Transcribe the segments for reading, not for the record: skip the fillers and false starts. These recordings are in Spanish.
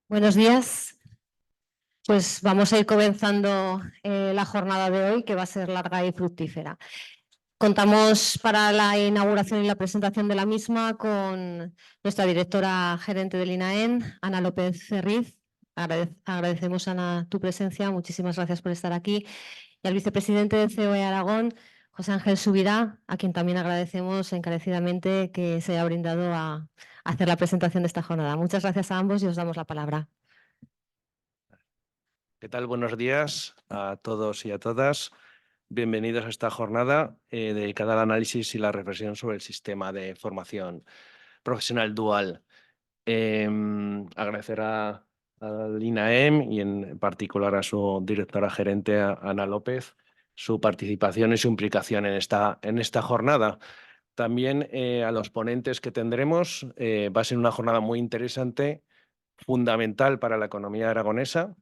Buenos días. Pues vamos a ir comenzando la jornada de hoy, que va a ser larga y fructífera. Contamos para la inauguración y la presentación de la misma con nuestra directora gerente del INAEM, Ana López Ferriz. Agradecemos, Ana, tu presencia. Muchísimas gracias por estar aquí. Y al vicepresidente de COE Aragón, José Ángel Subirá, a quien también agradecemos encarecidamente que se haya brindado a hacer la presentación de esta jornada. Muchas gracias a ambos y os damos la palabra. ¿Qué tal? Buenos días a todos y a todas. Bienvenidos a esta jornada dedicada al análisis y la reflexión sobre el sistema de formación profesional dual. Agradecer al INAEM y en particular a su directora gerente, Ana López, su participación y su implicación en esta jornada. También a los ponentes que tendremos. Va a ser una jornada muy interesante, fundamental para la economía aragonesa.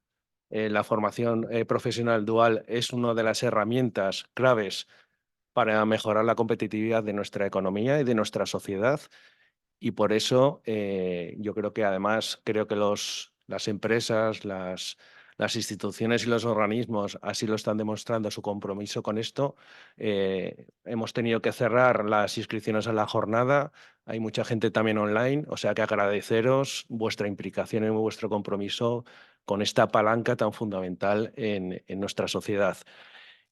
La formación profesional dual es una de las herramientas claves para mejorar la competitividad de nuestra economía y de nuestra sociedad. Y por eso yo creo que además que las empresas, las instituciones y los organismos así lo están demostrando su compromiso con esto. Hemos tenido que cerrar las inscripciones a la jornada. Hay mucha gente también online, o sea que agradeceros vuestra implicación y vuestro compromiso con esta palanca tan fundamental en nuestra sociedad.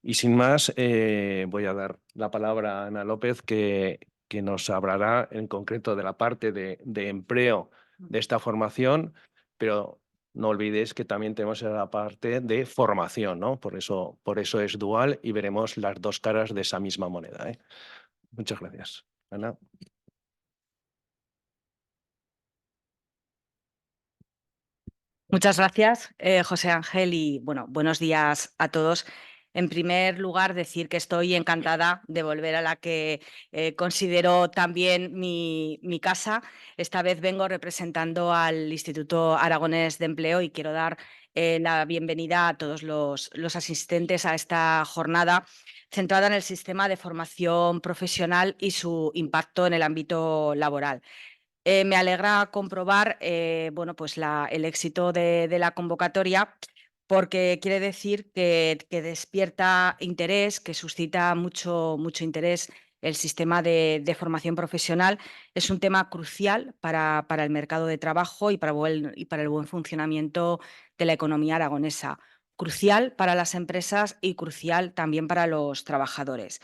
Y sin más, voy a dar la palabra a Ana López, que nos hablará en concreto de la parte de empleo de esta formación, pero no olvidéis que también tenemos la parte de formación, ¿no? Por eso es dual y veremos las dos caras de esa misma moneda, ¿eh? Muchas gracias. Ana. Muchas gracias, José Ángel, y buenos días a todos. En primer lugar, decir que estoy encantada de volver a la que considero también mi casa. Esta vez vengo representando al Instituto Aragonés de Empleo y quiero dar la bienvenida a todos los asistentes a esta jornada centrada en el sistema de formación profesional y su impacto en el ámbito laboral. Me alegra comprobar pues el éxito de la convocatoria, porque quiere decir que despierta interés, que suscita mucho interés el sistema de formación profesional. Es un tema crucial para el mercado de trabajo y para el buen funcionamiento de la economía aragonesa. Crucial para las empresas y crucial también para los trabajadores.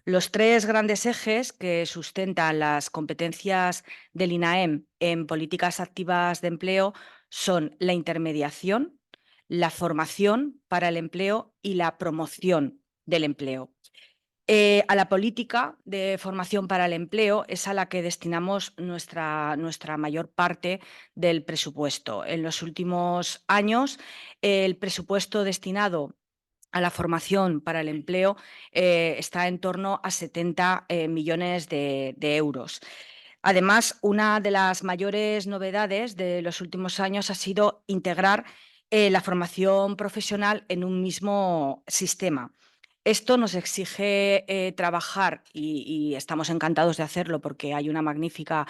Los tres grandes ejes que sustentan las competencias del INAEM en políticas activas de empleo son la intermediación, la formación para el empleo y la promoción del empleo. A la política de formación para el empleo es a la que destinamos nuestra mayor parte del presupuesto. En los últimos años, el presupuesto destinado a la formación para el empleo está en torno a 70 millones de euros. Además, una de las mayores novedades de los últimos años ha sido integrar la formación profesional en un mismo sistema. Esto nos exige trabajar y estamos encantados de hacerlo porque hay una magnífica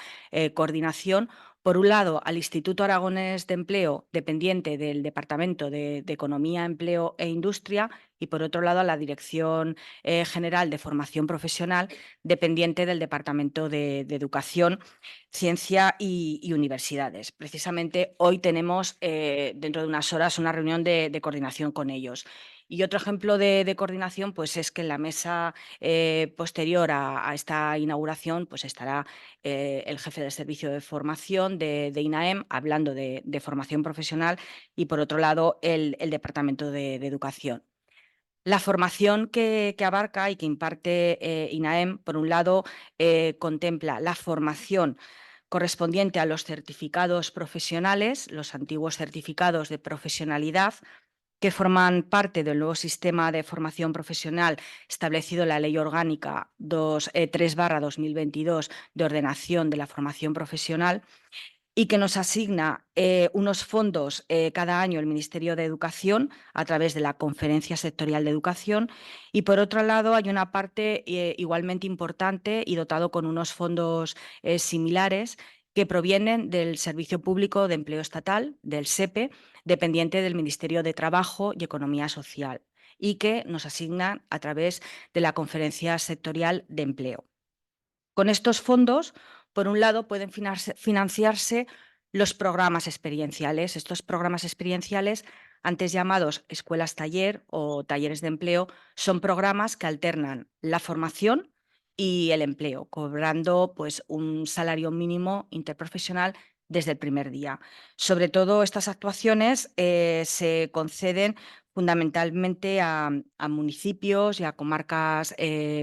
coordinación. Por un lado, al Instituto Aragonés de Empleo, dependiente del Departamento de Economía, Empleo e Industria, y por otro lado, a la Dirección General de Formación Profesional, dependiente del Departamento de Educación, Ciencia y Universidades. Precisamente hoy tenemos, dentro de unas horas, una reunión de coordinación con ellos. Y otro ejemplo de coordinación pues, es que en la mesa posterior a esta inauguración pues, estará el jefe del servicio de formación de INAEM hablando de formación profesional y, por otro lado, el Departamento de Educación. La formación que abarca y que imparte INAEM, por un lado, contempla la formación correspondiente a los certificados profesionales, los antiguos certificados de profesionalidad, que forman parte del nuevo sistema de formación profesional establecido en la Ley Orgánica 3/2022 de ordenación de la formación profesional, y que nos asigna unos fondos cada año el Ministerio de Educación a través de la Conferencia Sectorial de Educación. Y por otro lado hay una parte igualmente importante y dotado con unos fondos similares, que provienen del Servicio Público de Empleo Estatal, del SEPE, dependiente del Ministerio de Trabajo y Economía Social, y que nos asignan a través de la Conferencia Sectorial de Empleo. Con estos fondos, por un lado, pueden financiarse los programas experienciales. Estos programas experienciales, antes llamados escuelas taller o talleres de empleo, son programas que alternan la formación y el empleo, cobrando pues, un salario mínimo interprofesional desde el primer día. Sobre todo, estas actuaciones se conceden fundamentalmente a municipios y a comarcas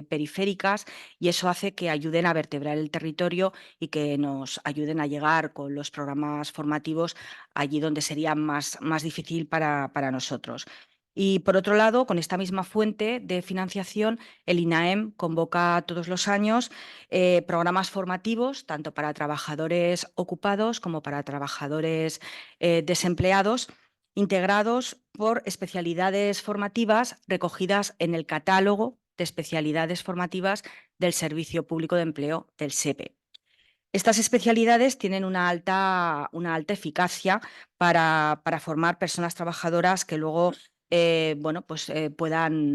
periféricas, y eso hace que ayuden a vertebrar el territorio y que nos ayuden a llegar con los programas formativos allí donde sería más difícil para nosotros. Y por otro lado, con esta misma fuente de financiación, el INAEM convoca todos los años programas formativos, tanto para trabajadores ocupados como para trabajadores desempleados, integrados por especialidades formativas recogidas en el catálogo de especialidades formativas del Servicio Público de Empleo, del SEPE. Estas especialidades tienen una alta eficacia para formar personas trabajadoras que luego puedan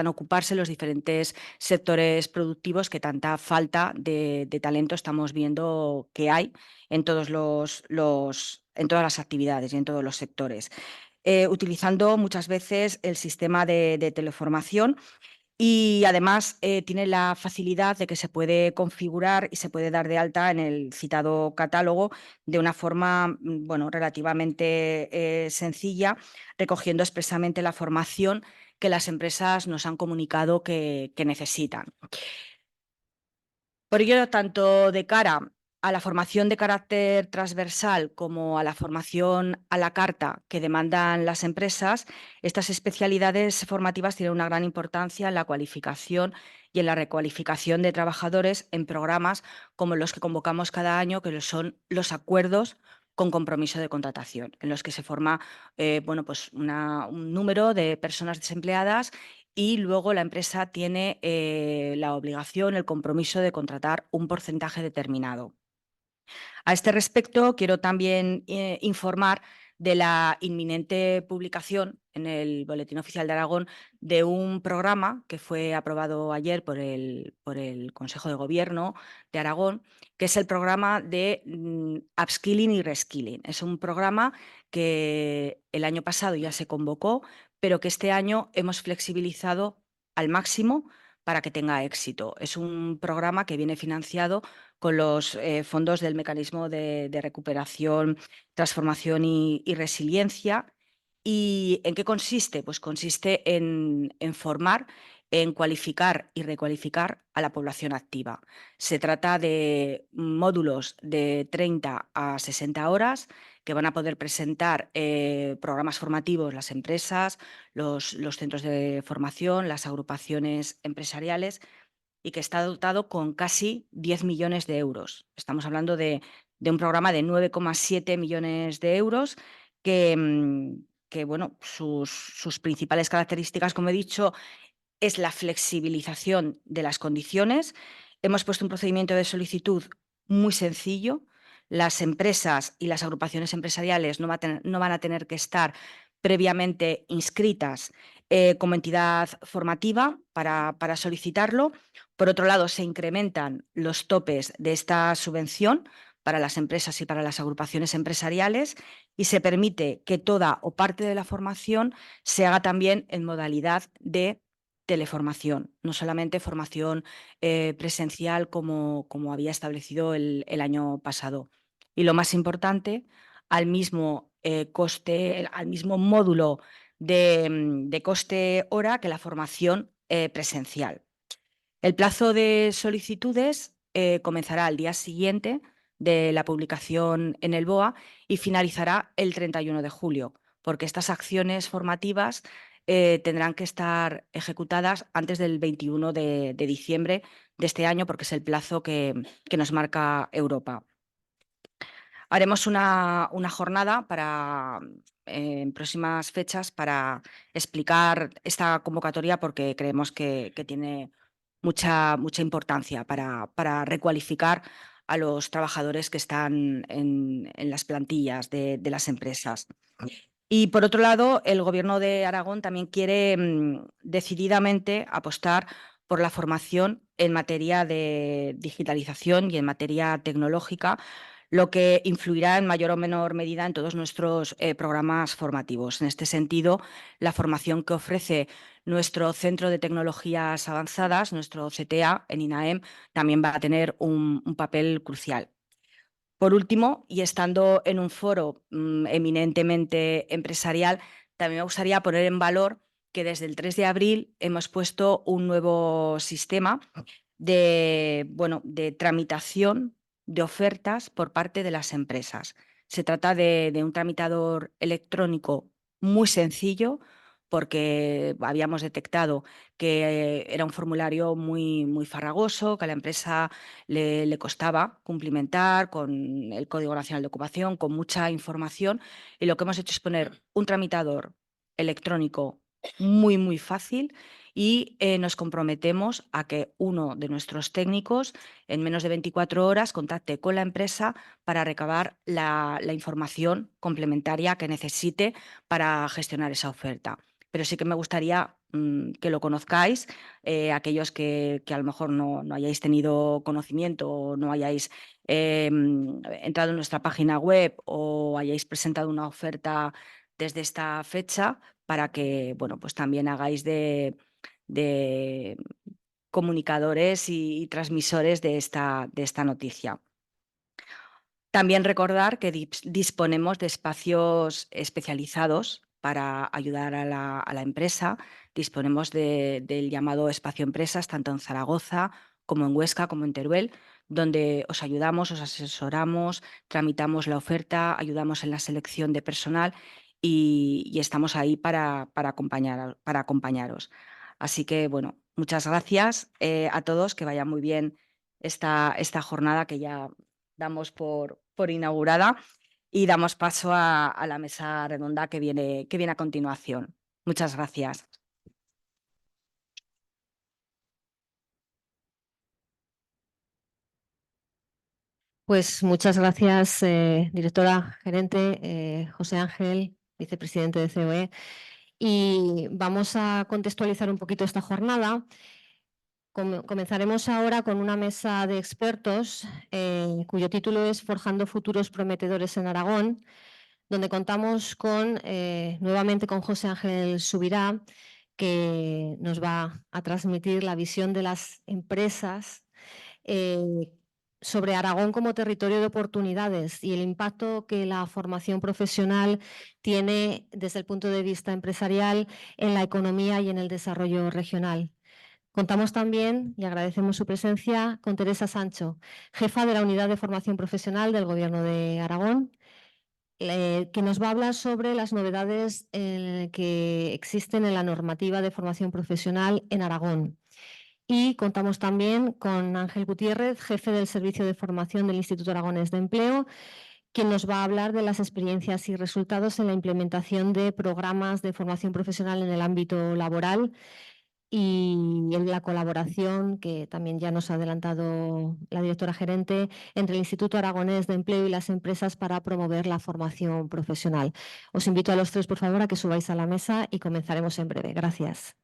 ocuparse en los diferentes sectores productivos que tanta falta de talento estamos viendo que hay en todas las actividades y en todos los sectores. Utilizando muchas veces el sistema de teleformación, y además tiene la facilidad de que se puede configurar y se puede dar de alta en el citado catálogo de una forma relativamente sencilla, recogiendo expresamente la formación que las empresas nos han comunicado que necesitan. Por ello, tanto de cara a la formación de carácter transversal como a la formación a la carta que demandan las empresas, estas especialidades formativas tienen una gran importancia en la cualificación y en la recualificación de trabajadores en programas como los que convocamos cada año, que son los acuerdos con compromiso de contratación, en los que se forma un número de personas desempleadas y luego la empresa tiene la obligación, el compromiso de contratar un porcentaje determinado. A este respecto, quiero también informar de la inminente publicación en el Boletín Oficial de Aragón de un programa que fue aprobado ayer por el Consejo de Gobierno de Aragón, que es el programa de Upskilling y Reskilling. Es un programa que el año pasado ya se convocó, pero que este año hemos flexibilizado al máximo para que tenga éxito. Es un programa que viene financiado con los fondos del Mecanismo de Recuperación, Transformación y Resiliencia. ¿Y en qué consiste? Pues consiste en formar, en cualificar y recualificar a la población activa. Se trata de módulos de 30 a 60 horas que van a poder presentar programas formativos las empresas, los centros de formación, las agrupaciones empresariales, y que está dotado con casi 10 millones de euros. Estamos hablando de un programa de 9,7 millones de euros que sus principales características, como he dicho, es la flexibilización de las condiciones. Hemos puesto un procedimiento de solicitud muy sencillo. Las empresas y las agrupaciones empresariales no van a tener que estar previamente inscritas como entidad formativa para solicitarlo. Por otro lado, se incrementan los topes de esta subvención para las empresas y para las agrupaciones empresariales, y se permite que toda o parte de la formación se haga también en modalidad de teleformación, no solamente formación presencial como había establecido el año pasado. Y lo más importante, al mismo coste, al mismo módulo de coste hora que la formación presencial. El plazo de solicitudes comenzará al día siguiente de la publicación en el BOA y finalizará el 31 de julio, porque estas acciones formativas tendrán que estar ejecutadas antes del 21 de diciembre de este año, porque es el plazo que nos marca Europa. Haremos una jornada en próximas fechas para explicar esta convocatoria, porque creemos que tiene mucha importancia para recualificar a los trabajadores que están en las plantillas de las empresas. Y por otro lado, el Gobierno de Aragón también quiere decididamente apostar por la formación en materia de digitalización y en materia tecnológica, lo que influirá en mayor o menor medida en todos nuestros programas formativos. En este sentido, la formación que ofrece nuestro Centro de Tecnologías Avanzadas, nuestro CTA en INAEM, también va a tener un papel crucial. Por último, y estando en un foro eminentemente empresarial, también me gustaría poner en valor que desde el 3 de abril hemos puesto un nuevo sistema de tramitación de ofertas por parte de las empresas. Se trata de un tramitador electrónico muy sencillo, porque habíamos detectado que era un formulario muy farragoso, que a la empresa le costaba cumplimentar con el Código Nacional de Ocupación, con mucha información, y lo que hemos hecho es poner un tramitador electrónico muy fácil, y nos comprometemos a que uno de nuestros técnicos en menos de 24 horas contacte con la empresa para recabar la información complementaria que necesite para gestionar esa oferta. Pero sí que me gustaría que lo conozcáis, aquellos que a lo mejor no hayáis tenido conocimiento o no hayáis entrado en nuestra página web o hayáis presentado una oferta desde esta fecha, para que pues también hagáis de comunicadores y transmisores de esta noticia. También recordar que disponemos de espacios especializados para ayudar a la empresa. Disponemos del llamado Espacio Empresas, tanto en Zaragoza como en Huesca, como en Teruel, donde os ayudamos, os asesoramos, tramitamos la oferta, ayudamos en la selección de personal y estamos ahí para acompañaros. Así que, muchas gracias a todos, que vaya muy bien esta jornada, que ya damos por inaugurada, y damos paso a la mesa redonda que viene a continuación. Muchas gracias. Pues muchas gracias, directora gerente, José Ángel, vicepresidente de COE. Y vamos a contextualizar un poquito esta jornada. Comenzaremos ahora con una mesa de expertos cuyo título es Forjando futuros prometedores en Aragón, donde contamos nuevamente con José Ángel Subirá, que nos va a transmitir la visión de las empresas sobre Aragón como territorio de oportunidades y el impacto que la formación profesional tiene desde el punto de vista empresarial en la economía y en el desarrollo regional. Contamos también, y agradecemos su presencia, con Teresa Sancho, jefa de la Unidad de Formación Profesional del Gobierno de Aragón, que nos va a hablar sobre las novedades que existen en la normativa de formación profesional en Aragón. Y contamos también con Ángel Gutiérrez, jefe del Servicio de Formación del Instituto Aragonés de Empleo, quien nos va a hablar de las experiencias y resultados en la implementación de programas de formación profesional en el ámbito laboral y en la colaboración, que también ya nos ha adelantado la directora gerente, entre el Instituto Aragonés de Empleo y las empresas para promover la formación profesional. Os invito a los tres, por favor, a que subáis a la mesa y comenzaremos en breve. Gracias.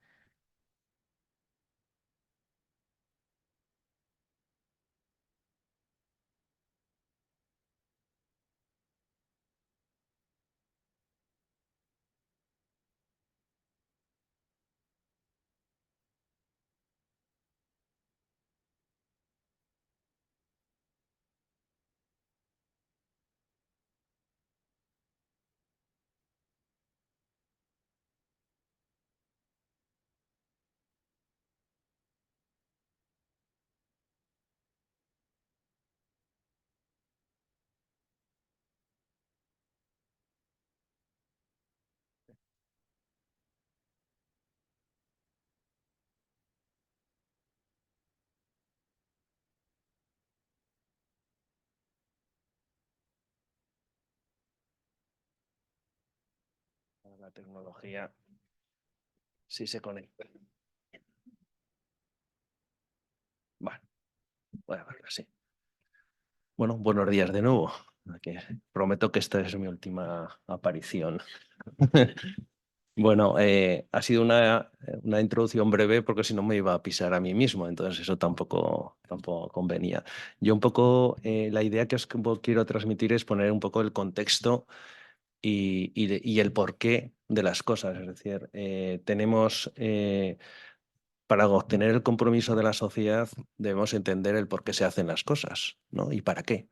La tecnología sí se conecta. Bueno, voy a verlo así. Bueno, buenos días de nuevo. Prometo que esta es mi última aparición. Bueno, ha sido una introducción breve porque si no me iba a pisar a mí mismo, entonces eso tampoco convenía. Yo un poco, la idea que os quiero transmitir es poner un poco el contexto y el porqué de las cosas. Es decir, para obtener el compromiso de la sociedad debemos entender el por qué se hacen las cosas, ¿no? Y para qué.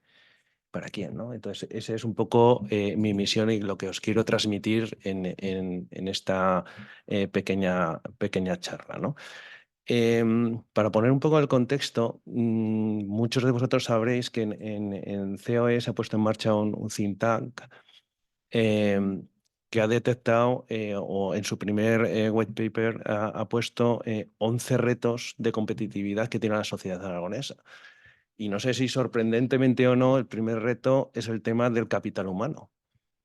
¿Para quién? ¿No? Entonces, esa es un poco mi misión y lo que os quiero transmitir en esta pequeña charla, ¿no? Para poner un poco el contexto, muchos de vosotros sabréis que en COE se ha puesto en marcha un think tank que ha detectado o en su primer white paper ha puesto 11 retos de competitividad que tiene la sociedad aragonesa. Y no sé si sorprendentemente o no, el primer reto es el tema del capital humano.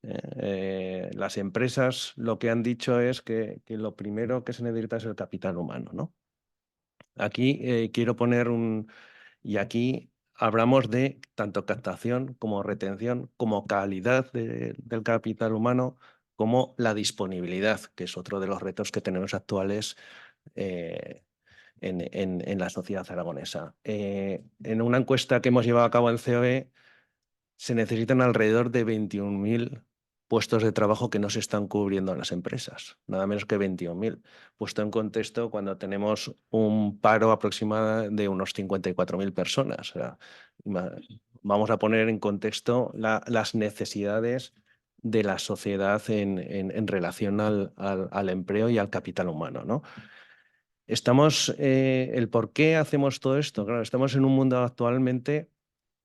Las empresas lo que han dicho es que lo primero que se necesita es el capital humano, ¿no? Aquí quiero poner y aquí hablamos de tanto captación como retención, como calidad del capital humano, como la disponibilidad, que es otro de los retos que tenemos actuales en la sociedad aragonesa. En una encuesta que hemos llevado a cabo en COE, se necesitan alrededor de 21.000 puestos de trabajo que no se están cubriendo en las empresas, nada menos que 21.000. Puesto en contexto, cuando tenemos un paro aproximado de unos 54.000 personas. O sea, vamos a poner en contexto las necesidades de la sociedad en relación al empleo y al capital humano, ¿no? El por qué hacemos todo esto. Claro, estamos en un mundo actualmente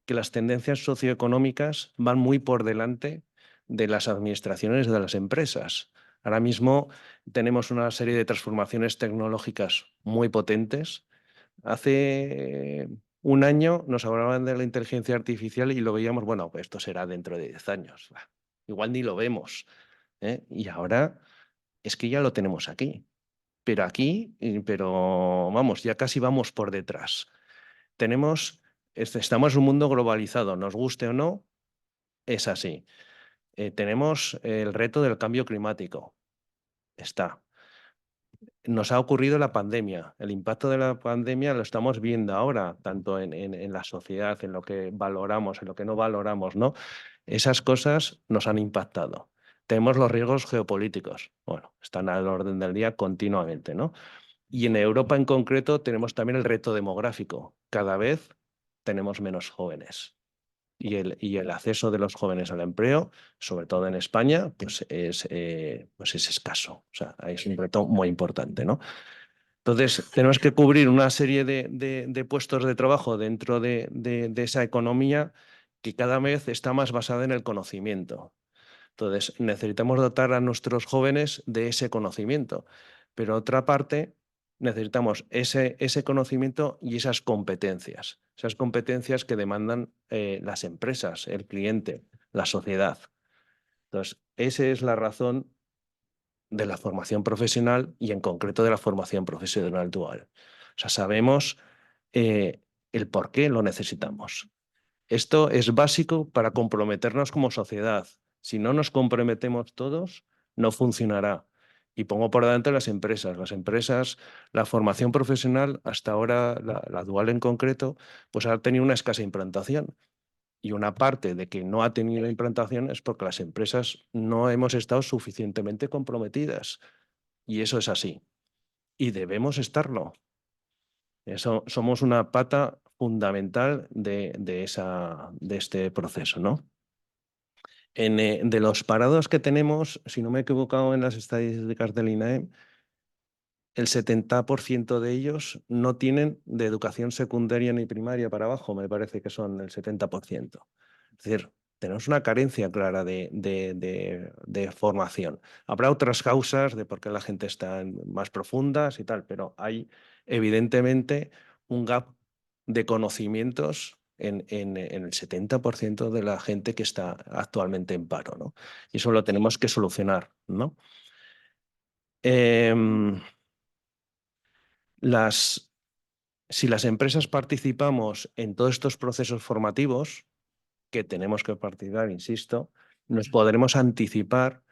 que las tendencias socioeconómicas van muy por delante de las administraciones de las empresas. Ahora mismo tenemos una serie de transformaciones tecnológicas muy potentes. Hace un año nos hablaban de la inteligencia artificial y lo veíamos, bueno, pues esto será dentro de 10 años. Igual ni lo vemos, ¿eh? Y ahora es que ya lo tenemos aquí. Pero vamos, ya casi vamos por detrás. Estamos en un mundo globalizado, nos guste o no, es así. Tenemos el reto del cambio climático. Está. Nos ha ocurrido la pandemia. El impacto de la pandemia lo estamos viendo ahora, tanto en la sociedad, en lo que valoramos, en lo que no valoramos, ¿no? Esas cosas nos han impactado. Tenemos los riesgos geopolíticos. Bueno, están al orden del día continuamente, ¿no? Y en Europa en concreto tenemos también el reto demográfico. Cada vez tenemos menos jóvenes. Y el acceso de los jóvenes al empleo, sobre todo en España, pues es escaso. O sea, es un reto muy importante, ¿no? Entonces, tenemos que cubrir una serie de puestos de trabajo dentro de esa economía que cada vez está más basada en el conocimiento. Entonces, necesitamos dotar a nuestros jóvenes de ese conocimiento. Pero otra parte, necesitamos ese conocimiento y esas competencias que demandan las empresas, el cliente, la sociedad. Entonces, esa es la razón de la formación profesional y en concreto de la formación profesional dual. O sea, sabemos el por qué lo necesitamos. Esto es básico para comprometernos como sociedad. Si no nos comprometemos todos, no funcionará. Y pongo por delante las empresas. Las empresas, la formación profesional, hasta ahora la dual en concreto, pues ha tenido una escasa implantación. Y una parte de que no ha tenido implantación es porque las empresas no hemos estado suficientemente comprometidas. Y eso es así. Y debemos estarlo. Somos una pata fundamental de este proceso, ¿no? De los parados que tenemos, si no me he equivocado en las estadísticas del INAEM, el 70% de ellos no tienen de educación secundaria ni primaria para abajo, me parece que son el 70%. Es decir, tenemos una carencia clara de formación. Habrá otras causas de por qué la gente está más profundas y tal, pero hay evidentemente un gap de conocimientos en el 70% de la gente que está actualmente en paro, ¿no? Y eso lo tenemos que solucionar, ¿no? Si las empresas participamos en todos estos procesos formativos, que tenemos que participar, insisto, nos podremos anticipar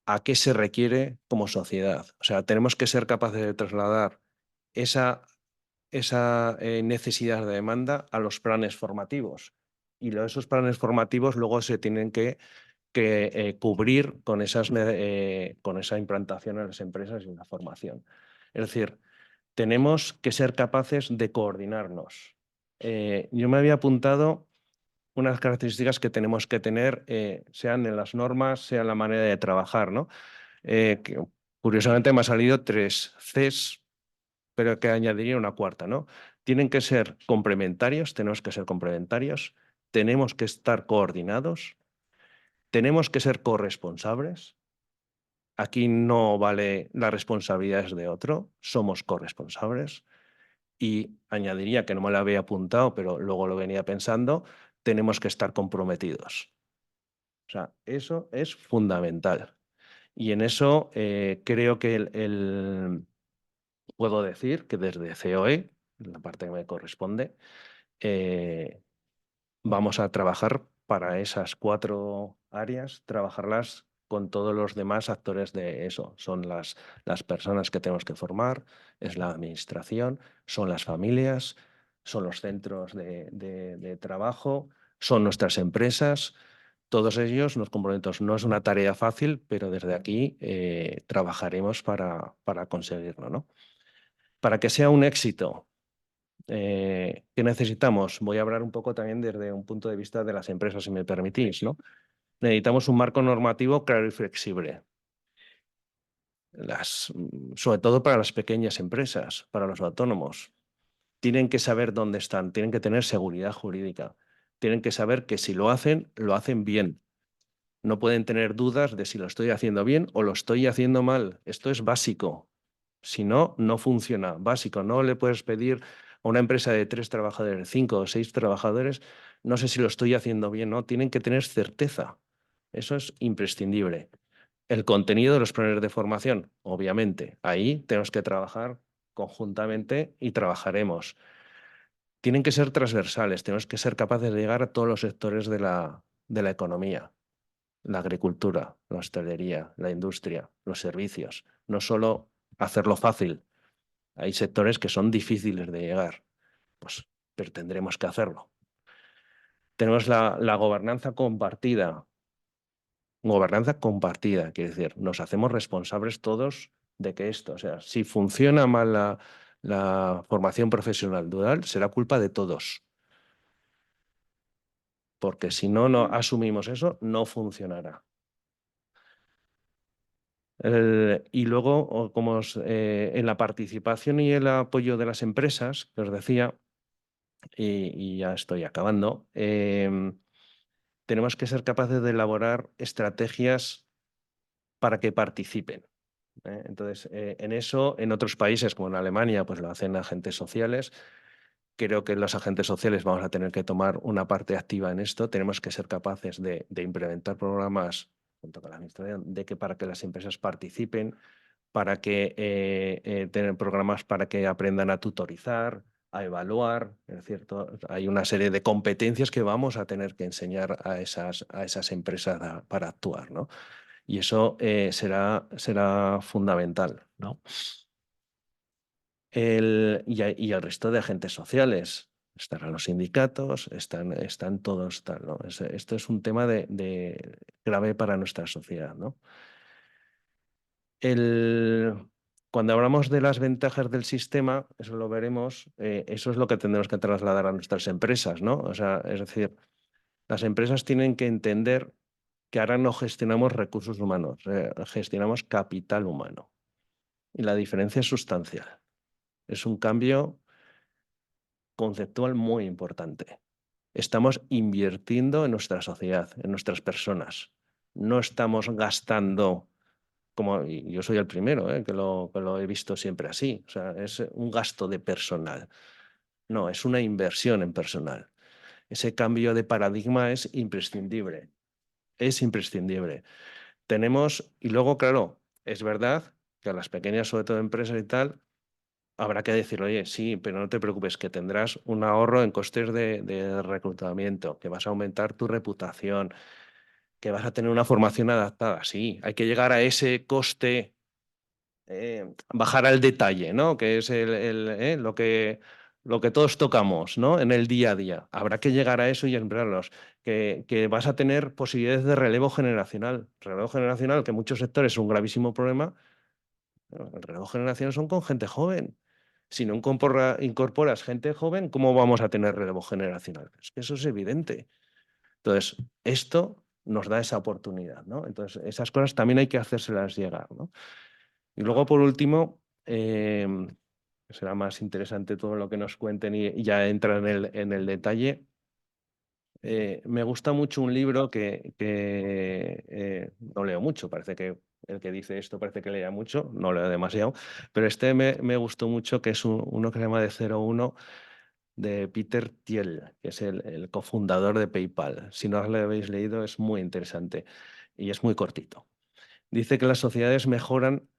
a qué se requiere como sociedad. O sea, tenemos que ser capaces de trasladar esa necesidad de demanda a los planes formativos. Y esos planes formativos luego se tienen que cubrir con esa implantación en las empresas y en la formación. Es decir, tenemos que ser capaces de coordinarnos. Yo me había apuntado unas características que tenemos que tener, sean en las normas, sea en la manera de trabajar, ¿no? Que, curiosamente me ha salido 3 Cs, pero que añadiría una cuarta, ¿no? Tienen que ser complementarios, tenemos que ser complementarios, tenemos que estar coordinados, tenemos que ser corresponsables. Aquí no vale la responsabilidad es de otro, somos corresponsables. Y añadiría, que no me lo había apuntado, pero luego lo venía pensando, tenemos que estar comprometidos. O sea, eso es fundamental. Y en eso creo que puedo decir que desde COE, la parte que me corresponde, vamos a trabajar para esas 4 áreas, trabajarlas con todos los demás actores de eso. Son las personas que tenemos que formar, es la administración, son las familias, son los centros de trabajo, son nuestras empresas. Todos ellos nos comprometemos. No es una tarea fácil, pero desde aquí trabajaremos para conseguirlo, ¿no? Para que sea un éxito, ¿qué necesitamos? Voy a hablar un poco también desde un punto de vista de las empresas, si me permitís, ¿no? Necesitamos un marco normativo claro y flexible. Sobre todo para las pequeñas empresas, para los autónomos. Tienen que saber dónde están, tienen que tener seguridad jurídica, tienen que saber que si lo hacen bien. No pueden tener dudas de si lo estoy haciendo bien o lo estoy haciendo mal. Esto es básico. Si no, no funciona. Básico. No le puedes pedir a una empresa de 3 trabajadores, 5 o 6 trabajadores, no sé si lo estoy haciendo bien. No, tienen que tener certeza. Eso es imprescindible. El contenido de los planes de formación, obviamente. Ahí tenemos que trabajar conjuntamente y trabajaremos. Tienen que ser transversales. Tenemos que ser capaces de llegar a todos los sectores de la economía. La agricultura, la hostelería, la industria, los servicios. No solo hacerlo fácil. Hay sectores que son difíciles de llegar, pues, pero tendremos que hacerlo. Tenemos la gobernanza compartida. Gobernanza compartida, quiere decir, nos hacemos responsables todos de que esto, o sea, si funciona mal la formación profesional dual, será culpa de todos. Porque si no asumimos eso, no funcionará. Y luego, como en la participación y el apoyo de las empresas, que os decía, y ya estoy acabando, tenemos que ser capaces de elaborar estrategias para que participen. Entonces, en eso, en otros países, como en Alemania, pues lo hacen agentes sociales. Creo que los agentes sociales vamos a tener que tomar una parte activa en esto. Tenemos que ser capaces de implementar programas junto con la administración para que las empresas participen, para que tener programas para que aprendan a tutorizar, a evaluar, es cierto, hay una serie de competencias que vamos a tener que enseñar a esas empresas para actuar, ¿no? Y eso será fundamental, ¿no? Y el resto de agentes sociales. Estarán los sindicatos, están todos tal, ¿no? Esto es un tema grave para nuestra sociedad, ¿no? Cuando hablamos de las ventajas del sistema, eso lo veremos, eso es lo que tendremos que trasladar a nuestras empresas, ¿no? O sea, es decir, las empresas tienen que entender que ahora no gestionamos recursos humanos, gestionamos capital humano. Y la diferencia es sustancial. Es un cambio conceptual muy importante. Estamos invirtiendo en nuestra sociedad, en nuestras personas. No estamos gastando, y yo soy el primero que lo he visto siempre así. O sea, es un gasto de personal. No, es una inversión en personal. Ese cambio de paradigma es imprescindible. Es imprescindible. Y luego, claro, es verdad que a las pequeñas, sobre todo empresas y tal, habrá que decir, oye, sí, pero no te preocupes, que tendrás un ahorro en costes de reclutamiento, que vas a aumentar tu reputación, que vas a tener una formación adaptada. Sí, hay que llegar a ese coste, bajar al detalle, ¿no? Que es lo que todos tocamos, ¿no? En el día a día. Habrá que llegar a eso y emplearlos. Que vas a tener posibilidades de relevo generacional. Relevo generacional, que en muchos sectores es un gravísimo problema. El relevo generacional son con gente joven. Si no incorporas gente joven, ¿cómo vamos a tener relevo generacional? Es que eso es evidente. Entonces, esto nos da esa oportunidad, ¿no? Entonces, esas cosas también hay que hacérselas llegar, ¿no? Y luego, por último, será más interesante todo lo que nos cuenten y ya entra en el detalle. Me gusta mucho un libro que no leo mucho, parece que el que dice esto parece que lea mucho, no leo demasiado, pero este me gustó mucho, que es uno que se llama de 01, de Peter Thiel, que es el cofundador de PayPal. Si no lo habéis leído, es muy interesante y es muy cortito. Dice que las sociedades mejoran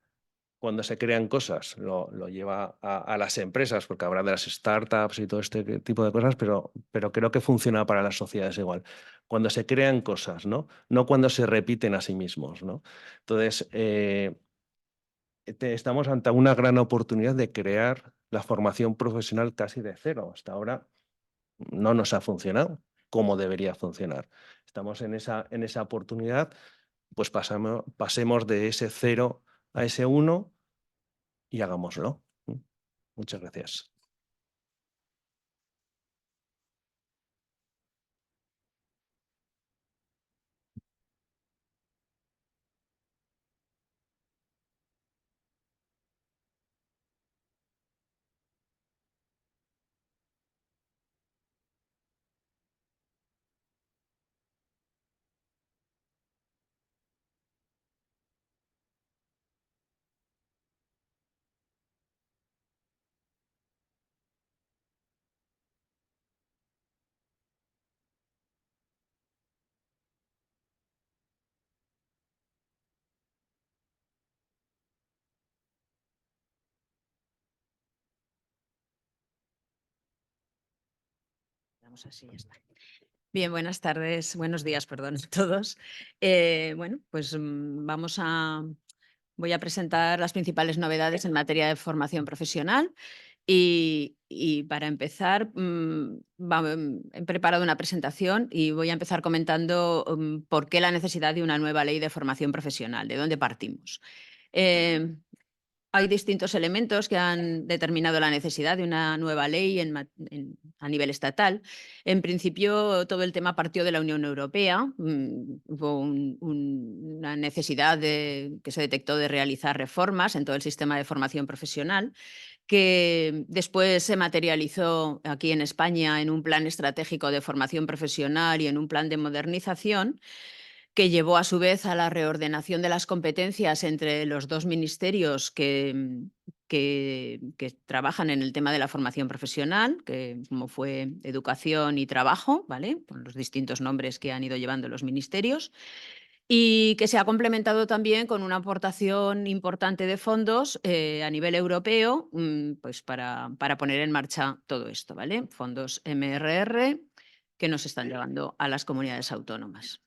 cuando se crean cosas, lo lleva a las empresas, porque habrá de las startups y todo este tipo de cosas, pero creo que funciona para las sociedades igual. Cuando se crean cosas, ¿no? No cuando se repiten a sí mismos, ¿no? Entonces, estamos ante una gran oportunidad de crear la formación profesional casi de cero. Hasta ahora no nos ha funcionado como debería funcionar. Estamos en esa oportunidad, pues pasemos de ese 0 a ese 1 y hagámoslo. Muchas gracias. Vamos así, ya está. Bien, buenas tardes, buenos días, perdón, a todos. Bueno, pues voy a presentar las principales novedades en materia de formación profesional y para empezar he preparado una presentación y voy a empezar comentando por qué la necesidad de una nueva ley de formación profesional, de dónde partimos. Hay distintos elementos que han determinado la necesidad de una nueva ley a nivel estatal. En principio, todo el tema partió de la Unión Europea. Hubo una necesidad que se detectó de realizar reformas en todo el sistema de formación profesional, que después se materializó aquí en España en un plan estratégico de formación profesional y en un plan de modernización, que llevó a su vez a la reordenación de las competencias entre los dos ministerios que trabajan en el tema de la formación profesional, que como fue Educación y Trabajo, ¿vale? Con los distintos nombres que han ido llevando los ministerios, y que se ha complementado también con una aportación importante de fondos a nivel europeo, pues para poner en marcha todo esto, ¿vale? Fondos MRR que nos están llegando a las comunidades autónomas.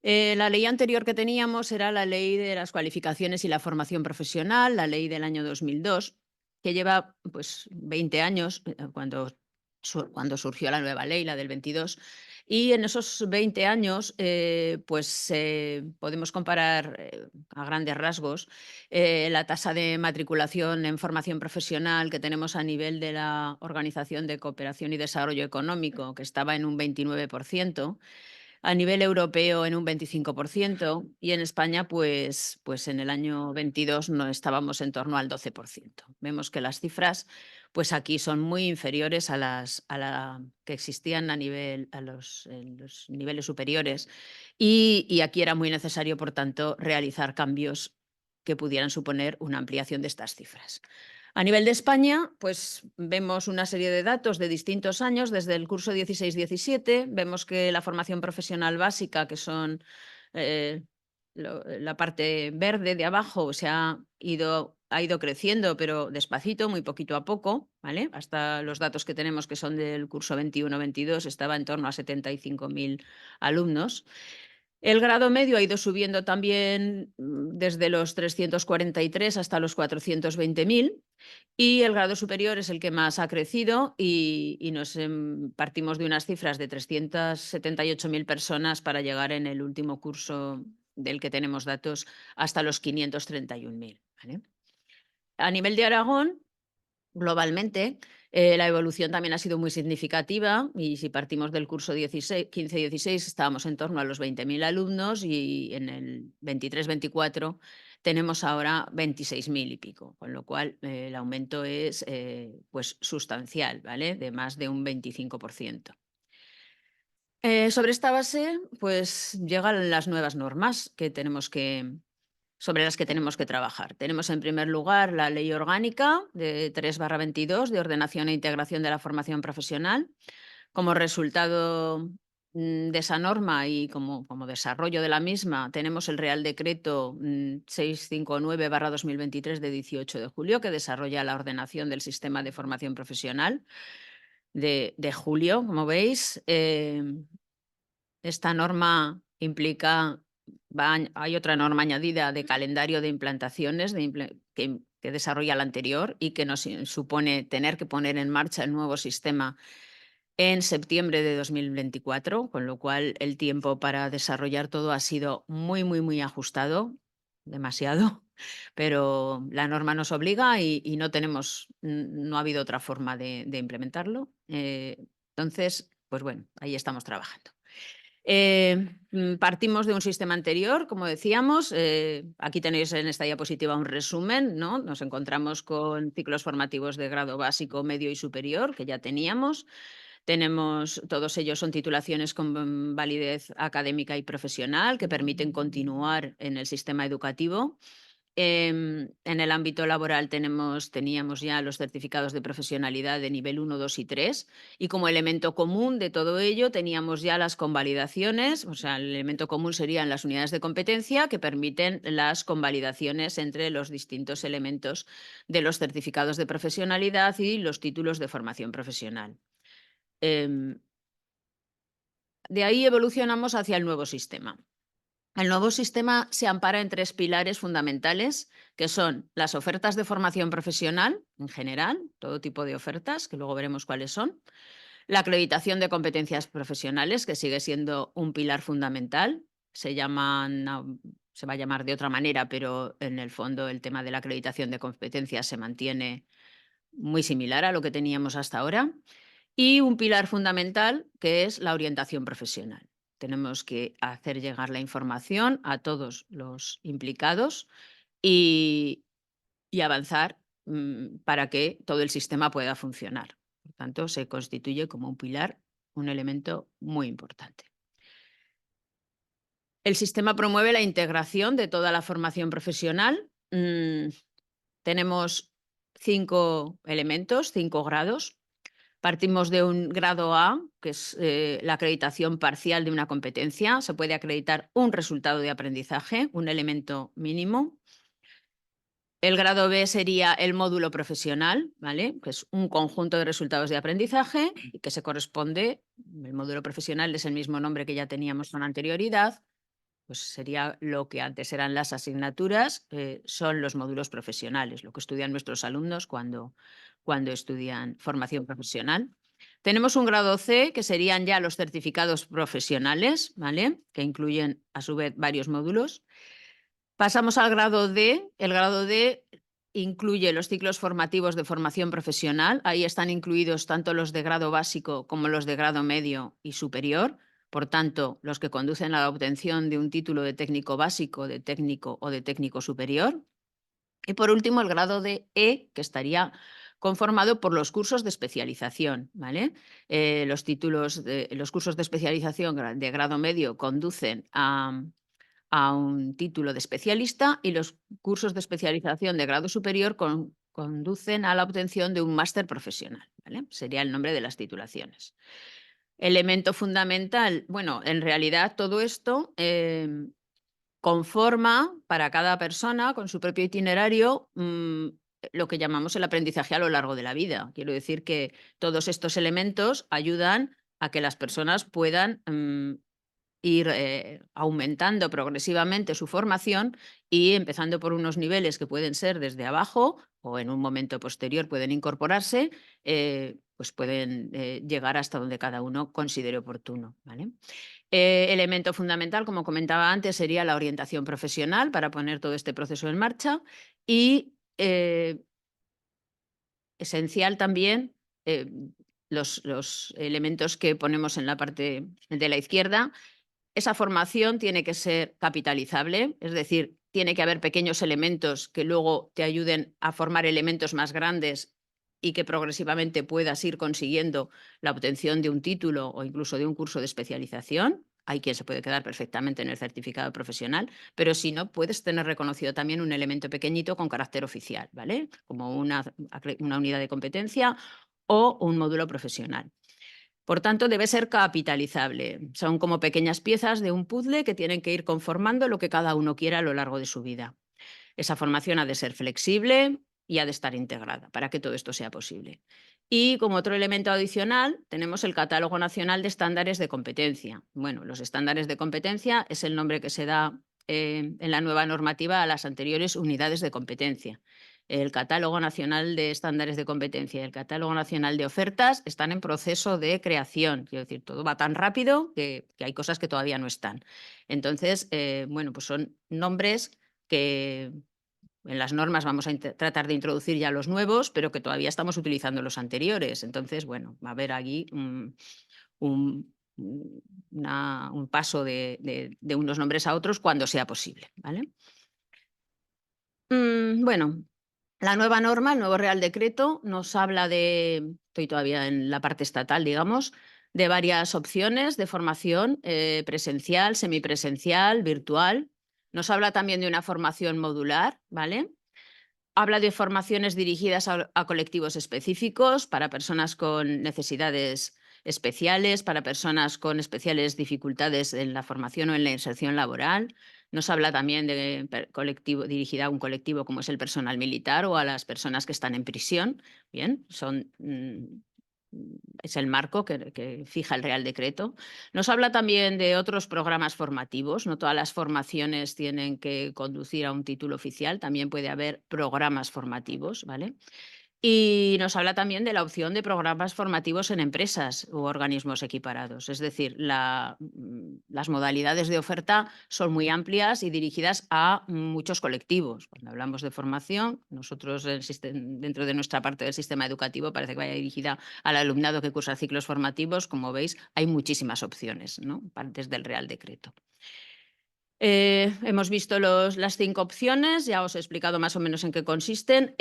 La ley anterior que teníamos era la Ley de las Cualificaciones y la Formación Profesional, la ley del año 2002, que lleva pues 20 años cuando surgió la nueva ley, la del 22. Y en esos 20 años, podemos comparar a grandes rasgos la tasa de matriculación en formación profesional que tenemos a nivel de la Organización de Cooperación y Desarrollo Económico, que estaba en un 29%, a nivel europeo en un 25% y en España, pues en el año 22 no estábamos en torno al 12%. Vemos que las cifras pues aquí son muy inferiores a las que existían en los niveles superiores y aquí era muy necesario, por tanto, realizar cambios que pudieran suponer una ampliación de estas cifras. A nivel de España, pues vemos una serie de datos de distintos años, desde el curso 16-17, vemos que la formación profesional básica, que son la parte verde de abajo ha ido creciendo, pero despacito, muy poquito a poco, ¿vale? Hasta los datos que tenemos, que son del curso 21-22, estaba en torno a 75.000 alumnos. El grado medio ha ido subiendo también desde los 343 hasta los 420.000 y el grado superior es el que más ha crecido y partimos de unas cifras de 378.000 personas para llegar en el último curso del que tenemos datos hasta los 531.000. ¿Vale? A nivel de Aragón, globalmente, la evolución también ha sido muy significativa y si partimos del curso 15-16 estábamos en torno a los 20.000 alumnos y en el 23-24 tenemos ahora 26.000 y pico, con lo cual el aumento es pues sustancial, ¿vale? De más de un 25%. Sobre esta base, pues llegan las nuevas normas sobre las que tenemos que trabajar. Tenemos en primer lugar la Ley Orgánica de 3/22 de Ordenación e Integración de la Formación Profesional. Como resultado de esa norma y como desarrollo de la misma, tenemos el Real Decreto 659/2023 de 18 de julio que desarrolla la ordenación del sistema de formación profesional de julio, como veis. Esta norma implica, hay otra norma añadida de calendario de implantaciones que desarrolla la anterior y que nos supone tener que poner en marcha el nuevo sistema en septiembre de 2024, con lo cual el tiempo para desarrollar todo ha sido muy, muy, muy ajustado, demasiado, pero la norma nos obliga y no ha habido otra forma de implementarlo. Entonces, pues bueno, ahí estamos trabajando. Partimos de un sistema anterior, como decíamos. Aquí tenéis en esta diapositiva un resumen, ¿no? Nos encontramos con ciclos formativos de grado básico, medio y superior, que ya teníamos. Todos ellos son titulaciones con validez académica y profesional que permiten continuar en el sistema educativo. En el ámbito laboral teníamos ya los certificados de profesionalidad de nivel 1, 2 y 3 y como elemento común de todo ello teníamos ya las convalidaciones, o sea, el elemento común serían las unidades de competencia que permiten las convalidaciones entre los distintos elementos de los certificados de profesionalidad y los títulos de formación profesional. De ahí evolucionamos hacia el nuevo sistema. El nuevo sistema se ampara en 3 pilares fundamentales, que son las ofertas de formación profesional, en general, todo tipo de ofertas, que luego veremos cuáles son, la acreditación de competencias profesionales, que sigue siendo un pilar fundamental, se va a llamar de otra manera, pero en el fondo el tema de la acreditación de competencias se mantiene muy similar a lo que teníamos hasta ahora, y un pilar fundamental que es la orientación profesional. Tenemos que hacer llegar la información a todos los implicados y avanzar para que todo el sistema pueda funcionar. Por tanto, se constituye como un pilar, un elemento muy importante. El sistema promueve la integración de toda la formación profesional. Tenemos 5 elementos, 5 grados. Partimos de un grado A, que es la acreditación parcial de una competencia. Se puede acreditar un resultado de aprendizaje, un elemento mínimo. El grado B sería el módulo profesional, ¿vale? Que es un conjunto de resultados de aprendizaje y que se corresponde, el módulo profesional es el mismo nombre que ya teníamos con anterioridad, pues sería lo que antes eran las asignaturas, son los módulos profesionales, lo que estudian nuestros alumnos cuando estudian formación profesional. Tenemos un grado C, que serían ya los certificados profesionales, ¿vale? Que incluyen a su vez varios módulos. Pasamos al grado D. El grado D incluye los ciclos formativos de formación profesional. Ahí están incluidos tanto los de grado básico como los de grado medio y superior. Por tanto, los que conducen a la obtención de un título de técnico básico, de técnico o de técnico superior. Y por último, el grado de E, que estaría conformado por los cursos de especialización, ¿vale? Los cursos de especialización de grado medio conducen a un título de especialista y los cursos de especialización de grado superior conducen a la obtención de un máster profesional, ¿vale? Sería el nombre de las titulaciones. Elemento fundamental, bueno, en realidad todo esto conforma para cada persona con su propio itinerario lo que llamamos el aprendizaje a lo largo de la vida. Quiero decir que todos estos elementos ayudan a que las personas puedan ir aumentando progresivamente su formación y empezando por unos niveles que pueden ser desde abajo o en un momento posterior pueden incorporarse, pues pueden llegar hasta donde cada uno considere oportuno, ¿vale? Elemento fundamental, como comentaba antes, sería la orientación profesional para poner todo este proceso en marcha y esencial también los elementos que ponemos en la parte de la izquierda. Esa formación tiene que ser capitalizable, es decir, tiene que haber pequeños elementos que luego te ayuden a formar elementos más grandes y que progresivamente puedas ir consiguiendo la obtención de un título o incluso de un curso de especialización. Hay quien se puede quedar perfectamente en el certificado profesional, pero si no, puedes tener reconocido también un elemento pequeñito con carácter oficial, ¿vale? Como una unidad de competencia o un módulo profesional. Por tanto, debe ser capitalizable. Son como pequeñas piezas de un puzzle que tienen que ir conformando lo que cada uno quiera a lo largo de su vida. Esa formación ha de ser flexible y ha de estar integrada para que todo esto sea posible. Y como otro elemento adicional, tenemos el Catálogo Nacional de Estándares de Competencia. Bueno, los estándares de competencia es el nombre que se da en la nueva normativa a las anteriores unidades de competencia. El Catálogo Nacional de Estándares de Competencia y el Catálogo Nacional de Ofertas están en proceso de creación. Quiero decir, todo va tan rápido que hay cosas que todavía no están. Entonces, bueno, pues son nombres que en las normas vamos a tratar de introducir ya los nuevos, pero que todavía estamos utilizando los anteriores. Entonces, bueno, va a haber aquí un paso de unos nombres a otros cuando sea posible, ¿vale? Bueno, la nueva norma, el nuevo Real Decreto, nos habla de, estoy todavía en la parte estatal, digamos, de varias opciones de formación presencial, semipresencial, virtual. Nos habla también de una formación modular, ¿vale? Habla de formaciones dirigidas a colectivos específicos, para personas con necesidades especiales, para personas con especiales dificultades en la formación o en la inserción laboral. Nos habla también de colectivo, dirigida a un colectivo como es el personal militar o a las personas que están en prisión. Bien, es el marco que fija el Real Decreto. Nos habla también de otros programas formativos. No todas las formaciones tienen que conducir a un título oficial, también puede haber programas formativos, ¿vale? Y nos habla también de la opción de programas formativos en empresas u organismos equiparados. Es decir, las modalidades de oferta son muy amplias y dirigidas a muchos colectivos. Cuando hablamos de formación, nosotros dentro de nuestra parte del sistema educativo parece que vaya dirigida al alumnado que cursa ciclos formativos. Como veis, hay muchísimas opciones, ¿no? Desde el Real Decreto. Hemos visto las 5 opciones, ya os he explicado más o menos en qué consisten.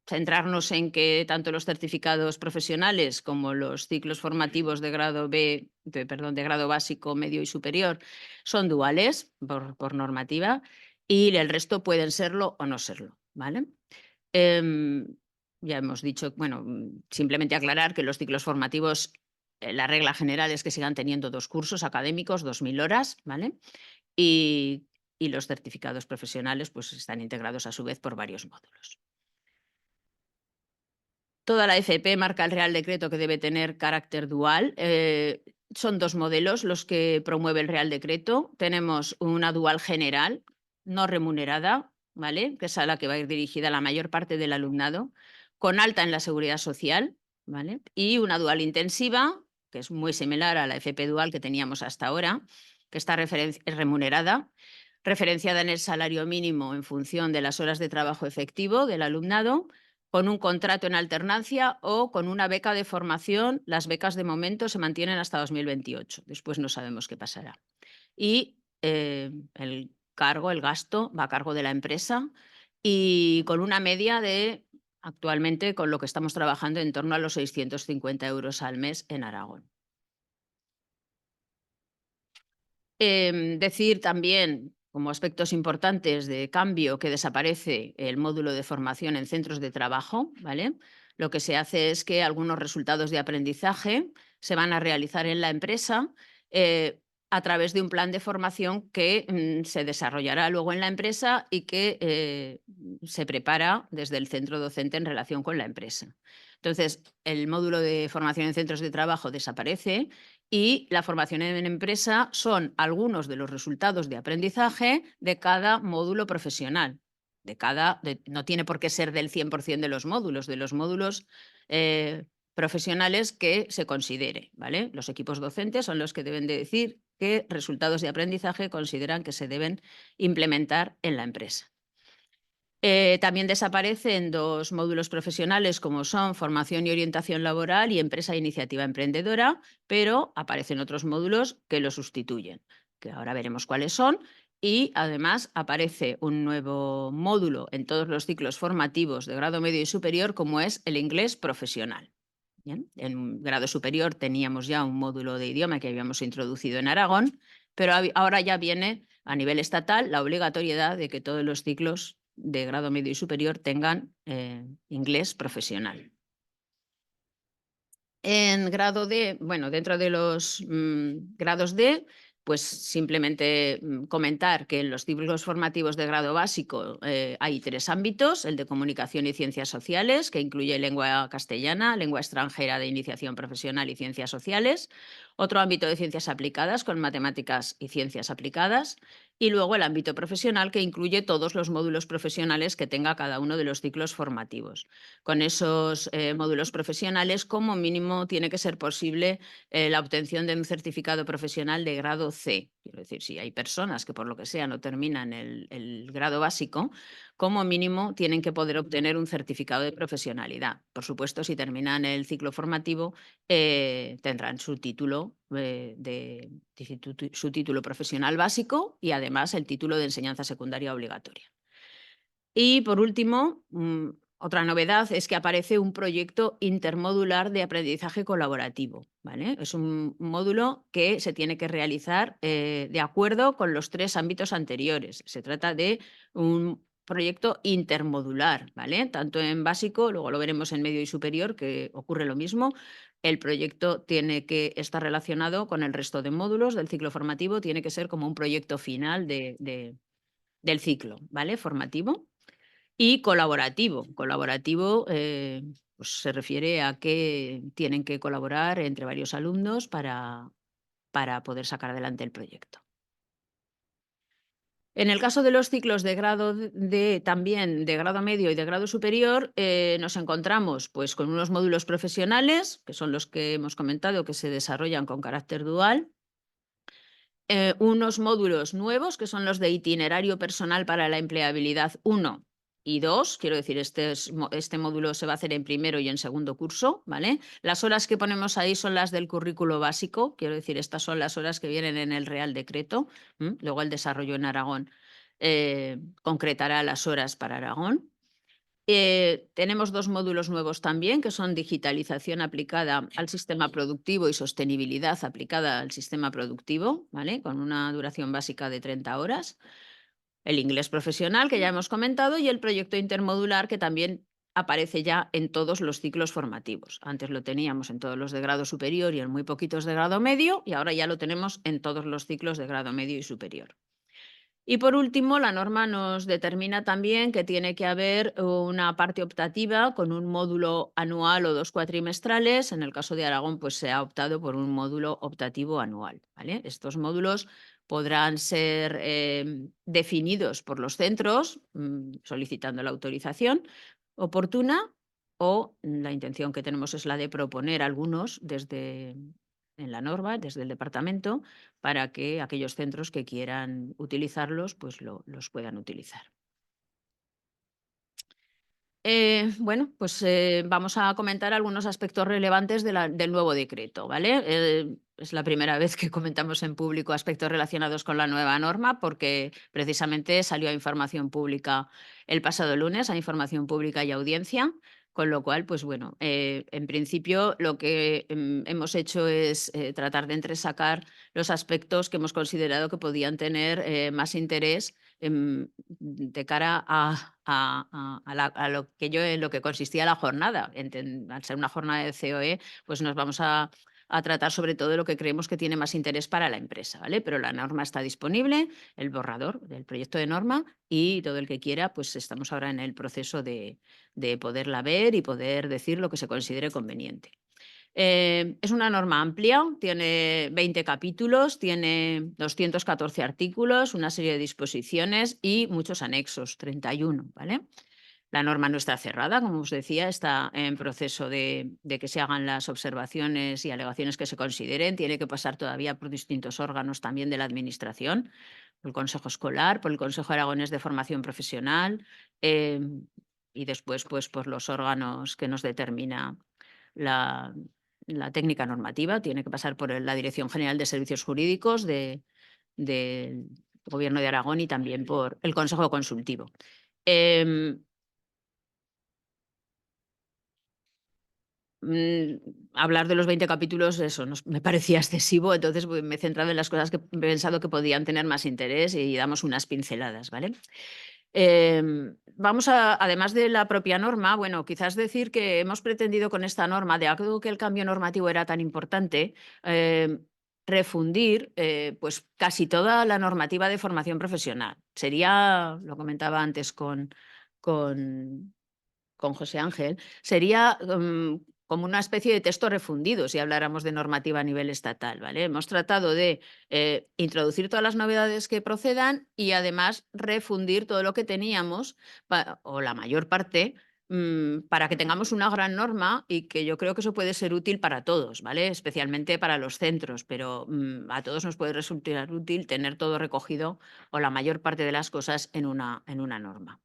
Centrarnos en que tanto los certificados profesionales como los ciclos formativos de grado de grado básico, medio y superior son duales por normativa y el resto pueden serlo o no serlo, ¿vale? Ya hemos dicho, bueno, simplemente aclarar que los ciclos formativos, la regla general es que sigan teniendo 2 cursos académicos, 2000 horas, ¿vale? Y los certificados profesionales pues están integrados a su vez por varios módulos. Toda la FP marca el Real Decreto que debe tener carácter dual. Son 2 modelos los que promueve el Real Decreto. Tenemos una dual general, no remunerada, ¿vale? Que es a la que va a ir dirigida la mayor parte del alumnado, con alta en la seguridad social, ¿vale? Y una dual intensiva, que es muy similar a la FP dual que teníamos hasta ahora, que está remunerada, referenciada en el salario mínimo en función de las horas de trabajo efectivo del alumnado, con un contrato en alternancia o con una beca de formación. Las becas de momento se mantienen hasta 2028. Después no sabemos qué pasará. Y el gasto, va a cargo de la empresa y con una media de, actualmente, con lo que estamos trabajando, en torno a los 650 euros al mes en Aragón. Decir también, como aspectos importantes de cambio, que desaparece el módulo de formación en centros de trabajo, ¿vale? Lo que se hace es que algunos resultados de aprendizaje se van a realizar en la empresa a través de un plan de formación que se desarrollará luego en la empresa y que se prepara desde el centro docente en relación con la empresa. Entonces, el módulo de formación en centros de trabajo desaparece y la formación en empresa son algunos de los resultados de aprendizaje de cada módulo profesional. No tiene por qué ser del 100% de los módulos profesionales que se considere, ¿vale? Los equipos docentes son los que deben de decir qué resultados de aprendizaje consideran que se deben implementar en la empresa. También desaparecen 2 módulos profesionales como son formación y orientación laboral y empresa e iniciativa emprendedora, pero aparecen otros módulos que lo sustituyen, que ahora veremos cuáles son. Y además aparece un nuevo módulo en todos los ciclos formativos de grado medio y superior, como es el inglés profesional. Bien, en grado superior teníamos ya un módulo de idioma que habíamos introducido en Aragón, pero ahora ya viene a nivel estatal la obligatoriedad de que todos los ciclos de grado medio y superior tengan inglés profesional. En grado D, bueno, dentro de los grados D, pues simplemente comentar que en los ciclos formativos de grado básico hay 3 ámbitos: el de comunicación y ciencias sociales, que incluye lengua castellana, lengua extranjera de iniciación profesional y ciencias sociales; otro ámbito de ciencias aplicadas con matemáticas y ciencias aplicadas; y luego el ámbito profesional, que incluye todos los módulos profesionales que tenga cada uno de los ciclos formativos. Con esos módulos profesionales, como mínimo, tiene que ser posible la obtención de un certificado profesional de grado C. Quiero decir, si hay personas que por lo que sea no terminan el grado básico, como mínimo tienen que poder obtener un certificado de profesionalidad. Por supuesto, si terminan el ciclo formativo, tendrán su título, su título profesional básico y además el título de enseñanza secundaria obligatoria. Y por último, otra novedad es que aparece un proyecto intermodular de aprendizaje colaborativo, ¿vale? Es un módulo que se tiene que realizar de acuerdo con los 3 ámbitos anteriores. Se trata de un proyecto intermodular, ¿vale? Tanto en básico, luego lo veremos en medio y superior, que ocurre lo mismo. El proyecto tiene que estar relacionado con el resto de módulos del ciclo formativo, tiene que ser como un proyecto final del ciclo, ¿vale? Formativo. Y colaborativo. Colaborativo pues se refiere a que tienen que colaborar entre varios alumnos para poder sacar adelante el proyecto. En el caso de los ciclos de grado también de grado medio y de grado superior, nos encontramos pues, con unos módulos profesionales, que son los que hemos comentado, que se desarrollan con carácter dual. Unos módulos nuevos, que son los de itinerario personal para la empleabilidad 1 y 2, quiero decir, este módulo se va a hacer en primero y en segundo curso, ¿vale? Las horas que ponemos ahí son las del currículo básico, quiero decir, estas son las horas que vienen en el Real Decreto. Luego el desarrollo en Aragón concretará las horas para Aragón. Tenemos 2 módulos nuevos también, que son digitalización aplicada al sistema productivo y sostenibilidad aplicada al sistema productivo, ¿vale? Con una duración básica de 30 horas. El inglés profesional, que ya hemos comentado, y el proyecto intermodular, que también aparece ya en todos los ciclos formativos. Antes lo teníamos en todos los de grado superior y en muy poquitos de grado medio, y ahora ya lo tenemos en todos los ciclos de grado medio y superior. Y por último, la norma nos determina también que tiene que haber una parte optativa con un módulo anual o 2 cuatrimestrales. En el caso de Aragón, pues se ha optado por un módulo optativo anual, ¿vale? Estos módulos podrán ser definidos por los centros solicitando la autorización oportuna, o la intención que tenemos es la de proponer algunos en la norma, desde el departamento, para que aquellos centros que quieran utilizarlos, pues los puedan utilizar. Bueno, pues vamos a comentar algunos aspectos relevantes del nuevo decreto, ¿vale? Es la primera vez que comentamos en público aspectos relacionados con la nueva norma, porque precisamente salió a información pública el pasado lunes, a información pública y audiencia. Con lo cual, pues bueno, en principio lo que hemos hecho es tratar de entresacar los aspectos que hemos considerado que podían tener más interés de cara a lo que consistía la jornada. Al ser una jornada de COE, pues nos vamos a a tratar sobre todo lo que creemos que tiene más interés para la empresa, ¿vale? Pero la norma está disponible, el borrador del proyecto de norma, y todo el que quiera, pues estamos ahora en el proceso de poderla ver y poder decir lo que se considere conveniente. Es una norma amplia, tiene 20 capítulos, tiene 214 artículos, una serie de disposiciones y muchos anexos, 31, ¿vale? La norma no está cerrada, como os decía, está en proceso de que se hagan las observaciones y alegaciones que se consideren. Tiene que pasar todavía por distintos órganos también de la Administración, por el Consejo Escolar, por el Consejo Aragonés de Formación Profesional y después pues, por los órganos que nos determina la, la técnica normativa. Tiene que pasar por la Dirección General de Servicios Jurídicos del Gobierno de Aragón y también por el Consejo Consultivo. Hablar de los 20 capítulos, eso me parecía excesivo, entonces me he centrado en las cosas que he pensado que podían tener más interés y damos unas pinceladas, ¿vale? Vamos a, además de la propia norma, bueno, quizás decir que hemos pretendido con esta norma, de algo que el cambio normativo era tan importante, refundir pues casi toda la normativa de formación profesional. Sería, lo comentaba antes con José Ángel, sería como una especie de texto refundido si habláramos de normativa a nivel estatal, ¿vale? Hemos tratado de introducir todas las novedades que procedan y además refundir todo lo que teníamos, o la mayor parte, para que tengamos una gran norma y que yo creo que eso puede ser útil para todos, ¿vale? Especialmente para los centros, pero a todos nos puede resultar útil tener todo recogido o la mayor parte de las cosas en una norma.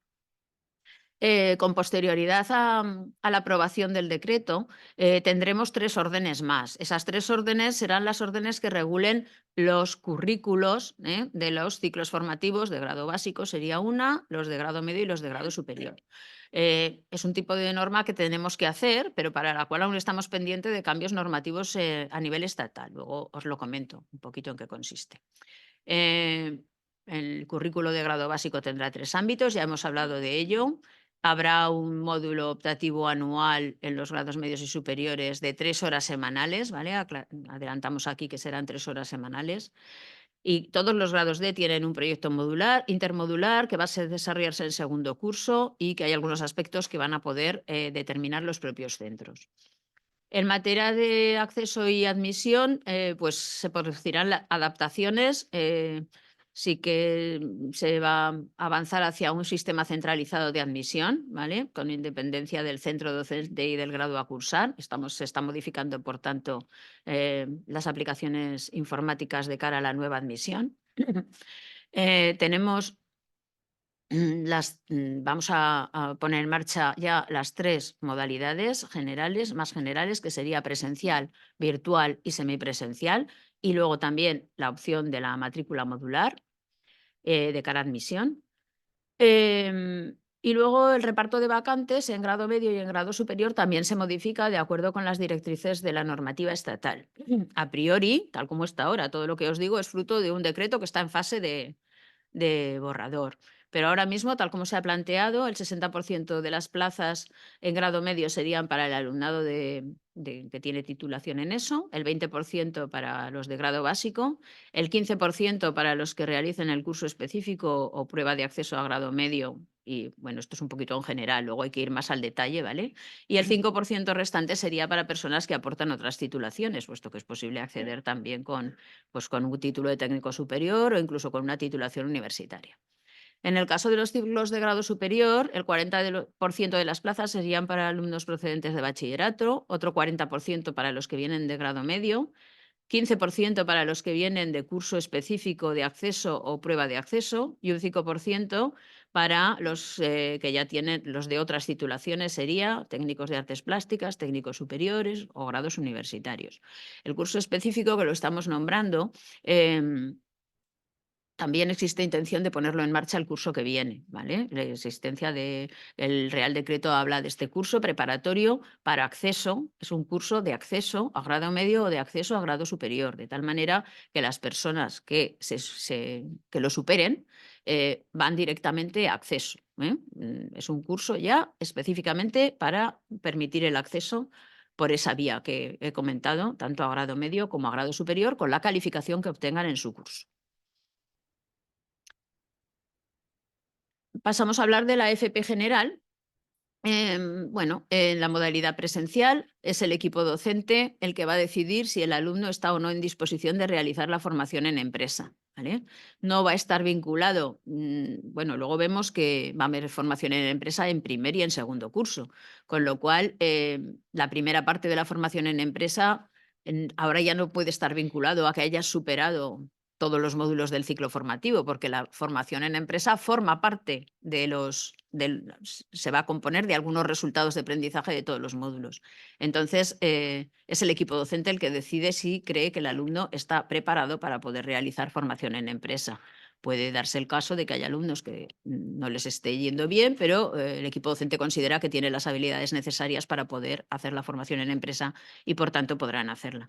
Con posterioridad a la aprobación del decreto, tendremos 3 órdenes más. Esas 3 órdenes serán las órdenes que regulen los currículos de los ciclos formativos de grado básico, sería una, los de grado medio y los de grado superior. Es un tipo de norma que tenemos que hacer, pero para la cual aún estamos pendientes de cambios normativos a nivel estatal. Luego os lo comento un poquito en qué consiste. El currículo de grado básico tendrá 3 ámbitos, ya hemos hablado de ello. Habrá un módulo optativo anual en los grados medios y superiores de 3 horas semanales, ¿vale? Adelantamos aquí que serán 3 horas semanales. Y todos los grados D tienen un proyecto modular, intermodular, que va a desarrollarse en segundo curso y que hay algunos aspectos que van a poder determinar los propios centros. En materia de acceso y admisión, pues se producirán adaptaciones. Sí que se va a avanzar hacia un sistema centralizado de admisión, ¿vale? Con independencia del centro docente y del grado a cursar. Se está modificando, por tanto, las aplicaciones informáticas de cara a la nueva admisión. Vamos a poner en marcha ya las 3 modalidades generales, más generales, que sería presencial, virtual y semipresencial, y luego también la opción de la matrícula modular de cara a admisión. Y luego el reparto de vacantes en grado medio y en grado superior también se modifica de acuerdo con las directrices de la normativa estatal. A priori, tal como está ahora, todo lo que os digo es fruto de un decreto que está en fase de borrador. Pero ahora mismo, tal como se ha planteado, el 60% de las plazas en grado medio serían para el alumnado que tiene titulación en eso, el 20% para los de grado básico, el 15% para los que realicen el curso específico o prueba de acceso a grado medio. Y bueno, esto es un poquito en general, luego hay que ir más al detalle, ¿vale? Y el 5% restante sería para personas que aportan otras titulaciones, puesto que es posible acceder también con un título de técnico superior o incluso con una titulación universitaria. En el caso de los ciclos de grado superior, el 40% de las plazas serían para alumnos procedentes de bachillerato, otro 40% para los que vienen de grado medio, 15% para los que vienen de curso específico de acceso o prueba de acceso y un 5% para los que ya tienen los de otras titulaciones, sería técnicos de artes plásticas, técnicos superiores o grados universitarios. El curso específico, que lo estamos nombrando, también existe intención de ponerlo en marcha el curso que viene, ¿vale? La existencia el Real Decreto habla de este curso preparatorio para acceso, es un curso de acceso a grado medio o de acceso a grado superior, de tal manera que las personas que lo superen van directamente a acceso. Es un curso ya específicamente para permitir el acceso por esa vía que he comentado, tanto a grado medio como a grado superior, con la calificación que obtengan en su curso. Pasamos a hablar de la FP general. Bueno, en la modalidad presencial es el equipo docente el que va a decidir si el alumno está o no en disposición de realizar la formación en empresa, ¿vale? No va a estar vinculado, bueno, luego vemos que va a haber formación en empresa en primer y en segundo curso, con lo cual la primera parte de la formación en empresa ahora ya no puede estar vinculado a que hayas superado todos los módulos del ciclo formativo, porque la formación en empresa forma parte se va a componer de algunos resultados de aprendizaje de todos los módulos. Entonces, es el equipo docente el que decide si cree que el alumno está preparado para poder realizar formación en empresa. Puede darse el caso de que haya alumnos que no les esté yendo bien, pero el equipo docente considera que tiene las habilidades necesarias para poder hacer la formación en empresa y, por tanto, podrán hacerla.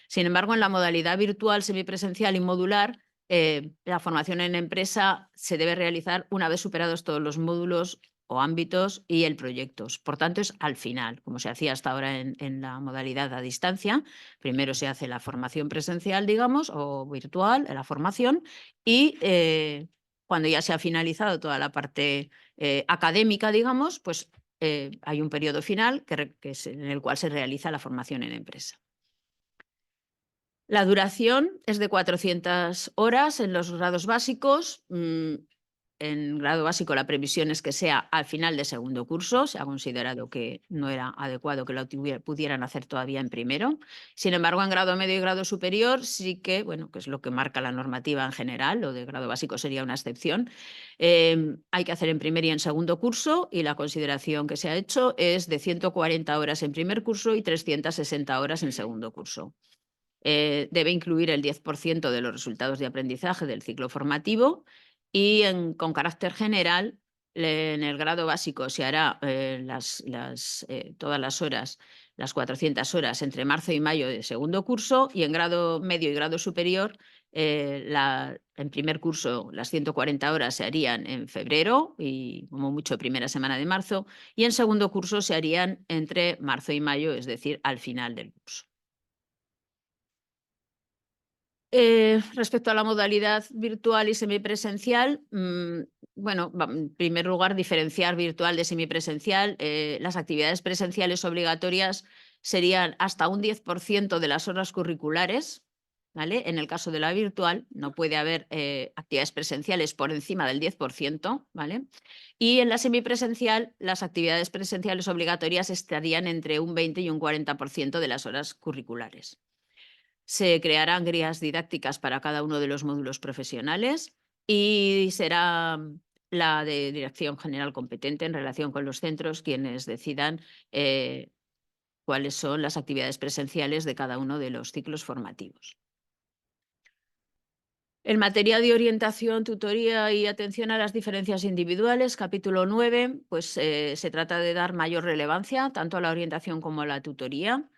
Sin embargo, en la modalidad virtual, semipresencial y modular, la formación en empresa se debe realizar una vez superados todos los módulos o ámbitos y el proyecto. Por tanto, es al final, como se hacía hasta ahora en la modalidad a distancia. Primero se hace la formación presencial, digamos, o virtual, la formación, y cuando ya se ha finalizado toda la parte académica, digamos, pues hay un periodo final en el cual se realiza la formación en empresa. La duración es de 400 horas en los grados básicos. En grado básico la previsión es que sea al final de segundo curso. Se ha considerado que no era adecuado que lo pudieran hacer todavía en primero. Sin embargo, en grado medio y grado superior sí que, bueno, que es lo que marca la normativa en general, lo de grado básico sería una excepción. Hay que hacer en primer y en segundo curso, y la consideración que se ha hecho es de 140 horas en primer curso y 360 horas en segundo curso. Debe incluir el 10% de los resultados de aprendizaje del ciclo formativo y con carácter general, en el grado básico se hará todas las horas, las 400 horas entre marzo y mayo de segundo curso, y en grado medio y grado superior, en primer curso las 140 horas se harían en febrero y como mucho primera semana de marzo, y en segundo curso se harían entre marzo y mayo, es decir, al final del curso. Respecto a la modalidad virtual y semipresencial, bueno, en primer lugar, diferenciar virtual de semipresencial. Las actividades presenciales obligatorias serían hasta un 10% de las horas curriculares, ¿vale? En el caso de la virtual no puede haber actividades presenciales por encima del 10%, ¿vale? Y en la semipresencial, las actividades presenciales obligatorias estarían entre un 20 y un 40% de las horas curriculares. Se crearán guías didácticas para cada uno de los módulos profesionales y será la de Dirección General competente en relación con los centros quienes decidan cuáles son las actividades presenciales de cada uno de los ciclos formativos. En materia de orientación, tutoría y atención a las diferencias individuales, capítulo 9, pues se trata de dar mayor relevancia tanto a la orientación como a la tutoría.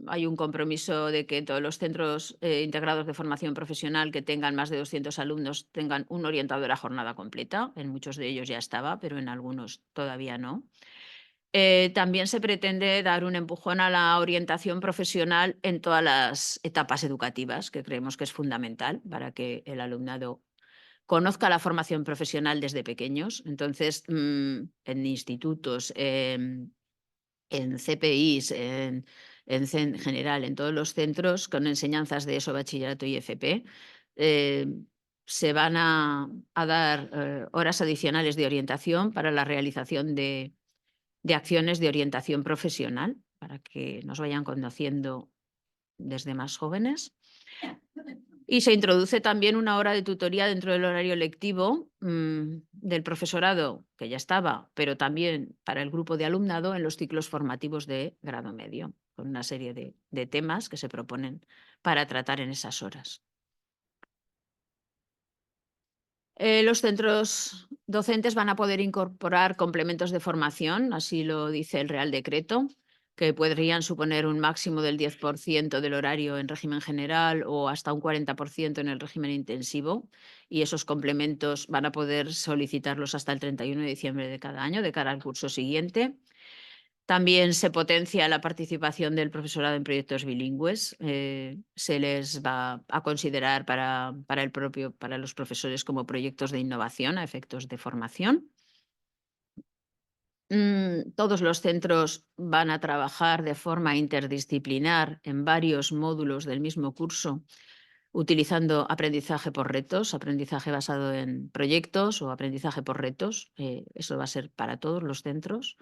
Hay un compromiso de que todos los centros integrados de formación profesional que tengan más de 200 alumnos tengan un orientador a jornada completa. En muchos de ellos ya estaba, pero en algunos todavía no. También se pretende dar un empujón a la orientación profesional en todas las etapas educativas, que creemos que es fundamental para que el alumnado conozca la formación profesional desde pequeños. Entonces, en institutos, en CPIs, en general, en todos los centros con enseñanzas de ESO, bachillerato y FP, se van a dar horas adicionales de orientación para la realización de acciones de orientación profesional, para que nos vayan conociendo desde más jóvenes. Y se introduce también una hora de tutoría dentro del horario lectivo del profesorado, que ya estaba, pero también para el grupo de alumnado en los ciclos formativos de grado medio, con una serie de temas que se proponen para tratar en esas horas. Los centros docentes van a poder incorporar complementos de formación, así lo dice el Real Decreto, que podrían suponer un máximo del 10% del horario en régimen general o hasta un 40% en el régimen intensivo, y esos complementos van a poder solicitarlos hasta el 31 de diciembre de cada año, de cara al curso siguiente. También se potencia la participación del profesorado en proyectos bilingües. Se les va a considerar para los profesores como proyectos de innovación a efectos de formación. Todos los centros van a trabajar de forma interdisciplinar en varios módulos del mismo curso, utilizando aprendizaje por retos, aprendizaje basado en proyectos o aprendizaje por retos. Eso va a ser para todos los centros.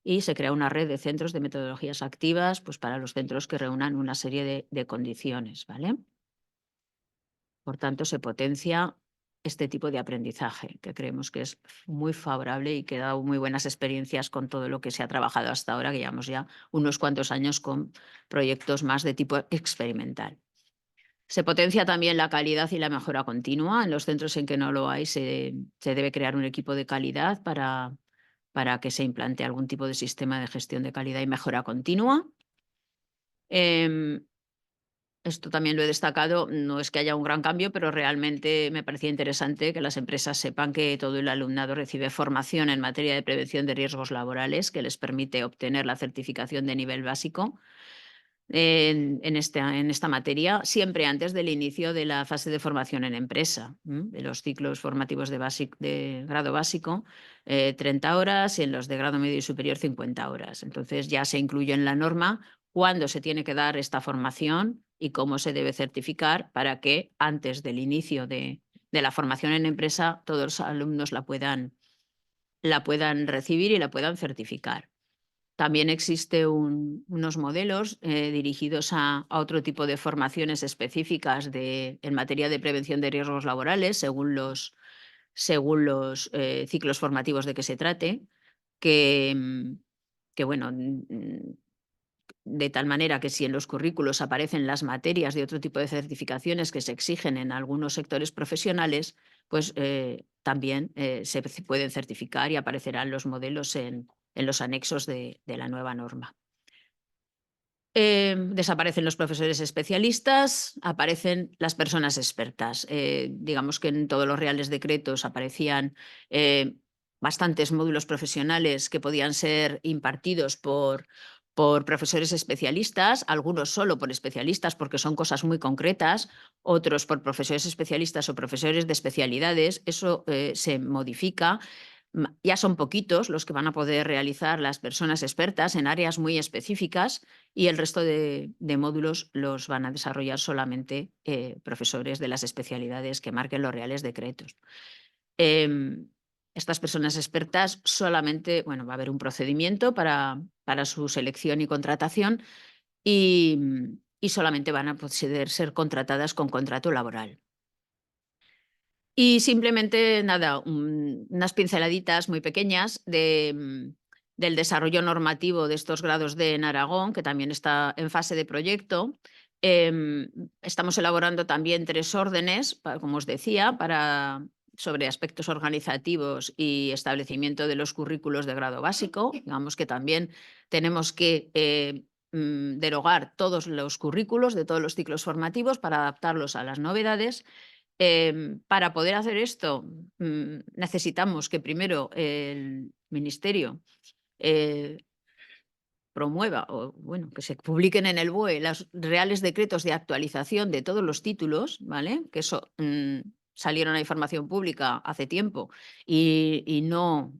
Y se crea una red de centros de metodologías activas, pues para los centros que reúnan una serie de condiciones, ¿vale? Por tanto, se potencia este tipo de aprendizaje, que creemos que es muy favorable y que ha dado muy buenas experiencias con todo lo que se ha trabajado hasta ahora, que llevamos ya unos cuantos años con proyectos más de tipo experimental. Se potencia también la calidad y la mejora continua. En los centros en que no lo hay, se debe crear un equipo de calidad para que se implante algún tipo de sistema de gestión de calidad y mejora continua. Esto también lo he destacado, no es que haya un gran cambio, pero realmente me parecía interesante que las empresas sepan que todo el alumnado recibe formación en materia de prevención de riesgos laborales que les permite obtener la certificación de nivel básico en esta materia, siempre antes del inicio de la fase de formación en empresa, de los ciclos formativos de grado básico, 30 horas, y en los de grado medio y superior 50 horas. Entonces ya se incluye en la norma cuándo se tiene que dar esta formación y cómo se debe certificar para que antes del inicio de la formación en empresa todos los alumnos la puedan recibir y la puedan certificar. También existe unos modelos dirigidos a otro tipo de formaciones específicas en materia de prevención de riesgos laborales, según los ciclos formativos de que se trate, que bueno, de tal manera que si en los currículos aparecen las materias de otro tipo de certificaciones que se exigen en algunos sectores profesionales, pues también se pueden certificar y aparecerán los modelos en los anexos de la nueva norma. Desaparecen los profesores especialistas, aparecen las personas expertas. Digamos que en todos los reales decretos aparecían bastantes módulos profesionales que podían ser impartidos por profesores especialistas, algunos solo por especialistas porque son cosas muy concretas, otros por profesores especialistas o profesores de especialidades. Eso se modifica. Ya son poquitos los que van a poder realizar las personas expertas en áreas muy específicas y el resto de módulos los van a desarrollar solamente profesores de las especialidades que marquen los reales decretos. Estas personas expertas solamente, bueno, va a haber un procedimiento para su selección y contratación y solamente van a poder ser contratadas con contrato laboral. Y simplemente, nada, unas pinceladitas muy pequeñas del desarrollo normativo de estos grados D en Aragón, que también está en fase de proyecto. Estamos elaborando también 3 órdenes, como os decía, sobre aspectos organizativos y establecimiento de los currículos de grado básico. Digamos que también tenemos que derogar todos los currículos de todos los ciclos formativos para adaptarlos a las novedades. Para poder hacer esto, necesitamos que primero el Ministerio promueva o bueno, que se publiquen en el BOE los reales decretos de actualización de todos los títulos, ¿vale? Que eso salieron a información pública hace tiempo y no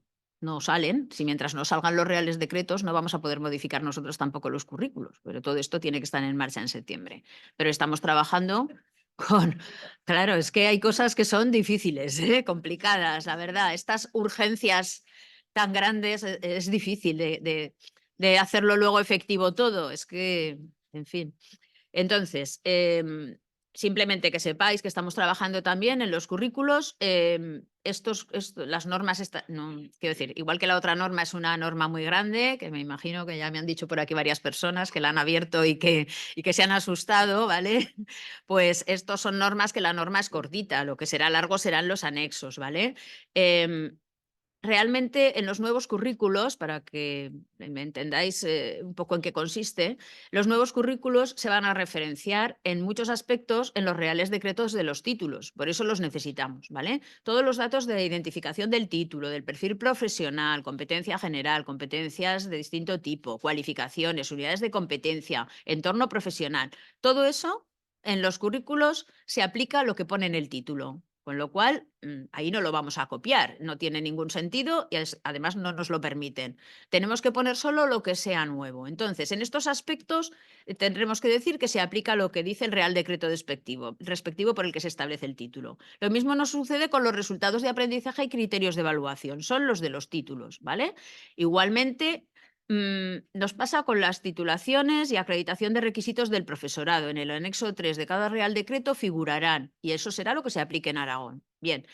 salen. Si mientras no salgan los reales decretos no vamos a poder modificar nosotros tampoco los currículos, pero todo esto tiene que estar en marcha en septiembre. Pero estamos trabajando claro, es que hay cosas que son difíciles, complicadas, la verdad. Estas urgencias tan grandes es difícil de hacerlo luego efectivo todo. Es que, en fin. Entonces, simplemente que sepáis que estamos trabajando también en los currículos. Las normas, quiero decir, igual que la otra norma es una norma muy grande, que me imagino que ya me han dicho por aquí varias personas que la han abierto y que se han asustado, ¿vale? Pues estos son normas que la norma es cortita, lo que será largo serán los anexos, ¿vale? realmente en los nuevos currículos, para que me entendáis un poco en qué consiste, los nuevos currículos se van a referenciar en muchos aspectos en los reales decretos de los títulos. Por eso los necesitamos, ¿vale? Todos los datos de identificación del título, del perfil profesional, competencia general, competencias de distinto tipo, cualificaciones, unidades de competencia, entorno profesional, todo eso en los currículos se aplica lo que pone en el título. Con lo cual, ahí no lo vamos a copiar, no tiene ningún sentido y además no nos lo permiten. Tenemos que poner solo lo que sea nuevo. Entonces, en estos aspectos tendremos que decir que se aplica lo que dice el Real Decreto respectivo por el que se establece el título. Lo mismo nos sucede con los resultados de aprendizaje y criterios de evaluación, son los de los títulos, ¿vale? Igualmente, nos pasa con las titulaciones y acreditación de requisitos del profesorado. En el anexo 3 de cada Real Decreto figurarán y eso será lo que se aplique en Aragón. Bien,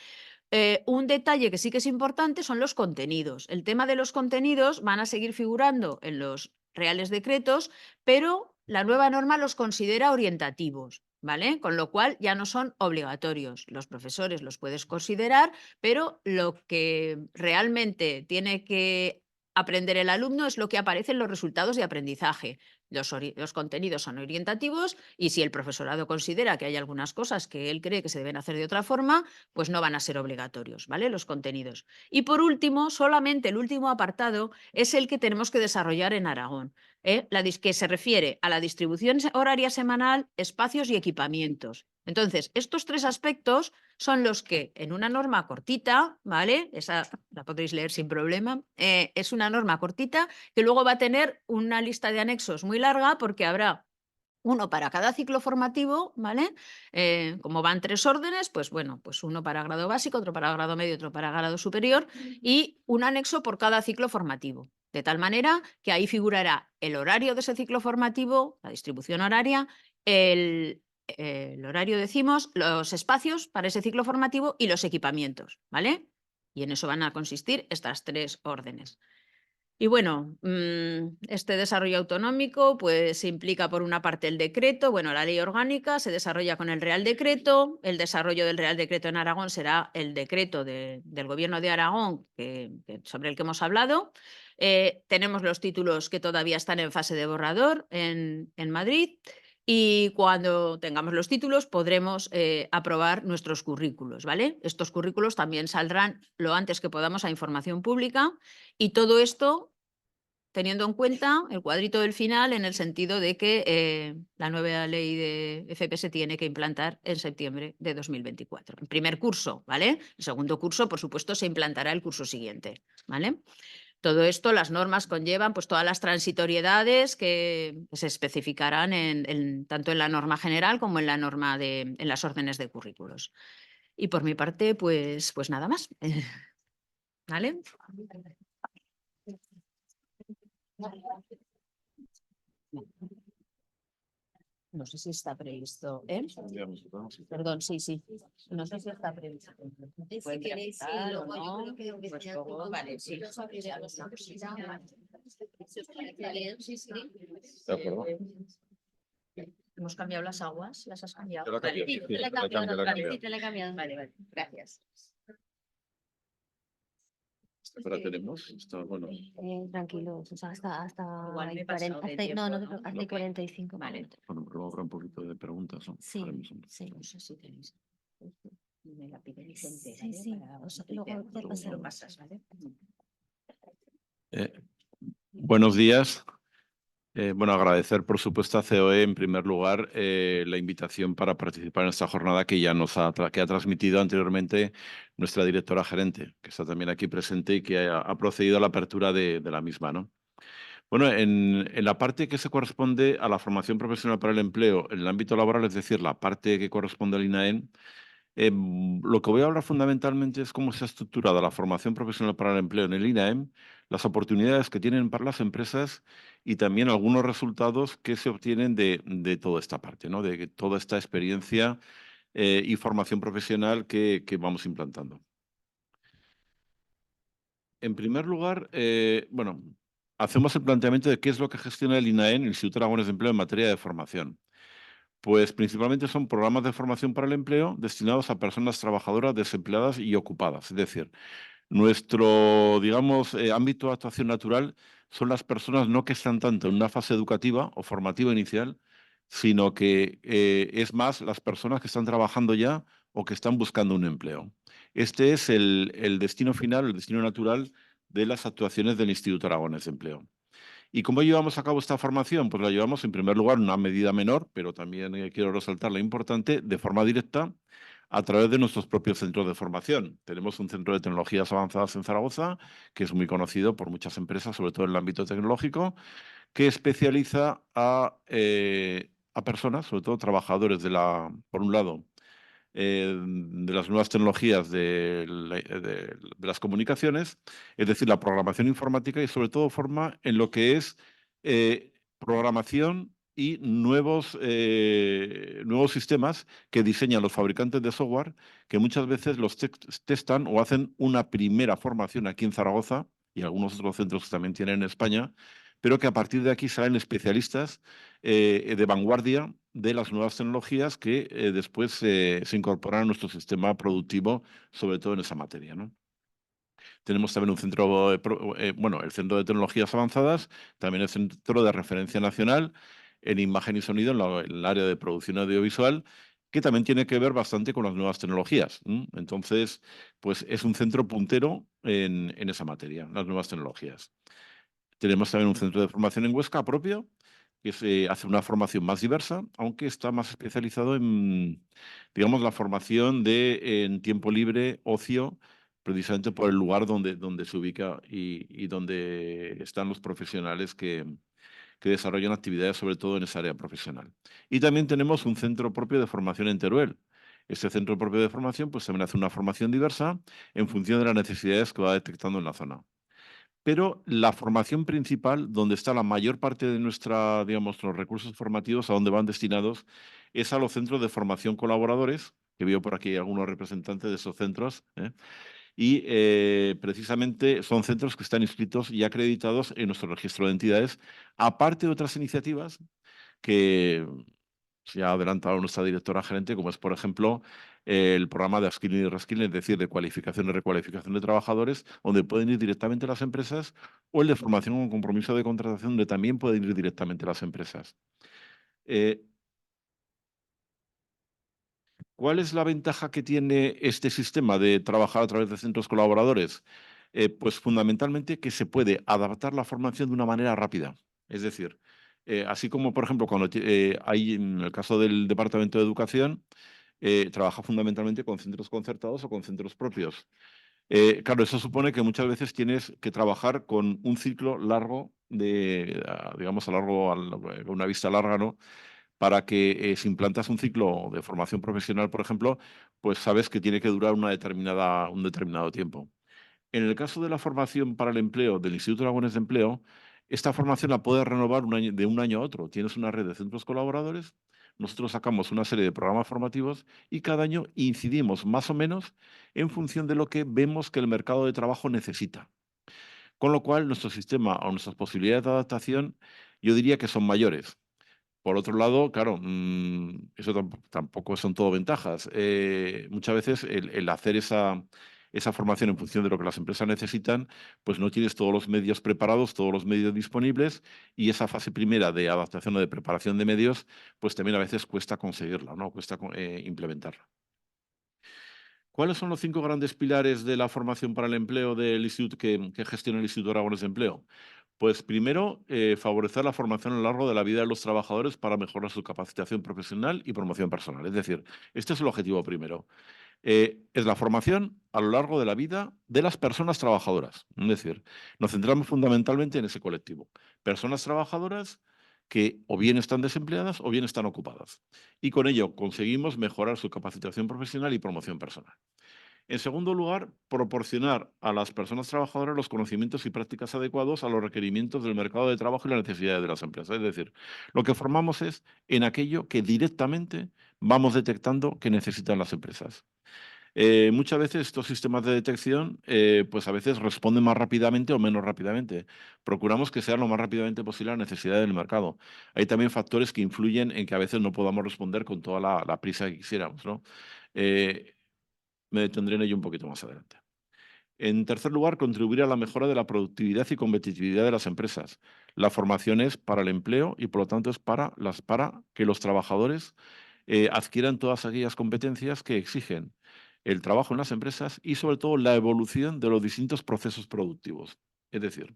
un detalle que sí que es importante son los contenidos. El tema de los contenidos van a seguir figurando en los Reales Decretos, pero la nueva norma los considera orientativos, ¿vale? Con lo cual ya no son obligatorios. Los profesores los puedes considerar, pero lo que realmente tiene que aprender el alumno es lo que aparece en los resultados de aprendizaje. Los contenidos son orientativos y si el profesorado considera que hay algunas cosas que él cree que se deben hacer de otra forma, pues no van a ser obligatorios, ¿vale? Los contenidos. Y por último, solamente el último apartado es el que tenemos que desarrollar en Aragón, que se refiere a la distribución horaria semanal, espacios y equipamientos. Entonces, estos tres aspectos son los que en una norma cortita, ¿vale? Esa la podréis leer sin problema, es una norma cortita que luego va a tener una lista de anexos muy larga porque habrá uno para cada ciclo formativo, ¿vale? Como van 3 órdenes, pues bueno, pues uno para grado básico, otro para grado medio, otro para grado superior y un anexo por cada ciclo formativo. De tal manera que ahí figurará el horario de ese ciclo formativo, la distribución horaria, el horario decimos, los espacios para ese ciclo formativo y los equipamientos, ¿vale? Y en eso van a consistir estas 3 órdenes. Y bueno, este desarrollo autonómico pues implica por una parte el decreto, bueno, la ley orgánica se desarrolla con el Real Decreto, el desarrollo del Real Decreto en Aragón será el decreto del Gobierno de Aragón sobre el que hemos hablado. Tenemos los títulos que todavía están en fase de borrador en Madrid. Y cuando tengamos los títulos podremos aprobar nuestros currículos, ¿vale? Estos currículos también saldrán lo antes que podamos a información pública y todo esto teniendo en cuenta el cuadrito del final en el sentido de que la nueva ley de FP se tiene que implantar en septiembre de 2024. El primer curso, ¿vale? El segundo curso, por supuesto, se implantará el curso siguiente, ¿vale? Todo esto, las normas conllevan pues, todas las transitoriedades que se especificarán tanto en la norma general como en la norma en las órdenes de currículos. Y por mi parte, pues nada más. ¿Vale? No sé si está previsto. Perdón, sí. No sé si está previsto. Si queréis, sí, luego yo creo que Pues luego, vale, sí. De acuerdo. ¿Hemos cambiado las aguas? ¿Las has cambiado? Yo la cambio, Sí, sí, te la he la cambiado, cambio. sí, te la he cambiado. Vale, gracias. Ahora tenemos, está bueno. Tranquilos, o sea, hasta Igual me he pasado de no, no, tiempo, ¿no? hasta 45. Vale. Bueno, luego habrá un poquito de preguntas, ¿no? Sí, Haremos un- sí. No sé si tenéis. Me la pidéis entera. Sí, sí, Para o sea, Twitter. luego te pasamos. Lo pasas, ¿vale? Buenos días. Bueno, agradecer por supuesto a COE en primer lugar la invitación para participar en esta jornada que ya que ha transmitido anteriormente nuestra directora gerente, que está también aquí presente y que ha procedido a la apertura de la misma, ¿no? Bueno, en la parte que se corresponde a la formación profesional para el empleo en el ámbito laboral, es decir, la parte que corresponde al INAEM, lo que voy a hablar fundamentalmente es cómo se ha estructurado la formación profesional para el empleo en el INAEM, las oportunidades que tienen para las empresas y también algunos resultados que se obtienen de toda esta parte, ¿no? De toda esta experiencia y formación profesional que vamos implantando. En primer lugar, bueno, hacemos el planteamiento de qué es lo que gestiona el INAEM, el Instituto Aragonés de Empleo, en materia de formación. Pues principalmente son programas de formación para el empleo destinados a personas trabajadoras, desempleadas y ocupadas. Es decir, Nuestro, digamos, ámbito de actuación natural son las personas no que están tanto en una fase educativa o formativa inicial, sino que es más las personas que están trabajando ya o que están buscando un empleo. Este es el destino final, el destino natural de las actuaciones del Instituto Aragonés de Empleo. ¿Y cómo llevamos a cabo esta formación? Pues la llevamos en primer lugar en una medida menor, pero también quiero resaltar la importante, de forma directa, a través de nuestros propios centros de formación. Tenemos un centro de tecnologías avanzadas en Zaragoza, que es muy conocido por muchas empresas, sobre todo en el ámbito tecnológico, que especializa a personas, sobre todo trabajadores por un lado, de las nuevas tecnologías de las comunicaciones, es decir, la programación informática y sobre todo forma en lo que es programación y nuevos sistemas que diseñan los fabricantes de software, que muchas veces los testan o hacen una primera formación aquí en Zaragoza y algunos otros centros que también tienen en España, pero que a partir de aquí salen especialistas de vanguardia de las nuevas tecnologías que después se incorporan a nuestro sistema productivo, sobre todo en esa materia, ¿no? Tenemos también un centro, bueno, el Centro de Tecnologías Avanzadas, también el Centro de Referencia Nacional en Imagen y Sonido en el área de producción audiovisual, que también tiene que ver bastante con las nuevas tecnologías. Entonces, pues es un centro puntero en esa materia, las nuevas tecnologías. Tenemos también un centro de formación en Huesca propio, que se hace una formación más diversa, aunque está más especializado en, digamos, la formación en tiempo libre, ocio, precisamente por el lugar donde se ubica y donde están los profesionales que desarrollan actividades, sobre todo en esa área profesional. Y también tenemos un centro propio de formación en Teruel. Este centro propio de formación pues, también hace una formación diversa en función de las necesidades que va detectando en la zona. Pero la formación principal, donde está la mayor parte de digamos, los recursos formativos, a donde van destinados, es a los centros de formación colaboradores, que veo por aquí algunos representantes de esos centros, y precisamente son centros que están inscritos y acreditados en nuestro registro de entidades, aparte de otras iniciativas que ya ha adelantado nuestra directora gerente, como es, por ejemplo, el programa de upskilling y reskilling, es decir, de cualificación y recualificación de trabajadores, donde pueden ir directamente las empresas, o el de formación con compromiso de contratación, donde también pueden ir directamente las empresas. ¿Cuál es la ventaja que tiene este sistema de trabajar a través de centros colaboradores? Pues fundamentalmente que se puede adaptar la formación de una manera rápida. Es decir, así como, por ejemplo, cuando hay en el caso del Departamento de Educación, trabaja fundamentalmente con centros concertados o con centros propios. Claro, eso supone que muchas veces tienes que trabajar con un ciclo largo, digamos, con una vista larga, ¿no? Para que si implantas un ciclo de formación profesional, por ejemplo, pues sabes que tiene que durar un determinado tiempo. En el caso de la formación para el empleo del Instituto Aragonés de Empleo, esta formación la puedes renovar de un año a otro. Tienes una red de centros colaboradores, nosotros sacamos una serie de programas formativos y cada año incidimos más o menos en función de lo que vemos que el mercado de trabajo necesita. Con lo cual, nuestro sistema o nuestras posibilidades de adaptación, yo diría que son mayores. Por otro lado, claro, eso tampoco son todo ventajas. Muchas veces el hacer esa formación en función de lo que las empresas necesitan, pues no tienes todos los medios preparados, todos los medios disponibles, y esa fase primera de adaptación o de preparación de medios, pues también a veces cuesta conseguirla, ¿no? Cuesta implementarla. ¿Cuáles son los 5 grandes pilares de la formación para el empleo del instituto que gestiona el Instituto Aragonés de Empleo? Pues primero, favorecer la formación a lo largo de la vida de los trabajadores para mejorar su capacitación profesional y promoción personal. Es decir, este es el objetivo primero. Es la formación a lo largo de la vida de las personas trabajadoras. Es decir, nos centramos fundamentalmente en ese colectivo. Personas trabajadoras que o bien están desempleadas o bien están ocupadas. Y con ello conseguimos mejorar su capacitación profesional y promoción personal. En segundo lugar, proporcionar a las personas trabajadoras los conocimientos y prácticas adecuados a los requerimientos del mercado de trabajo y las necesidades de las empresas. Es decir, lo que formamos es en aquello que directamente vamos detectando que necesitan las empresas. Muchas veces estos sistemas de detección, pues a veces responden más rápidamente o menos rápidamente. Procuramos que sean lo más rápidamente posible a las necesidades del mercado. Hay también factores que influyen en que a veces no podamos responder con toda la prisa que quisiéramos, ¿no? Me detendré en ello un poquito más adelante. En tercer lugar, contribuir a la mejora de la productividad y competitividad de las empresas. La formación es para el empleo y, por lo tanto, es para que los trabajadores adquieran todas aquellas competencias que exigen el trabajo en las empresas y, sobre todo, la evolución de los distintos procesos productivos. Es decir,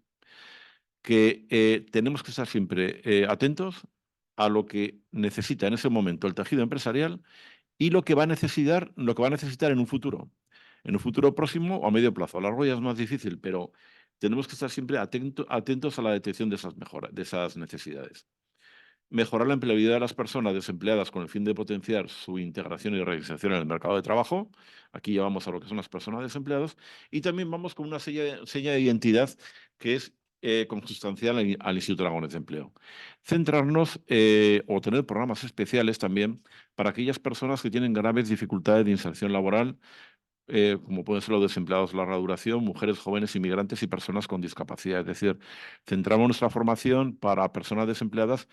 que tenemos que estar siempre atentos a lo que necesita en ese momento el tejido empresarial y lo que va a necesitar en un futuro. En un futuro próximo o a medio plazo. A largo ya es más difícil, pero tenemos que estar siempre atentos a la detección de esas necesidades. Mejorar la empleabilidad de las personas desempleadas con el fin de potenciar su integración y reinserción en el mercado de trabajo. Aquí ya vamos a lo que son las personas desempleadas. Y también vamos con una seña de identidad que es consustancial al Instituto Aragonés de Empleo. Centrarnos o tener programas especiales también para aquellas personas que tienen graves dificultades de inserción laboral, como pueden ser los desempleados de larga duración, mujeres jóvenes, inmigrantes y personas con discapacidad. Es decir, centramos nuestra formación para personas desempleadas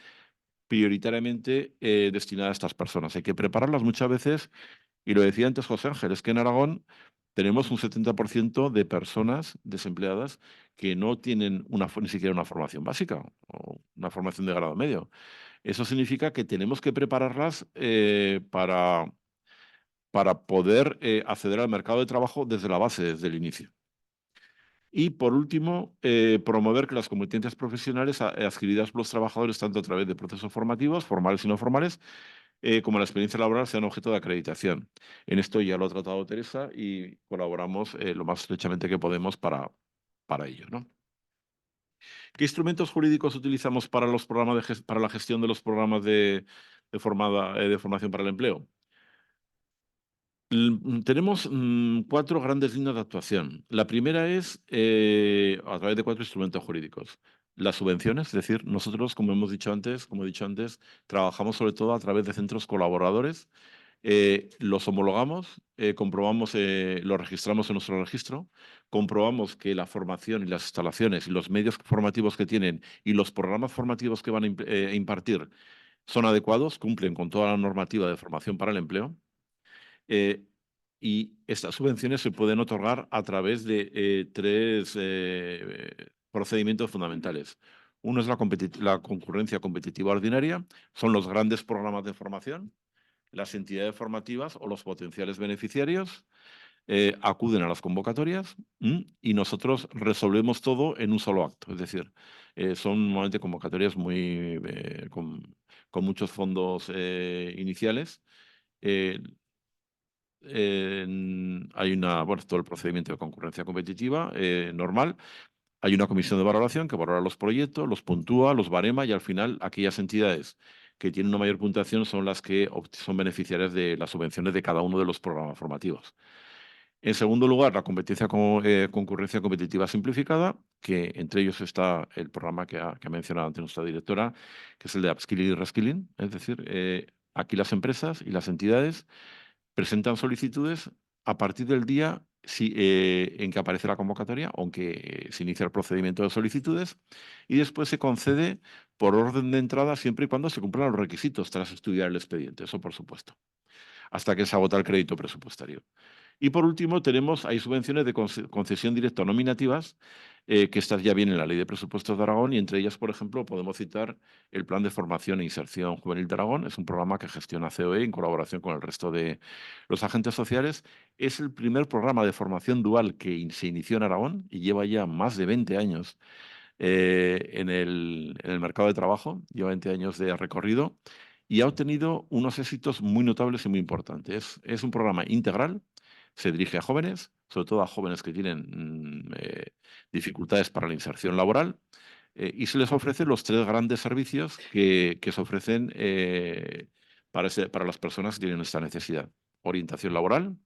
prioritariamente destinada a estas personas. Hay que prepararlas muchas veces, y lo decía antes José Ángel, es que en Aragón tenemos un 70% de personas desempleadas que no tienen ni siquiera una formación básica o una formación de grado medio. Eso significa que tenemos que prepararlas para poder acceder al mercado de trabajo desde la base, desde el inicio. Y por último, promover que las competencias profesionales adquiridas por los trabajadores, tanto a través de procesos formativos, formales y no formales, como la experiencia laboral, sean objeto de acreditación. En esto ya lo ha tratado Teresa y colaboramos lo más estrechamente que podemos para ello, ¿no? ¿Qué instrumentos jurídicos utilizamos para la gestión de los programas de formación para el empleo? Tenemos 4 grandes líneas de actuación. La primera es a través de 4 instrumentos jurídicos. Las subvenciones, es decir, nosotros, como he dicho antes, trabajamos sobre todo a través de centros colaboradores, los homologamos, los registramos en nuestro registro, comprobamos que la formación y las instalaciones y los medios formativos que tienen y los programas formativos que van a impartir son adecuados, cumplen con toda la normativa de formación para el empleo. Y estas subvenciones se pueden otorgar a través de 3 procedimientos fundamentales. Uno es la concurrencia competitiva ordinaria, son los grandes programas de formación. Las entidades formativas o los potenciales beneficiarios acuden a las convocatorias y nosotros resolvemos todo en un solo acto. Es decir, son normalmente convocatorias con muchos fondos iniciales. Hay todo el procedimiento de concurrencia competitiva normal. Hay una comisión de valoración que valora los proyectos, los puntúa, los barema y al final aquellas entidades que tienen una mayor puntuación son las que son beneficiarias de las subvenciones de cada uno de los programas formativos. En segundo lugar, la concurrencia competitiva simplificada, que entre ellos está el programa que ha mencionado antes nuestra directora, que es el de Upskilling y Reskilling. Es decir, aquí las empresas y las entidades presentan solicitudes a partir del día en que aparece la convocatoria, aunque se inicia el procedimiento de solicitudes, y después se concede por orden de entrada siempre y cuando se cumplan los requisitos tras estudiar el expediente, eso por supuesto, hasta que se agota el crédito presupuestario. Y por último, hay subvenciones de concesión directa nominativas, que estas ya vienen en la Ley de Presupuestos de Aragón, y entre ellas, por ejemplo, podemos citar el Plan de Formación e Inserción Juvenil de Aragón. Es un programa que gestiona COE en colaboración con el resto de los agentes sociales. Es el primer programa de formación dual que se inició en Aragón y lleva ya más de 20 años en el mercado de trabajo, lleva 20 años de recorrido y ha obtenido unos éxitos muy notables y muy importantes. Es un programa integral. Se dirige a jóvenes, sobre todo a jóvenes que tienen dificultades para la inserción laboral, y se les ofrece los 3 grandes servicios que se ofrecen para las personas que tienen esta necesidad. Orientación laboral,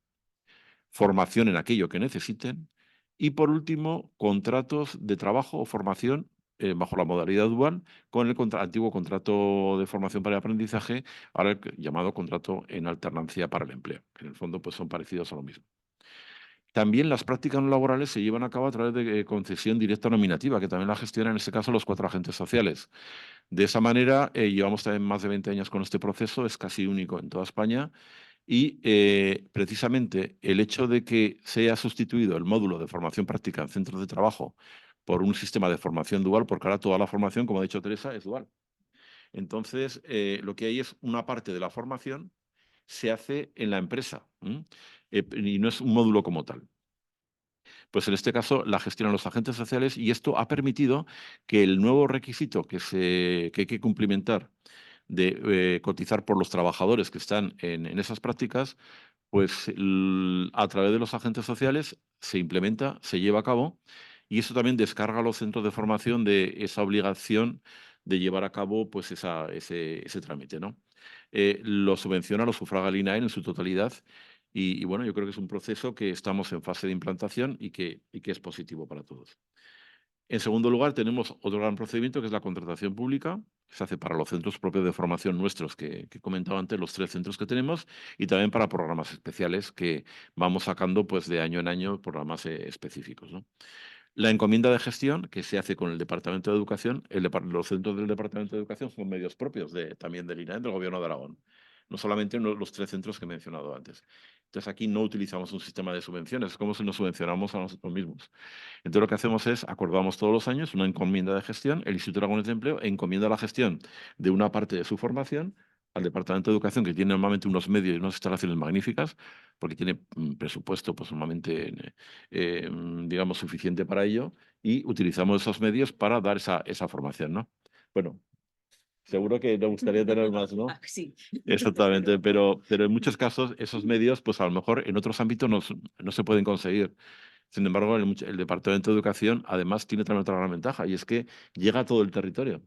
formación en aquello que necesiten y, por último, contratos de trabajo o formación bajo la modalidad dual con el antiguo contrato de formación para el aprendizaje, ahora llamado contrato en alternancia para el empleo, que en el fondo pues, son parecidos a lo mismo. También las prácticas no laborales se llevan a cabo a través de concesión directa nominativa, que también la gestionan en este caso los 4 agentes sociales. De esa manera, llevamos también más de 20 años con este proceso, es casi único en toda España Y precisamente el hecho de que se haya sustituido el módulo de formación práctica en centros de trabajo por un sistema de formación dual, porque ahora toda la formación, como ha dicho Teresa, es dual. Entonces, lo que hay es una parte de la formación se hace en la empresa y no es un módulo como tal. Pues en este caso la gestionan los agentes sociales y esto ha permitido que el nuevo requisito que hay que cumplimentar de cotizar por los trabajadores que están en esas prácticas, pues a través de los agentes sociales se implementa, se lleva a cabo y eso también descarga a los centros de formación de esa obligación de llevar a cabo pues ese trámite, ¿no? Lo subvenciona, lo sufraga el INAEM en su totalidad y bueno, yo creo que es un proceso que estamos en fase de implantación y que es positivo para todos. En segundo lugar, tenemos otro gran procedimiento que es la contratación pública, que se hace para los centros propios de formación nuestros que he comentado antes, los 3 centros que tenemos, y también para programas especiales que vamos sacando pues, de año en año programas específicos, ¿no? La encomienda de gestión que se hace con el Departamento de Educación, los centros del Departamento de Educación son medios propios también del INAEM, del Gobierno de Aragón, no solamente los 3 centros que he mencionado antes. Entonces aquí no utilizamos un sistema de subvenciones, es como si nos subvencionamos a nosotros mismos. Entonces lo que hacemos es, acordamos todos los años una encomienda de gestión, el Instituto Aragonés de Empleo encomienda la gestión de una parte de su formación al Departamento de Educación, que tiene normalmente unos medios y unas instalaciones magníficas, porque tiene presupuesto pues normalmente, digamos, suficiente para ello, y utilizamos esos medios para dar esa formación, ¿no? Bueno, seguro que te gustaría tener más, ¿no? Sí. Exactamente, pero en muchos casos esos medios, pues a lo mejor en otros ámbitos no se pueden conseguir. Sin embargo, el Departamento de Educación además tiene también otra gran ventaja y es que llega a todo el territorio.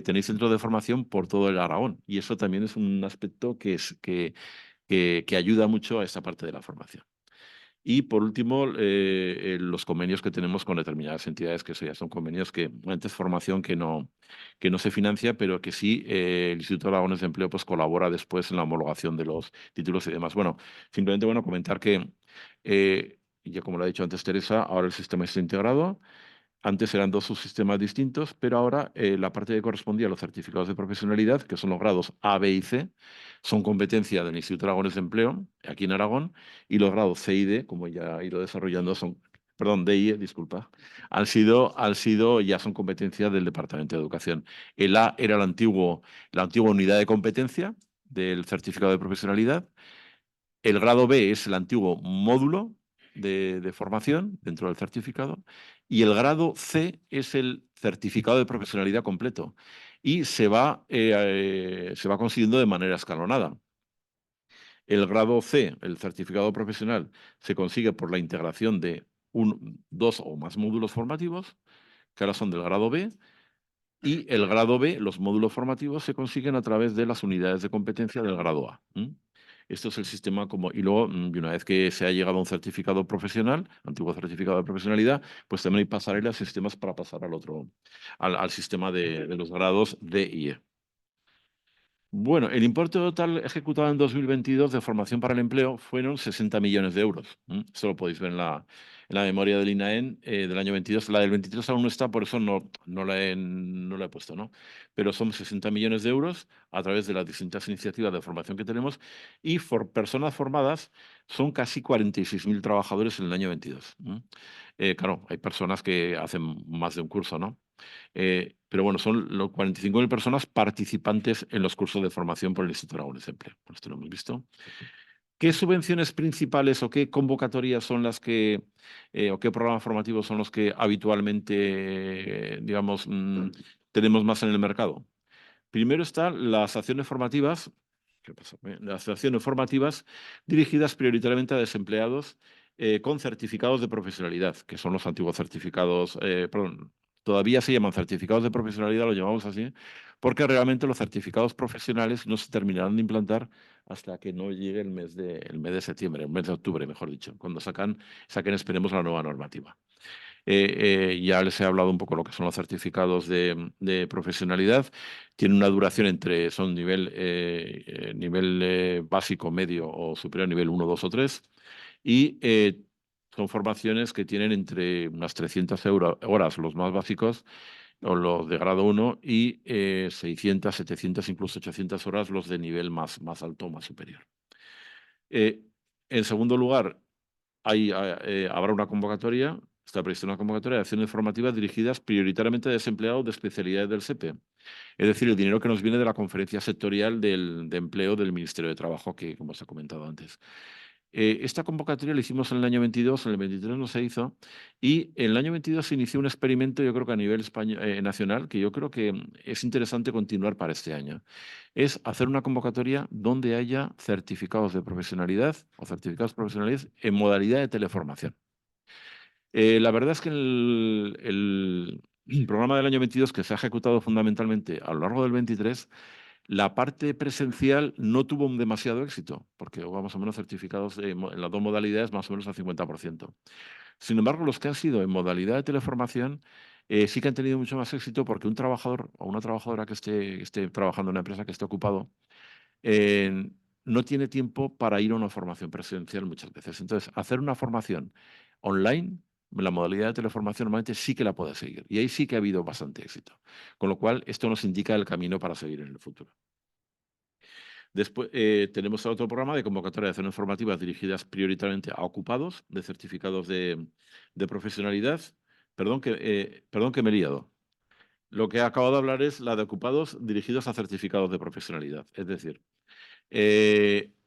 Tenéis centros de formación por todo el Aragón y eso también es un aspecto que ayuda mucho a esta parte de la formación. Y por último, los convenios que tenemos con determinadas entidades, que eso ya son convenios que antes formación que no se financia, pero que sí el Instituto Aragonés de Empleo pues, colabora después en la homologación de los títulos y demás. Bueno, simplemente comentar que, ya como lo ha dicho antes Teresa, ahora el sistema está integrado. Antes eran 2 subsistemas distintos, pero ahora la parte que correspondía a los certificados de profesionalidad, que son los grados A, B y C, son competencia del Instituto Aragonés de Empleo, aquí en Aragón, y los grados C y D, como ya he ido desarrollando, perdón, D y E, disculpa, ya son competencia del Departamento de Educación. El A era la antigua unidad de competencia del certificado de profesionalidad. El grado B es el antiguo módulo de formación dentro del certificado y el grado C es el certificado de profesionalidad completo y se va consiguiendo de manera escalonada. El grado C, el certificado profesional, se consigue por la integración de 2 o más módulos formativos, que ahora son del grado B, y el grado B, los módulos formativos, se consiguen a través de las unidades de competencia del grado A. Esto es el sistema y luego, y una vez que se ha llegado a un certificado profesional, antiguo certificado de profesionalidad, pues también hay pasarelas, sistemas para pasar al sistema de los grados D y E. Bueno, el importe total ejecutado en 2022 de formación para el empleo fueron 60 millones de euros. Esto lo podéis ver en la memoria del INAEM del año 22. La del 23 aún no está, por eso no la he puesto, ¿no? Pero son 60 millones de euros a través de las distintas iniciativas de formación que tenemos y personas formadas son casi 46.000 trabajadores en el año 22. Claro, hay personas que hacen más de un curso, ¿no? Pero bueno, son los 45.000 personas participantes en los cursos de formación por el Instituto Aragonés de Empleo. Esto lo hemos visto. ¿Qué subvenciones principales o qué convocatorias son las que, o qué programas formativos son los que habitualmente, digamos, tenemos más en el mercado? Primero están las acciones formativas, las acciones formativas dirigidas prioritariamente a desempleados con certificados de profesionalidad, que son los antiguos certificados, perdón, todavía se llaman certificados de profesionalidad, lo llamamos así, porque realmente los certificados profesionales no se terminarán de implantar hasta que no llegue el mes de septiembre, el mes de octubre, mejor dicho, cuando saquen, esperemos, la nueva normativa. Ya les he hablado un poco de lo que son los certificados de profesionalidad. Tienen una duración son nivel básico, medio o superior, nivel 1, 2 o 3. Y son formaciones que tienen entre unas 300 horas los más básicos, o los de grado 1, y 600, 700, incluso 800 horas los de nivel más alto, más superior. En segundo lugar, habrá una convocatoria, está prevista una convocatoria de acciones formativas dirigidas prioritariamente a desempleados de especialidades del SEPE. Es decir, el dinero que nos viene de la conferencia sectorial de empleo del Ministerio de Trabajo, que como os he comentado antes. Esta convocatoria la hicimos en el año 22, en el 23 no se hizo, y en el año 22 se inició un experimento, yo creo que a nivel nacional, que yo creo que es interesante continuar para este año. Es hacer una convocatoria donde haya certificados de profesionalidad o certificados profesionales en modalidad de teleformación. La verdad es que el programa del año 22, que se ha ejecutado fundamentalmente a lo largo del 23, la parte presencial no tuvo un demasiado éxito, porque hubo más o menos certificados en las dos modalidades más o menos al 50%. Sin embargo, los que han sido en modalidad de teleformación sí que han tenido mucho más éxito, porque un trabajador o una trabajadora que esté trabajando en una empresa, que esté ocupado, no tiene tiempo para ir a una formación presencial muchas veces. Entonces, hacer una formación online, la modalidad de teleformación normalmente sí que la puede seguir. Y ahí sí que ha habido bastante éxito. Con lo cual, esto nos indica el camino para seguir en el futuro. Después tenemos otro programa de convocatoria de acciones formativas dirigidas prioritariamente a ocupados de certificados de profesionalidad. Perdón que me he liado. Lo que acabo de hablar es la de ocupados dirigidos a certificados de profesionalidad. Es decir,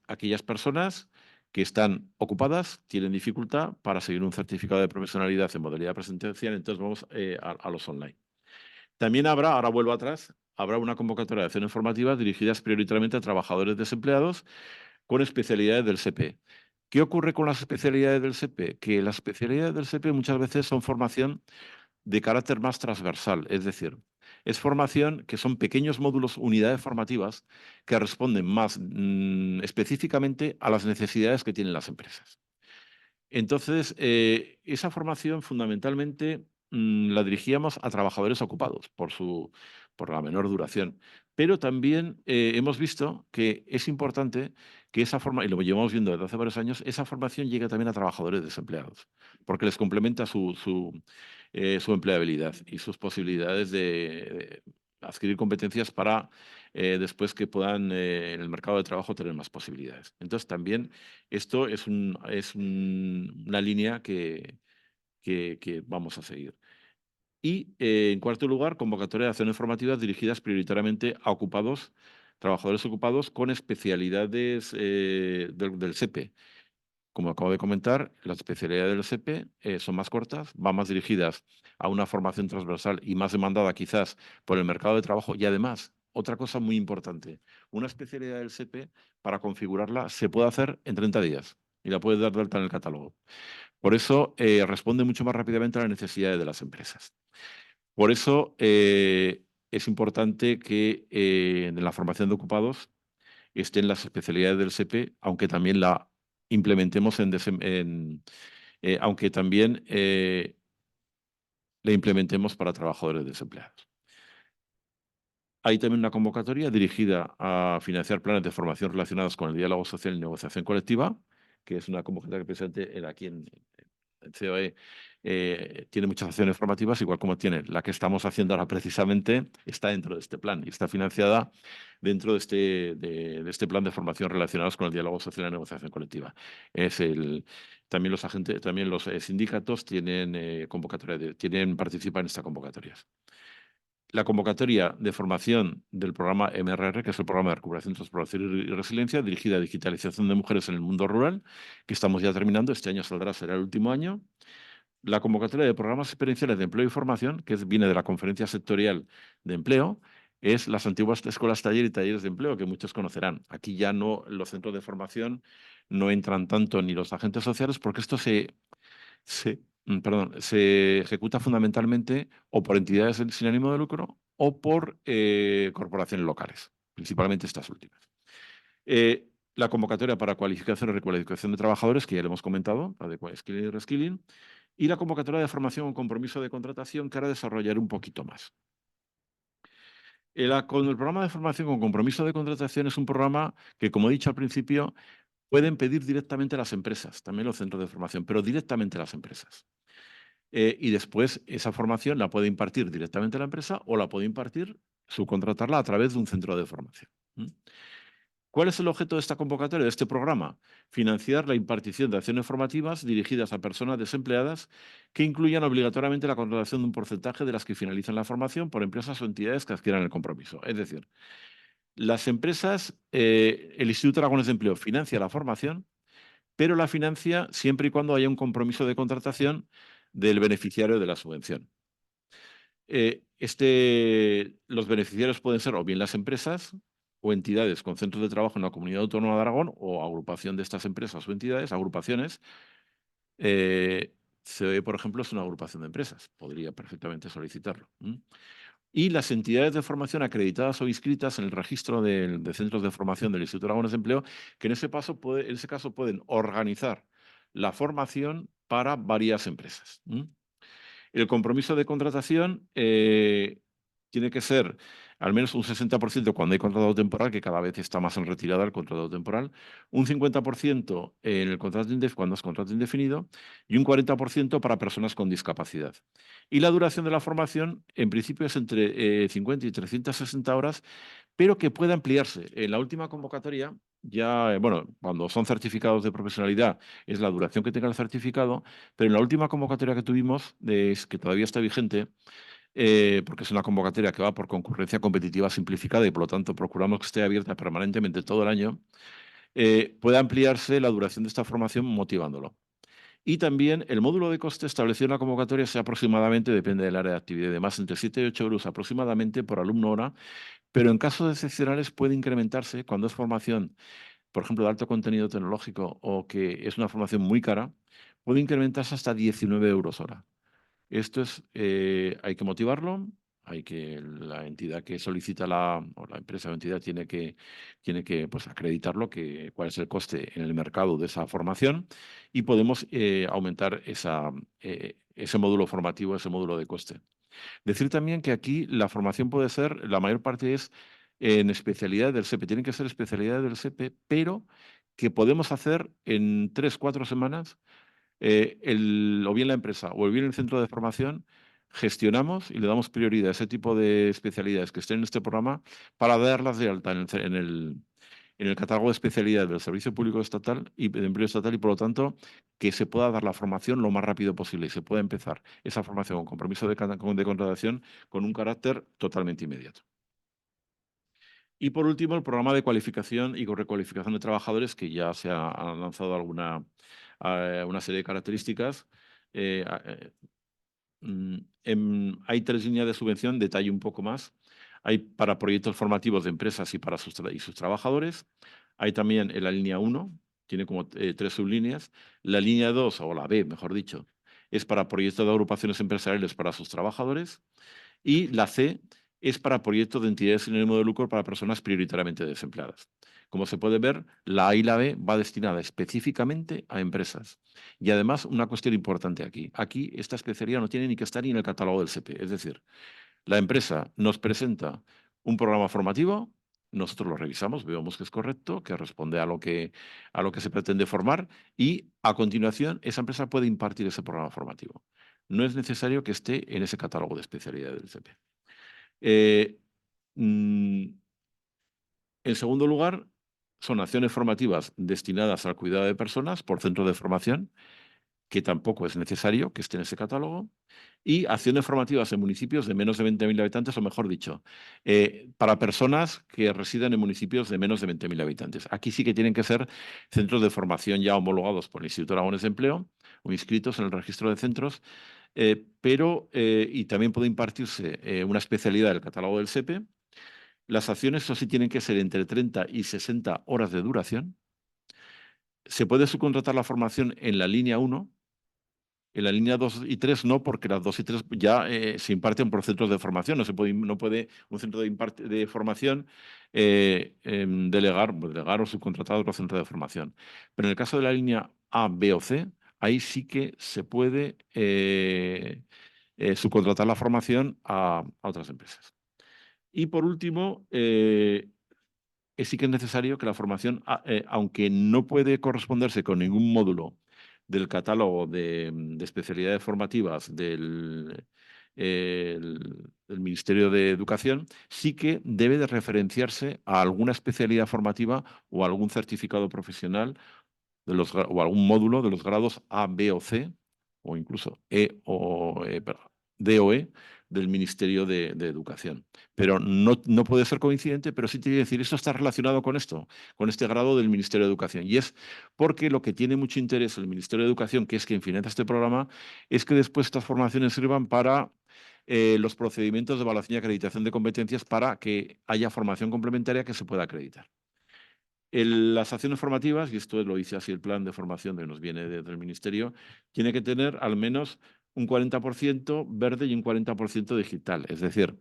aquellas personas que están ocupadas tienen dificultad para seguir un certificado de profesionalidad en modalidad presencial, entonces vamos a los online. También ahora vuelvo atrás, habrá una convocatoria de acciones formativas dirigidas prioritariamente a trabajadores desempleados con especialidades del SEPE. ¿Qué ocurre con las especialidades del SEPE? Que las especialidades del SEPE muchas veces son formación de carácter más transversal, es decir, es formación que son pequeños módulos, unidades formativas que responden más específicamente a las necesidades que tienen las empresas. Entonces, esa formación fundamentalmente la dirigíamos a trabajadores ocupados por la menor duración. Pero también hemos visto que es importante que esa formación, y lo llevamos viendo desde hace varios años, esa formación llegue también a trabajadores desempleados, porque les complementa su empleabilidad y sus posibilidades de adquirir competencias para después que puedan en el mercado de trabajo tener más posibilidades. Entonces, también esto es una línea que vamos a seguir. Y, en cuarto lugar, convocatoria de acciones formativas dirigidas prioritariamente a ocupados, trabajadores ocupados con especialidades del SEPE. Como acabo de comentar, las especialidades del SEPE son más cortas, van más dirigidas a una formación transversal y más demandada quizás por el mercado de trabajo. Y además, otra cosa muy importante, una especialidad del SEPE, para configurarla, se puede hacer en 30 días y la puedes dar de alta en el catálogo. Por eso responde mucho más rápidamente a las necesidades de las empresas. Por eso es importante que en la formación de ocupados estén las especialidades del SEPE, aunque también la implementemos aunque también la implementemos para trabajadores desempleados. Hay también una convocatoria dirigida a financiar planes de formación relacionados con el diálogo social y negociación colectiva, que es una convocatoria que precisamente aquí en COE tiene muchas acciones formativas, igual como tiene la que estamos haciendo ahora precisamente, está dentro de este plan y está financiada dentro de este plan de formación relacionados con el diálogo social y la negociación colectiva. También los sindicatos participan en estas convocatorias. La convocatoria de formación del programa MRR, que es el programa de recuperación, transformación y resiliencia, dirigida a digitalización de mujeres en el mundo rural, que estamos ya terminando, este año será el último año. La convocatoria de programas experienciales de empleo y formación, que viene de la Conferencia Sectorial de Empleo, es las antiguas escuelas taller y talleres de empleo, que muchos conocerán. Aquí ya no, los centros de formación no entran tanto ni los agentes sociales, porque esto se ejecuta fundamentalmente o por entidades sin ánimo de lucro o por corporaciones locales, principalmente estas últimas. La convocatoria para cualificación y recualificación de trabajadores, que ya le hemos comentado, la de skilling y reskilling, y la convocatoria de formación con compromiso de contratación, que ahora desarrollaré un poquito más. Con el programa de formación con compromiso de contratación es un programa que, como he dicho al principio, pueden pedir directamente a las empresas, también los centros de formación, pero directamente a las empresas. Y después esa formación la puede impartir directamente a la empresa o la puede impartir, subcontratarla a través de un centro de formación. ¿Cuál es el objeto de esta convocatoria, de este programa? Financiar la impartición de acciones formativas dirigidas a personas desempleadas que incluyan obligatoriamente la contratación de un porcentaje de las que finalizan la formación por empresas o entidades que adquieran el compromiso. Es decir, las empresas, el Instituto Aragonés de Empleo financia la formación, pero la financia siempre y cuando haya un compromiso de contratación del beneficiario de la subvención. Los beneficiarios pueden ser o bien las empresas o entidades con centros de trabajo en la Comunidad Autónoma de Aragón o agrupación de estas empresas o entidades, agrupaciones. COE, por ejemplo, es una agrupación de empresas, podría perfectamente solicitarlo. Y las entidades de formación acreditadas o inscritas en el registro de centros de formación del Instituto Aragonés de Empleo, que en ese caso pueden organizar la formación para varias empresas. El compromiso de contratación tiene que ser al menos un 60% cuando hay contrato temporal, que cada vez está más en retirada el contrato temporal, un 50% en el contrato cuando es contrato indefinido y un 40% para personas con discapacidad. Y la duración de la formación, en principio, es entre 50 y 360 horas, pero que puede ampliarse. En la última convocatoria, ya, bueno, cuando son certificados de profesionalidad, es la duración que tenga el certificado, pero en la última convocatoria que tuvimos, que todavía está vigente, porque es una convocatoria que va por concurrencia competitiva simplificada y por lo tanto procuramos que esté abierta permanentemente todo el año, puede ampliarse la duración de esta formación motivándolo. Y también el módulo de coste establecido en la convocatoria es aproximadamente, depende del área de actividad, de más entre 7 y 8 euros aproximadamente por alumno hora, pero en casos excepcionales puede incrementarse cuando es formación, por ejemplo, de alto contenido tecnológico o que es una formación muy cara, puede incrementarse hasta 19 euros hora. Esto es, hay que motivarlo, la entidad que solicita o la empresa o entidad tiene que pues, acreditarlo, cuál es el coste en el mercado de esa formación y podemos aumentar ese módulo formativo, ese módulo de coste. Decir también que aquí la formación puede ser, la mayor parte es en especialidades del SEPE, tienen que ser especialidades del SEPE, pero que podemos hacer en 3-4 semanas, o bien la empresa o bien el centro de formación, gestionamos y le damos prioridad a ese tipo de especialidades que estén en este programa para darlas de alta en el catálogo de especialidades del Servicio Público Estatal y de Empleo Estatal y, por lo tanto, que se pueda dar la formación lo más rápido posible y se pueda empezar esa formación con compromiso de contratación con un carácter totalmente inmediato. Y, por último, el programa de cualificación y recualificación de trabajadores, que ya se ha lanzado una serie de características. Hay 3 líneas de subvención, detalle un poco más. Hay para proyectos formativos de empresas y para sus trabajadores. Hay también en la línea 1, tiene como 3 sublíneas. La línea 2, o la B, mejor dicho, es para proyectos de agrupaciones empresariales para sus trabajadores. Y la C es para proyectos de entidades sin ánimo de lucro para personas prioritariamente desempleadas. Como se puede ver, la A y la B va destinada específicamente a empresas. Y además, una cuestión importante aquí. Aquí esta especialidad no tiene ni que estar ni en el catálogo del SEPE. Es decir, la empresa nos presenta un programa formativo, nosotros lo revisamos, vemos que es correcto, que responde a lo que se pretende formar y a continuación esa empresa puede impartir ese programa formativo. No es necesario que esté en ese catálogo de especialidades del SEPE. En segundo lugar, son acciones formativas destinadas al cuidado de personas por centro de formación, que tampoco es necesario que esté en ese catálogo, y acciones formativas en municipios de menos de 20.000 habitantes, o mejor dicho, para personas que residen en municipios de menos de 20.000 habitantes. Aquí sí que tienen que ser centros de formación ya homologados por el Instituto Aragonés de Empleo o inscritos en el registro de centros, y también puede impartirse una especialidad del catálogo del SEPE. Las acciones, eso sí, tienen que ser entre 30 y 60 horas de duración. Se puede subcontratar la formación en la línea 1, en la línea 2 y 3 no, porque las 2 y 3 ya se imparten por centros de formación. No puede un centro de formación delegar o subcontratar a otro centro de formación. Pero en el caso de la línea A, B o C, ahí sí que se puede subcontratar la formación a otras empresas. Y por último, sí que es necesario que la formación, aunque no puede corresponderse con ningún módulo del catálogo de especialidades formativas del del Ministerio de Educación, sí que debe de referenciarse a alguna especialidad formativa o algún certificado profesional o algún módulo de los grados A, B o C, o incluso D o E del Ministerio de Educación. Pero no puede ser coincidente, pero sí tiene que decir, esto está relacionado con esto, con este grado del Ministerio de Educación. Y es porque lo que tiene mucho interés el Ministerio de Educación, que es quien financia este programa, es que después estas formaciones sirvan para los procedimientos de evaluación y acreditación de competencias para que haya formación complementaria que se pueda acreditar. Las acciones formativas, y esto lo dice así el plan de formación que nos viene desde el Ministerio, tiene que tener al menos un 40% verde y un 40% digital. Es decir,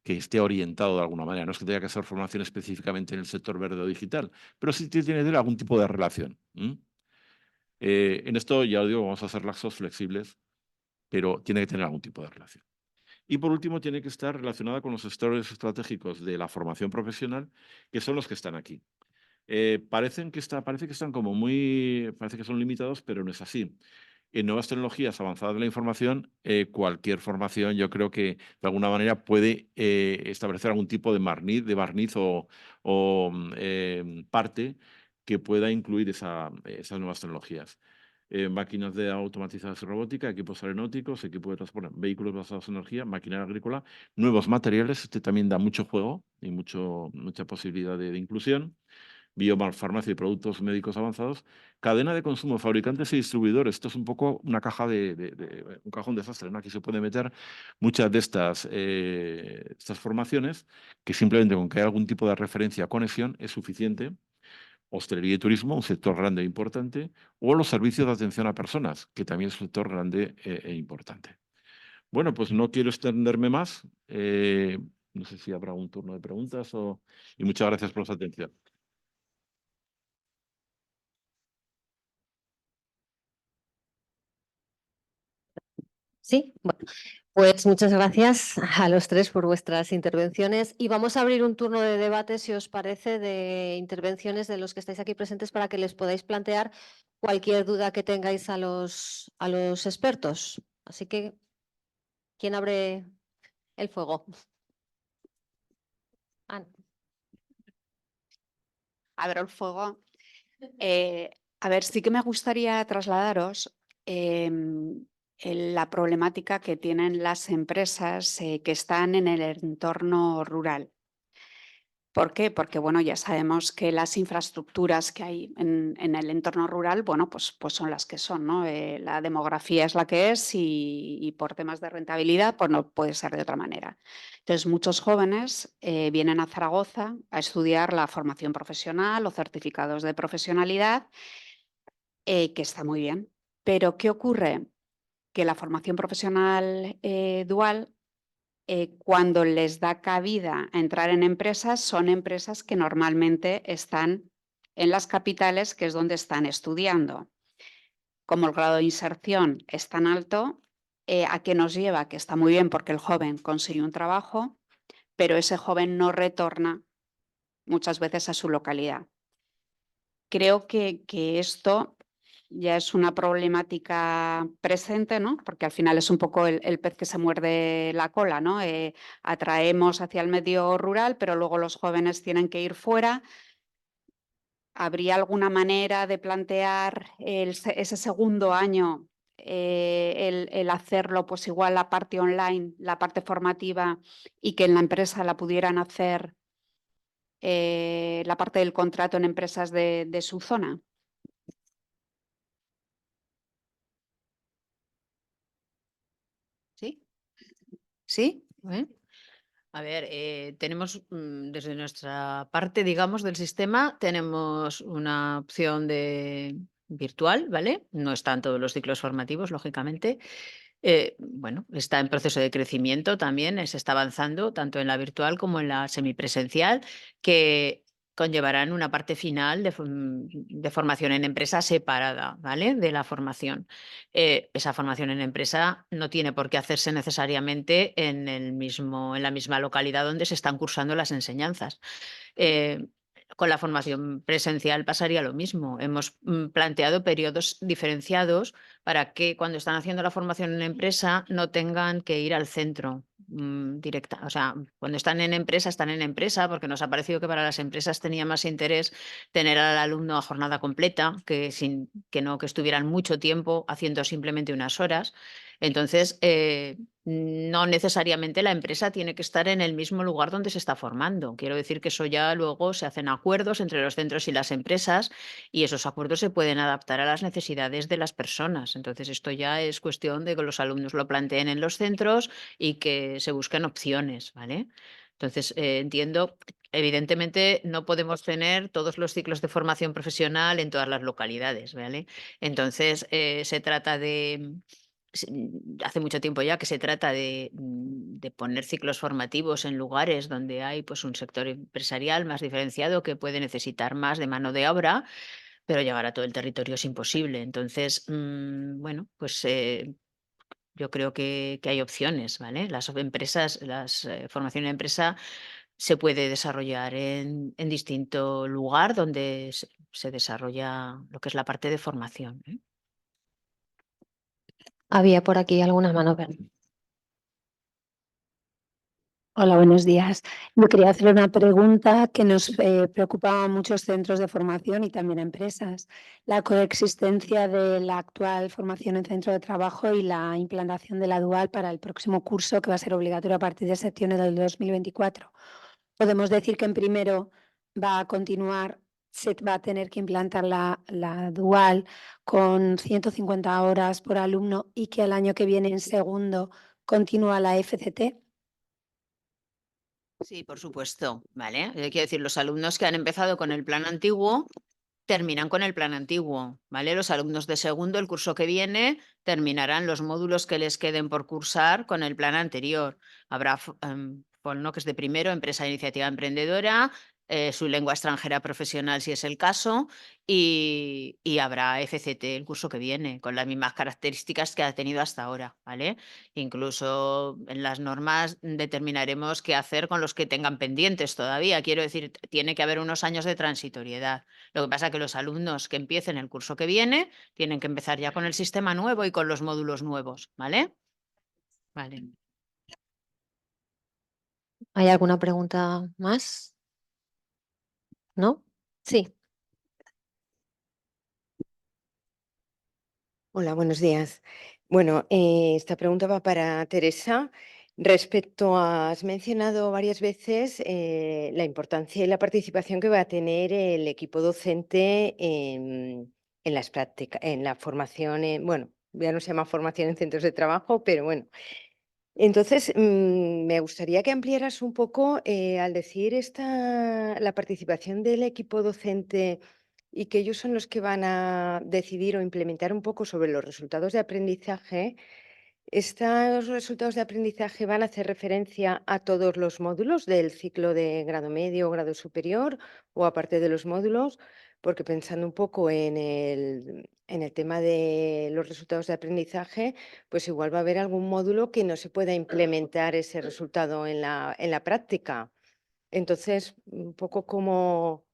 que esté orientado de alguna manera. No es que tenga que ser formación específicamente en el sector verde o digital, pero sí tiene que tener algún tipo de relación. En esto, ya os digo, vamos a ser laxos, flexibles, pero tiene que tener algún tipo de relación. Y por último, tiene que estar relacionada con los sectores estratégicos de la formación profesional, que son los que están aquí. Parece que están como parece que son limitados, pero no es así. En nuevas tecnologías avanzadas de la información, cualquier formación yo creo que de alguna manera puede establecer algún tipo de barniz o parte que pueda incluir esas nuevas tecnologías. Máquinas de automatizadas y robótica, equipos aeronáuticos, equipos de transporte, vehículos basados en energía, maquinaria agrícola, nuevos materiales, este también da mucho juego y mucha posibilidad de inclusión. Biofarmacia y productos médicos avanzados, cadena de consumo, fabricantes y distribuidores. Esto es un poco una caja un cajón desastre, ¿no? Aquí se pueden meter muchas de estas formaciones que simplemente con que haya algún tipo de referencia, conexión, es suficiente. Hostelería y turismo, un sector grande e importante, o los servicios de atención a personas, que también es un sector grande e importante. Bueno, pues no quiero extenderme más. No sé si habrá un turno de preguntas y muchas gracias por su atención. Sí, bueno, pues muchas gracias a los tres por vuestras intervenciones y vamos a abrir un turno de debate, si os parece, de intervenciones de los que estáis aquí presentes para que les podáis plantear cualquier duda que tengáis a los expertos. Así que, ¿quién abre el fuego? Ana. Abro el fuego. A ver, sí que me gustaría trasladaros la problemática que tienen las empresas que están en el entorno rural. ¿Por qué? Porque bueno, ya sabemos que las infraestructuras que hay en el entorno rural, bueno, pues son las que son, ¿no? La demografía es la que es y por temas de rentabilidad, pues no puede ser de otra manera. Entonces, muchos jóvenes vienen a Zaragoza a estudiar la formación profesional o certificados de profesionalidad, que está muy bien. Pero, ¿qué ocurre? Que la formación profesional dual, cuando les da cabida a entrar en empresas, son empresas que normalmente están en las capitales, que es donde están estudiando. Como el grado de inserción es tan alto, ¿a qué nos lleva? Que está muy bien porque el joven consigue un trabajo, pero ese joven no retorna muchas veces a su localidad. Creo que esto ya es una problemática presente, ¿no? Porque al final es un poco el pez que se muerde la cola, ¿no? Atraemos hacia el medio rural, pero luego los jóvenes tienen que ir fuera. ¿Habría alguna manera de plantear ese segundo año, el hacerlo pues igual la parte online, la parte formativa, y que en la empresa la pudieran hacer la parte del contrato en empresas de su zona? ¿Sí? ¿Sí? A ver, tenemos desde nuestra parte, digamos, del sistema, tenemos una opción de virtual, ¿vale? No está en todos los ciclos formativos, lógicamente. Bueno, está en proceso de crecimiento también, se está avanzando tanto en la virtual como en la semipresencial, que conllevarán una parte final de formación en empresa separada, ¿vale? De la formación. Esa formación en empresa no tiene por qué hacerse necesariamente en la misma localidad donde se están cursando las enseñanzas. Con la formación presencial pasaría lo mismo. Hemos planteado periodos diferenciados para que cuando están haciendo la formación en empresa no tengan que ir al centro directa. O sea, cuando están en empresa, porque nos ha parecido que para las empresas tenía más interés tener al alumno a jornada completa, que no que estuvieran mucho tiempo haciendo simplemente unas horas. Entonces, no necesariamente la empresa tiene que estar en el mismo lugar donde se está formando. Quiero decir que eso ya luego se hacen acuerdos entre los centros y las empresas y esos acuerdos se pueden adaptar a las necesidades de las personas. Entonces, esto ya es cuestión de que los alumnos lo planteen en los centros y que se busquen opciones, ¿vale? Entonces, entiendo, evidentemente no podemos tener todos los ciclos de formación profesional en todas las localidades, ¿vale? Entonces, se trata de hace mucho tiempo ya que se trata de poner ciclos formativos en lugares donde hay pues, un sector empresarial más diferenciado que puede necesitar más de mano de obra, pero llegar a todo el territorio es imposible. Entonces, bueno, pues yo creo que hay opciones, ¿vale? Las empresas, formación en empresa se puede desarrollar en distinto lugar donde se desarrolla lo que es la parte de formación, ¿eh? Había por aquí algunas manos verdes. Hola, buenos días. Yo quería hacer una pregunta que nos preocupa a muchos centros de formación y también a empresas. La coexistencia de la actual formación en centro de trabajo y la implantación de la dual para el próximo curso, que va a ser obligatorio a partir de septiembre del 2024. Podemos decir que en primero va a continuar, se va a tener que implantar la dual con 150 horas por alumno y que el año que viene en segundo continúa la FCT. Sí, por supuesto, ¿vale? Quiero decir, los alumnos que han empezado con el plan antiguo terminan con el plan antiguo, ¿vale? Los alumnos de segundo, el curso que viene, terminarán los módulos que les queden por cursar con el plan anterior. Habrá que es de primero, empresa de iniciativa emprendedora, su lengua extranjera profesional si es el caso, y habrá FCT el curso que viene, con las mismas características que ha tenido hasta ahora, ¿vale? Incluso en las normas determinaremos qué hacer con los que tengan pendientes todavía. Quiero decir, tiene que haber unos años de transitoriedad. Lo que pasa es que los alumnos que empiecen el curso que viene tienen que empezar ya con el sistema nuevo y con los módulos nuevos, ¿vale? Vale. ¿Hay alguna pregunta más? ¿No? Sí. Hola, buenos días. Bueno, esta pregunta va para Teresa. Respecto a, has mencionado varias veces la importancia y la participación que va a tener el equipo docente en las prácticas, en la formación, bueno, ya no se llama formación en centros de trabajo, pero bueno. Entonces, me gustaría que ampliaras un poco al decir la participación del equipo docente y que ellos son los que van a decidir o implementar un poco sobre los resultados de aprendizaje. ¿Estos resultados de aprendizaje van a hacer referencia a todos los módulos del ciclo de grado medio o grado superior o aparte de los módulos? Porque pensando un poco en el tema de los resultados de aprendizaje, pues igual va a haber algún módulo que no se pueda implementar ese resultado en la práctica. Entonces, un poco cómo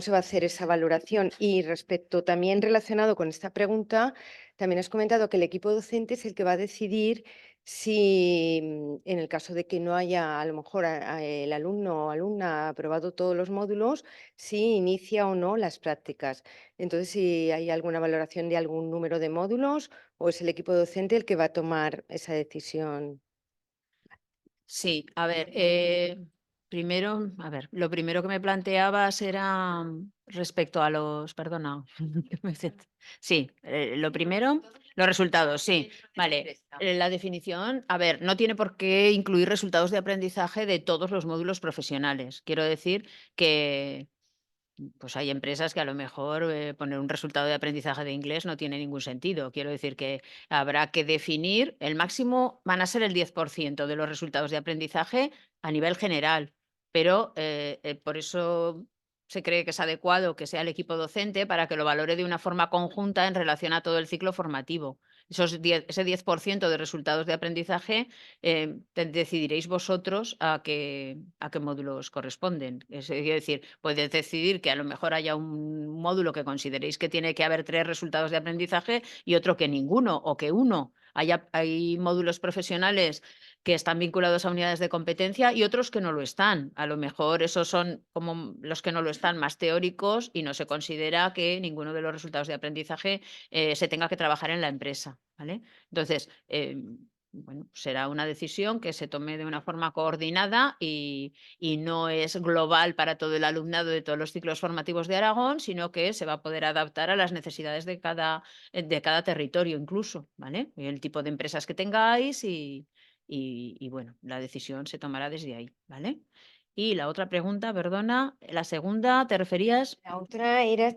se va a hacer esa valoración. Y respecto también relacionado con esta pregunta, también has comentado que el equipo docente es el que va a decidir si en el caso de que no haya a lo mejor el alumno o alumna aprobado todos los módulos, si inicia o no las prácticas. Entonces, si hay alguna valoración de algún número de módulos o es el equipo docente el que va a tomar esa decisión. Sí, a ver, primero, lo primero que me planteabas era respecto a los, perdona, sí, lo primero, los resultados, sí, vale. La definición, a ver, no tiene por qué incluir resultados de aprendizaje de todos los módulos profesionales. Quiero decir que pues hay empresas que a lo mejor poner un resultado de aprendizaje de inglés no tiene ningún sentido. Quiero decir que habrá que definir, el máximo van a ser el 10% de los resultados de aprendizaje a nivel general, pero por eso se cree que es adecuado que sea el equipo docente para que lo valore de una forma conjunta en relación a todo el ciclo formativo. Ese 10% de resultados de aprendizaje decidiréis vosotros a qué módulos corresponden. Es decir, podéis decidir que a lo mejor haya un módulo que consideréis que tiene que haber 3 resultados de aprendizaje y otro que ninguno, o que uno. Hay módulos profesionales que están vinculados a unidades de competencia y otros que no lo están. A lo mejor esos son como los que no lo están, más teóricos, y no se considera que ninguno de los resultados de aprendizaje se tenga que trabajar en la empresa, ¿vale? Entonces, bueno, será una decisión que se tome de una forma coordinada y no es global para todo el alumnado de todos los ciclos formativos de Aragón, sino que se va a poder adaptar a las necesidades de cada territorio incluso, ¿vale? Y el tipo de empresas que tengáis y bueno, la decisión se tomará desde ahí, ¿vale? Y la otra pregunta, perdona, la segunda, ¿te referías? La otra era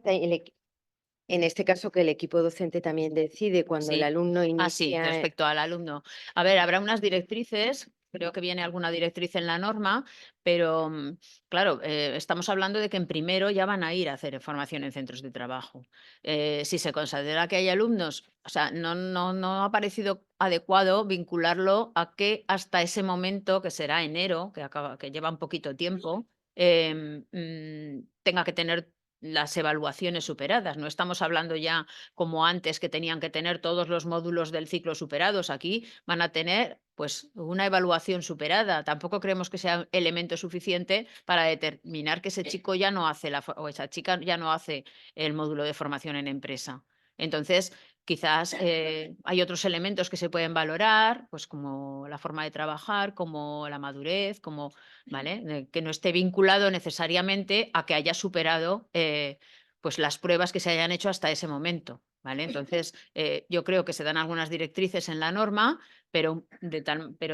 en este caso que el equipo docente también decide cuando el Sí. alumno Sí, inicia. respecto al alumno. A ver, habrá unas directrices, creo que viene alguna directriz en la norma, pero claro, estamos hablando de que en primero ya van a ir a hacer formación en centros de trabajo. Si se considera que hay alumnos, o sea, no ha parecido adecuado vincularlo a que hasta ese momento, que será enero, que lleva un poquito tiempo, tenga que tener las evaluaciones superadas. No estamos hablando ya como antes, que tenían que tener todos los módulos del ciclo superados. Aquí van a tener pues una evaluación superada. Tampoco creemos que sea elemento suficiente para determinar que ese chico ya no hace o esa chica ya no hace el módulo de formación en empresa. Entonces, quizás hay otros elementos que se pueden valorar, pues como la forma de trabajar, como la madurez, como, ¿vale? Que no esté vinculado necesariamente a que haya superado pues las pruebas que se hayan hecho hasta ese momento, ¿vale? Entonces, yo creo que se dan algunas directrices en la norma, pero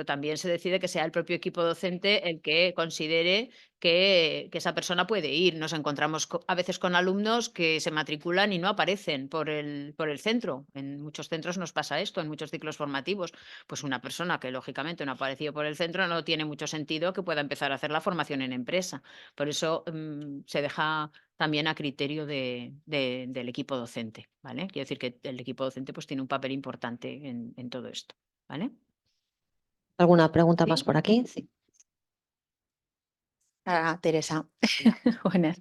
también se decide que sea el propio equipo docente el que considere que esa persona puede ir. Nos encontramos a veces con alumnos que se matriculan y no aparecen por el centro. En muchos centros nos pasa esto, en muchos ciclos formativos. Pues una persona que lógicamente no ha aparecido por el centro no tiene mucho sentido que pueda empezar a hacer la formación en empresa. Por eso se deja también a criterio del equipo docente, ¿vale? Quiero decir que el equipo docente pues tiene un papel importante en todo esto, ¿vale? ¿Alguna pregunta Sí. más por aquí? Sí. Teresa, buenas.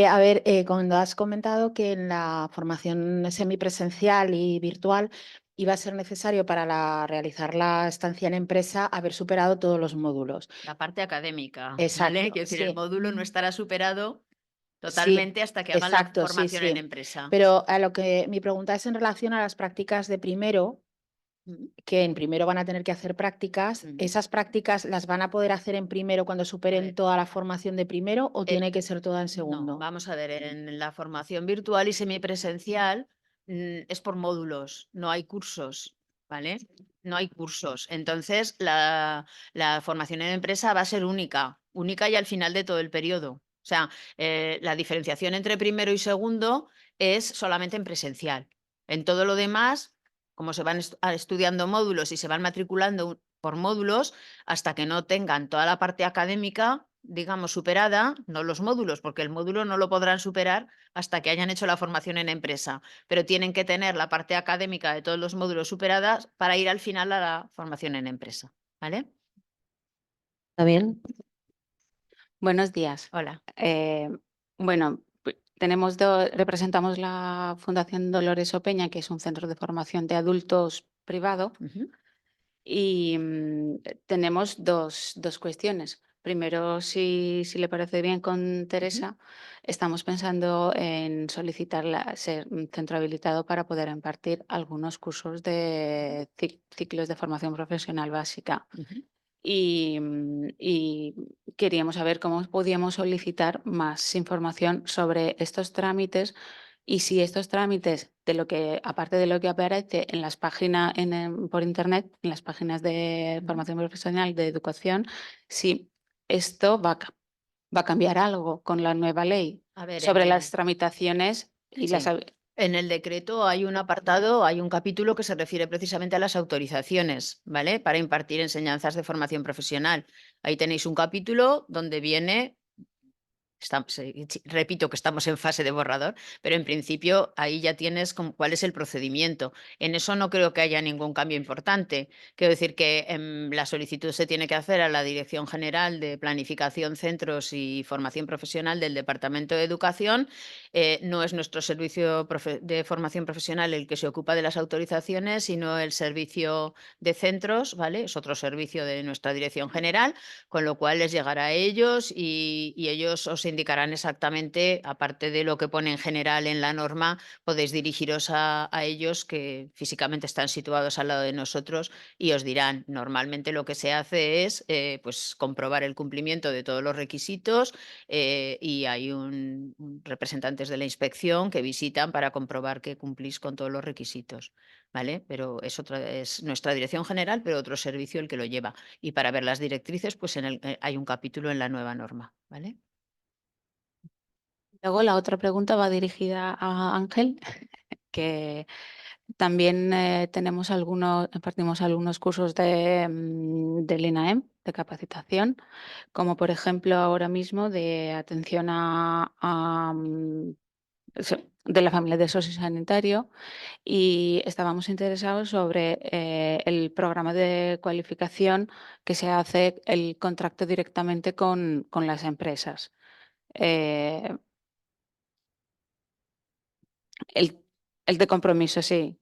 A ver, cuando has comentado que en la formación semipresencial y virtual iba a ser necesario para realizar la estancia en empresa haber superado todos los módulos. La parte académica, Exacto, ¿vale? Quiero decir, el sí. módulo no estará superado Sí, totalmente hasta que hagan exacto, la sí, formación en sí. empresa. Pero a lo que mi pregunta es en relación a las prácticas de primero, que en primero van a tener que hacer prácticas. ¿Esas prácticas las van a poder hacer en primero cuando superen toda la formación de primero o tiene que ser toda en segundo? No, vamos a ver, en la formación virtual y semipresencial es por módulos, no hay cursos, ¿vale? No hay cursos. Entonces, la formación en empresa va a ser única y al final de todo el periodo. O sea, la diferenciación entre primero y segundo es solamente en presencial. En todo lo demás, como se van estudiando módulos y se van matriculando por módulos, hasta que no tengan toda la parte académica, digamos, superada, no los módulos, porque el módulo no lo podrán superar hasta que hayan hecho la formación en empresa, pero tienen que tener la parte académica de todos los módulos superadas para ir al final a la formación en empresa, ¿vale? ¿Está bien? Buenos días. Hola. Bueno, representamos la Fundación Dolores Opeña, que es un centro de formación de adultos privado, y tenemos dos cuestiones. Primero, si le parece bien con Teresa, estamos pensando en solicitar ser un centro habilitado para poder impartir algunos cursos de ciclos de formación profesional básica. Y queríamos saber cómo podíamos solicitar más información sobre estos trámites y si estos trámites, aparte de lo que aparece en las páginas por internet, en las páginas de formación profesional de educación, si esto va a cambiar algo con la nueva ley A ver, sobre las tramitaciones y sí. En el decreto hay un apartado, hay un capítulo que se refiere precisamente a las autorizaciones, ¿vale? Para impartir enseñanzas de formación profesional. Ahí tenéis un capítulo donde viene repito que estamos en fase de borrador, pero en principio ahí ya tienes cuál es el procedimiento. En eso no creo que haya ningún cambio importante. Quiero decir que la solicitud se tiene que hacer a la Dirección General de Planificación, Centros y Formación Profesional del Departamento de Educación. No es nuestro servicio de formación profesional el que se ocupa de las autorizaciones, sino el servicio de centros, ¿vale? Es otro servicio de nuestra Dirección General, con lo cual les llegará a ellos y ellos os indicarán exactamente, aparte de lo que pone en general en la norma, podéis dirigiros a ellos, que físicamente están situados al lado de nosotros, y os dirán. Normalmente lo que se hace es pues comprobar el cumplimiento de todos los requisitos, y hay representantes de la inspección que visitan para comprobar que cumplís con todos los requisitos, ¿vale? Pero es nuestra Dirección General, pero otro servicio el que lo lleva. Y para ver las directrices, pues hay un capítulo en la nueva norma, ¿vale? Luego la otra pregunta va dirigida a Ángel, que también impartimos algunos cursos del INAEM, de capacitación, como por ejemplo ahora mismo de atención de la familia de sociosanitario, y estábamos interesados sobre el programa de cualificación que se hace el contrato directamente con las empresas. El de compromiso, sí.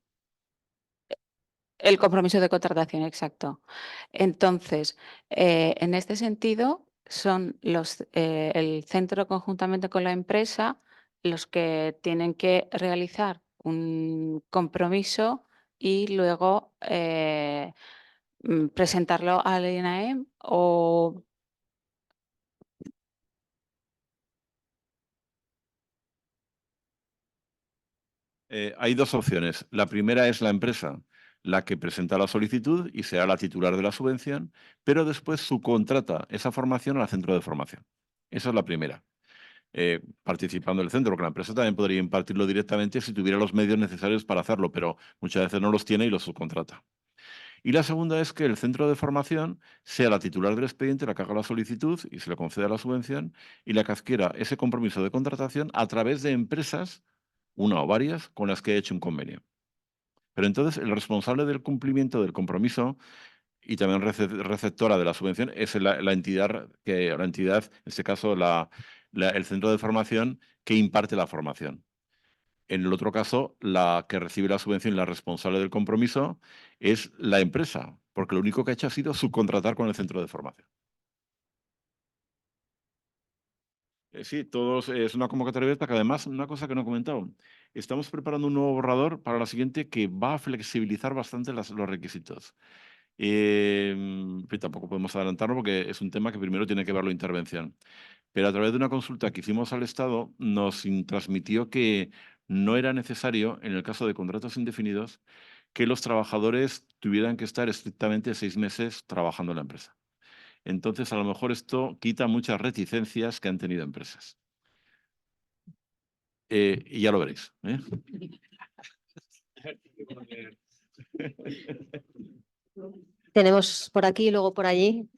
El compromiso de contratación, exacto. Entonces, en este sentido, son el centro conjuntamente con la empresa los que tienen que realizar un compromiso y luego presentarlo al INAEM o... Hay dos opciones. La primera es la empresa la que presenta la solicitud y será la titular de la subvención, pero después subcontrata esa formación al centro de formación. Esa es la primera. Participando el centro, porque la empresa también podría impartirlo directamente si tuviera los medios necesarios para hacerlo, pero muchas veces no los tiene y los subcontrata. Y la segunda es que el centro de formación sea la titular del expediente, la que haga la solicitud y se le conceda la subvención, y la que adquiera ese compromiso de contratación a través de empresas, una o varias, con las que he hecho un convenio. Pero entonces el responsable del cumplimiento del compromiso y también receptora de la subvención es la entidad, en este caso el centro de formación que imparte la formación. En el otro caso, la que recibe la subvención y la responsable del compromiso es la empresa, porque lo único que ha hecho ha sido subcontratar con el centro de formación. Sí, todos, es una convocatoria abierta que además, una cosa que no he comentado, estamos preparando un nuevo borrador para la siguiente que va a flexibilizar bastante los requisitos. Tampoco podemos adelantarlo porque es un tema que primero tiene que ver la intervención. Pero a través de una consulta que hicimos al Estado nos transmitió que no era necesario, en el caso de contratos indefinidos, que los trabajadores tuvieran que estar estrictamente 6 meses trabajando en la empresa. Entonces, a lo mejor esto quita muchas reticencias que han tenido empresas. Y ya lo veréis. Tenemos por aquí y luego por allí.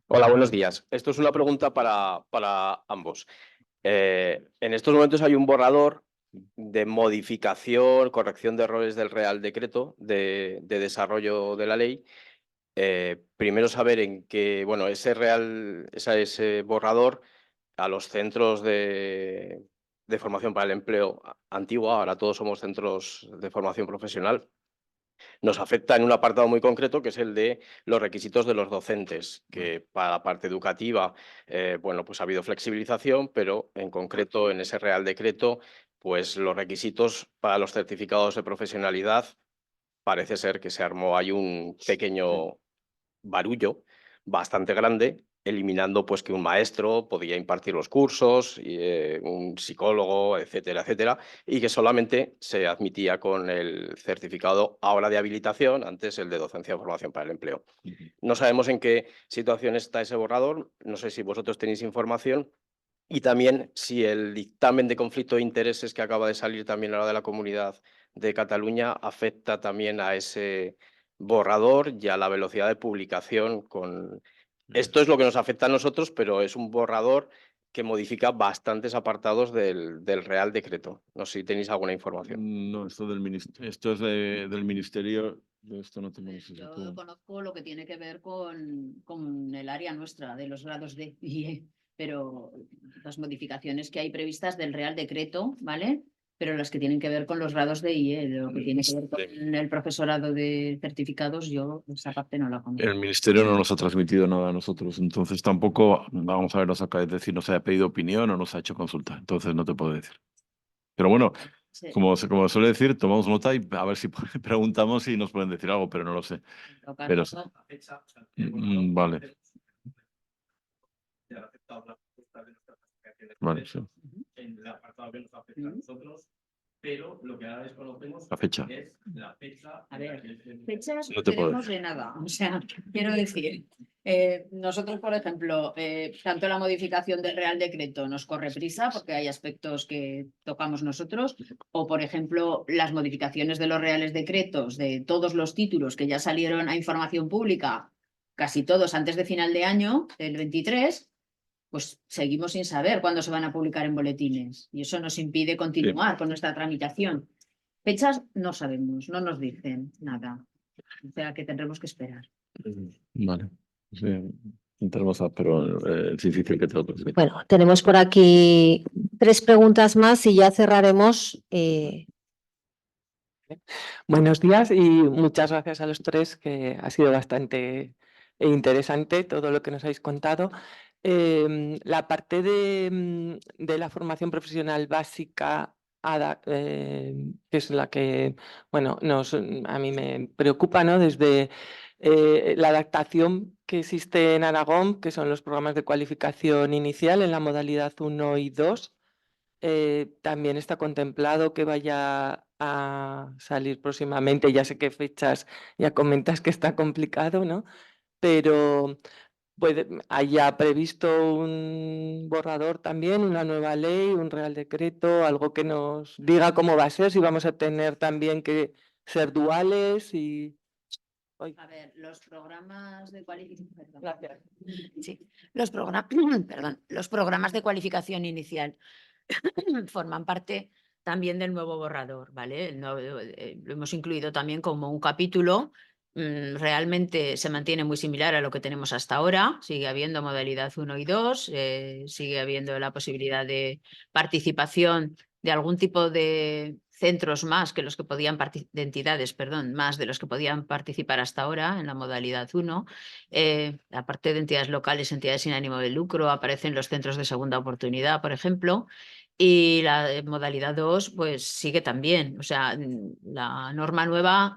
Hola, buenos días. Esto es una pregunta para ambos. En estos momentos hay un borrador de modificación, corrección de errores del Real Decreto de desarrollo de la ley. Primero saber en qué, bueno, ese borrador a los centros de formación para el empleo antiguo, ahora todos somos centros de formación profesional, nos afecta en un apartado muy concreto, que es el de los requisitos de los docentes, que para la parte educativa, bueno, pues ha habido flexibilización, pero en concreto en ese Real Decreto, pues los requisitos para los certificados de profesionalidad parece ser que se armó ahí un pequeño barullo bastante grande, eliminando pues que un maestro podía impartir los cursos, y, un psicólogo, etcétera, etcétera, y que solamente se admitía con el certificado ahora de habilitación, antes el de docencia de formación para el empleo. No sabemos en qué situación está ese borrador, no sé si vosotros tenéis información, y también si el dictamen de conflicto de intereses que acaba de salir también ahora de la Comunidad de Cataluña afecta también a ese borrador y a la velocidad de publicación con Esto es lo que nos afecta a nosotros, pero es un borrador que modifica bastantes apartados del Real Decreto. No sé si tenéis alguna información. No, esto esto es del ministerio. De esto no tengo Yo necesito. conozco lo que tiene que ver con el área nuestra de los grados de IE, pero las modificaciones que hay previstas del Real Decreto, ¿vale? Pero las que tienen que ver con los grados de IE, lo que tiene que ver con el profesorado de certificados, yo esa parte no la conozco. El ministerio no nos ha transmitido nada a nosotros, entonces tampoco, vamos a ver, nos acaba de decir, nos ha pedido opinión o nos ha hecho consulta, entonces no te puedo decir. Pero bueno, Sí, como suele decir, tomamos nota y a ver si preguntamos y nos pueden decir algo, pero no lo sé. en todo Pero caso, vale. Vale, sí. En el apartado B nos afecta a nosotros, pero lo que ahora desconocemos La fecha. es la fecha. a ver, fechas No te puedo tenemos de nada. O sea, quiero decir, nosotros, por ejemplo, tanto la modificación del Real Decreto nos corre prisa porque hay aspectos que tocamos nosotros, o por ejemplo, las modificaciones de los Reales Decretos de todos los títulos que ya salieron a información pública, casi todos antes de final de año, del 23, pues seguimos sin saber cuándo se van a publicar en boletines y eso nos impide continuar con nuestra tramitación. Fechas no sabemos, no nos dicen nada. O sea que tendremos que esperar. Vale. Sí, entramos pero es difícil que te lo transmita. Bueno, tenemos por aquí 3 preguntas más y ya cerraremos. Buenos días y muchas gracias a los 3, que ha sido bastante interesante todo lo que nos habéis contado. La parte de la formación profesional básica, que es la que, bueno, a mí me preocupa, ¿no? Desde la adaptación que existe en Aragón, que son los programas de cualificación inicial en la modalidad 1 y 2. También está contemplado que vaya a salir próximamente, ya sé qué fechas, ya comentas que está complicado, ¿no? Pero haya previsto un borrador también, una nueva ley, un Real Decreto, algo que nos diga cómo va a ser, si vamos a tener también que ser duales y... A ver, los programas de cualificación. Gracias. Sí, los programas de cualificación inicial forman parte también del nuevo borrador, ¿vale? Lo hemos incluido también como un capítulo. Realmente se mantiene muy similar a lo que tenemos hasta ahora. Sigue habiendo modalidad 1 y 2, sigue habiendo la posibilidad de participación de algún tipo de centros más que los que podían de entidades, perdón, más de los que podían participar hasta ahora en la modalidad 1. Aparte de entidades locales, entidades sin ánimo de lucro, aparecen los centros de segunda oportunidad, por ejemplo. Y la modalidad 2 pues sigue también. O sea, la norma nueva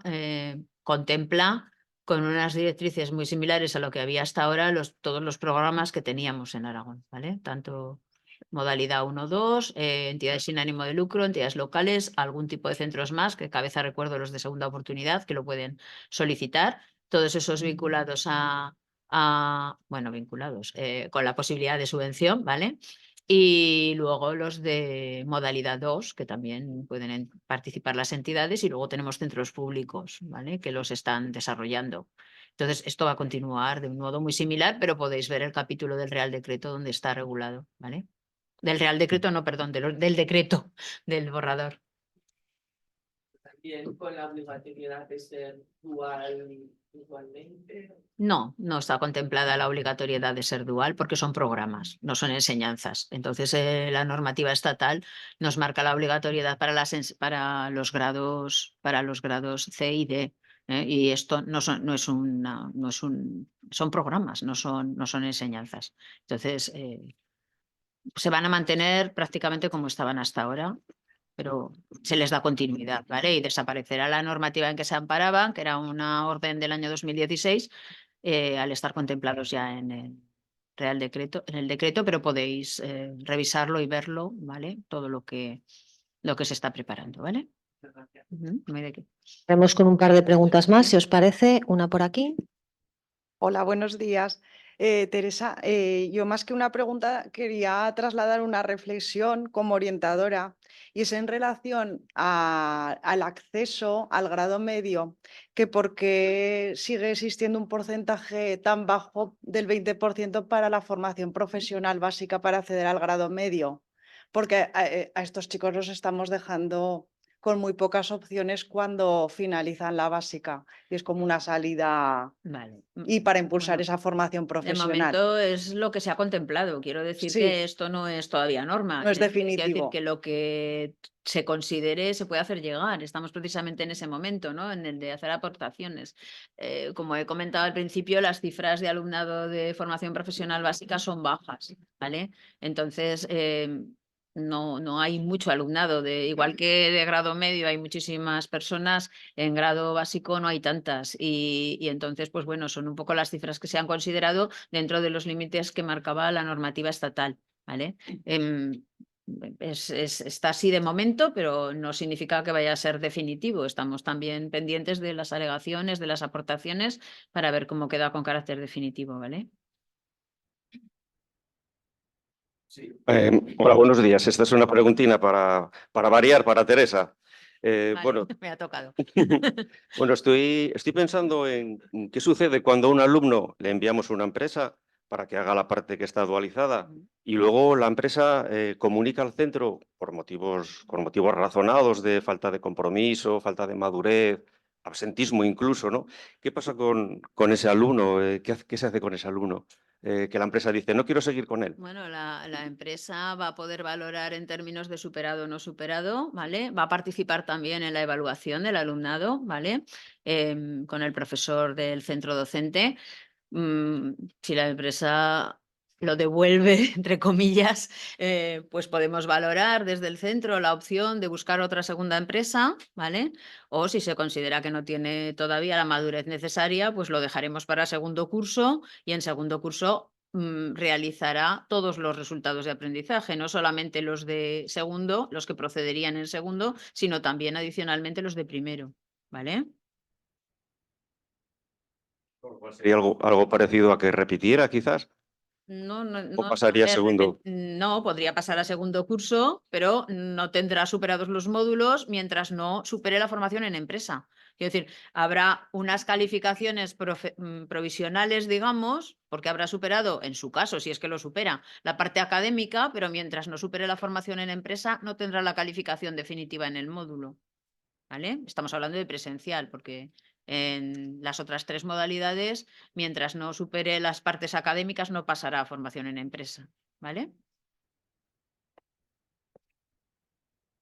contempla con unas directrices muy similares a lo que había hasta ahora todos los programas que teníamos en Aragón, ¿vale? Tanto modalidad 1, 2, entidades sin ánimo de lucro, entidades locales, algún tipo de centros más, que cabeza recuerdo los de segunda oportunidad, que lo pueden solicitar. Todos esos vinculados vinculados con la posibilidad de subvención, ¿vale? Y luego los de modalidad 2, que también pueden participar las entidades, y luego tenemos centros públicos, ¿vale? Que los están desarrollando. Entonces, esto va a continuar de un modo muy similar, pero podéis ver el capítulo del Real Decreto donde está regulado, ¿vale? Del Real Decreto, no, perdón, del decreto, del borrador. También con la obligatoriedad de ser dual igualmente. No, no está contemplada la obligatoriedad de ser dual porque son programas, no son enseñanzas. Entonces, la normativa estatal nos marca la obligatoriedad para los grados C y D. Y esto son programas, no son enseñanzas. Entonces, se van a mantener prácticamente como estaban hasta ahora, pero se les da continuidad, ¿vale? Y desaparecerá la normativa en que se amparaban, que era una orden del año 2016, al estar contemplados ya en el Real Decreto, pero podéis revisarlo y verlo, ¿vale? Todo lo que se está preparando, ¿vale? No hay de qué. Vamos con un par de preguntas más, si os parece. Una por aquí. Hola, buenos días. Teresa, yo más que una pregunta quería trasladar una reflexión como orientadora y es en relación al acceso al grado medio, que por qué sigue existiendo un porcentaje tan bajo del 20% para la formación profesional básica para acceder al grado medio, porque a estos chicos los estamos dejando con muy pocas opciones cuando finalizan la básica y es como una salida Vale. y para impulsar Bueno, esa formación de profesional. momento es lo que se ha contemplado. Quiero decir Sí. que esto no es todavía norma. No es Quiero decir definitivo. que lo que se considere se puede hacer llegar. Estamos precisamente en ese momento, ¿no? En el de hacer aportaciones. Como he comentado al principio, las cifras de alumnado de formación profesional básica son bajas, ¿vale? Entonces, no hay mucho alumnado. Igual que de grado medio hay muchísimas personas, en grado básico no hay tantas. Y entonces, pues bueno, son un poco las cifras que se han considerado dentro de los límites que marcaba la normativa estatal, ¿vale? Está así de momento, pero no significa que vaya a ser definitivo. Estamos también pendientes de las alegaciones, de las aportaciones, para ver cómo queda con carácter definitivo, ¿vale? Hola, buenos días. Esta es una preguntina para variar, para Teresa. Vale, Bueno, me ha tocado. bueno, estoy pensando en qué sucede cuando a un alumno le enviamos una empresa para que haga la parte que está dualizada y luego la empresa comunica al centro con motivos razonados de falta de compromiso, falta de madurez, absentismo incluso, ¿no? ¿Qué pasa con ese alumno? ¿Qué se hace con ese alumno? Que la empresa dice, no quiero seguir con él. Bueno, la empresa va a poder valorar en términos de superado o no superado, ¿vale? Va a participar también en la evaluación del alumnado, ¿vale? Con el profesor del centro docente. Si la empresa lo devuelve, entre comillas, pues podemos valorar desde el centro la opción de buscar otra segunda empresa, ¿vale? O si se considera que no tiene todavía la madurez necesaria, pues lo dejaremos para segundo curso y en segundo curso realizará todos los resultados de aprendizaje, no solamente los de segundo, los que procederían en segundo, sino también adicionalmente los de primero, ¿vale? ¿Sería algo parecido a que repitiera quizás? No, ¿O pasaría a segundo? No, podría pasar a segundo curso, pero no tendrá superados los módulos mientras no supere la formación en empresa. Quiero decir, habrá unas calificaciones provisionales, digamos, porque habrá superado, en su caso, si es que lo supera, la parte académica, pero mientras no supere la formación en empresa, no tendrá la calificación definitiva en el módulo. ¿Vale? Estamos hablando de presencial, porque en las otras tres modalidades, mientras no supere las partes académicas, no pasará a formación en empresa, ¿vale?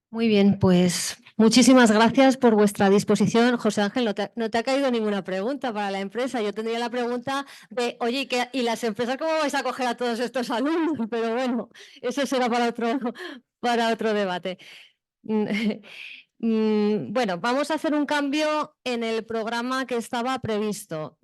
Muy bien, pues muchísimas gracias por vuestra disposición. José Ángel, no te ha caído ninguna pregunta para la empresa. Yo tendría la pregunta de, oye, ¿y las empresas cómo vais a acoger a todos estos alumnos? Pero bueno, eso será para otro debate. Bueno, vamos a hacer un cambio en el programa que estaba previsto.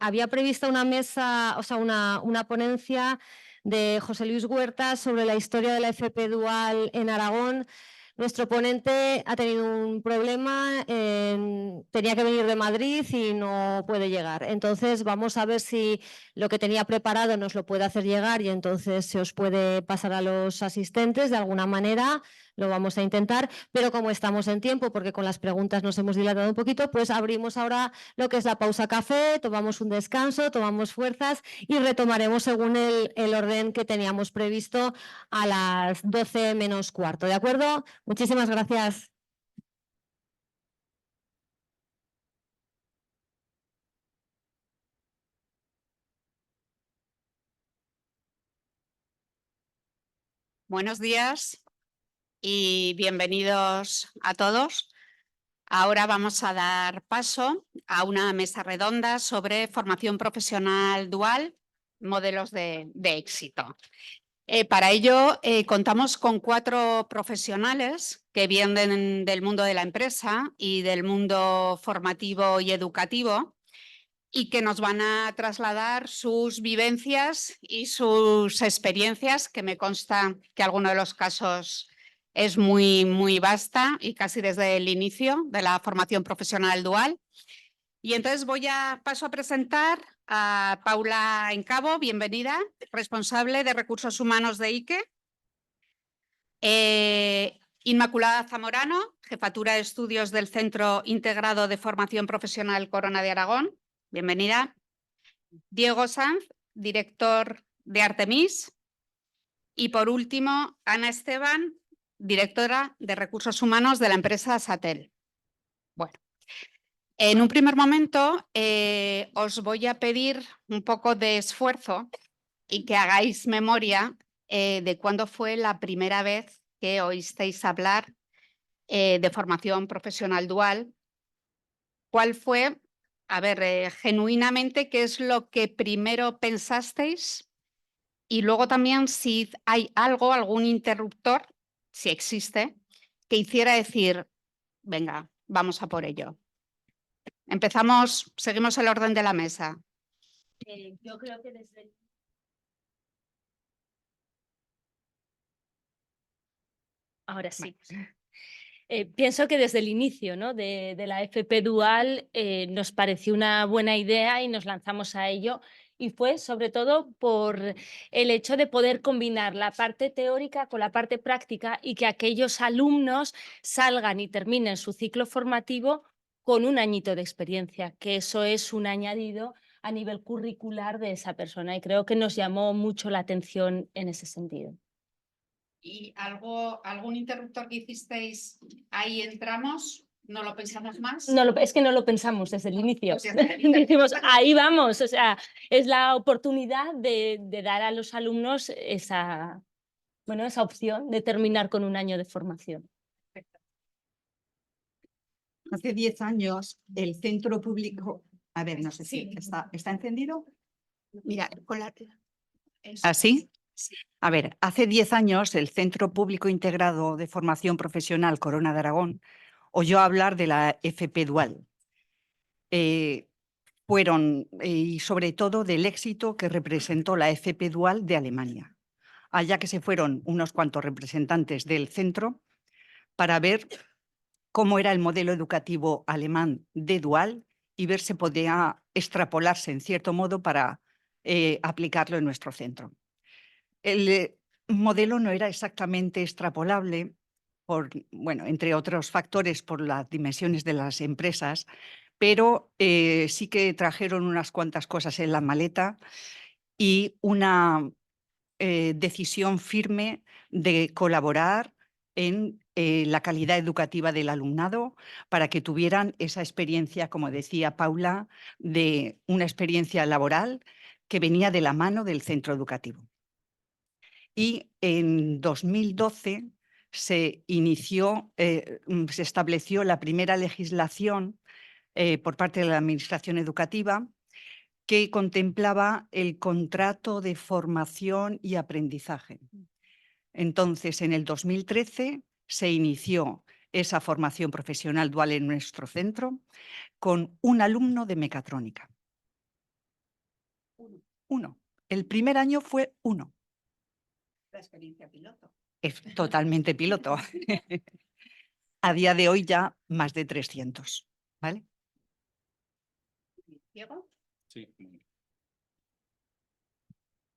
Había previsto una mesa, o sea, una ponencia de José Luis Huerta sobre la historia de la FP Dual en Aragón. Nuestro ponente ha tenido un problema, tenía que venir de Madrid y no puede llegar. Entonces vamos a ver si lo que tenía preparado nos lo puede hacer llegar y entonces se os puede pasar a los asistentes de alguna manera. Lo vamos a intentar, pero como estamos en tiempo, porque con las preguntas nos hemos dilatado un poquito, pues abrimos ahora lo que es la pausa café, tomamos un descanso, tomamos fuerzas y retomaremos según el orden que teníamos previsto a las 12 menos cuarto. ¿De acuerdo? Muchísimas gracias. Buenos días y bienvenidos a todos. Ahora vamos a dar paso a una mesa redonda sobre formación profesional dual, modelos de éxito. Para ello contamos con 4 profesionales que vienen del mundo de la empresa y del mundo formativo y educativo y que nos van a trasladar sus vivencias y sus experiencias, que me consta que alguno de los casos es muy vasta y casi desde el inicio de la formación profesional dual. Y entonces paso a presentar a Paula Encabo, bienvenida, responsable de Recursos Humanos de IKE. Inmaculada Zamorano, Jefatura de Estudios del Centro Integrado de Formación Profesional Corona de Aragón, bienvenida. Diego Sanz, director de Artemis. Y por último, Ana Esteban, directora de Recursos Humanos de la empresa Satel. Bueno, en un primer momento os voy a pedir un poco de esfuerzo y que hagáis memoria de cuándo fue la primera vez que oísteis hablar de formación profesional dual. ¿Cuál fue, a ver, genuinamente, qué es lo que primero pensasteis? Y luego también si hay algún interruptor, si existe, que hiciera decir, venga, vamos a por ello. Empezamos, seguimos el orden de la mesa. Yo creo que desde... Ahora sí. Pienso que desde el inicio, ¿no?, de la FP Dual nos pareció una buena idea y nos lanzamos a ello, y fue sobre todo por el hecho de poder combinar la parte teórica con la parte práctica y que aquellos alumnos salgan y terminen su ciclo formativo con un añito de experiencia, que eso es un añadido a nivel curricular de esa persona, y creo que nos llamó mucho la atención en ese sentido. ¿Y algún interruptor que hicisteis, ahí entramos? ¿No lo pensamos más? No, es que no lo pensamos desde el inicio. Pues desde el inicio. Decimos, ahí vamos, o sea, es la oportunidad de dar a los alumnos esa opción de terminar con un año de formación. Hace 10 años el centro público, a ver, no sé si está encendido. Mira, con la... ¿Así? Sí. A ver, hace 10 años el Centro Público Integrado de Formación Profesional Corona de Aragón oyó hablar de la FP Dual. Y sobre todo del éxito que representó la FP Dual de Alemania, allá que se fueron unos cuantos representantes del centro para ver cómo era el modelo educativo alemán de Dual y ver si podía extrapolarse en cierto modo para aplicarlo en nuestro centro. El modelo no era exactamente extrapolable entre otros factores, por las dimensiones de las empresas, pero sí que trajeron unas cuantas cosas en la maleta y una decisión firme de colaborar en la calidad educativa del alumnado para que tuvieran esa experiencia, como decía Paula, de una experiencia laboral que venía de la mano del centro educativo. Y en 2012 se estableció la primera legislación por parte de la Administración Educativa que contemplaba el contrato de formación y aprendizaje. Entonces, en el 2013 se inició esa formación profesional dual en nuestro centro con un alumno de mecatrónica. Uno. El primer año fue uno. La experiencia piloto. Es totalmente piloto. A día de hoy ya más de 300, ¿vale? ¿Diego? Sí.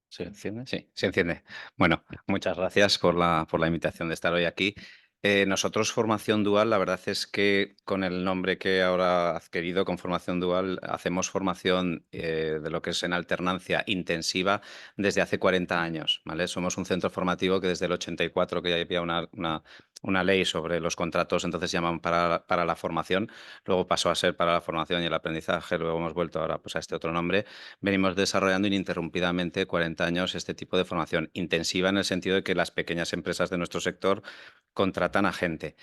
¿Se enciende? Sí, se enciende. Bueno, muchas gracias por la invitación de estar hoy aquí. Nosotros, Formación Dual, la verdad es que con el nombre que ahora ha adquirido, con Formación Dual, hacemos formación de lo que es en alternancia intensiva desde hace 40 años, ¿vale? Somos un centro formativo que desde el 84, que ya había una ley sobre los contratos, entonces llaman para la formación, luego pasó a ser para la formación y el aprendizaje, luego hemos vuelto ahora pues, a este otro nombre. Venimos desarrollando ininterrumpidamente 40 años este tipo de formación intensiva, en el sentido de que las pequeñas empresas de nuestro sector contratan a gente.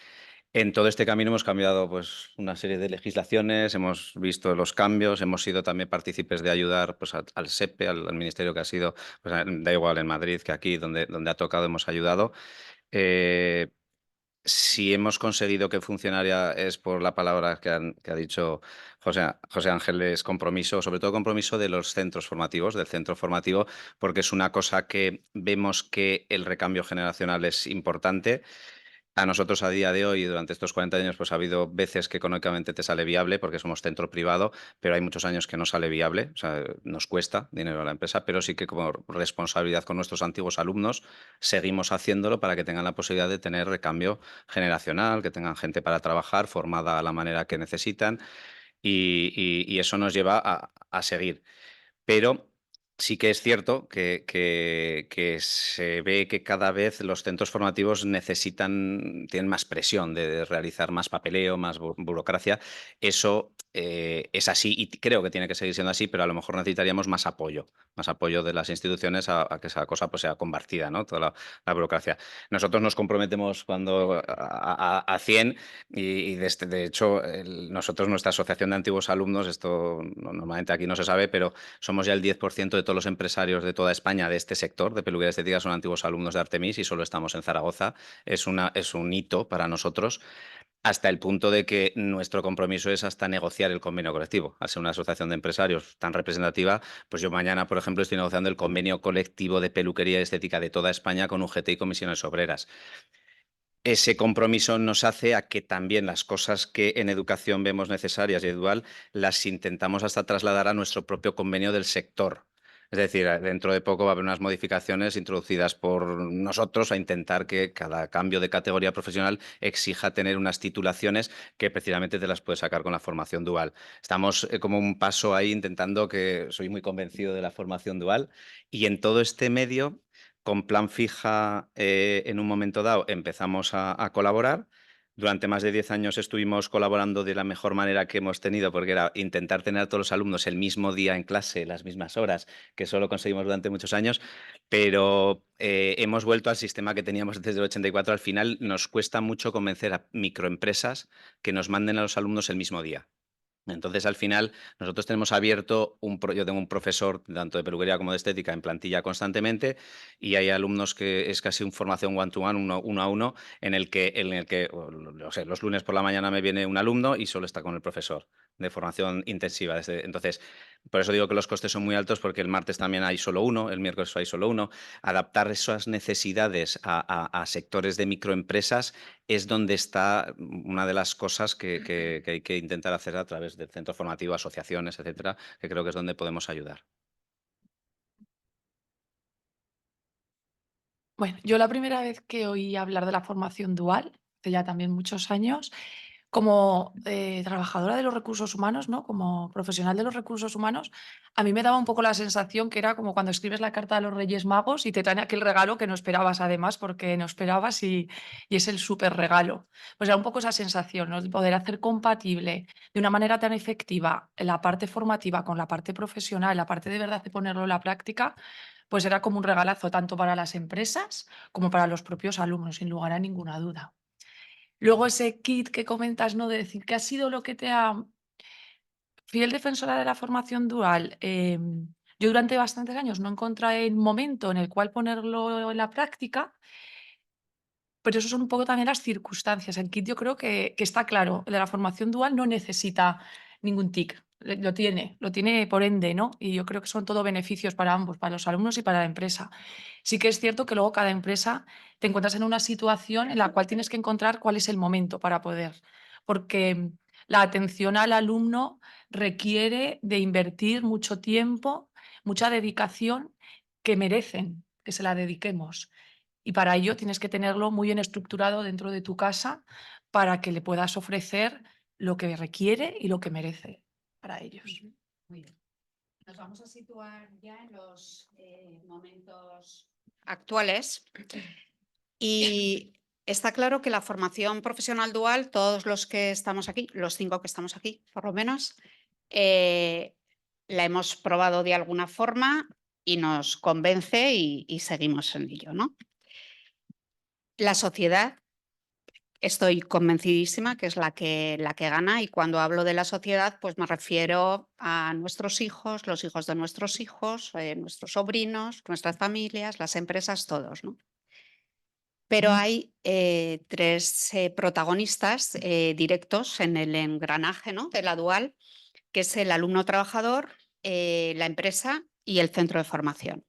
En todo este camino hemos cambiado pues, una serie de legislaciones, hemos visto los cambios, hemos sido también partícipes de ayudar pues, al SEPE, al ministerio que ha sido, pues, da igual en Madrid que aquí, donde ha tocado, hemos ayudado. Si hemos conseguido que funcionara es por la palabra que ha dicho José Ángel, es compromiso, sobre todo compromiso de los centros formativos, del centro formativo, porque es una cosa que vemos que el recambio generacional es importante. A nosotros a día de hoy, durante estos 40 años, pues ha habido veces que económicamente te sale viable porque somos centro privado, pero hay muchos años que no sale viable, o sea, nos cuesta dinero a la empresa, pero sí que como responsabilidad con nuestros antiguos alumnos seguimos haciéndolo para que tengan la posibilidad de tener recambio generacional, que tengan gente para trabajar formada a la manera que necesitan y eso nos lleva a seguir. Pero sí que es cierto que se ve que cada vez los centros formativos tienen más presión de realizar más papeleo, más burocracia. Eso es así y creo que tiene que seguir siendo así, pero a lo mejor necesitaríamos más apoyo de las instituciones a que esa cosa pues, sea compartida, ¿no? Toda la burocracia. Nosotros nos comprometemos cuando a 100 y de hecho nosotros, nuestra asociación de antiguos alumnos, esto normalmente aquí no se sabe, pero somos ya el 10% de todos los empresarios de toda España de este sector de peluquería estética son antiguos alumnos de Artemis y solo estamos en Zaragoza. Es un hito para nosotros, hasta el punto de que nuestro compromiso es hasta negociar el convenio colectivo. Al ser una asociación de empresarios tan representativa, pues yo mañana, por ejemplo, estoy negociando el convenio colectivo de peluquería estética de toda España con UGT y comisiones obreras. Ese compromiso nos hace a que también las cosas que en educación vemos necesarias y dual las intentamos hasta trasladar a nuestro propio convenio del sector. Es decir, dentro de poco va a haber unas modificaciones introducidas por nosotros a intentar que cada cambio de categoría profesional exija tener unas titulaciones que precisamente te las puedes sacar con la formación dual. Estamos como un paso ahí intentando que soy muy convencido de la formación dual y en todo este medio con Plan Fija, en un momento dado, empezamos a colaborar. Durante más de 10 años estuvimos colaborando de la mejor manera que hemos tenido, porque era intentar tener a todos los alumnos el mismo día en clase, las mismas horas, que solo conseguimos durante muchos años, pero hemos vuelto al sistema que teníamos desde el 84. Al final nos cuesta mucho convencer a microempresas que nos manden a los alumnos el mismo día. Entonces, al final, nosotros tenemos abierto yo tengo un profesor tanto de peluquería como de estética en plantilla constantemente y hay alumnos que es casi una formación one-to-one, uno a uno, en el que o sea, los lunes por la mañana me viene un alumno y solo está con el profesor de formación intensiva. Entonces, por eso digo que los costes son muy altos porque el martes también hay solo uno, el miércoles hay solo uno. Adaptar esas necesidades a sectores de microempresas es donde está una de las cosas que hay que intentar hacer a través del centro formativo, asociaciones, etcétera, que creo que es donde podemos ayudar. Bueno, yo la primera vez que oí hablar de la formación dual, hace ya también muchos años, como trabajadora de los recursos humanos, ¿no? Como profesional de los recursos humanos, a mí me daba un poco la sensación que era como cuando escribes la carta a los Reyes Magos y te traen aquel regalo que no esperabas además, porque no esperabas y es el súper regalo. Pues era un poco esa sensación, ¿no? De poder hacer compatible de una manera tan efectiva la parte formativa con la parte profesional, la parte de verdad de ponerlo en la práctica, pues era como un regalazo tanto para las empresas como para los propios alumnos, sin lugar a ninguna duda. Luego ese kit que comentas, ¿no? De decir, ¿qué ha sido lo que te ha... Fiel defensora de la formación dual, yo durante bastantes años no encontré el momento en el cual ponerlo en la práctica, pero eso son un poco también las circunstancias. El kit yo creo que está claro, el de la formación dual no necesita ningún TIC, lo tiene por ende, ¿no? Y yo creo que son todo beneficios para ambos, para los alumnos y para la empresa. Sí que es cierto que luego cada empresa te encuentras en una situación en la cual tienes que encontrar cuál es el momento para poder, porque la atención al alumno requiere de invertir mucho tiempo, mucha dedicación que merecen que se la dediquemos. Y para ello tienes que tenerlo muy bien estructurado dentro de tu casa para que le puedas ofrecer lo que requiere y lo que merece para ellos. Muy bien. Nos vamos a situar ya en los momentos actuales y está claro que la formación profesional dual, todos los que estamos aquí, los 5 que estamos aquí por lo menos, la hemos probado de alguna forma y nos convence y seguimos en ello, ¿no? La sociedad, estoy convencidísima que es la que gana, y cuando hablo de la sociedad pues me refiero a nuestros hijos, los hijos de nuestros hijos, nuestros sobrinos, nuestras familias, las empresas, todos, ¿no? Pero hay 3 protagonistas directos en el engranaje, ¿no? de la dual, que es el alumno trabajador, la empresa y el centro de formación.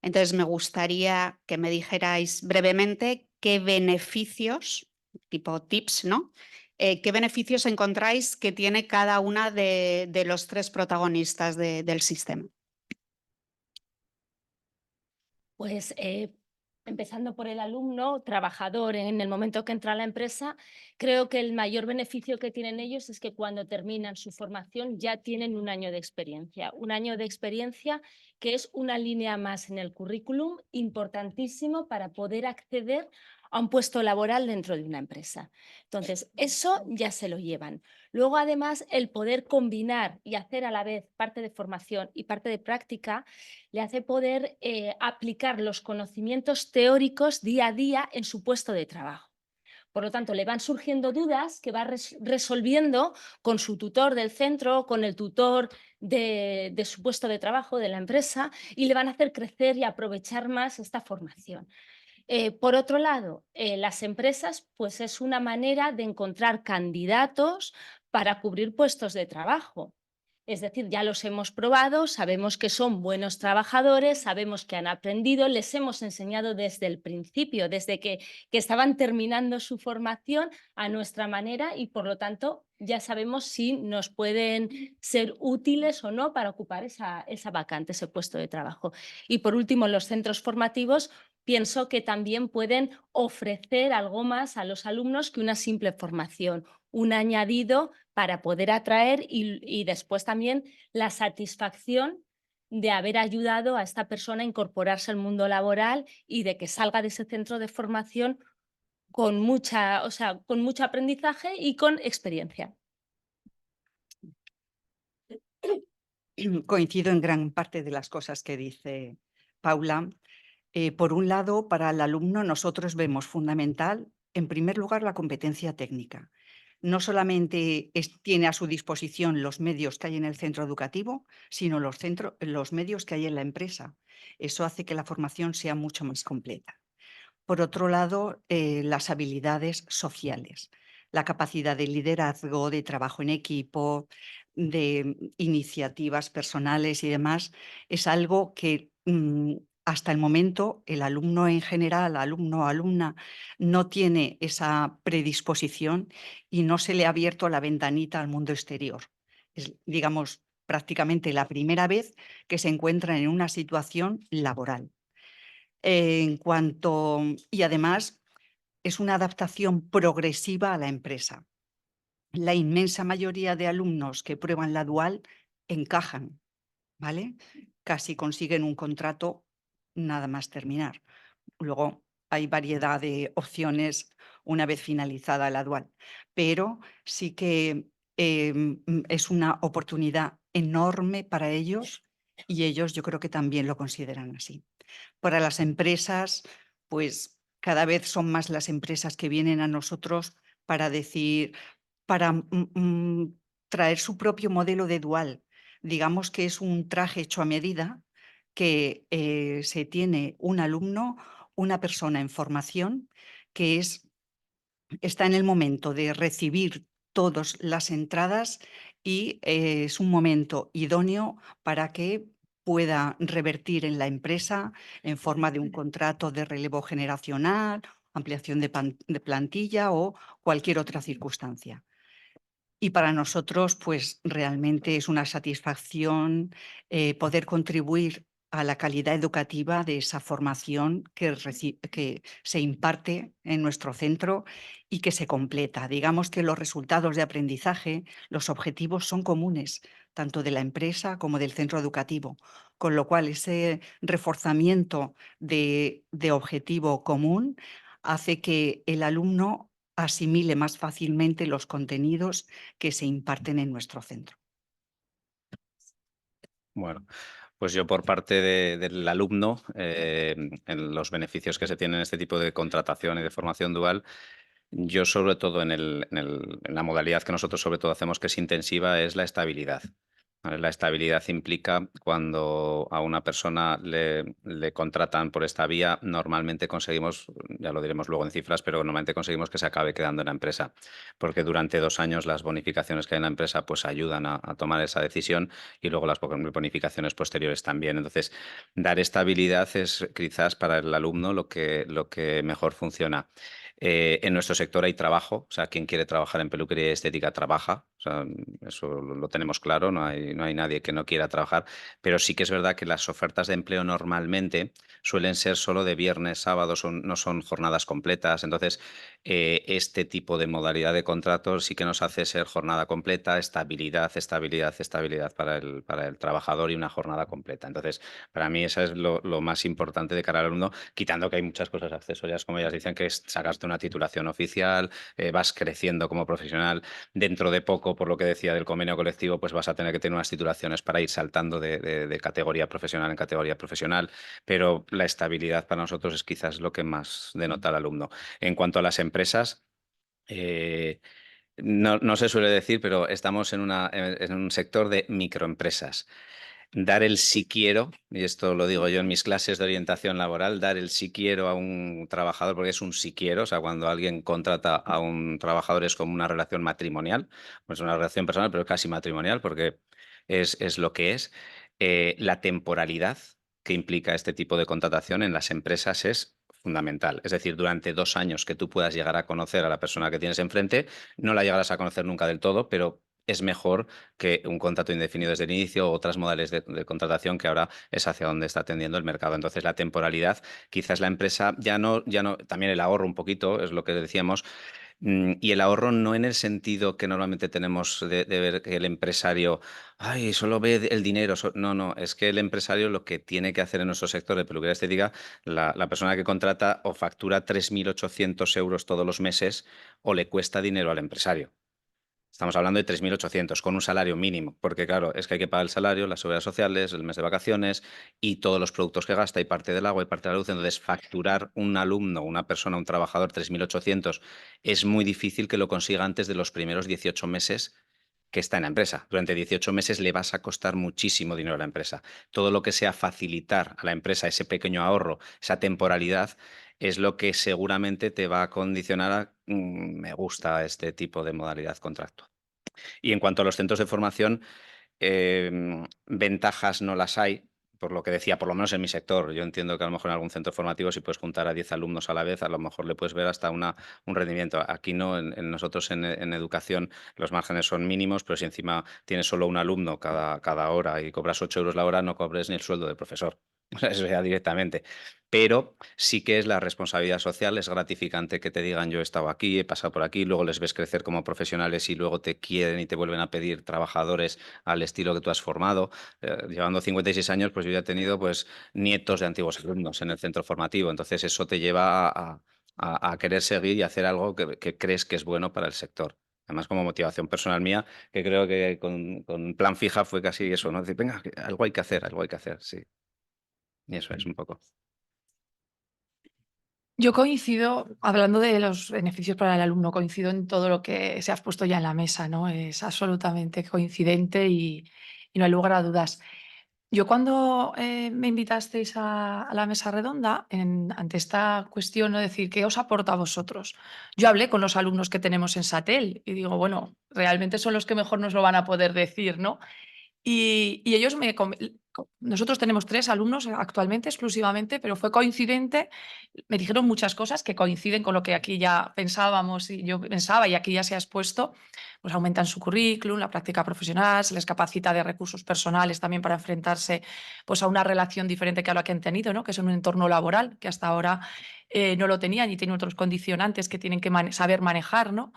Entonces me gustaría que me dijerais brevemente qué beneficios tipo tips, ¿no? ¿Qué beneficios encontráis que tiene cada una de los 3 protagonistas del sistema? Pues empezando por el alumno, trabajador, en el momento que entra a la empresa, creo que el mayor beneficio que tienen ellos es que cuando terminan su formación ya tienen un año de experiencia. Un año de experiencia que es una línea más en el currículum, importantísimo para poder acceder a un puesto laboral dentro de una empresa. Entonces, eso ya se lo llevan. Luego, además, el poder combinar y hacer a la vez parte de formación y parte de práctica le hace poder aplicar los conocimientos teóricos día a día en su puesto de trabajo. Por lo tanto, le van surgiendo dudas que va resolviendo con su tutor del centro, con el tutor de su puesto de trabajo, de la empresa, y le van a hacer crecer y aprovechar más esta formación. Por otro lado, las empresas, pues es una manera de encontrar candidatos para cubrir puestos de trabajo. Es decir, ya los hemos probado, sabemos que son buenos trabajadores, sabemos que han aprendido, les hemos enseñado desde el principio, desde que estaban terminando su formación a nuestra manera y por lo tanto ya sabemos si nos pueden ser útiles o no para ocupar esa vacante, ese puesto de trabajo. Y por último, los centros formativos pienso que también pueden ofrecer algo más a los alumnos que una simple formación, un añadido para poder atraer y después también la satisfacción de haber ayudado a esta persona a incorporarse al mundo laboral y de que salga de ese centro de formación con mucho aprendizaje y con experiencia. Coincido en gran parte de las cosas que dice Paula. Por un lado, para el alumno nosotros vemos fundamental, en primer lugar, la competencia técnica. No solamente tiene a su disposición los medios que hay en el centro educativo, sino los medios que hay en la empresa. Eso hace que la formación sea mucho más completa. Por otro lado, las habilidades sociales, la capacidad de liderazgo, de trabajo en equipo, de iniciativas personales y demás, es algo que hasta el momento el alumno en general, alumno o alumna, no tiene esa predisposición y no se le ha abierto la ventanita al mundo exterior. Es, digamos, prácticamente la primera vez que se encuentran en una situación laboral. Y además es una adaptación progresiva a la empresa. La inmensa mayoría de alumnos que prueban la dual encajan, ¿vale? Casi consiguen un contrato nada más terminar. Luego hay variedad de opciones una vez finalizada la dual, pero sí que es una oportunidad enorme para ellos y ellos yo creo que también lo consideran así. Para las empresas, pues cada vez son más las empresas que vienen a nosotros para traer su propio modelo de dual. Digamos que es un traje hecho a medida que se tiene un alumno, una persona en formación que está en el momento de recibir todas las entradas y es un momento idóneo para que pueda revertir en la empresa en forma de un contrato de relevo generacional, ampliación de plantilla o cualquier otra circunstancia. Y para nosotros, pues realmente es una satisfacción poder contribuir a la calidad educativa de esa formación que se imparte en nuestro centro y que se completa. Digamos que los resultados de aprendizaje, los objetivos son comunes, tanto de la empresa como del centro educativo, con lo cual ese reforzamiento de objetivo común hace que el alumno asimile más fácilmente los contenidos que se imparten en nuestro centro. Bueno, pues yo por parte del alumno, en los beneficios que se tienen en este tipo de contratación y de formación dual, yo sobre todo en la modalidad que nosotros sobre todo hacemos que es intensiva es la estabilidad. ¿Vale? La estabilidad implica cuando a una persona le contratan por esta vía, normalmente conseguimos, ya lo diremos luego en cifras, pero normalmente conseguimos que se acabe quedando en la empresa, porque durante 2 años las bonificaciones que hay en la empresa pues ayudan a tomar esa decisión y luego las bonificaciones posteriores también. Entonces, dar estabilidad es quizás para el alumno lo que mejor funciona. En nuestro sector hay trabajo, o sea, quien quiere trabajar en peluquería y estética trabaja, o sea, eso lo tenemos claro, no hay nadie que no quiera trabajar, pero sí que es verdad que las ofertas de empleo normalmente suelen ser solo de viernes, sábados, no son jornadas completas, entonces este tipo de modalidad de contrato sí que nos hace ser jornada completa, estabilidad para el trabajador y una jornada completa. Entonces, para mí eso es lo más importante de cara al alumno, quitando que hay muchas cosas accesorias, como ellas dicen, que es sacarte una titulación oficial, vas creciendo como profesional. Dentro de poco, por lo que decía del convenio colectivo, pues vas a tener que tener unas titulaciones para ir saltando de categoría profesional en categoría profesional, pero la estabilidad para nosotros es quizás lo que más denota al alumno. En cuanto a las empresas, no se suele decir, pero estamos en un sector de microempresas. Dar el sí quiero, y esto lo digo yo en mis clases de orientación laboral, dar el sí quiero a un trabajador, porque es un sí quiero, o sea, cuando alguien contrata a un trabajador es como una relación matrimonial, pues una relación personal, pero casi matrimonial, porque es lo que es. La temporalidad que implica este tipo de contratación en las empresas es fundamental. Es decir, durante 2 años que tú puedas llegar a conocer a la persona que tienes enfrente, no la llegarás a conocer nunca del todo, pero es mejor que un contrato indefinido desde el inicio o otras modalidades de contratación que ahora es hacia donde está tendiendo el mercado. Entonces, la temporalidad, quizás la empresa ya no, también el ahorro un poquito, es lo que decíamos, y el ahorro no en el sentido que normalmente tenemos de ver que el empresario, ay, solo ve el dinero. No, es que el empresario lo que tiene que hacer en nuestro sector de peluquería estética, la persona que contrata o factura 3.800 euros todos los meses o le cuesta dinero al empresario. Estamos hablando de 3.800 con un salario mínimo, porque claro, es que hay que pagar el salario, las seguridades sociales, el mes de vacaciones y todos los productos que gasta y parte del agua y parte de la luz. Entonces, facturar un alumno, una persona, un trabajador 3.800 es muy difícil que lo consiga antes de los primeros 18 meses que está en la empresa. Durante 18 meses le vas a costar muchísimo dinero a la empresa. Todo lo que sea facilitar a la empresa ese pequeño ahorro, esa temporalidad, es lo que seguramente te va a condicionar a me gusta este tipo de modalidad contractual. Y en cuanto a los centros de formación, ventajas no las hay, por lo que decía, por lo menos en mi sector. Yo entiendo que a lo mejor en algún centro formativo, si puedes juntar a 10 alumnos a la vez, a lo mejor le puedes ver hasta un rendimiento. Aquí no, nosotros en educación los márgenes son mínimos, pero si encima tienes solo un alumno cada hora y cobras 8 euros la hora, no cobres ni el sueldo del profesor. O sea, eso ya directamente. Pero sí que es la responsabilidad social, es gratificante que te digan yo he estado aquí, he pasado por aquí, luego les ves crecer como profesionales y luego te quieren y te vuelven a pedir trabajadores al estilo que tú has formado. Llevando 56 años, pues yo ya he tenido pues nietos de antiguos alumnos en el centro formativo, entonces eso te lleva a querer seguir y hacer algo que crees que es bueno para el sector. Además, como motivación personal mía, que creo que con Plan Fija fue casi eso, ¿no? Decir, venga, algo hay que hacer, sí. Y eso es un poco. Yo coincido, hablando de los beneficios para el alumno, coincido en todo lo que se has puesto ya en la mesa, ¿no? Es absolutamente coincidente y no hay lugar a dudas. Yo cuando me invitasteis a la mesa redonda, ante esta cuestión, ¿no? Decir, ¿qué os aporta a vosotros? Yo hablé con los alumnos que tenemos en Satel y digo, bueno, realmente son los que mejor nos lo van a poder decir, ¿no? Y ellos nosotros tenemos 3 alumnos actualmente exclusivamente, pero fue coincidente. Me dijeron muchas cosas que coinciden con lo que aquí ya pensábamos y yo pensaba y aquí ya se ha expuesto. Pues aumentan su currículum, la práctica profesional, se les capacita de recursos personales también para enfrentarse pues, a una relación diferente que a la que han tenido, ¿no? Que es un entorno laboral que hasta ahora no lo tenían y tienen otros condicionantes que tienen que saber manejar, ¿no?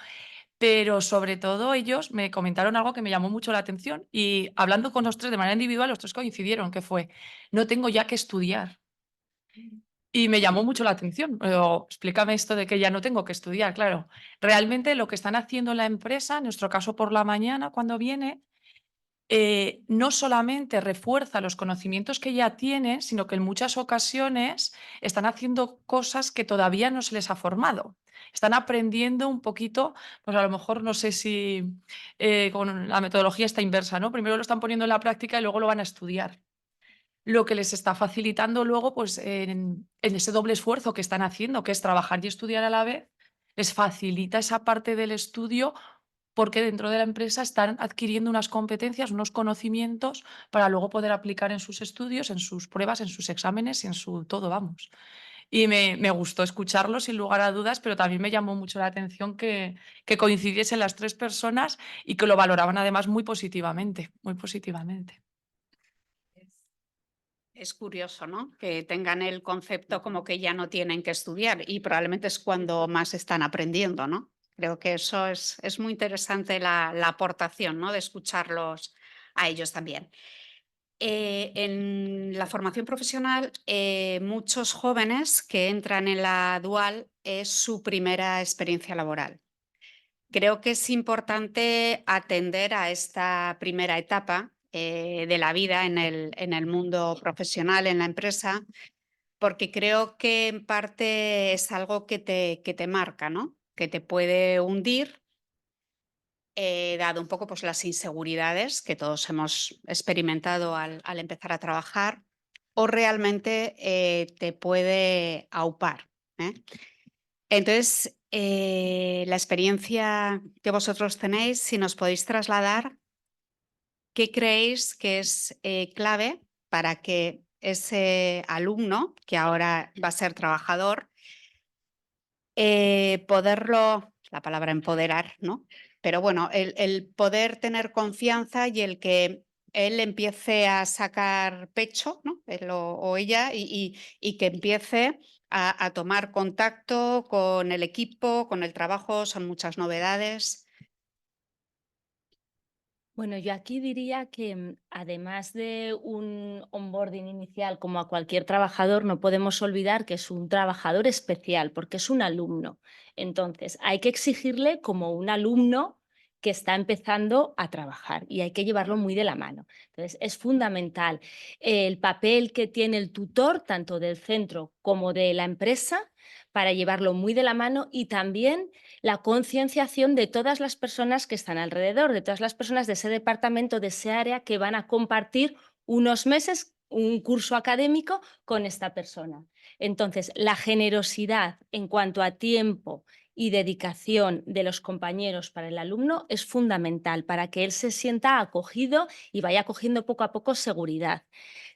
Pero sobre todo ellos me comentaron algo que me llamó mucho la atención y hablando con los 3 de manera individual, los 3 coincidieron, que fue, no tengo ya que estudiar. Y me llamó mucho la atención. Pero explícame esto de que ya no tengo que estudiar, claro. Realmente lo que están haciendo en la empresa, en nuestro caso por la mañana cuando viene, no solamente refuerza los conocimientos que ya tienen, sino que en muchas ocasiones están haciendo cosas que todavía no se les ha formado. Están aprendiendo un poquito, pues a lo mejor no sé si con la metodología está inversa, ¿no? Primero lo están poniendo en la práctica y luego lo van a estudiar. Lo que les está facilitando luego, pues en ese doble esfuerzo que están haciendo, que es trabajar y estudiar a la vez, les facilita esa parte del estudio porque dentro de la empresa están adquiriendo unas competencias, unos conocimientos para luego poder aplicar en sus estudios, en sus pruebas, en sus exámenes y en su todo, vamos. y me gustó escucharlo sin lugar a dudas, pero también me llamó mucho la atención que coincidiesen las 3 personas y que lo valoraban además muy positivamente, muy positivamente. Es curioso, ¿no? Que tengan el concepto como que ya no tienen que estudiar y probablemente es cuando más están aprendiendo, ¿no? Creo que eso es muy interesante la aportación, ¿no? De escucharlos a ellos también. En la formación profesional, muchos jóvenes que entran en la dual es su primera experiencia laboral. Creo que es importante atender a esta primera etapa de la vida en el mundo profesional, en la empresa, porque creo que en parte es algo que te marca, ¿no? Que te puede hundir, dado un poco pues, las inseguridades que todos hemos experimentado al empezar a trabajar, o realmente te puede aupar, ¿eh? Entonces, la experiencia que vosotros tenéis, si nos podéis trasladar, ¿qué creéis que es clave para que ese alumno, que ahora va a ser trabajador, poderlo, la palabra empoderar, ¿no? Pero bueno, el poder tener confianza y el que él empiece a sacar pecho, ¿no? Él o ella, y que empiece a tomar contacto con el equipo, con el trabajo, son muchas novedades. Bueno, yo aquí diría que además de un onboarding inicial como a cualquier trabajador, no podemos olvidar que es un trabajador especial porque es un alumno. Entonces, hay que exigirle como un alumno que está empezando a trabajar y hay que llevarlo muy de la mano. Entonces, es fundamental el papel que tiene el tutor, tanto del centro como de la empresa, para llevarlo muy de la mano y también la concienciación de todas las personas que están alrededor, de todas las personas de ese departamento, de ese área que van a compartir unos meses, un curso académico con esta persona. Entonces, la generosidad en cuanto a tiempo y dedicación de los compañeros para el alumno es fundamental para que él se sienta acogido y vaya cogiendo poco a poco seguridad.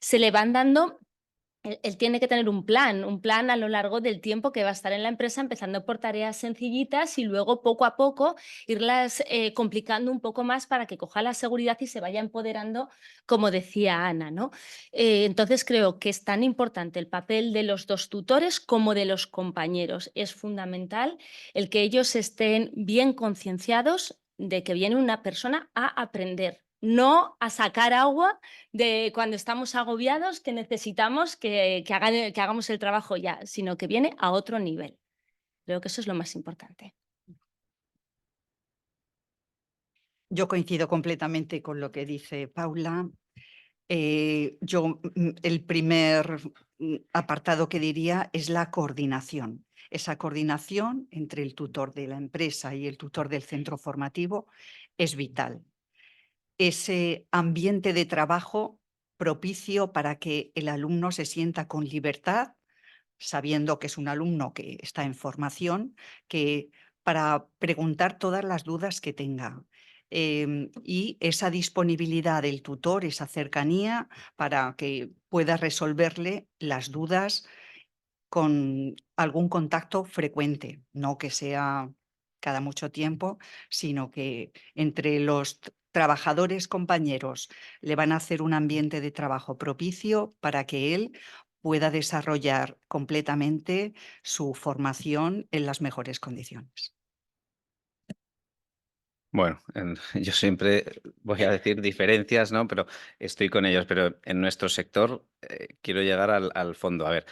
Se le van dando él tiene que tener un plan a lo largo del tiempo que va a estar en la empresa, empezando por tareas sencillitas y luego poco a poco irlas complicando un poco más para que coja la seguridad y se vaya empoderando, como decía Ana, ¿no? Entonces creo que es tan importante el papel de los dos tutores como de los compañeros. Es fundamental el que ellos estén bien concienciados de que viene una persona a aprender, no a sacar agua de cuando estamos agobiados, que necesitamos que hagamos el trabajo ya, sino que viene a otro nivel. Creo que eso es lo más importante. Yo coincido completamente con lo que dice Paula. El primer apartado que diría es la coordinación. Esa coordinación entre el tutor de la empresa y el tutor del centro formativo es vital. Ese ambiente de trabajo propicio para que el alumno se sienta con libertad, sabiendo que es un alumno que está en formación, que para preguntar todas las dudas que tenga. Y esa disponibilidad del tutor, esa cercanía para que pueda resolverle las dudas con algún contacto frecuente, no que sea cada mucho tiempo, sino que entre los trabajadores compañeros le van a hacer un ambiente de trabajo propicio para que él pueda desarrollar completamente su formación en las mejores condiciones. Bueno, yo siempre voy a decir diferencias, ¿no? Pero estoy con ellos. Pero en nuestro sector quiero llegar al fondo. A ver,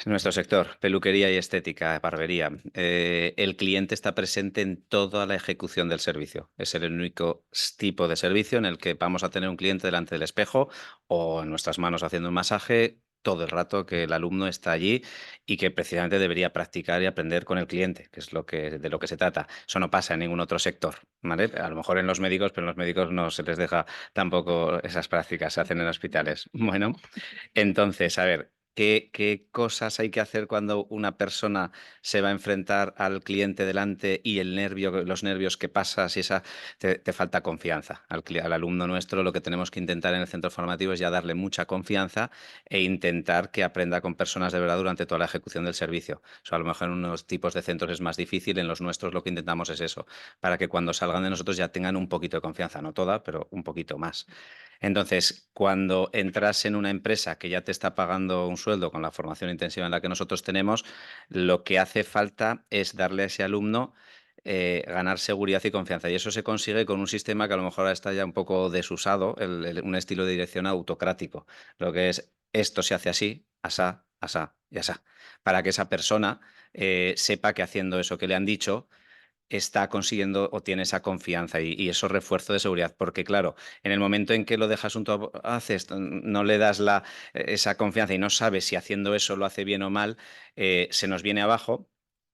nuestro sector, peluquería y estética, barbería. El cliente está presente en toda la ejecución del servicio. Es el único tipo de servicio en el que vamos a tener un cliente delante del espejo o en nuestras manos haciendo un masaje todo el rato que el alumno está allí y que precisamente debería practicar y aprender con el cliente, que es de lo que se trata. Eso no pasa en ningún otro sector, ¿vale? A lo mejor en los médicos, pero en los médicos no se les deja tampoco esas prácticas, se hacen en hospitales. Bueno, entonces, a ver, qué cosas hay que hacer cuando una persona se va a enfrentar al cliente delante y los nervios que pasas y te falta confianza. Al alumno nuestro lo que tenemos que intentar en el centro formativo es ya darle mucha confianza e intentar que aprenda con personas de verdad durante toda la ejecución del servicio. A lo mejor en unos tipos de centros es más difícil, en los nuestros lo que intentamos es eso, para que cuando salgan de nosotros ya tengan un poquito de confianza, no toda, pero un poquito más. Entonces, cuando entras en una empresa que ya te está pagando un sueldo con la formación intensiva en la que nosotros tenemos, lo que hace falta es darle a ese alumno ganar seguridad y confianza. Y eso se consigue con un sistema que a lo mejor ahora está ya un poco desusado, un estilo de dirección autocrático. Lo que es, esto se hace así, asá, asá y asá, para que esa persona sepa que haciendo eso que le han dicho, está consiguiendo o tiene esa confianza y esos refuerzos de seguridad. Porque, claro, en el momento en que lo dejas haces, no le das esa confianza y no sabes si haciendo eso lo hace bien o mal, se nos viene abajo,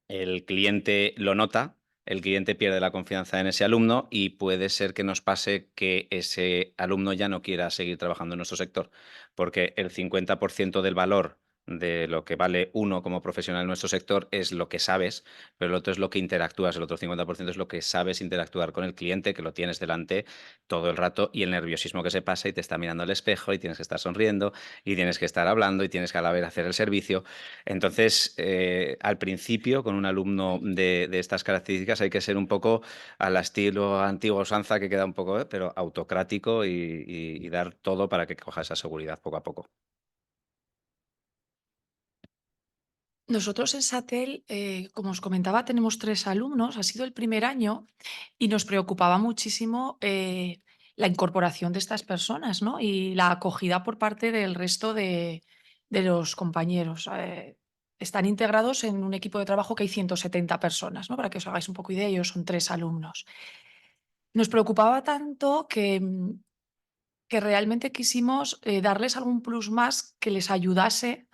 el cliente lo nota, el cliente pierde la confianza en ese alumno y puede ser que nos pase que ese alumno ya no quiera seguir trabajando en nuestro sector, porque el 50% del valor de lo que vale uno como profesional en nuestro sector es lo que sabes, pero el otro es lo que interactúas, el otro 50% es lo que sabes interactuar con el cliente, que lo tienes delante todo el rato y el nerviosismo que se pasa y te está mirando al espejo y tienes que estar sonriendo y tienes que estar hablando y tienes que a la vez hacer el servicio. Entonces, al principio, con un alumno de estas características hay que ser un poco al estilo antigua usanza, que queda un poco, pero autocrático y dar todo para que coja esa seguridad poco a poco. Nosotros en Satel, como os comentaba, tenemos 3 alumnos, ha sido el primer año y nos preocupaba muchísimo la incorporación de estas personas, ¿no? Y la acogida por parte del resto de los compañeros. Están integrados en un equipo de trabajo que hay 170 personas, ¿no? Para que os hagáis un poco idea, ellos son 3 alumnos. Nos preocupaba tanto que realmente quisimos darles algún plus más que les ayudase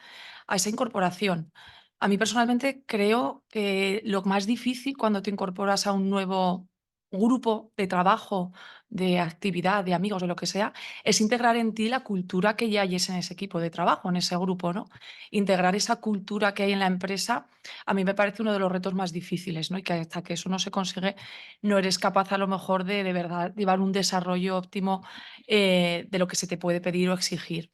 a esa incorporación. A mí personalmente creo que lo más difícil cuando te incorporas a un nuevo grupo de trabajo, de actividad, de amigos, de lo que sea, es integrar en ti la cultura que ya hay en ese equipo de trabajo, en ese grupo, ¿no? Integrar esa cultura que hay en la empresa, a mí me parece uno de los retos más difíciles, ¿no? Y que hasta que eso no se consigue, no eres capaz a lo mejor de verdad llevar un desarrollo óptimo de lo que se te puede pedir o exigir.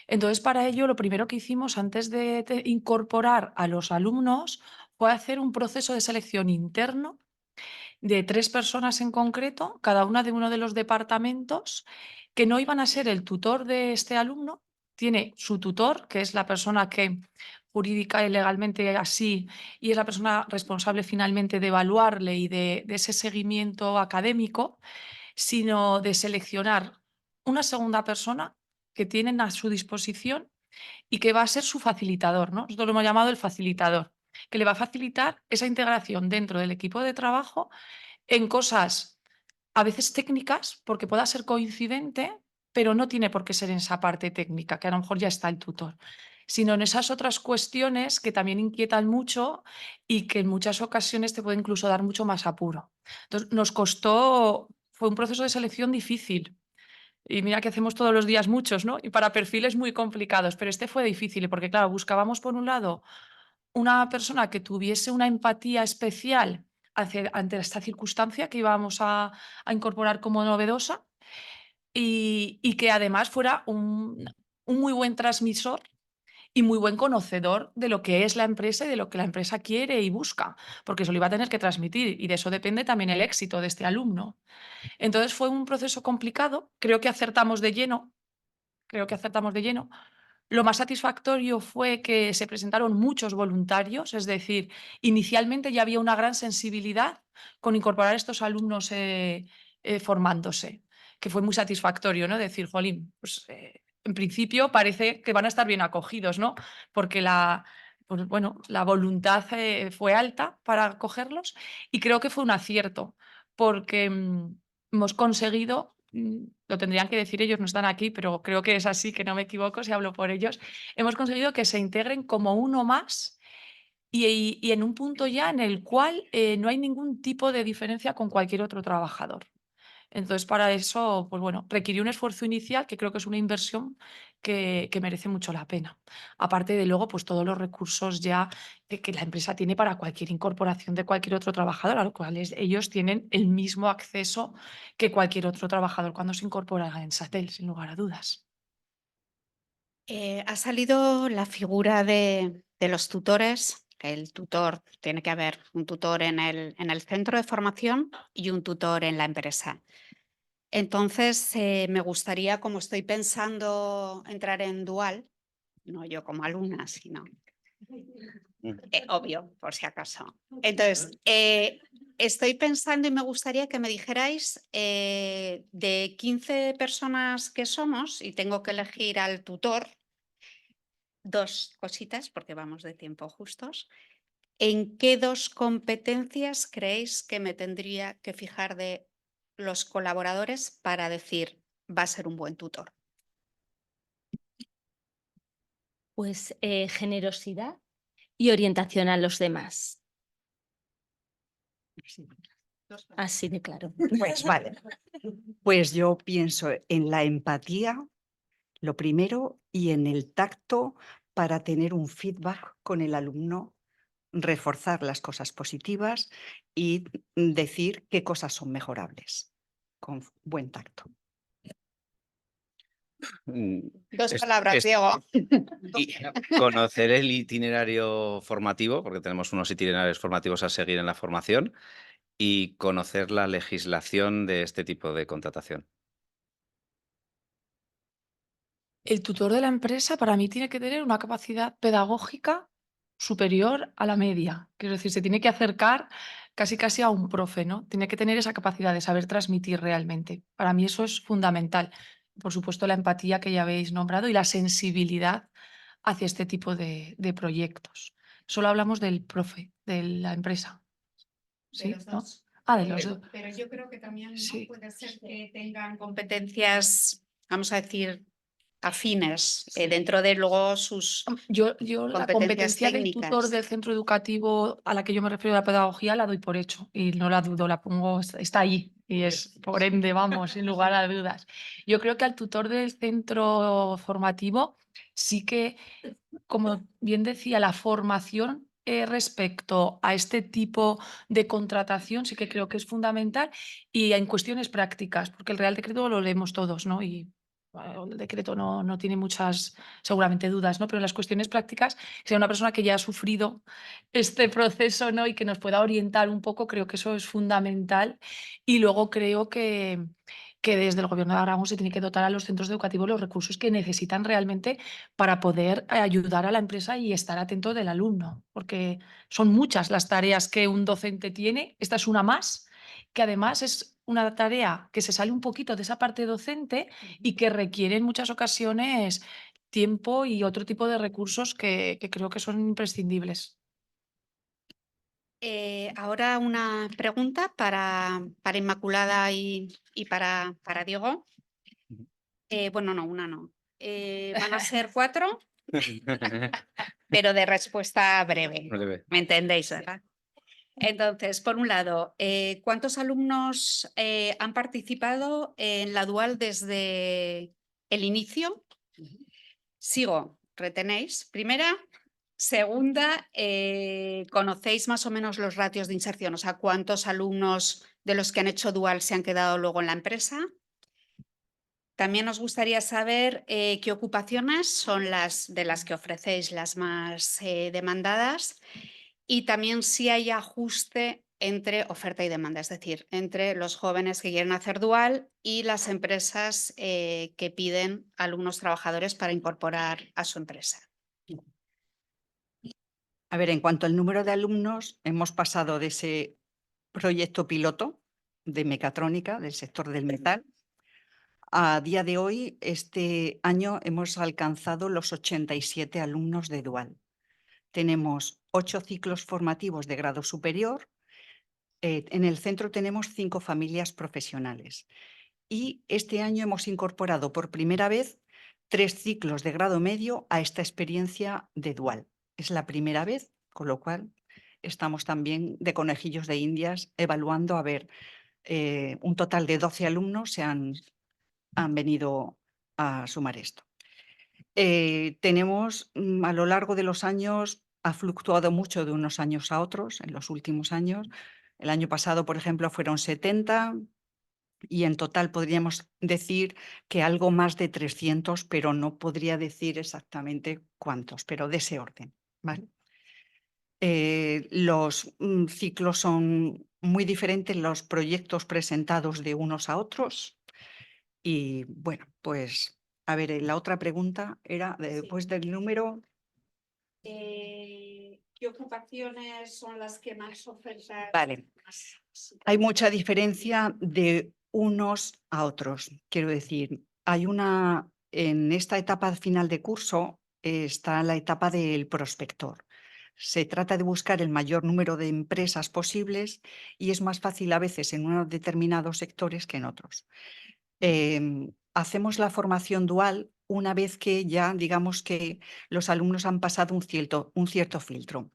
Entonces, para ello, lo primero que hicimos antes de incorporar a los alumnos fue hacer un proceso de selección interno de 3 personas en concreto, cada una de uno de los departamentos, que no iban a ser el tutor de este alumno, tiene su tutor, que es la persona que jurídica y legalmente así, y es la persona responsable finalmente de evaluarle y de ese seguimiento académico, sino de seleccionar una segunda persona que tienen a su disposición y que va a ser su facilitador, ¿no? Nosotros lo hemos llamado el facilitador, que le va a facilitar esa integración dentro del equipo de trabajo en cosas a veces técnicas, porque pueda ser coincidente, pero no tiene por qué ser en esa parte técnica, que a lo mejor ya está el tutor, sino en esas otras cuestiones que también inquietan mucho y que en muchas ocasiones te puede incluso dar mucho más apuro. Entonces, nos costó, fue un proceso de selección difícil. Y mira que hacemos todos los días muchos, ¿no? Y para perfiles muy complicados, pero este fue difícil porque, claro, buscábamos por un lado una persona que tuviese una empatía especial ante esta circunstancia que íbamos a incorporar como novedosa y que además fuera un muy buen transmisor y muy buen conocedor de lo que es la empresa y de lo que la empresa quiere y busca, porque eso lo iba a tener que transmitir y de eso depende también el éxito de este alumno. Entonces fue un proceso complicado, creo que acertamos de lleno, creo que acertamos de lleno. Lo más satisfactorio fue que se presentaron muchos voluntarios, es decir, inicialmente ya había una gran sensibilidad con incorporar estos alumnos formándose, que fue muy satisfactorio, ¿no? Decir, jolín, pues en principio parece que van a estar bien acogidos, ¿no? Porque pues, bueno, la voluntad fue alta para acogerlos y creo que fue un acierto, porque hemos conseguido, lo tendrían que decir ellos, no están aquí, pero creo que es así, que no me equivoco si hablo por ellos, hemos conseguido que se integren como uno más y en un punto ya en el cual no hay ningún tipo de diferencia con cualquier otro trabajador. Entonces, para eso, pues bueno, requirió un esfuerzo inicial que creo que es una inversión que merece mucho la pena. Aparte de luego, pues todos los recursos ya que la empresa tiene para cualquier incorporación de cualquier otro trabajador, a lo cual ellos tienen el mismo acceso que cualquier otro trabajador cuando se incorpora en Satel, sin lugar a dudas. Ha salido la figura de los tutores, que el tutor, tiene que haber un tutor en el centro de formación y un tutor en la empresa. Entonces, me gustaría, como estoy pensando entrar en dual, no yo como alumna, sino obvio, por si acaso. Entonces, estoy pensando y me gustaría que me dijerais de 15 personas que somos y tengo que elegir al tutor, 2 cositas porque vamos de tiempo justos. ¿En qué 2 competencias creéis que me tendría que fijar de los colaboradores para decir va a ser un buen tutor? Pues generosidad y orientación a los demás. Así de claro. Pues vale. Pues yo pienso en la empatía, lo primero, y en el tacto para tener un feedback con el alumno, reforzar las cosas positivas y decir qué cosas son mejorables, con buen tacto. 2 palabras, Diego. Y conocer el itinerario formativo, porque tenemos unos itinerarios formativos a seguir en la formación, y conocer la legislación de este tipo de contratación. El tutor de la empresa para mí tiene que tener una capacidad pedagógica superior a la media. Quiero decir, se tiene que acercar casi a un profe, ¿no? Tiene que tener esa capacidad de saber transmitir realmente. Para mí eso es fundamental. Por supuesto, la empatía que ya habéis nombrado y la sensibilidad hacia este tipo de proyectos. Solo hablamos del profe, de la empresa. ¿Sí? los ¿No? dos. De los dos. Pero yo creo que también, ¿no? Sí. Puede ser que tengan competencias, vamos a decir, afines dentro de luego sus Yo la competencia del técnicas. tutor del centro educativo a la que yo me refiero a la pedagogía la doy por hecho y no la dudo, la pongo, está ahí y es por ende, vamos, sin lugar a dudas. Yo creo que al tutor del centro formativo sí que, como bien decía, la formación respecto a este tipo de contratación sí que creo que es fundamental y en cuestiones prácticas, porque el Real Decreto lo leemos todos, ¿no? Y el decreto no tiene muchas, seguramente, dudas, ¿no? Pero en las cuestiones prácticas, que sea una persona que ya ha sufrido este proceso, ¿no? Y que nos pueda orientar un poco, creo que eso es fundamental. Y luego creo que desde el Gobierno de Aragón se tiene que dotar a los centros educativos los recursos que necesitan realmente para poder ayudar a la empresa y estar atento del alumno, porque son muchas las tareas que un docente tiene, esta es una más, que además es una tarea que se sale un poquito de esa parte docente y que requiere en muchas ocasiones tiempo y otro tipo de recursos que creo que son imprescindibles. Ahora una pregunta para Inmaculada y para Diego. Bueno, no, una no. Van a ser 4, pero de respuesta breve. Breve. ¿Me entendéis, verdad? Entonces, por un lado, ¿cuántos alumnos han participado en la dual desde el inicio? Sigo, retenéis. Primera. Segunda, ¿conocéis más o menos los ratios de inserción? O sea, ¿cuántos alumnos de los que han hecho dual se han quedado luego en la empresa? También nos gustaría saber qué ocupaciones son las de las que ofrecéis las más demandadas y también si hay ajuste entre oferta y demanda, es decir, entre los jóvenes que quieren hacer dual y las empresas que piden alumnos trabajadores para incorporar a su empresa. A ver, en cuanto al número de alumnos, hemos pasado de ese proyecto piloto de mecatrónica del sector del metal. A día de hoy, este año hemos alcanzado los 87 alumnos de dual. Tenemos 8 ciclos formativos de grado superior. En el centro tenemos 5 familias profesionales. Y este año hemos incorporado por primera vez 3 ciclos de grado medio a esta experiencia de dual. Es la primera vez, con lo cual estamos también de conejillos de indias evaluando a ver un total de 12 alumnos han venido a sumar esto. Tenemos a lo largo de los años, ha fluctuado mucho de unos años a otros en los últimos años. El año pasado, por ejemplo, fueron 70 y en total podríamos decir que algo más de 300, pero no podría decir exactamente cuántos, pero de ese orden, ¿vale? Los ciclos son muy diferentes, los proyectos presentados de unos a otros. Y bueno, pues a ver, la otra pregunta era después del número. ¿Qué ocupaciones son las que más ofertan? Vale, hay mucha diferencia de unos a otros. Quiero decir, hay en esta etapa final de curso está la etapa del prospector. Se trata de buscar el mayor número de empresas posibles y es más fácil a veces en unos determinados sectores que en otros. Hacemos la formación dual una vez que ya digamos que los alumnos han pasado un cierto filtro.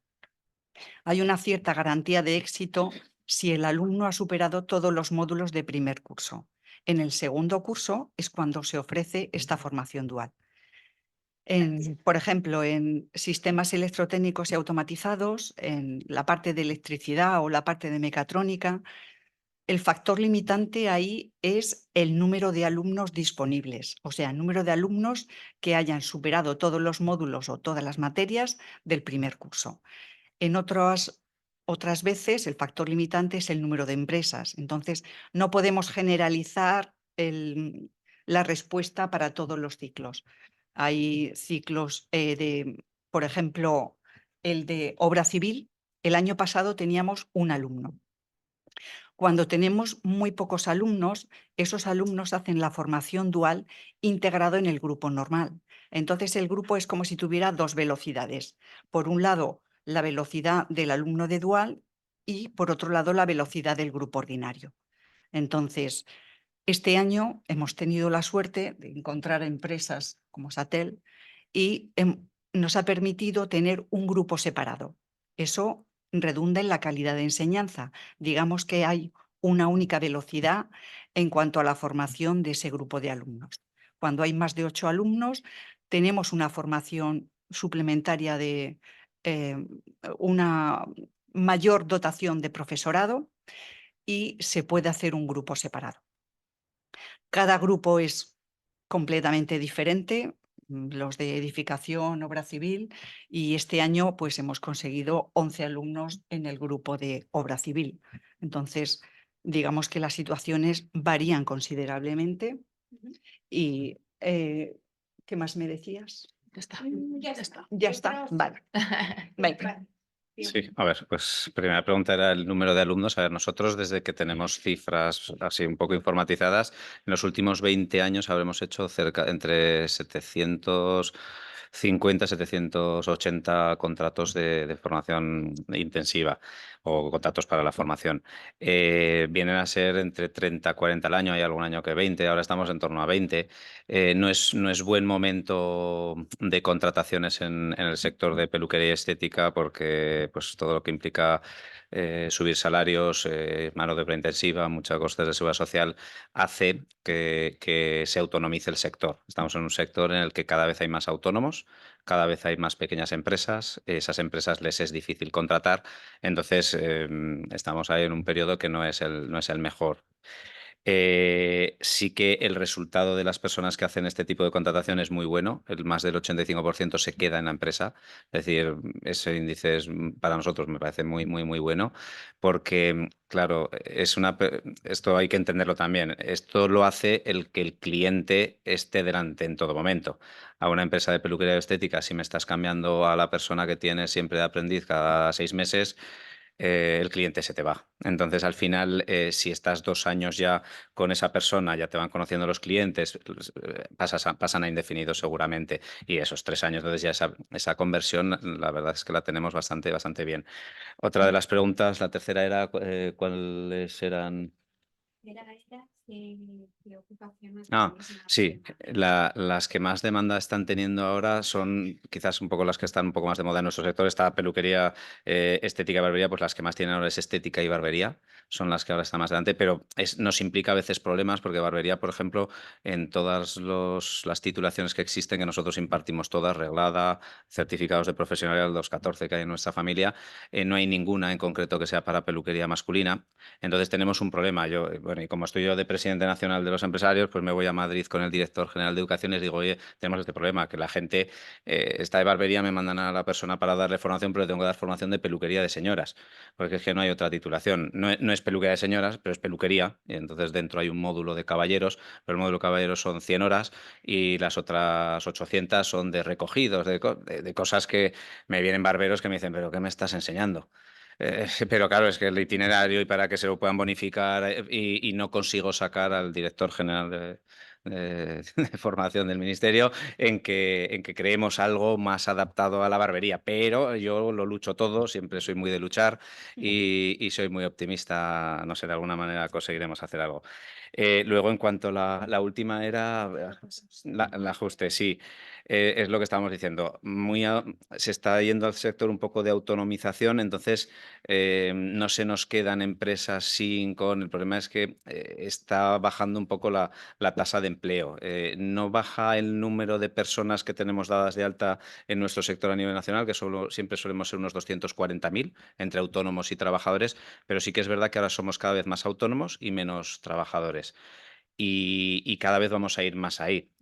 Hay una cierta garantía de éxito si el alumno ha superado todos los módulos de primer curso. En el segundo curso es cuando se ofrece esta formación dual. Por ejemplo, en sistemas electrotécnicos y automatizados, en la parte de electricidad o la parte de mecatrónica, el factor limitante ahí es el número de alumnos disponibles, o sea, el número de alumnos que hayan superado todos los módulos o todas las materias del primer curso. En otras veces el factor limitante es el número de empresas. Entonces, no podemos generalizar la respuesta para todos los ciclos. Hay ciclos por ejemplo, el de obra civil. El año pasado teníamos un alumno. Cuando tenemos muy pocos alumnos, esos alumnos hacen la formación dual integrado en el grupo normal. Entonces, el grupo es como si tuviera dos velocidades. Por un lado, la velocidad del alumno de dual y, por otro lado, la velocidad del grupo ordinario. Entonces, este año hemos tenido la suerte de encontrar empresas como Satel y nos ha permitido tener un grupo separado. Eso redunda en la calidad de enseñanza. Digamos que hay una única velocidad en cuanto a la formación de ese grupo de alumnos. Cuando hay más de 8 alumnos, tenemos una formación suplementaria de una mayor dotación de profesorado y se puede hacer un grupo separado. Cada grupo es completamente diferente, los de edificación, obra civil, y este año pues hemos conseguido 11 alumnos en el grupo de obra civil. Entonces, digamos que las situaciones varían considerablemente. Y, ¿qué más me decías? Ya está. Ya está, vale. Venga. Sí, a ver, pues primera pregunta era el número de alumnos. A ver, nosotros desde que tenemos cifras así un poco informatizadas, en los últimos 20 años habremos hecho entre 750 780 contratos de formación intensiva o contratos para la formación. Vienen a ser entre 30 40 al año, hay algún año que 20, ahora estamos en torno a 20. No es buen momento de contrataciones en el sector de peluquería y estética porque pues, todo lo que implica subir salarios, mano de obra intensiva, muchos costes de seguridad social, hace que se autonomice el sector. Estamos en un sector en el que cada vez hay más autónomos, cada vez hay más pequeñas empresas, esas empresas les es difícil contratar, entonces estamos ahí en un periodo que no es el mejor. Sí que el resultado de las personas que hacen este tipo de contratación es muy bueno. Más del 85% se queda en la empresa. Es decir, ese índice para nosotros me parece muy, muy, muy bueno porque, claro, esto hay que entenderlo también. Esto lo hace el que el cliente esté delante en todo momento. A una empresa de peluquería o estética, si me estás cambiando a la persona que tienes siempre de aprendiz cada 6 meses, el cliente se te va. Entonces, al final, si estás 2 años ya con esa persona, ya te van conociendo los clientes, pasan a indefinido seguramente. Y esos 3 años, entonces ya esa conversión, la verdad es que la tenemos bastante, bastante bien. Otra de las preguntas, la tercera era, ¿cuáles eran? Sí, las que más demanda están teniendo ahora son quizás un poco las que están un poco más de moda en nuestro sector. Esta peluquería, estética y barbería, pues las que más tienen ahora es estética y barbería, son las que ahora están más delante, pero nos implica a veces problemas porque barbería, por ejemplo, en todas las titulaciones que existen, que nosotros impartimos todas, reglada, certificados de profesionalidad, los 14 que hay en nuestra familia, no hay ninguna en concreto que sea para peluquería masculina. Entonces tenemos un problema. Bueno, y como estoy yo de presidente nacional de los empresarios, pues me voy a Madrid con el director general de Educación y les digo, oye, tenemos este problema, que la gente está de barbería, me mandan a la persona para darle formación, pero le tengo que dar formación de peluquería de señoras, porque es que no hay otra titulación. No es peluquería de señoras, pero es peluquería, y entonces dentro hay un módulo de caballeros, pero el módulo de caballeros son 100 horas y las otras 800 son de recogidos, de cosas que me vienen barberos que me dicen, pero ¿qué me estás enseñando? Pero claro, es que el itinerario y para que se lo puedan bonificar y no consigo sacar al director general de formación del ministerio en que creemos algo más adaptado a la barbería. Pero yo lo lucho todo, siempre soy muy de luchar y soy muy optimista. No sé, de alguna manera conseguiremos hacer algo. Luego, en cuanto a la última era el ajuste, sí. Es lo que estábamos diciendo. Se está yendo al sector un poco de autonomización, entonces no se nos quedan empresas con... El problema es que está bajando un poco la tasa de empleo. No baja el número de personas que tenemos dadas de alta en nuestro sector a nivel nacional, que siempre solemos ser unos 240.000 entre autónomos y trabajadores, pero sí que es verdad que ahora somos cada vez más autónomos y menos trabajadores. Y cada vez vamos a ir más ahí.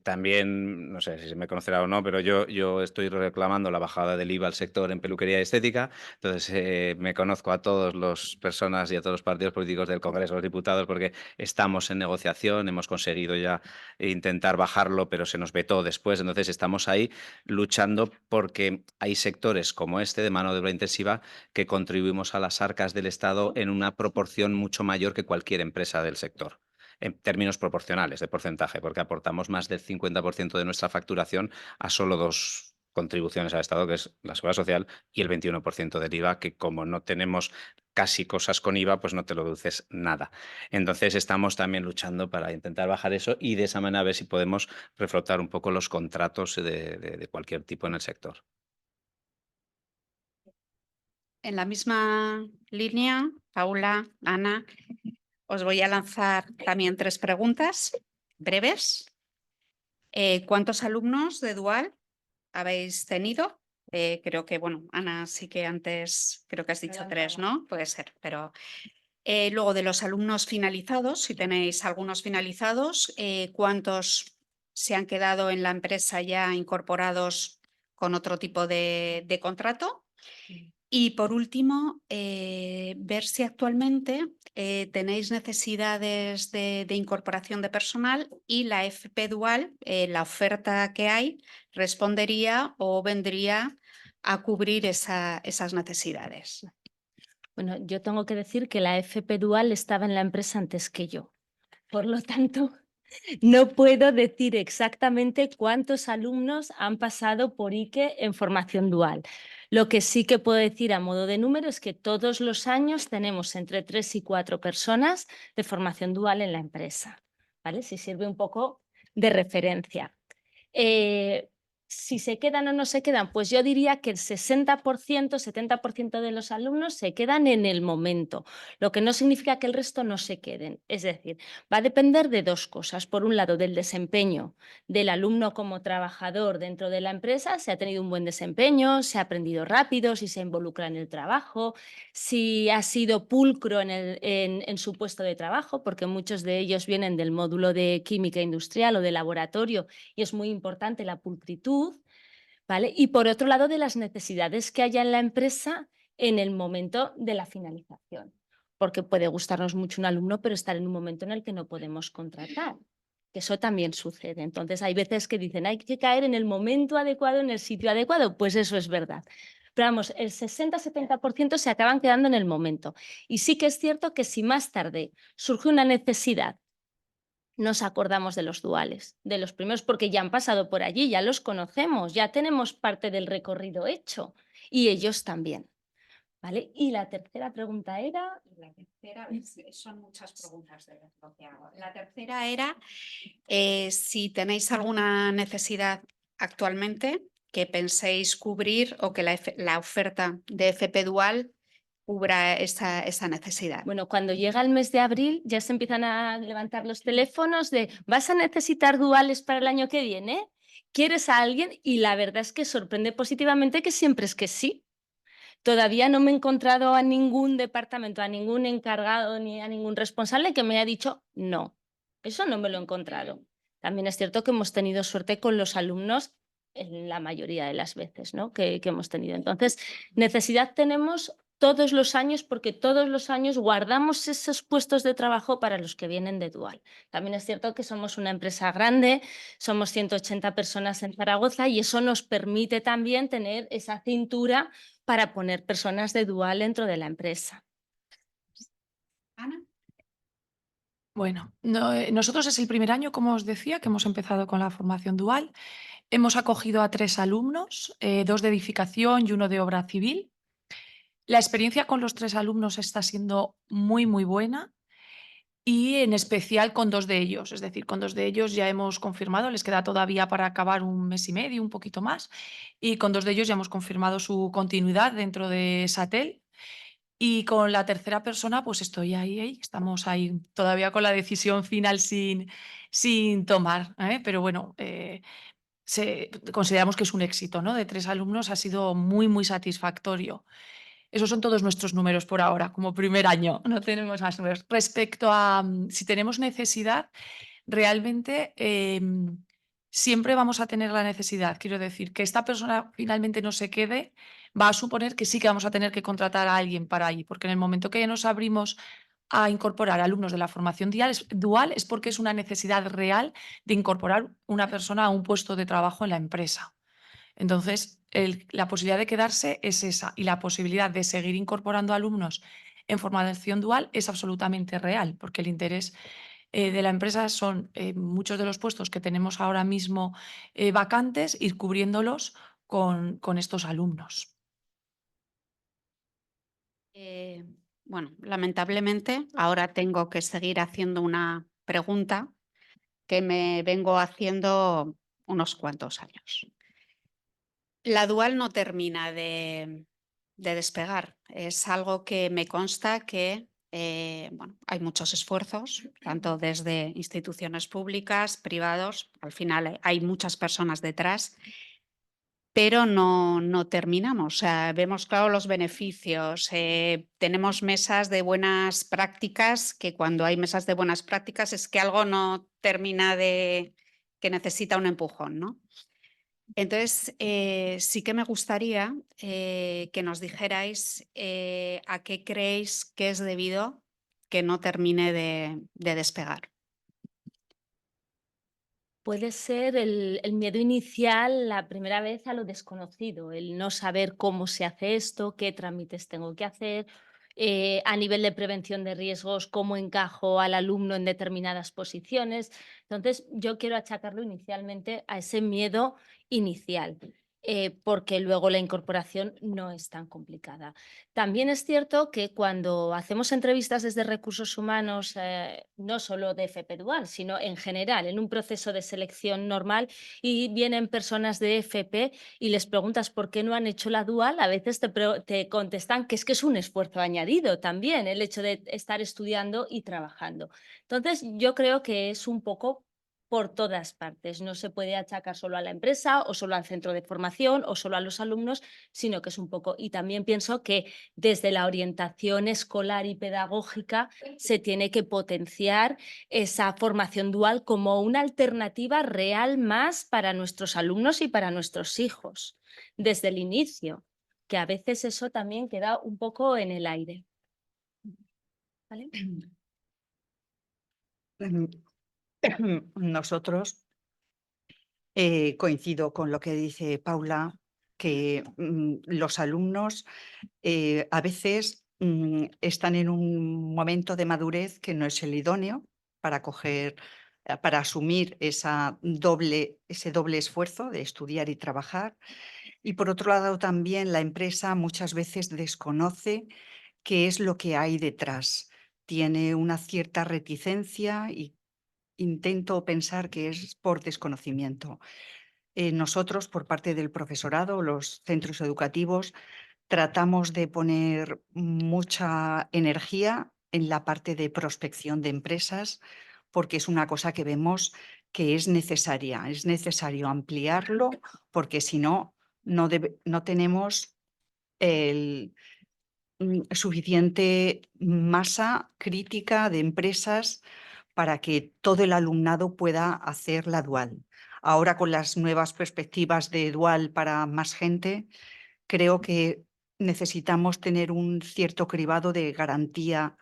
También, no sé si se me conocerá o no, pero yo estoy reclamando la bajada del IVA al sector en peluquería y estética. Entonces, me conozco a todas las personas y a todos los partidos políticos del Congreso de los Diputados porque estamos en negociación, hemos conseguido ya intentar bajarlo, pero se nos vetó después. Entonces, estamos ahí luchando porque hay sectores como este de mano de obra intensiva que contribuimos a las arcas del Estado en una proporción mucho mayor que cualquier empresa del sector. En términos proporcionales de porcentaje, porque aportamos más del 50% de nuestra facturación a solo dos contribuciones al Estado, que es la Seguridad Social y el 21% del IVA, que como no tenemos casi cosas con IVA, pues no te lo deduces nada. Entonces estamos también luchando para intentar bajar eso y de esa manera a ver si podemos reflotar un poco los contratos de cualquier tipo en el sector. En la misma línea, Paula, Ana, os voy a lanzar también 3 preguntas breves. ¿Cuántos alumnos de Dual habéis tenido? Creo que, bueno, Ana, sí que antes, creo que has dicho 3, ¿no? Puede ser, pero luego de los alumnos finalizados, si tenéis algunos finalizados, ¿cuántos se han quedado en la empresa ya incorporados con otro tipo de contrato? Y por último, ver si actualmente tenéis necesidades de incorporación de personal y la FP Dual, la oferta que hay, respondería o vendría a cubrir esas necesidades. Bueno, yo tengo que decir que la FP Dual estaba en la empresa antes que yo. Por lo tanto, no puedo decir exactamente cuántos alumnos han pasado por IKE en formación dual. Lo que sí que puedo decir a modo de número es que todos los años tenemos entre 3 y 4 personas de formación dual en la empresa, ¿vale? Si sirve un poco de referencia. Si se quedan o no se quedan, pues yo diría que el 60%, 70% de los alumnos se quedan en el momento, lo que no significa que el resto no se queden. Es decir, va a depender de 2 cosas. Por un lado, del desempeño del alumno como trabajador dentro de la empresa, si ha tenido un buen desempeño, si ha aprendido rápido, si se involucra en el trabajo, si ha sido pulcro en su puesto de trabajo, porque muchos de ellos vienen del módulo de química industrial o de laboratorio y es muy importante la pulcritud. ¿Vale? Y por otro lado, de las necesidades que haya en la empresa en el momento de la finalización, porque puede gustarnos mucho un alumno, pero estar en un momento en el que no podemos contratar, que eso también sucede. Entonces hay veces que dicen, hay que caer en el momento adecuado, en el sitio adecuado, pues eso es verdad. Pero vamos, el 60-70% se acaban quedando en el momento. Y sí que es cierto que si más tarde surge una necesidad, nos acordamos de los duales, de los primeros, porque ya han pasado por allí, ya los conocemos, ya tenemos parte del recorrido hecho y ellos también. ¿Vale? Y la tercera pregunta era... La tercera, son muchas preguntas de lo que hago. La tercera era si tenéis alguna necesidad actualmente que penséis cubrir o que la oferta de FP Dual cubra esa necesidad. Bueno, cuando llega el mes de abril ya se empiezan a levantar los teléfonos de ¿vas a necesitar duales para el año que viene? ¿Quieres a alguien? Y la verdad es que sorprende positivamente que siempre es que sí. Todavía no me he encontrado a ningún departamento, a ningún encargado ni a ningún responsable que me haya dicho no. Eso no me lo he encontrado. También es cierto que hemos tenido suerte con los alumnos en la mayoría de las veces, ¿no? que hemos tenido. Entonces, necesidad tenemos todos los años porque todos los años guardamos esos puestos de trabajo para los que vienen de Dual. También es cierto que somos una empresa grande, somos 180 personas en Zaragoza y eso nos permite también tener esa cintura para poner personas de Dual dentro de la empresa. Ana. Bueno, nosotros es el primer año, como os decía, que hemos empezado con la formación dual. Hemos acogido a 3 alumnos, 2 de edificación y 1 de obra civil. La experiencia con los 3 alumnos está siendo muy, muy buena y en especial con 2 de ellos. Es decir, con 2 de ellos ya hemos confirmado, les queda todavía para acabar 1 mes y medio, un poquito más, y con 2 de ellos ya hemos confirmado su continuidad dentro de Satel. Y con la tercera persona, pues estoy ahí, estamos ahí todavía con la decisión final sin tomar, ¿eh? Pero bueno, consideramos que es un éxito, ¿no? De 3 alumnos ha sido muy, muy satisfactorio. Esos son todos nuestros números por ahora, como primer año, no tenemos más números. Respecto a si tenemos necesidad, realmente siempre vamos a tener la necesidad. Quiero decir, que esta persona finalmente no se quede, va a suponer que sí que vamos a tener que contratar a alguien para ahí, porque en el momento que ya nos abrimos a incorporar alumnos de la formación dual es porque es una necesidad real de incorporar una persona a un puesto de trabajo en la empresa. Entonces, la posibilidad de quedarse es esa y la posibilidad de seguir incorporando alumnos en formación dual es absolutamente real, porque el interés de la empresa son muchos de los puestos que tenemos ahora mismo vacantes, ir cubriéndolos con estos alumnos. Bueno, lamentablemente ahora tengo que seguir haciendo una pregunta que me vengo haciendo unos cuantos años. La dual no termina de despegar. Es algo que me consta que bueno, hay muchos esfuerzos, tanto desde instituciones públicas, privados, al final hay muchas personas detrás, pero no terminamos. O sea, vemos claro los beneficios. Tenemos mesas de buenas prácticas, que cuando hay mesas de buenas prácticas es que algo no termina que necesita un empujón, ¿no? Entonces, sí que me gustaría que nos dijerais a qué creéis que es debido que no termine de despegar. Puede ser el miedo inicial la primera vez a lo desconocido, el no saber cómo se hace esto, qué trámites tengo que hacer, a nivel de prevención de riesgos, cómo encajo al alumno en determinadas posiciones. Entonces, yo quiero achacarlo inicialmente a ese miedo inicial. Porque luego la incorporación no es tan complicada. También es cierto que cuando hacemos entrevistas desde recursos humanos, no solo de FP Dual, sino en general, en un proceso de selección normal, y vienen personas de FP y les preguntas por qué no han hecho la dual, a veces te contestan que es un esfuerzo añadido también el hecho de estar estudiando y trabajando. Entonces, yo creo que es un poco por todas partes. No se puede achacar solo a la empresa o solo al centro de formación o solo a los alumnos, sino que es un poco. Y también pienso que desde la orientación escolar y pedagógica se tiene que potenciar esa formación dual como una alternativa real más para nuestros alumnos y para nuestros hijos, desde el inicio, que a veces eso también queda un poco en el aire. ¿Vale? Nosotros, coincido con lo que dice Paula, que los alumnos a veces están en un momento de madurez que no es el idóneo para para asumir ese doble esfuerzo de estudiar y trabajar. Y por otro lado, también la empresa muchas veces desconoce qué es lo que hay detrás. Tiene una cierta reticencia y intento pensar que es por desconocimiento. Nosotros, por parte del profesorado, los centros educativos, tratamos de poner mucha energía en la parte de prospección de empresas, porque es una cosa que vemos que es necesaria. Es necesario ampliarlo, porque si no, no tenemos suficiente masa crítica de empresas para que todo el alumnado pueda hacer la dual. Ahora, con las nuevas perspectivas de dual para más gente, creo que necesitamos tener un cierto cribado de garantía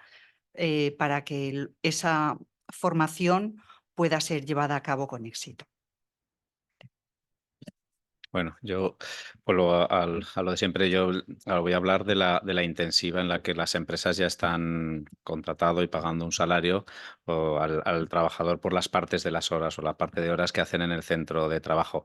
para que esa formación pueda ser llevada a cabo con éxito. Bueno, yo vuelvo a lo de siempre. Yo ahora voy a hablar de la intensiva en la que las empresas ya están contratando y pagando un salario al trabajador por las partes de las horas o la parte de horas que hacen en el centro de trabajo.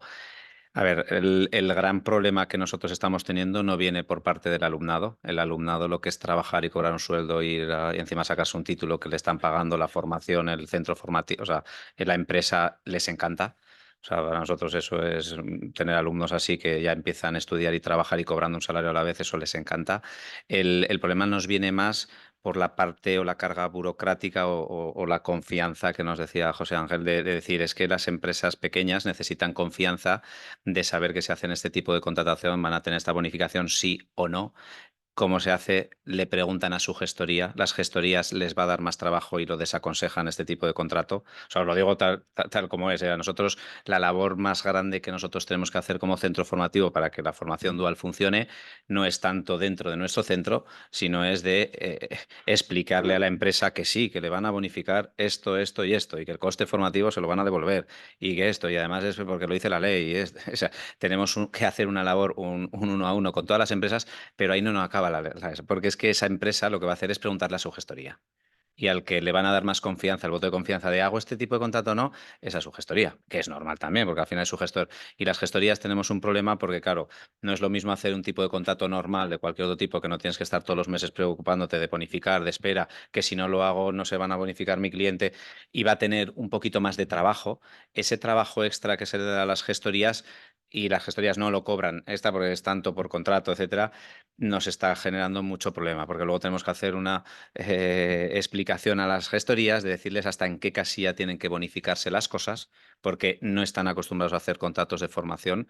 A ver, el gran problema que nosotros estamos teniendo no viene por parte del alumnado. El alumnado lo que es trabajar y cobrar un sueldo y encima sacarse un título que le están pagando la formación, el centro formativo, o sea, en la empresa les encanta. O sea, para nosotros eso es tener alumnos así que ya empiezan a estudiar y trabajar y cobrando un salario a la vez, eso les encanta. El problema nos viene más por la parte o la carga burocrática o la confianza que nos decía José Ángel de decir es que las empresas pequeñas necesitan confianza de saber que si hacen este tipo de contratación van a tener esta bonificación sí o no. ¿Cómo se hace? Le preguntan a su gestoría. Las gestorías les va a dar más trabajo y lo desaconsejan este tipo de contrato. O sea, os lo digo tal como es. A nosotros la labor más grande que nosotros tenemos que hacer como centro formativo para que la formación dual funcione no es tanto dentro de nuestro centro, sino es de explicarle a la empresa que sí, que le van a bonificar esto, esto y esto, y que el coste formativo se lo van a devolver, y que esto, y además es porque lo dice la ley. O sea, tenemos que hacer una labor, un uno a uno con todas las empresas, pero ahí no acaba porque es que esa empresa lo que va a hacer es preguntarle a su gestoría. Y al que le van a dar más confianza, el voto de confianza de hago este tipo de contrato o no, es a su gestoría, que es normal también, porque al final es su gestor. Y las gestorías tenemos un problema porque, claro, no es lo mismo hacer un tipo de contrato normal de cualquier otro tipo que no tienes que estar todos los meses preocupándote de bonificar, de espera, que si no lo hago no se van a bonificar mi cliente y va a tener un poquito más de trabajo. Ese trabajo extra que se le da a las gestorías y las gestorías no lo cobran extra porque es tanto por contrato, etcétera, nos está generando mucho problema, porque luego tenemos que hacer una explicación a las gestorías de decirles hasta en qué casilla tienen que bonificarse las cosas, porque no están acostumbrados a hacer contratos de formación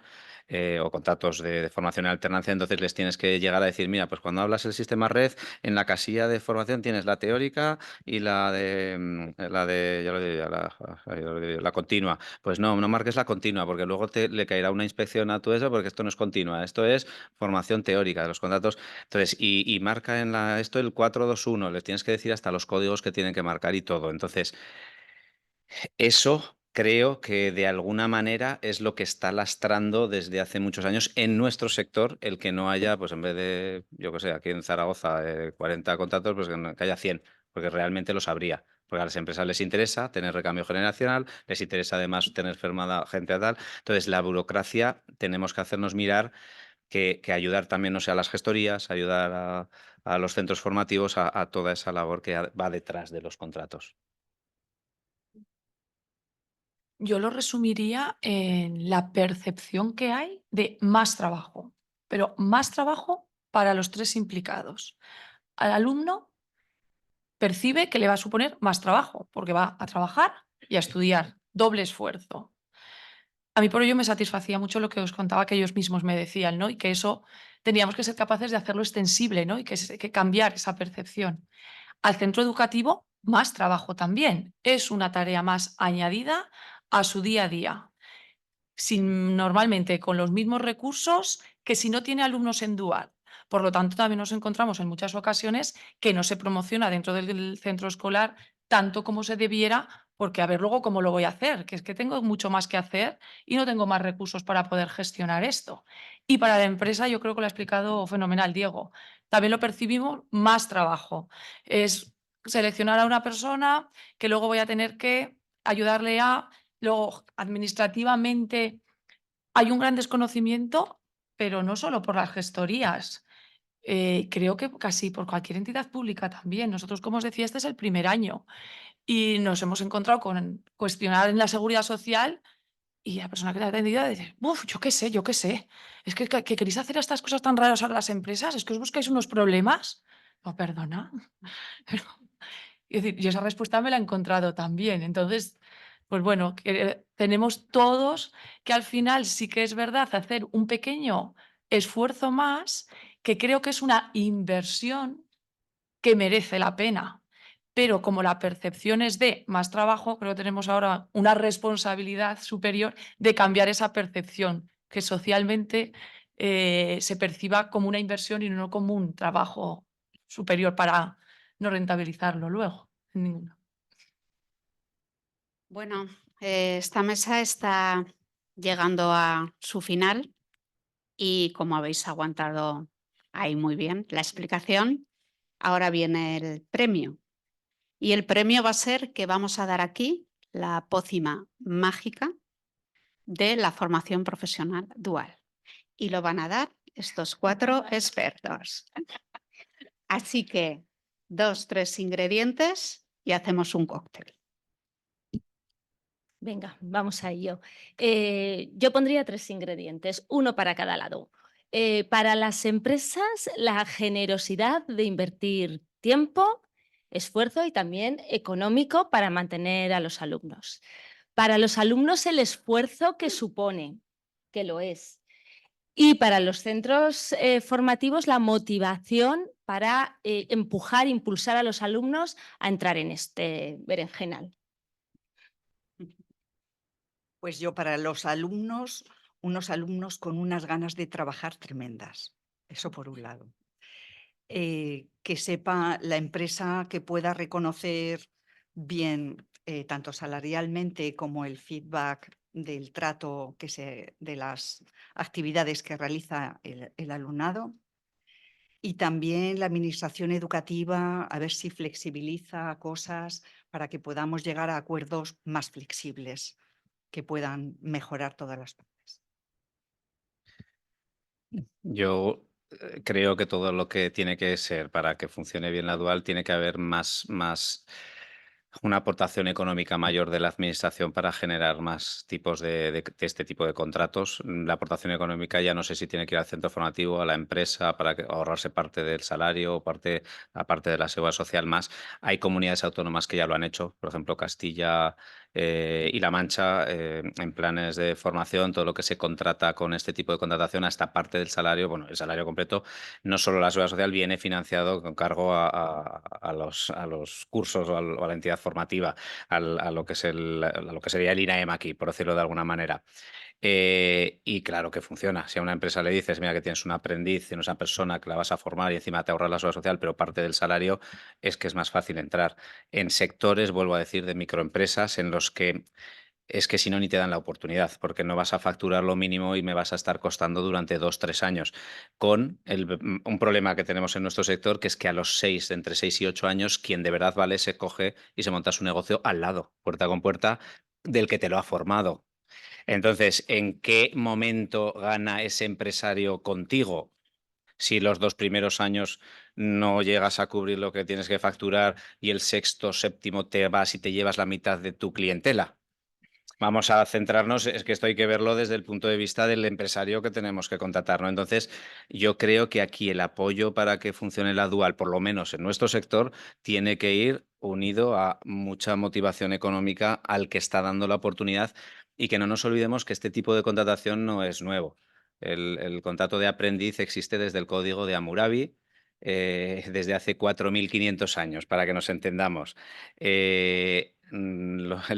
o contratos de formación en alternancia. Entonces les tienes que llegar a decir, mira, pues cuando hablas el sistema red, en la casilla de formación tienes la teórica y la de ya lo diría, la continua. Pues no marques la continua, porque luego le caerá una inspección a tu eso, porque esto no es continua, esto es formación teórica de los contratos. Entonces, y marca en esto el 421, les tienes que decir hasta los códigos que tienen que marcar y todo. Entonces, eso creo que de alguna manera es lo que está lastrando desde hace muchos años en nuestro sector el que no haya, pues en vez de, yo qué sé, aquí en Zaragoza 40 contratos, pues que haya 100, porque realmente los habría. Porque a las empresas les interesa tener recambio generacional, les interesa además tener formada gente a tal. Entonces, la burocracia tenemos que hacernos mirar que ayudar también, no sé, a las gestorías, ayudar a los centros formativos a toda esa labor que va detrás de los contratos. Yo lo resumiría en la percepción que hay de más trabajo, pero más trabajo para los tres implicados. Al alumno percibe que le va a suponer más trabajo, porque va a trabajar y a estudiar, doble esfuerzo. A mí por ello me satisfacía mucho lo que os contaba que ellos mismos me decían, ¿no? Y que eso teníamos que ser capaces de hacerlo extensible, ¿no? Y que cambiar esa percepción. Al centro educativo, más trabajo también. Es una tarea más añadida a su día a día. Normalmente con los mismos recursos que si no tiene alumnos en dual. Por lo tanto, también nos encontramos en muchas ocasiones que no se promociona dentro del centro escolar tanto como se debiera, porque a ver luego cómo lo voy a hacer, que es que tengo mucho más que hacer y no tengo más recursos para poder gestionar esto. Y para la empresa yo creo que lo ha explicado fenomenal Diego. También lo percibimos más trabajo. Es seleccionar a una persona que luego voy a tener que ayudarle a... Luego, administrativamente, hay un gran desconocimiento pero no solo por las gestorías. Creo que casi por cualquier entidad pública también. Nosotros, como os decía, este es el primer año y nos hemos encontrado con cuestionar en la seguridad social y la persona que te ha atendido dice, uff, yo qué sé, es que queréis hacer estas cosas tan raras a las empresas, es que os buscáis unos problemas. No, perdona. Pero, es decir, yo esa respuesta me la he encontrado también. Entonces, pues bueno, que tenemos todos que al final sí que es verdad hacer un pequeño esfuerzo más, que creo que es una inversión que merece la pena. Pero como la percepción es de más trabajo, creo que tenemos ahora una responsabilidad superior de cambiar esa percepción, que socialmente se perciba como una inversión y no como un trabajo superior para no rentabilizarlo luego. en ninguna. Bueno, esta mesa está llegando a su final y como habéis aguantado ahí muy bien la explicación, ahora viene el premio. Y el premio va a ser que vamos a dar aquí la pócima mágica de la formación profesional dual. Y lo van a dar estos 4 expertos. Así que 2, 3 ingredientes y hacemos un cóctel. Venga, vamos a ello. Yo pondría 3 ingredientes, uno para cada lado. Para las empresas, la generosidad de invertir tiempo, esfuerzo y también económico para mantener a los alumnos. Para los alumnos, el esfuerzo que supone, que lo es. Y para los centros formativos, la motivación para empujar, impulsar a los alumnos a entrar en este berenjenal. Pues yo para los alumnos, unos alumnos con unas ganas de trabajar tremendas. Eso por un lado. Que sepa la empresa que pueda reconocer bien, tanto salarialmente como el feedback del trato de las actividades que realiza el alumnado. Y también la administración educativa, a ver si flexibiliza cosas para que podamos llegar a acuerdos más flexibles que puedan mejorar todas las partes. Yo creo que todo lo que tiene que ser para que funcione bien la dual tiene que haber más una aportación económica mayor de la administración para generar más tipos de este tipo de contratos. La aportación económica ya no sé si tiene que ir al centro formativo, a la empresa, para ahorrarse parte del salario o aparte de la seguridad social más. Hay comunidades autónomas que ya lo han hecho, por ejemplo Castilla y La Mancha, en planes de formación, todo lo que se contrata con este tipo de contratación, hasta parte del salario, bueno, el salario completo, no solo la seguridad social viene financiado con cargo a los cursos o a la entidad formativa, a lo que sería el INAEM aquí, por decirlo de alguna manera. Y claro que funciona. Si a una empresa le dices, mira, que tienes un aprendiz, tienes una persona que la vas a formar y encima te ahorras la seguridad social, pero parte del salario, es que es más fácil entrar. En sectores, vuelvo a decir, de microempresas en los que es que si no, ni te dan la oportunidad, porque no vas a facturar lo mínimo y me vas a estar costando durante 2, 3 años. Con un problema que tenemos en nuestro sector, que es que a los 6, entre 6 y 8 años, quien de verdad vale se coge y se monta su negocio al lado, puerta con puerta, del que te lo ha formado. Entonces, ¿en qué momento gana ese empresario contigo? Si los 2 primeros años no llegas a cubrir lo que tienes que facturar y el sexto, séptimo te vas y te llevas la mitad de tu clientela. Vamos a centrarnos, es que esto hay que verlo desde el punto de vista del empresario que tenemos que contratar, ¿no? Entonces, yo creo que aquí el apoyo para que funcione la dual, por lo menos en nuestro sector, tiene que ir unido a mucha motivación económica al que está dando la oportunidad y que no nos olvidemos que este tipo de contratación no es nuevo. El contrato de aprendiz existe desde el Código de Hammurabi, desde hace 4.500 años, para que nos entendamos. El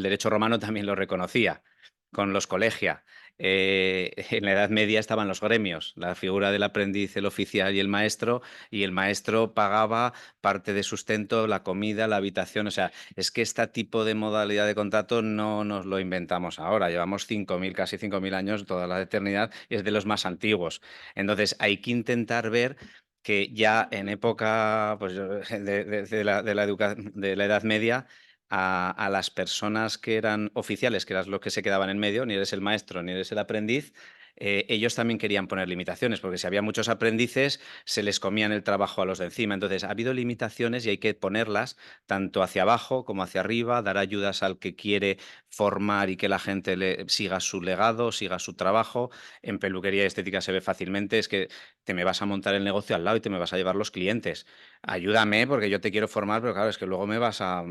derecho romano también lo reconocía con los colegia. En la Edad Media estaban los gremios, la figura del aprendiz, el oficial y el maestro pagaba parte de sustento, la comida, la habitación. O sea, es que este tipo de modalidad de contrato no nos lo inventamos ahora, llevamos 5.000, casi 5.000 años, toda la eternidad, y es de los más antiguos. Entonces, hay que intentar ver que ya en época pues, de la Edad Media, a las personas que eran oficiales, que eran los que se quedaban en medio, ni eres el maestro ni eres el aprendiz, ellos también querían poner limitaciones, porque si había muchos aprendices, se les comían el trabajo a los de encima. Entonces, ha habido limitaciones y hay que ponerlas tanto hacia abajo como hacia arriba, dar ayudas al que quiere formar y que la gente siga su legado, siga su trabajo. En peluquería y estética se ve fácilmente, es que te me vas a montar el negocio al lado y te me vas a llevar los clientes. Ayúdame porque yo te quiero formar, pero claro, es que luego me vas a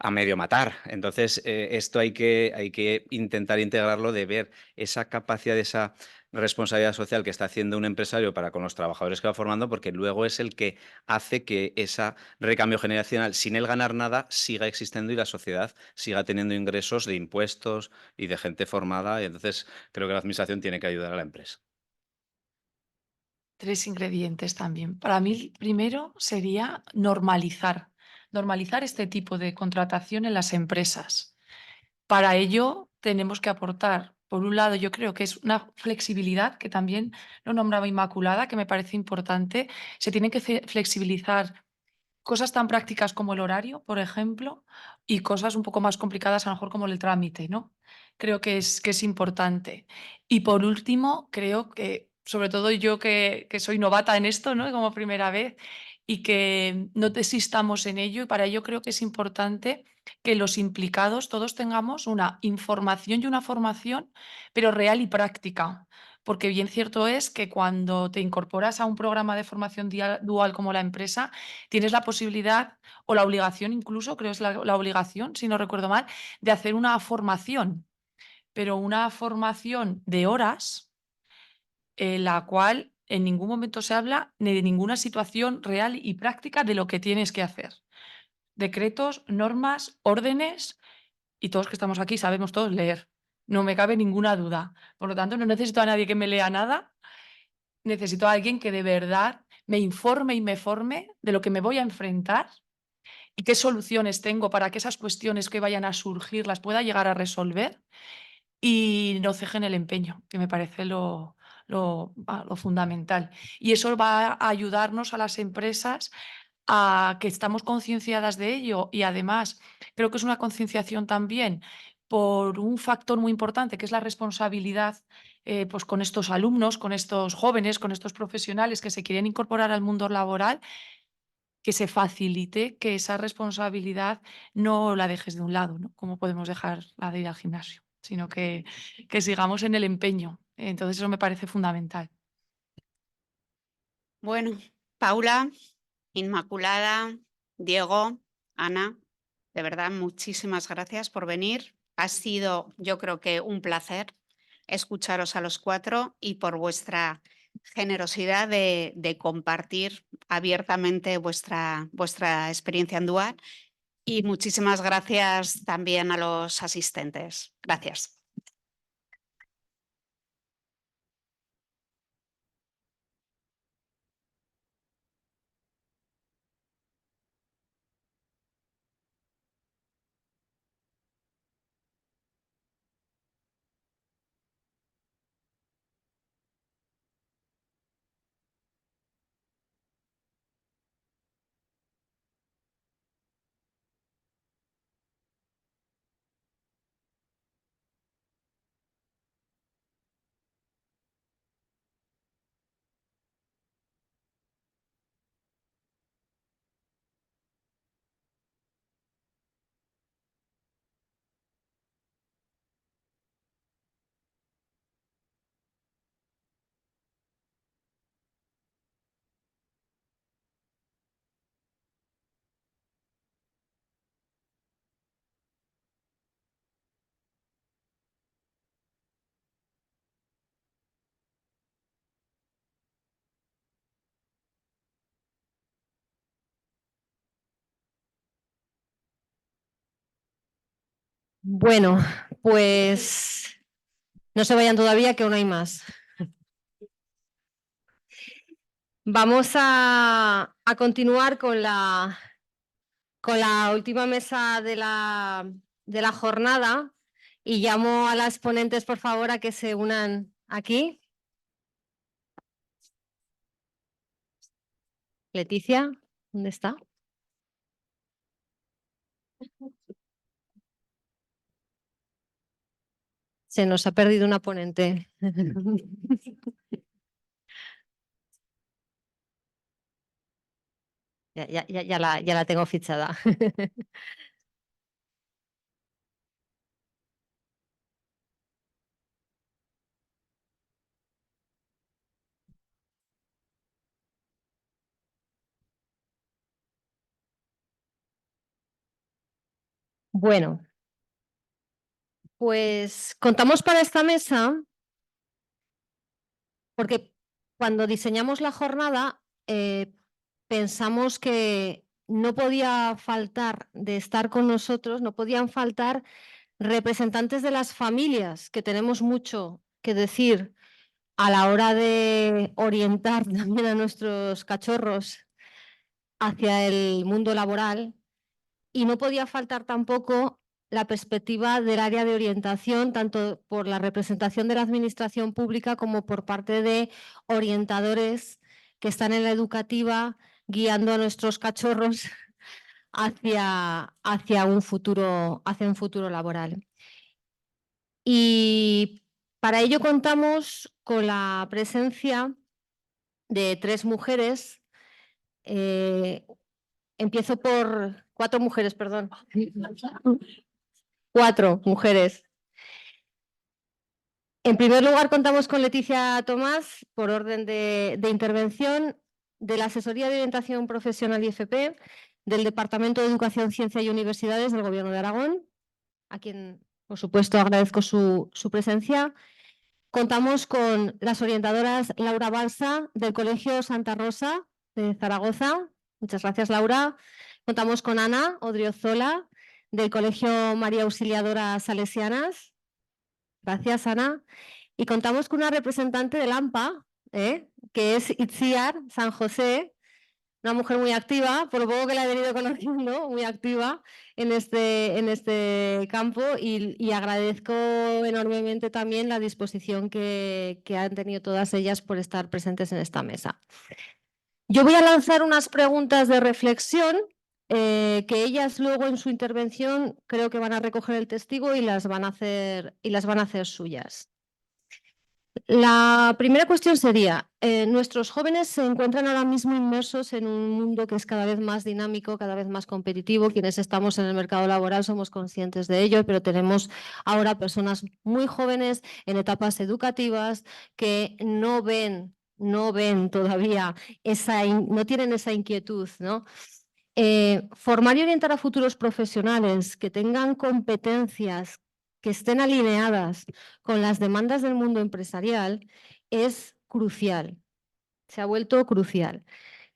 medio matar. Entonces, esto hay que intentar integrarlo, de ver esa capacidad, esa responsabilidad social que está haciendo un empresario para con los trabajadores que va formando, porque luego es el que hace que ese recambio generacional, sin él ganar nada, siga existiendo y la sociedad siga teniendo ingresos de impuestos y de gente formada. Y entonces creo que la administración tiene que ayudar a la empresa. 3 ingredientes también. Para mí, el primero sería normalizar este tipo de contratación en las empresas. Para ello, tenemos que aportar, por un lado, yo creo que es una flexibilidad, que también lo nombraba Inmaculada, que me parece importante. Se tienen que flexibilizar cosas tan prácticas como el horario, por ejemplo, y cosas un poco más complicadas, a lo mejor como el trámite, ¿no? Creo que es importante. Y por último, creo que, sobre todo yo que soy novata en esto, ¿no? Como primera vez, y que no desistamos en ello, y para ello creo que es importante que los implicados todos tengamos una información y una formación, pero real y práctica. Porque bien cierto es que cuando te incorporas a un programa de formación dual como la empresa, tienes la posibilidad o la obligación incluso, creo que es la obligación, si no recuerdo mal, de hacer una formación, pero una formación de horas en la cual en ningún momento se habla ni de ninguna situación real y práctica de lo que tienes que hacer. Decretos, normas, órdenes, y todos que estamos aquí sabemos todos leer. No me cabe ninguna duda. Por lo tanto, no necesito a nadie que me lea nada. Necesito a alguien que de verdad me informe y me forme de lo que me voy a enfrentar y qué soluciones tengo para que esas cuestiones que vayan a surgir las pueda llegar a resolver y no cejen el empeño, que me parece lo fundamental. Y eso va a ayudarnos a las empresas a que estamos concienciadas de ello, y además creo que es una concienciación también por un factor muy importante, que es la responsabilidad pues con estos alumnos, con estos jóvenes, con estos profesionales que se quieren incorporar al mundo laboral, que se facilite que esa responsabilidad no la dejes de un lado, ¿no? Como podemos dejar la de ir al gimnasio, sino que sigamos en el empeño. Entonces eso me parece fundamental. Bueno, Paula, Inmaculada, Diego, Ana, de verdad, muchísimas gracias por venir. Ha sido, yo creo que un placer escucharos a los cuatro y por vuestra generosidad de compartir abiertamente vuestra experiencia en Dual. Y muchísimas gracias también a los asistentes. Gracias. Bueno, pues no se vayan todavía, que aún hay más. Vamos a continuar con la última mesa de la jornada y llamo a las ponentes, por favor, a que se unan aquí. Leticia, ¿dónde está? Se nos ha perdido una ponente. Ya la tengo fichada. Bueno, pues contamos para esta mesa porque cuando diseñamos la jornada pensamos que no podía faltar de estar con nosotros, no podían faltar representantes de las familias, que tenemos mucho que decir a la hora de orientar también a nuestros cachorros hacia el mundo laboral, y no podía faltar tampoco la perspectiva del área de orientación, tanto por la representación de la administración pública como por parte de orientadores que están en la educativa guiando a nuestros cachorros hacia un futuro laboral. Y para ello contamos con la presencia de 3 mujeres. Empiezo por 4 mujeres, perdón. 4 mujeres. En primer lugar, contamos con Leticia Tomás, por orden de intervención, de la Asesoría de Orientación Profesional y FP, del Departamento de Educación, Ciencia y Universidades del Gobierno de Aragón, a quien, por supuesto, agradezco su presencia. Contamos con las orientadoras Laura Balsa, del Colegio Santa Rosa de Zaragoza. Muchas gracias, Laura. Contamos con Ana Odriozola, del Colegio María Auxiliadora Salesianas. Gracias, Ana. Y contamos con una representante del AMPA, que es Itziar San José, una mujer muy activa, por lo poco que la he venido conociendo, muy activa en este campo, y agradezco enormemente también la disposición que han tenido todas ellas por estar presentes en esta mesa. Yo voy a lanzar unas preguntas de reflexión que ellas luego en su intervención creo que van a recoger el testigo y las van a hacer suyas. La primera cuestión sería, nuestros jóvenes se encuentran ahora mismo inmersos en un mundo que es cada vez más dinámico, cada vez más competitivo. Quienes estamos en el mercado laboral somos conscientes de ello, pero tenemos ahora personas muy jóvenes en etapas educativas que no ven todavía no tienen esa inquietud, ¿no? Formar y orientar a futuros profesionales que tengan competencias que estén alineadas con las demandas del mundo empresarial es crucial, se ha vuelto crucial.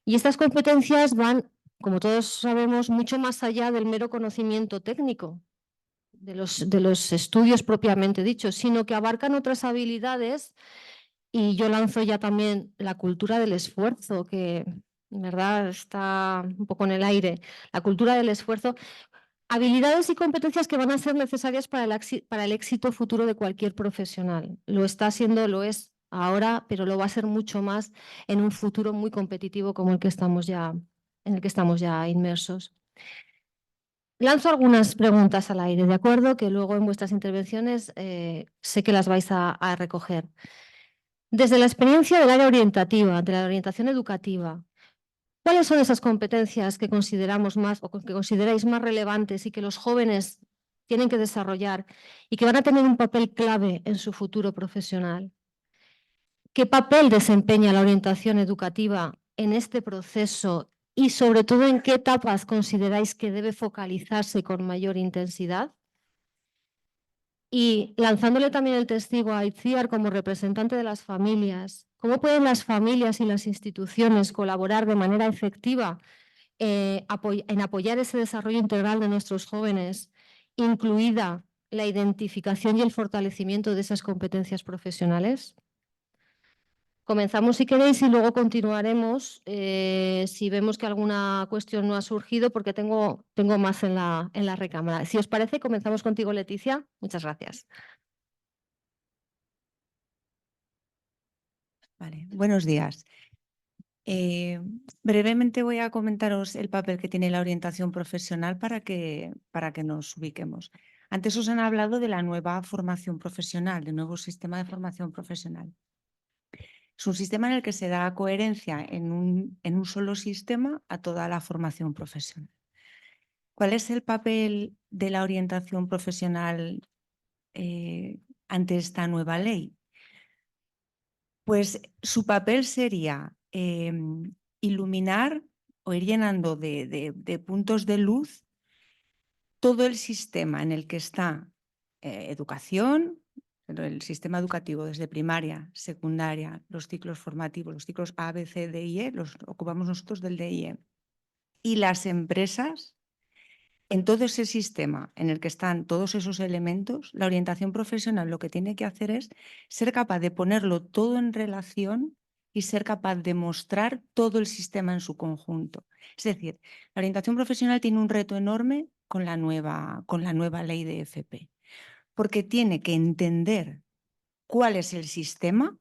Y estas competencias van, como todos sabemos, mucho más allá del mero conocimiento técnico, de los estudios propiamente dichos, sino que abarcan otras habilidades. Y yo lanzo ya también la cultura del esfuerzo, que en verdad está un poco en el aire, la cultura del esfuerzo. Habilidades y competencias que van a ser necesarias para el éxito futuro de cualquier profesional. Lo está siendo, lo es ahora, pero lo va a ser mucho más en un futuro muy competitivo como en el que estamos ya inmersos. Lanzo algunas preguntas al aire, ¿de acuerdo? Que luego en vuestras intervenciones sé que las vais a recoger. Desde la experiencia del área orientativa, de la orientación educativa, ¿cuáles son esas competencias que consideramos más o que consideráis más relevantes y que los jóvenes tienen que desarrollar y que van a tener un papel clave en su futuro profesional? ¿Qué papel desempeña la orientación educativa en este proceso y sobre todo en qué etapas consideráis que debe focalizarse con mayor intensidad? Y lanzándole también el testigo a Itziar como representante de las familias, ¿cómo pueden las familias y las instituciones colaborar de manera efectiva en apoyar ese desarrollo integral de nuestros jóvenes, incluida la identificación y el fortalecimiento de esas competencias profesionales? Comenzamos si queréis y luego continuaremos si vemos que alguna cuestión no ha surgido, porque tengo más en la recámara. Si os parece, comenzamos contigo, Leticia. Muchas gracias. Vale, buenos días. Brevemente voy a comentaros el papel que tiene la orientación profesional para que nos ubiquemos. Antes os han hablado de la nueva formación profesional, del nuevo sistema de formación profesional. Es un sistema en el que se da coherencia en un solo sistema a toda la formación profesional. ¿Cuál es el papel de la orientación profesional ante esta nueva ley? Pues su papel sería iluminar o ir llenando de puntos de luz todo el sistema en el que está educación, el sistema educativo desde primaria, secundaria, los ciclos formativos, los ciclos A, B, C, D y E, los ocupamos nosotros del D y E. Y las empresas, en todo ese sistema en el que están todos esos elementos, la orientación profesional lo que tiene que hacer es ser capaz de ponerlo todo en relación y ser capaz de mostrar todo el sistema en su conjunto. Es decir, la orientación profesional tiene un reto enorme con la nueva ley de FP, porque tiene que entender cuál es el sistema,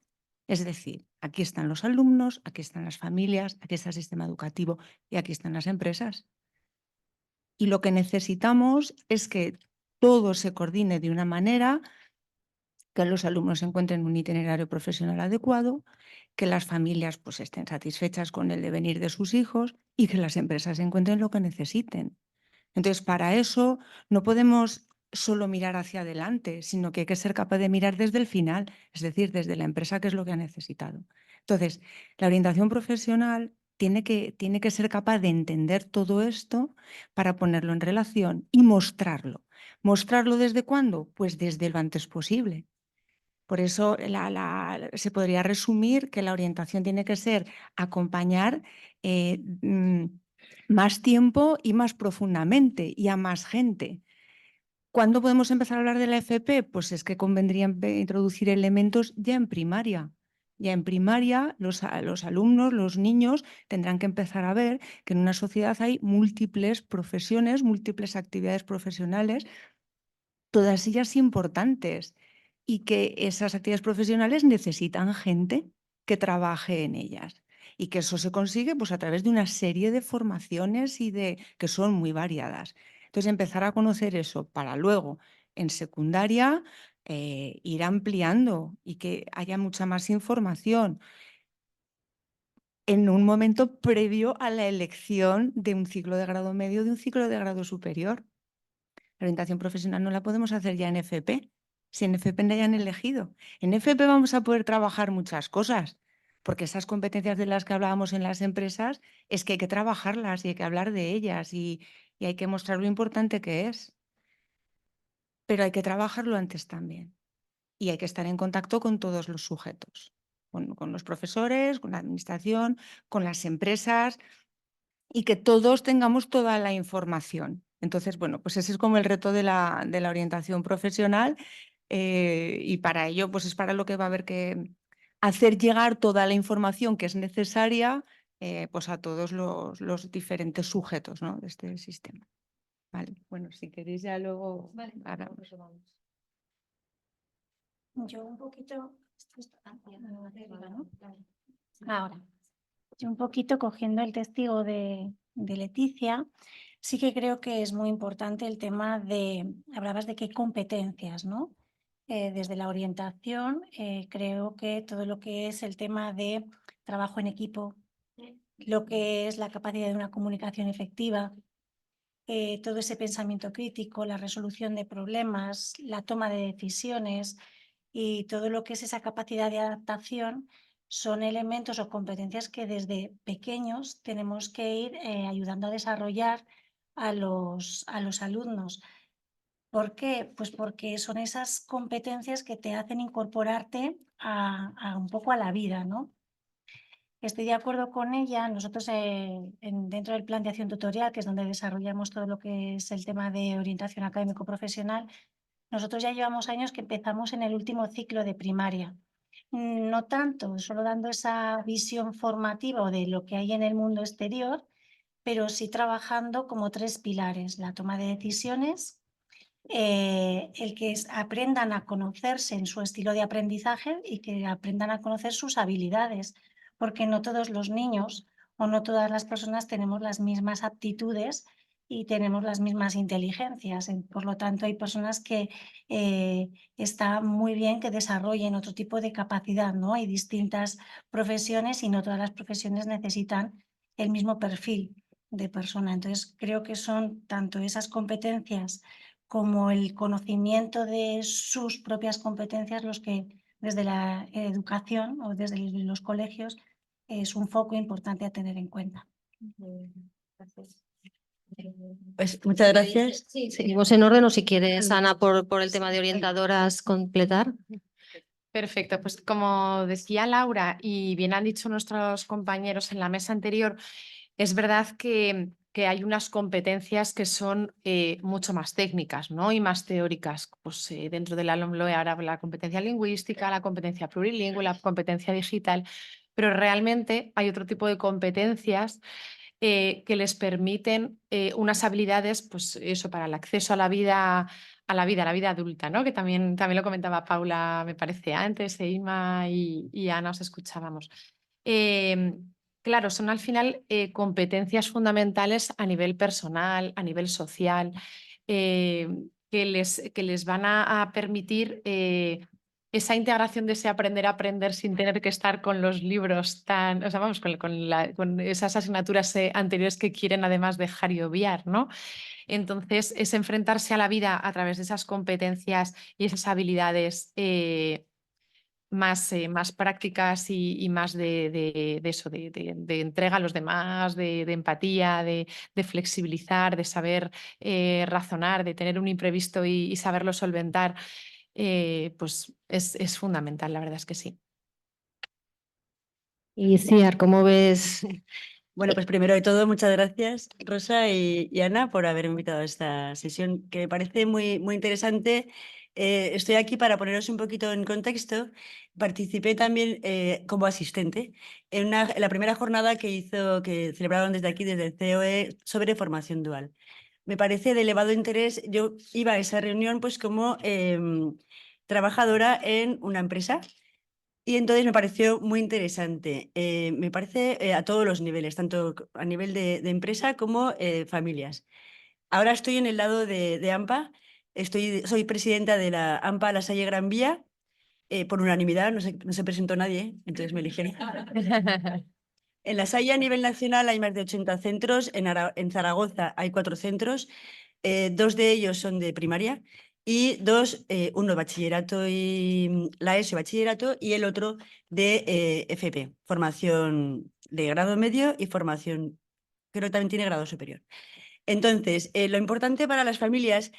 es decir, aquí están los alumnos, aquí están las familias, aquí está el sistema educativo y aquí están las empresas. Y lo que necesitamos es que todo se coordine de una manera que los alumnos encuentren un itinerario profesional adecuado, que las familias pues, estén satisfechas con el devenir de sus hijos y que las empresas encuentren lo que necesiten. Entonces, para eso no podemos solo mirar hacia adelante, sino que hay que ser capaz de mirar desde el final, es decir, desde la empresa, qué es lo que ha necesitado. Entonces, la orientación profesional tiene que ser capaz de entender todo esto para ponerlo en relación y mostrarlo. ¿Mostrarlo desde cuándo? Pues desde lo antes posible. Por eso se podría resumir que la orientación tiene que ser acompañar más tiempo y más profundamente y a más gente. ¿Cuándo podemos empezar a hablar de la FP? Pues es que convendría introducir elementos ya en primaria. Ya en primaria los alumnos, los niños tendrán que empezar a ver que en una sociedad hay múltiples profesiones, múltiples actividades profesionales, todas ellas importantes, y que esas actividades profesionales necesitan gente que trabaje en ellas. Y que eso se consigue pues, a través de una serie de formaciones que son muy variadas. Entonces, empezar a conocer eso para luego, en secundaria, ir ampliando y que haya mucha más información en un momento previo a la elección de un ciclo de grado medio o de un ciclo de grado superior. La orientación profesional no la podemos hacer ya en FP, si en FP no hayan elegido. En FP vamos a poder trabajar muchas cosas, porque esas competencias de las que hablábamos en las empresas es que hay que trabajarlas y hay que hablar de ellas y hay que mostrar lo importante que es. Pero hay que trabajarlo antes también y hay que estar en contacto con todos los sujetos, con los profesores, con la administración, con las empresas y que todos tengamos toda la información. Entonces, bueno, pues ese es como el reto de la orientación profesional y para ello pues es para lo que va a haber que hacer llegar toda la información que es necesaria pues a todos los diferentes sujetos, ¿no?, de este sistema. Vale, bueno, si queréis ya luego... Ahora, Yo un poquito... Ahora, yo un poquito cogiendo el testigo de Leticia, sí que creo que es muy importante el tema de, hablabas de qué competencias, ¿no? Desde la orientación, creo que todo lo que es el tema de trabajo en equipo, lo que es la capacidad de una comunicación efectiva, todo ese pensamiento crítico, la resolución de problemas, la toma de decisiones y todo lo que es esa capacidad de adaptación son elementos o competencias que desde pequeños tenemos que ir ayudando a desarrollar a los alumnos. ¿Por qué? Pues porque son esas competencias que te hacen incorporarte a un poco a la vida, ¿no? Estoy de acuerdo con ella. Nosotros dentro del plan de acción tutorial, que es donde desarrollamos todo lo que es el tema de orientación académico-profesional, nosotros ya llevamos años que empezamos en el último ciclo de primaria. No tanto, solo dando esa visión formativa de lo que hay en el mundo exterior, pero sí trabajando como 3 pilares: la toma de decisiones, el que aprendan a conocerse en su estilo de aprendizaje y que aprendan a conocer sus habilidades, porque no todos los niños o no todas las personas tenemos las mismas aptitudes y tenemos las mismas inteligencias. Por lo tanto, hay personas que está muy bien que desarrollen otro tipo de capacidad, ¿no? Hay distintas profesiones y no todas las profesiones necesitan el mismo perfil de persona. Entonces, creo que son tanto esas competencias como el conocimiento de sus propias competencias los que desde la educación o desde los colegios es un foco importante a tener en cuenta. Pues muchas gracias. Sí, seguimos en orden o si quieres, Ana, por el tema de orientadoras, completar. Perfecto, pues como decía Laura y bien han dicho nuestros compañeros en la mesa anterior, es verdad que hay unas competencias que son mucho más técnicas, ¿no? Y más teóricas. Pues dentro de la LOMLOE ahora la competencia lingüística, la competencia plurilingüe, la competencia digital, pero realmente hay otro tipo de competencias que les permiten unas habilidades, pues eso, para el acceso a la vida adulta, ¿no? Que también lo comentaba Paula, me parece, antes, Inma y Ana, os escuchábamos. Claro, son al final competencias fundamentales a nivel personal, a nivel social, que les van a permitir esa integración de ese aprender a aprender sin tener que estar con los libros tan, o sea, vamos, con esas asignaturas anteriores que quieren además dejar y obviar, ¿no? Entonces, es enfrentarse a la vida a través de esas competencias y esas habilidades más prácticas y más de eso, de entrega a los demás, de empatía, de flexibilizar, de saber razonar, de tener un imprevisto y saberlo solventar, pues es fundamental, la verdad es que sí. Y Ciar, ¿cómo ves? Bueno, pues primero de todo, muchas gracias, Rosa y Ana, por haberme invitado a esta sesión, que me parece muy, muy interesante. Estoy aquí para poneros un poquito en contexto. Participé también como asistente en la primera jornada que celebraron desde aquí, desde el COE, sobre formación dual. Me parece de elevado interés. Yo iba a esa reunión pues como trabajadora en una empresa. Y entonces me pareció muy interesante. Me parece a todos los niveles, tanto a nivel de empresa como familias. Ahora estoy en el lado de AMPA. Soy presidenta de la AMPA La Salle Gran Vía. Por unanimidad, no se presentó nadie, entonces me eligieron. En La Salle a nivel nacional hay más de 80 centros. En Zaragoza hay 4 centros. 2 de ellos son de primaria y 2, uno bachillerato y la ESO bachillerato y el otro de FP, formación de grado medio y formación, creo que también tiene grado superior. Entonces, lo importante para las familias,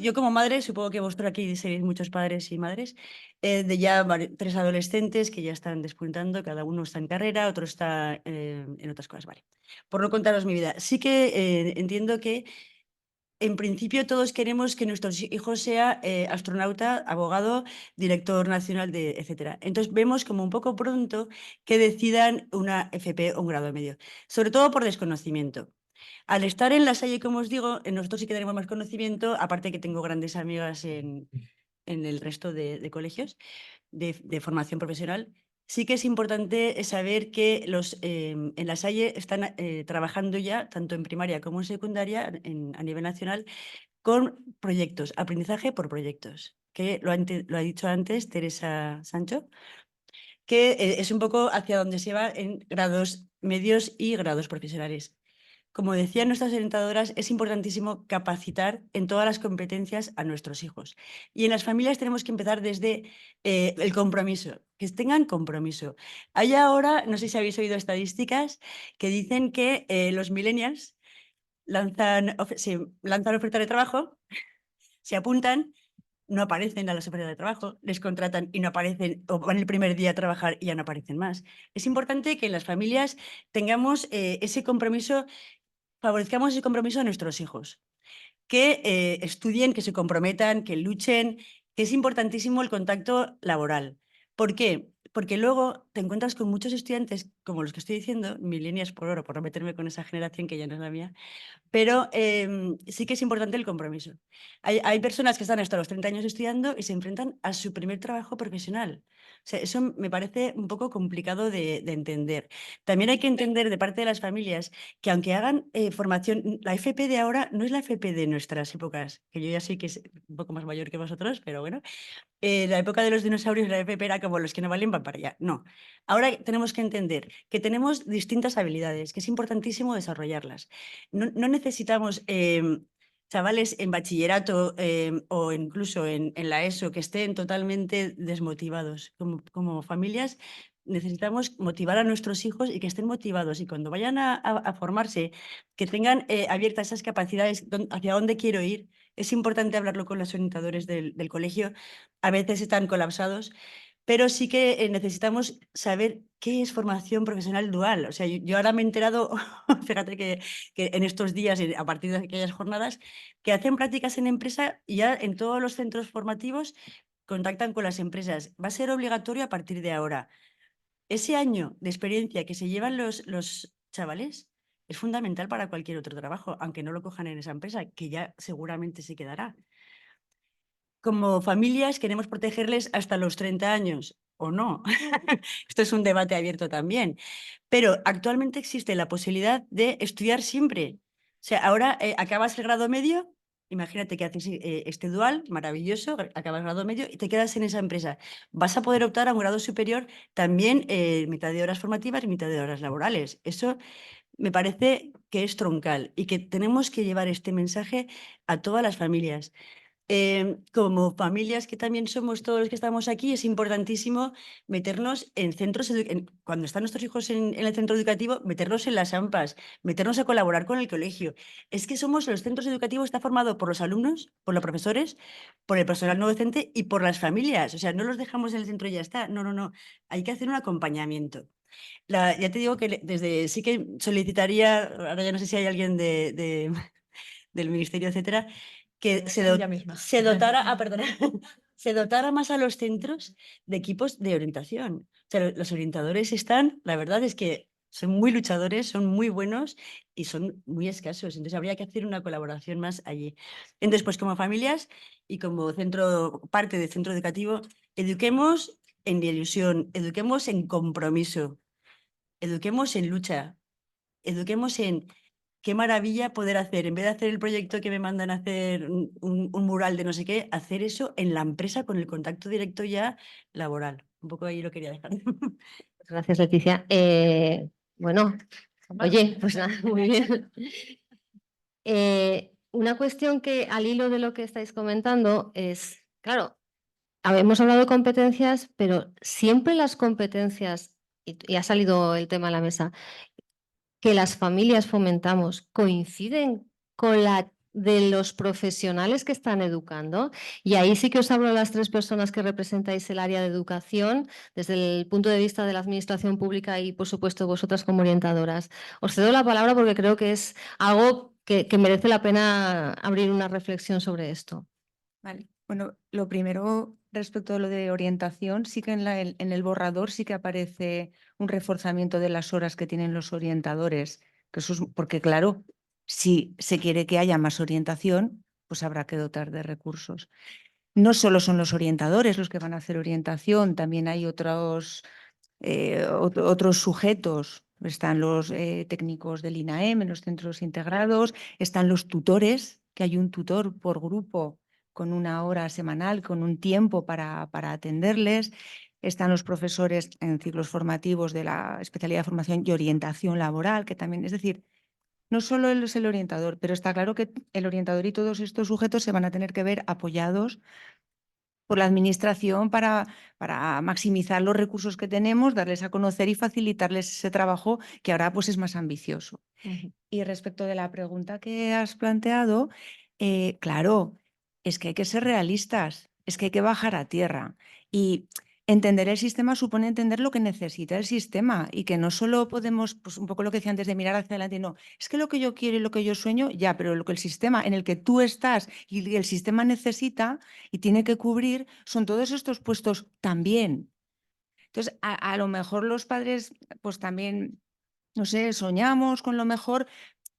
yo como madre, supongo que vosotros aquí seréis muchos padres y madres, de ya 3 adolescentes que ya están despuntando, cada uno está en carrera, otro está en otras cosas, vale. Por no contaros mi vida, sí que entiendo que en principio todos queremos que nuestros hijos sea astronauta, abogado, director nacional, etcétera. Entonces vemos como un poco pronto que decidan una FP o un grado medio, sobre todo por desconocimiento. Al estar en La Salle, como os digo, nosotros sí que tenemos más conocimiento, aparte que tengo grandes amigas en el resto de colegios de formación profesional. Sí que es importante saber que en La Salle están trabajando ya, tanto en primaria como en secundaria, a nivel nacional, con proyectos, aprendizaje por proyectos, que lo ha dicho antes Teresa Sancho, que es un poco hacia donde se va en grados medios y grados profesionales. Como decían nuestras orientadoras, es importantísimo capacitar en todas las competencias a nuestros hijos. Y en las familias tenemos que empezar desde el compromiso, que tengan compromiso. Hay ahora, no sé si habéis oído estadísticas, que dicen que los millennials lanzan ofertas de trabajo, se apuntan, no aparecen a las ofertas de trabajo, les contratan y no aparecen, o van el primer día a trabajar y ya no aparecen más. Es importante que en las familias tengamos ese compromiso, favorezcamos ese compromiso a nuestros hijos, que estudien, que se comprometan, que luchen, que es importantísimo el contacto laboral. ¿Por qué? porque luego te encuentras con muchos estudiantes, como los que estoy diciendo, millennials por oro, por no meterme con esa generación que ya no es la mía, pero sí que es importante el compromiso. Hay personas que están hasta los 30 años estudiando y se enfrentan a su primer trabajo profesional. O sea, eso me parece un poco complicado de entender. También hay que entender de parte de las familias que aunque hagan formación, la FP de ahora no es la FP de nuestras épocas, que yo ya sé que es un poco más mayor que vosotros, pero bueno, la época de los dinosaurios, la FP era como los que no valen van para allá. No, ahora tenemos que entender que tenemos distintas habilidades, que es importantísimo desarrollarlas. No necesitamos chavales en bachillerato o incluso en la ESO que estén totalmente desmotivados. Como familias necesitamos motivar a nuestros hijos y que estén motivados y cuando vayan a formarse, que tengan abiertas esas capacidades, hacia dónde quiero ir. Es importante hablarlo con los orientadores del colegio. A veces están colapsados, pero sí que necesitamos saber qué es formación profesional dual. O sea, yo ahora me he enterado, fíjate que en estos días, a partir de aquellas jornadas, que hacen prácticas en empresa y ya en todos los centros formativos contactan con las empresas. Va a ser obligatorio a partir de ahora. Ese año de experiencia que se llevan los chavales es fundamental para cualquier otro trabajo, aunque no lo cojan en esa empresa, que ya seguramente se quedará. Como familias queremos protegerles hasta los 30 años, ¿o no? Esto es un debate abierto también. Pero actualmente existe la posibilidad de estudiar siempre. O sea, ahora acabas el grado medio, imagínate que haces este dual, maravilloso, acabas el grado medio y te quedas en esa empresa. Vas a poder optar a un grado superior también, mitad de horas formativas y mitad de horas laborales. Eso me parece que es troncal y que tenemos que llevar este mensaje a todas las familias. Como familias que también somos todos los que estamos aquí, es importantísimo meternos en centros, cuando están nuestros hijos en el centro educativo, meternos en las AMPAs, meternos a colaborar con el colegio. Es que los centros educativos está formado por los alumnos, por los profesores, por el personal no docente y por las familias. O sea, no los dejamos en el centro y ya está. No, no, no. Hay que hacer un acompañamiento. Ya te digo que desde sí que solicitaría, ahora ya no sé si hay alguien del ministerio, etcétera, que se dotara, perdona, se dotara más a los centros de equipos de orientación. O sea, los orientadores están, la verdad es que son muy luchadores, son muy buenos y son muy escasos. Entonces habría que hacer una colaboración más allí. Entonces, pues como familias y como parte del centro educativo, eduquemos en ilusión, eduquemos en compromiso, eduquemos en lucha, eduquemos en qué maravilla poder hacer, en vez de hacer el proyecto que me mandan a hacer un mural de no sé qué, hacer eso en la empresa con el contacto directo ya laboral. Un poco ahí lo quería dejar. Gracias, Leticia. Bueno, oye, pues nada, muy bien. Una cuestión que al hilo de lo que estáis comentando es, claro, hemos hablado de competencias, pero siempre las competencias, y ha salido el tema a la mesa, que las familias fomentamos coinciden con la de los profesionales que están educando. Y ahí sí que os hablo a las tres personas que representáis el área de educación desde el punto de vista de la administración pública y, por supuesto, vosotras como orientadoras. Os cedo la palabra porque creo que es algo que merece la pena abrir una reflexión sobre esto. Vale. Bueno, lo primero respecto a lo de orientación, sí que en el borrador sí que aparece un reforzamiento de las horas que tienen los orientadores, que eso es, porque claro, si se quiere que haya más orientación, pues habrá que dotar de recursos. No solo son los orientadores los que van a hacer orientación, también hay otros sujetos. Están los técnicos del INAEM en los centros integrados, están los tutores, que hay un tutor por grupo con una hora semanal, con un tiempo para atenderles. Están los profesores en ciclos formativos de la especialidad de formación y orientación laboral, que también, es decir, no solo él es el orientador, pero está claro que el orientador y todos estos sujetos se van a tener que ver apoyados por la administración para maximizar los recursos que tenemos, darles a conocer y facilitarles ese trabajo que ahora pues es más ambicioso. Y respecto de la pregunta que has planteado, claro, es que hay que ser realistas, es que hay que bajar a tierra y entender el sistema supone entender lo que necesita el sistema y que no solo podemos, pues un poco lo que decía antes de mirar hacia adelante, no, es que lo que yo quiero y lo que yo sueño, ya, pero lo que el sistema en el que tú estás y el sistema necesita y tiene que cubrir son todos estos puestos también. Entonces, a lo mejor los padres pues también, no sé, soñamos con lo mejor,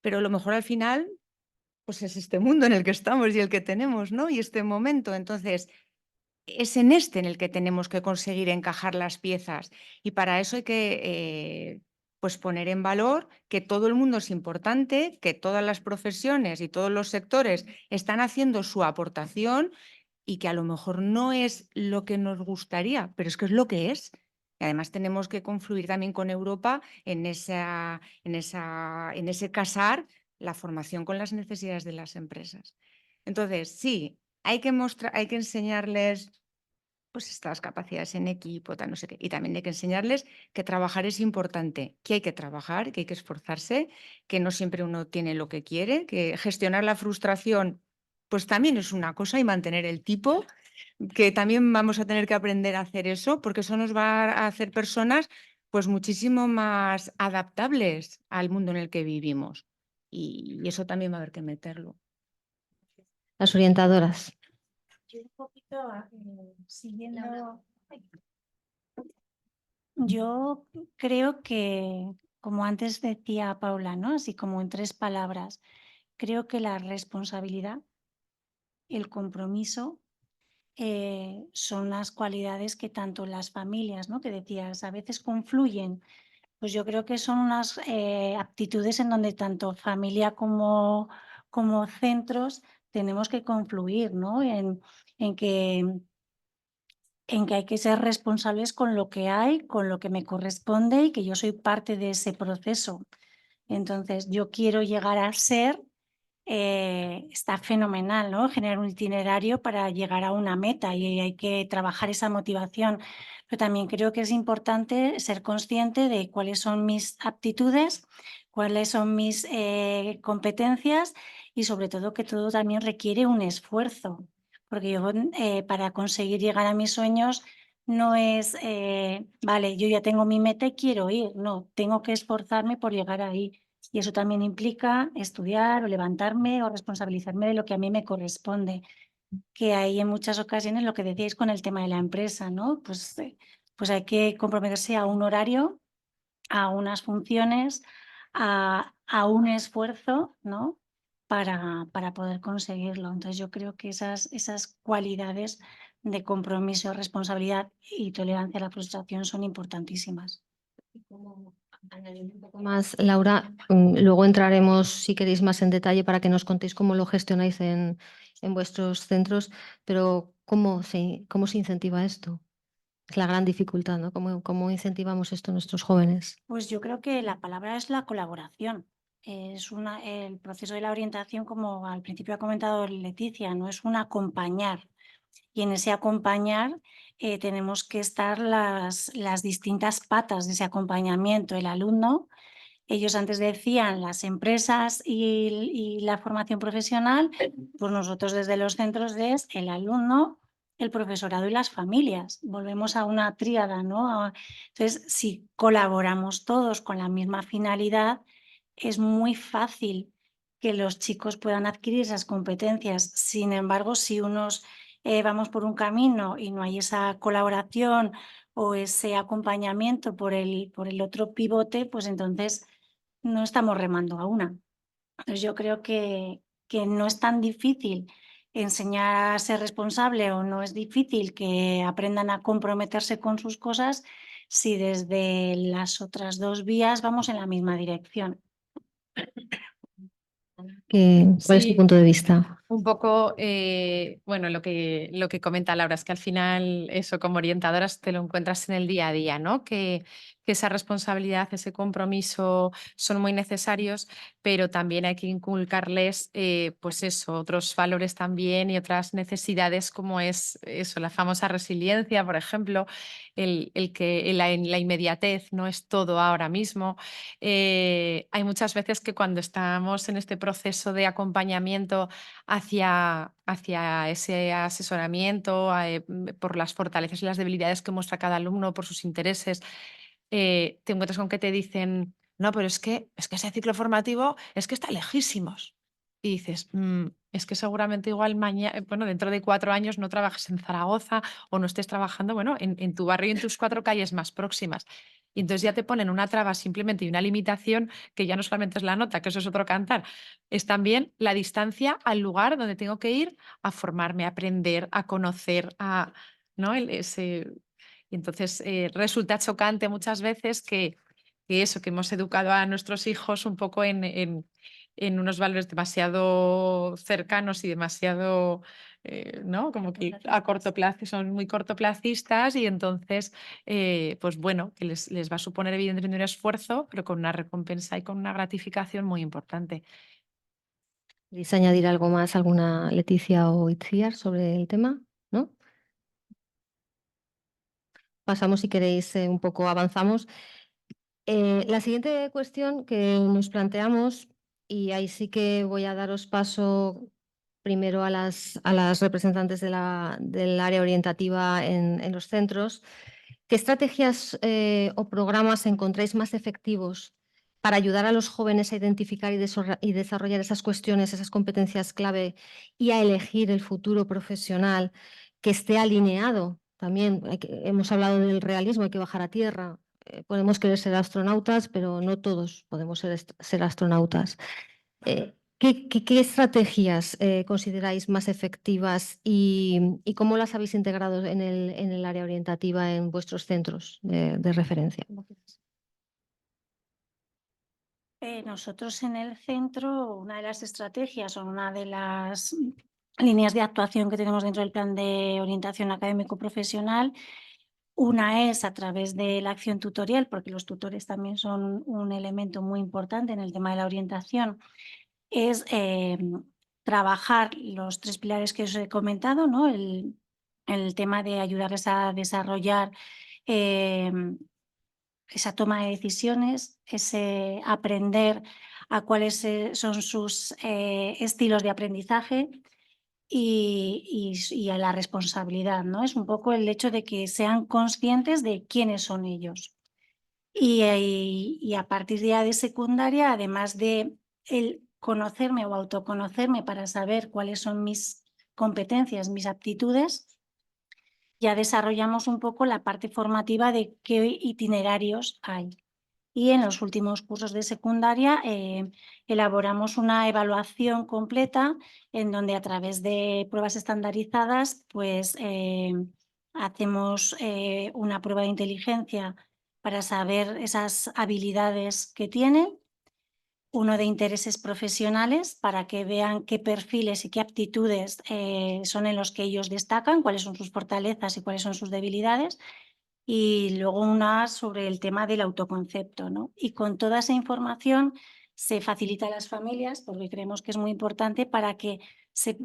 pero lo mejor al final pues es este mundo en el que estamos y el que tenemos, ¿no? Y este momento. Entonces, es en este en el que tenemos que conseguir encajar las piezas y para eso hay que pues poner en valor que todo el mundo es importante, que todas las profesiones y todos los sectores están haciendo su aportación y que a lo mejor no es lo que nos gustaría, pero es que es lo que es. Y además tenemos que confluir también con Europa en ese casar la formación con las necesidades de las empresas. Entonces, sí, hay que enseñarles pues estas capacidades en equipo, tal, no sé qué. Y también hay que enseñarles que trabajar es importante, que hay que trabajar, que hay que esforzarse, que no siempre uno tiene lo que quiere, que gestionar la frustración pues también es una cosa y mantener el tipo, que también vamos a tener que aprender a hacer eso, porque eso nos va a hacer personas pues muchísimo más adaptables al mundo en el que vivimos. Y eso también va a haber que meterlo. Las orientadoras. Yo un poquito siguiendo. Yo creo que, como antes decía Paula, ¿no? Así como en 3 palabras, creo que la responsabilidad, el compromiso, son las cualidades que tanto las familias, ¿no? Que decías, a veces confluyen. Pues yo creo que son unas aptitudes en donde tanto familia como centros tenemos que confluir, ¿no? En que hay que ser responsables con lo que hay, con lo que me corresponde y que yo soy parte de ese proceso. Entonces, yo quiero llegar a ser, está fenomenal, ¿no? Generar un itinerario para llegar a una meta y hay que trabajar esa motivación. Pero también creo que es importante ser consciente de cuáles son mis aptitudes, cuáles son mis competencias y sobre todo que todo también requiere un esfuerzo. Porque yo para conseguir llegar a mis sueños no es, vale, yo ya tengo mi meta y quiero ir. No, tengo que esforzarme por llegar ahí. Y eso también implica estudiar o levantarme o responsabilizarme de lo que a mí me corresponde. Que hay en muchas ocasiones lo que decíais con el tema de la empresa, ¿no? Pues hay que comprometerse a un horario, a unas funciones, a un esfuerzo, ¿no? Para poder conseguirlo. Entonces yo creo que esas cualidades de compromiso, responsabilidad y tolerancia a la frustración son importantísimas. Añadiendo un poco más, Laura, luego entraremos, si queréis, más en detalle para que nos contéis cómo lo gestionáis en vuestros centros, pero ¿cómo se incentiva esto? Es la gran dificultad, ¿no? ¿Cómo incentivamos esto a nuestros jóvenes? Pues yo creo que la palabra es la colaboración. El proceso de la orientación, como al principio ha comentado Leticia, no es un acompañar. Y en ese acompañar tenemos que estar las distintas patas de ese acompañamiento. El alumno, ellos antes decían las empresas y la formación profesional, pues nosotros desde los centros es el alumno, el profesorado y las familias. Volvemos a una tríada, ¿no? Entonces, si colaboramos todos con la misma finalidad, es muy fácil que los chicos puedan adquirir esas competencias. Sin embargo, si unos vamos por un camino y no hay esa colaboración o ese acompañamiento por el otro pivote, pues entonces no estamos remando a una. Entonces yo creo que no es tan difícil enseñar a ser responsable o no es difícil que aprendan a comprometerse con sus cosas si desde las otras 2 vías vamos en la misma dirección. ¿Cuál es tu Sí. punto de vista? Un poco, bueno, lo que comenta Laura es que al final eso como orientadoras te lo encuentras en el día a día, ¿no? Que esa responsabilidad, ese compromiso son muy necesarios, pero también hay que inculcarles, pues eso, otros valores también y otras necesidades como es eso, la famosa resiliencia, por ejemplo, el que la inmediatez no es todo ahora mismo. Hay muchas veces que cuando estamos en este proceso de acompañamiento hacia ese asesoramiento, por las fortalezas y las debilidades que muestra cada alumno, por sus intereses, te encuentras con que te dicen, no, pero es que ese ciclo formativo es que está lejísimos. Y dices, es que seguramente igual mañana, bueno, dentro de 4 años no trabajes en Zaragoza o no estés trabajando, bueno, en tu barrio y en tus 4 calles más próximas. Y entonces ya te ponen una traba simplemente y una limitación que ya no solamente es la nota, que eso es otro cantar, es también la distancia al lugar donde tengo que ir a formarme, a aprender, a conocer, ¿no? Y entonces resulta chocante muchas veces que eso, que hemos educado a nuestros hijos un poco en unos valores demasiado cercanos y demasiado, ¿no? Como que a corto plazo son muy cortoplacistas y entonces, pues bueno, que les va a suponer evidentemente un esfuerzo, pero con una recompensa y con una gratificación muy importante. ¿Queréis añadir algo más, alguna Leticia o Itziar sobre el tema? ¿No? Pasamos, si queréis, un poco avanzamos. La siguiente cuestión que nos planteamos, y ahí sí que voy a daros paso primero a las representantes del área orientativa en los centros. ¿Qué estrategias o programas encontráis más efectivos para ayudar a los jóvenes a identificar y desarrollar esas cuestiones, esas competencias clave y a elegir el futuro profesional que esté alineado? También hemos hablado del realismo, hay que bajar a tierra. Podemos querer ser astronautas, pero no todos podemos ser astronautas. ¿Qué estrategias consideráis más efectivas y cómo las habéis integrado en el área orientativa en vuestros centros de referencia? Nosotros en el centro, una de las estrategias o una de las líneas de actuación que tenemos dentro del plan de orientación académico profesional, una es a través de la acción tutorial, porque los tutores también son un elemento muy importante en el tema de la orientación, es trabajar los 3 pilares que os he comentado, ¿no? El tema de ayudarles a desarrollar esa toma de decisiones, ese aprender a cuáles son sus estilos de aprendizaje y a la responsabilidad, ¿no? Es un poco el hecho de que sean conscientes de quiénes son ellos. Y a partir de secundaria, además de el conocerme o autoconocerme para saber cuáles son mis competencias, mis aptitudes, ya desarrollamos un poco la parte formativa de qué itinerarios hay. Y en los últimos cursos de secundaria elaboramos una evaluación completa en donde a través de pruebas estandarizadas pues hacemos una prueba de inteligencia para saber esas habilidades que tienen, uno de intereses profesionales para que vean qué perfiles y qué aptitudes son en los que ellos destacan, cuáles son sus fortalezas y cuáles son sus debilidades, y luego una sobre el tema del autoconcepto, ¿no? Y con toda esa información se facilita a las familias, porque creemos que es muy importante para que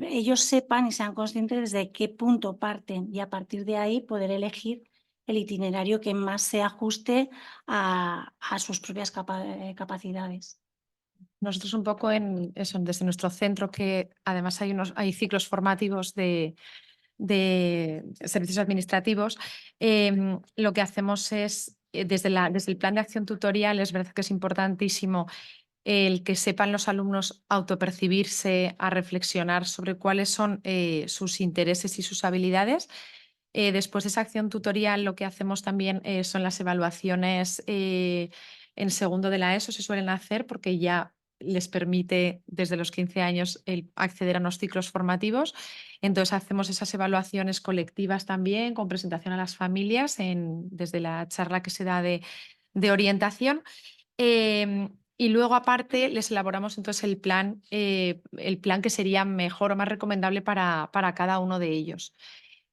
ellos sepan y sean conscientes de qué punto parten y a partir de ahí poder elegir el itinerario que más se ajuste a sus propias capacidades. Nosotros un poco en eso, desde nuestro centro, que además hay ciclos formativos de servicios administrativos, lo que hacemos es, desde el plan de acción tutorial, es verdad que es importantísimo el que sepan los alumnos autopercibirse, a reflexionar sobre cuáles son sus intereses y sus habilidades. Después de esa acción tutorial, lo que hacemos también son las evaluaciones en segundo de la ESO, se suelen hacer porque ya les permite desde los 15 años acceder a unos ciclos formativos. Entonces hacemos esas evaluaciones colectivas también con presentación a las familias desde la charla que se da de orientación. Y luego aparte les elaboramos entonces el plan que sería mejor o más recomendable para cada uno de ellos.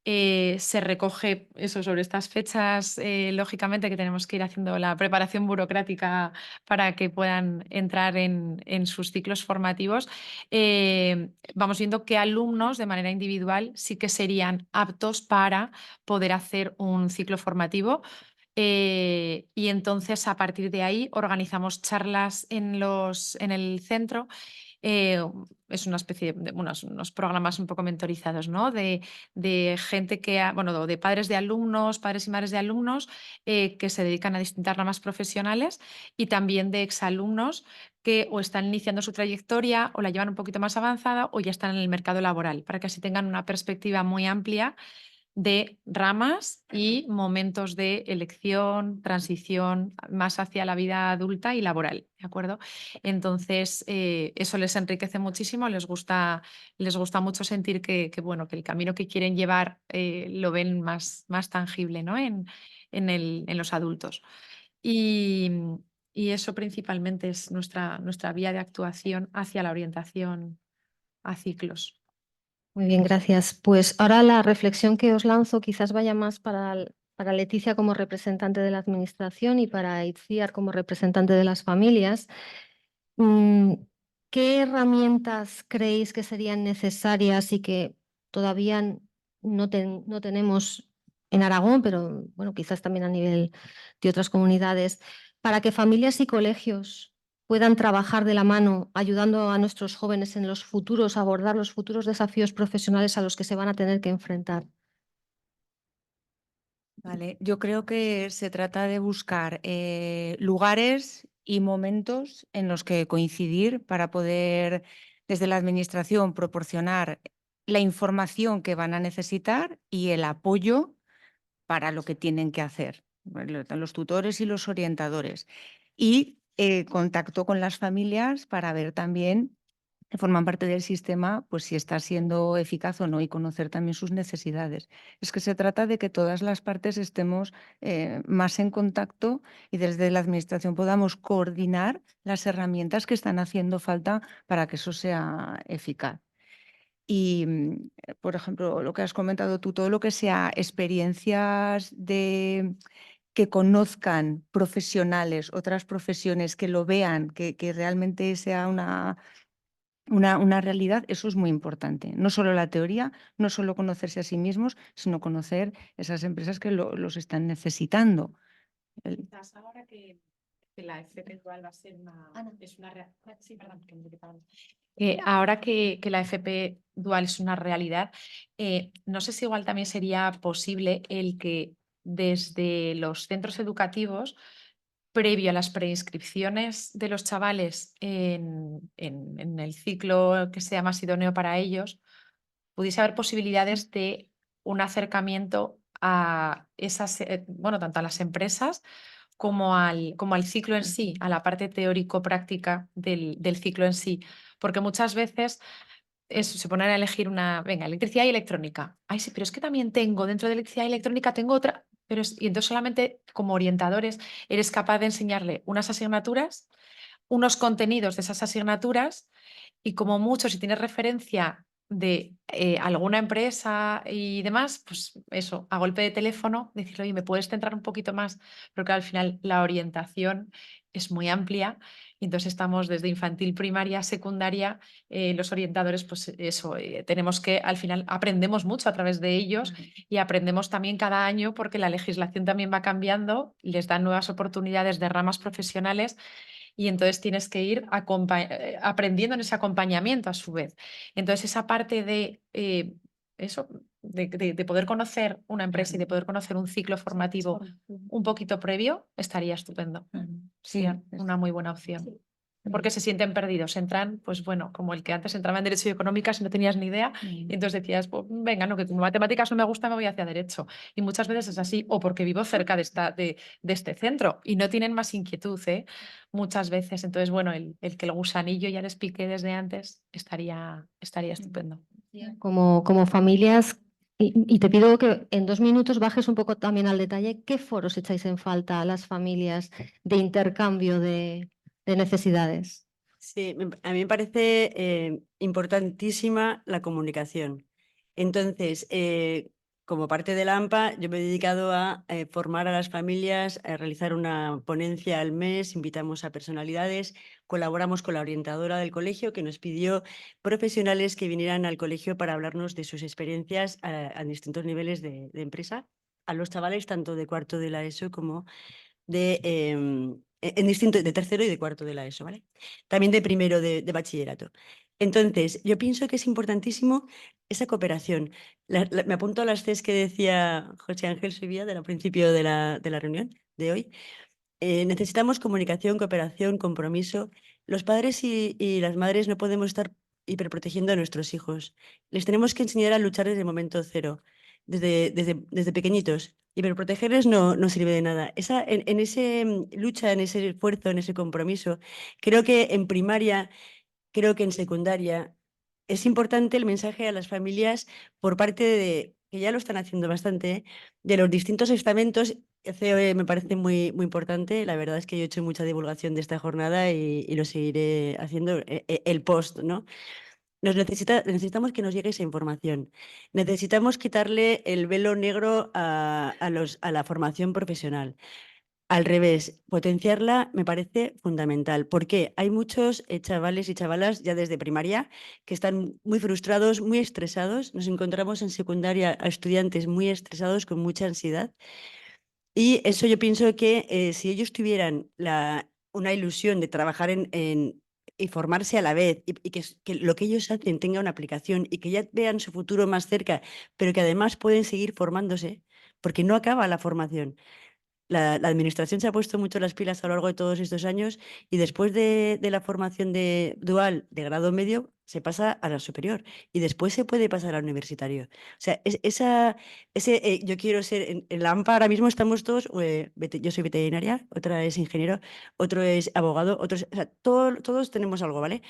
Se recoge eso sobre estas fechas, lógicamente que tenemos que ir haciendo la preparación burocrática para que puedan entrar en sus ciclos formativos. Vamos viendo qué alumnos de manera individual sí que serían aptos para poder hacer un ciclo formativo. Y entonces a partir de ahí organizamos charlas en el centro. Es una especie de unos programas un poco mentorizados, ¿no? De gente de padres de alumnos, padres y madres de alumnos que se dedican a distintas ramas profesionales y también de exalumnos que o están iniciando su trayectoria o la llevan un poquito más avanzada o ya están en el mercado laboral, para que así tengan una perspectiva muy amplia de ramas y momentos de elección, transición más hacia la vida adulta y laboral, ¿de acuerdo? Entonces, eso les enriquece muchísimo, les gusta mucho sentir bueno, que el camino que quieren llevar lo ven más tangible, ¿no? en los adultos. Y eso principalmente es nuestra vía de actuación hacia la orientación a ciclos. Muy bien, gracias. Pues ahora la reflexión que os lanzo quizás vaya más para Leticia como representante de la Administración y para Itziar como representante de las familias. ¿Qué herramientas creéis que serían necesarias y que todavía no tenemos en Aragón, pero bueno, quizás también a nivel de otras comunidades, para que familias y colegios puedan trabajar de la mano, ayudando a nuestros jóvenes en los futuros, a abordar los futuros desafíos profesionales a los que se van a tener que enfrentar? Vale, yo creo que se trata de buscar lugares y momentos en los que coincidir para poder, desde la administración, proporcionar la información que van a necesitar y el apoyo para lo que tienen que hacer, los tutores y los orientadores. Y contacto con las familias para ver también que forman parte del sistema, pues si está siendo eficaz o no, y conocer también sus necesidades. Es que se trata de que todas las partes estemos más en contacto y desde la administración podamos coordinar las herramientas que están haciendo falta para que eso sea eficaz. Y, por ejemplo, lo que has comentado tú, todo lo que sea experiencias de que conozcan profesionales, otras profesiones, que lo vean, que realmente sea una realidad, eso es muy importante. No solo la teoría, no solo conocerse a sí mismos, sino conocer esas empresas que los están necesitando. Quizás ahora que la FP dual va a ser ahora que la FP dual es una realidad, no sé si igual también sería posible el que desde los centros educativos, previo a las preinscripciones de los chavales en el ciclo que sea más idóneo para ellos, pudiese haber posibilidades de un acercamiento a esas, bueno, tanto a las empresas como al ciclo en sí, a la parte teórico-práctica del ciclo en sí. Porque muchas veces se ponen a elegir venga, electricidad y electrónica. Ay, sí, pero es que también tengo, dentro de electricidad y electrónica tengo otra. Y entonces solamente como orientadores eres capaz de enseñarle unas asignaturas, unos contenidos de esas asignaturas y como mucho, si tienes referencia de alguna empresa y demás, pues eso, a golpe de teléfono, decirle, oye, ¿me puedes centrar un poquito más? Porque al final la orientación es muy amplia. Y entonces estamos desde infantil, primaria, secundaria, los orientadores, pues eso, tenemos que, al final aprendemos mucho a través de ellos y aprendemos también cada año porque la legislación también va cambiando, les dan nuevas oportunidades de ramas profesionales y entonces tienes que ir aprendiendo en ese acompañamiento a su vez. Entonces esa parte de eso, de poder conocer una empresa y de poder conocer un ciclo formativo un poquito previo, estaría estupendo. Sería una muy buena opción. Porque se sienten perdidos, entran, pues bueno, como el que antes entraba en Derecho y Económicas y no tenías ni idea, y entonces decías, pues, venga, no, que como matemáticas no me gusta, me voy hacia Derecho. Y muchas veces es así, o porque vivo cerca de este centro y no tienen más inquietud, muchas veces. Entonces, bueno, el que el gusanillo ya les pique desde antes estaría estupendo. Como familias, y te pido que en 2 minutos bajes un poco también al detalle, ¿qué foros echáis en falta a las familias de intercambio de necesidades? Sí, a mí me parece importantísima la comunicación. Entonces, como parte de la AMPA, yo me he dedicado a formar a las familias, a realizar una ponencia al mes, invitamos a personalidades, colaboramos con la orientadora del colegio que nos pidió profesionales que vinieran al colegio para hablarnos de sus experiencias a distintos niveles de empresa, a los chavales tanto de cuarto de la ESO como de tercero y de cuarto de la ESO, ¿vale? También de primero de bachillerato. Entonces, yo pienso que es importantísimo esa cooperación. Me apunto a las Cs que decía José Ángel Sevilla al principio de la reunión de hoy. Necesitamos comunicación, cooperación, compromiso Los padres y las madres no podemos estar hiperprotegiendo a nuestros hijos. Les tenemos que enseñar a luchar desde el momento cero, desde pequeñitos. Hiperprotegerles no sirve de nada. En ese lucha, en ese esfuerzo, en ese compromiso, creo que en primaria, creo que en secundaria, es importante el mensaje a las familias por parte de, que ya lo están haciendo bastante, de los distintos estamentos. COE me parece muy importante. La verdad es que yo he hecho mucha divulgación de esta jornada y lo seguiré haciendo el post, ¿no? Necesitamos que nos llegue esa información. Necesitamos quitarle el velo negro a la formación profesional. Al revés, potenciarla me parece fundamental, porque hay muchos chavales y chavalas ya desde primaria que están muy frustrados, muy estresados. Nos encontramos en secundaria a estudiantes muy estresados, con mucha ansiedad. Y eso yo pienso que si ellos tuvieran una ilusión de trabajar y formarse a la vez y que lo que ellos hacen tenga una aplicación y que ya vean su futuro más cerca, pero que además pueden seguir formándose, porque no acaba la formación. La administración se ha puesto mucho las pilas a lo largo de todos estos años y después de la formación dual de grado medio se pasa a la superior y después se puede pasar al universitario. O sea, yo quiero ser, en la AMPA ahora mismo estamos todos, yo soy veterinaria, otra es ingeniero, otro es abogado, o sea, todos tenemos algo, ¿vale?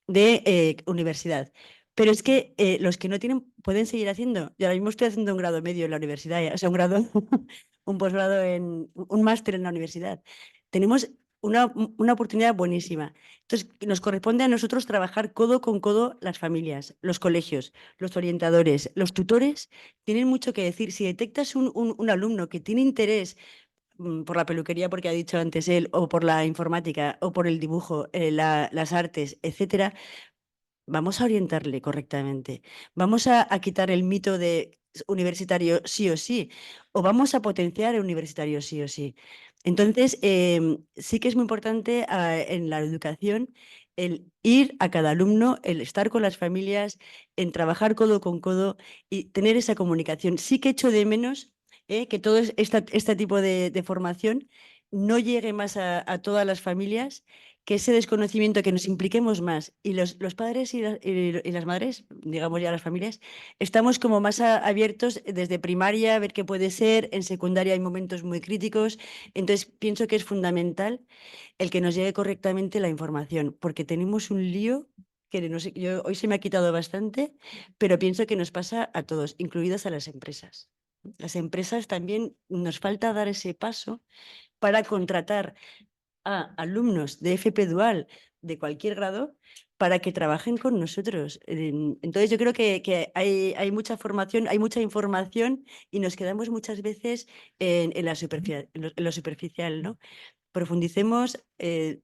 De universidad. Pero es que los que no tienen pueden seguir haciendo. Yo ahora mismo estoy haciendo un grado medio en la universidad, o sea, un grado, un posgrado un máster en la universidad. Tenemos una oportunidad buenísima. Entonces, nos corresponde a nosotros trabajar codo con codo las familias, los colegios, los orientadores, los tutores. Tienen mucho que decir. Si detectas un alumno que tiene interés por la peluquería, porque ha dicho antes él, o por la informática, o por el dibujo, las artes, etcétera, vamos a orientarle correctamente. Vamos a quitar el mito de universitario sí o sí, o vamos a potenciar el universitario sí o sí. Entonces, sí que es muy importante en la educación el ir a cada alumno, el estar con las familias, en trabajar codo con codo y tener esa comunicación. Sí que echo de menos que todo este tipo de formación no llegue más a todas las familias, que ese desconocimiento, que nos impliquemos más. Y los padres y las madres, digamos ya las familias, estamos como más abiertos desde primaria, a ver qué puede ser. En secundaria hay momentos muy críticos. Entonces, pienso que es fundamental el que nos llegue correctamente la información, porque tenemos un lío que hoy se me ha quitado bastante, pero pienso que nos pasa a todos, incluidas a las empresas. Las empresas también nos falta dar ese paso para contratar a alumnos de FP Dual de cualquier grado para que trabajen con nosotros. Entonces yo creo que hay mucha formación, hay mucha información y nos quedamos muchas veces en lo superficial, ¿no? Profundicemos,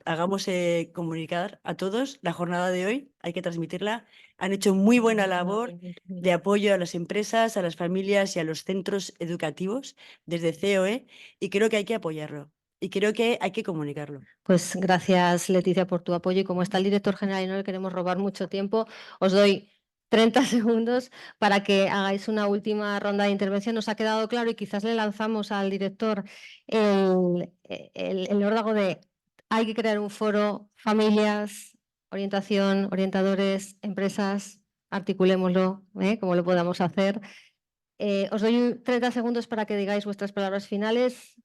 hagamos comunicar a todos la jornada de hoy, hay que transmitirla. Han hecho muy buena labor de apoyo a las empresas, a las familias y a los centros educativos desde COE y creo que hay que apoyarlo. Y creo que hay que comunicarlo. Pues gracias, Leticia, por tu apoyo. Y como está el director general y no le queremos robar mucho tiempo, os doy 30 segundos para que hagáis una última ronda de intervención. Nos ha quedado claro y quizás le lanzamos al director el órdago de hay que crear un foro, familias, orientación, orientadores, empresas, articulémoslo, como lo podamos hacer. Os doy 30 segundos para que digáis vuestras palabras finales.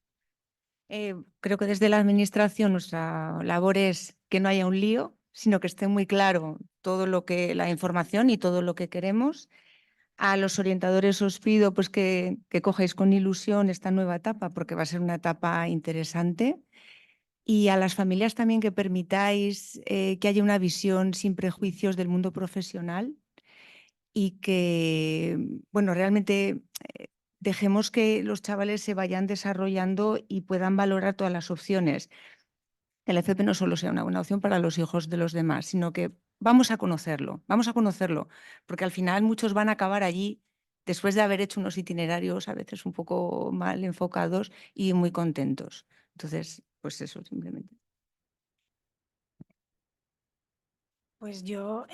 Creo que desde la administración nuestra labor es que no haya un lío, sino que esté muy claro todo la información y todo lo que queremos. A los orientadores os pido pues que cojáis con ilusión esta nueva etapa, porque va a ser una etapa interesante. Y a las familias también que permitáis que haya una visión sin prejuicios del mundo profesional y que, bueno, realmente dejemos que los chavales se vayan desarrollando y puedan valorar todas las opciones. Que la FP no solo sea una buena opción para los hijos de los demás, sino que vamos a conocerlo, porque al final muchos van a acabar allí después de haber hecho unos itinerarios a veces un poco mal enfocados y muy contentos. Entonces, pues eso, simplemente. Pues yo,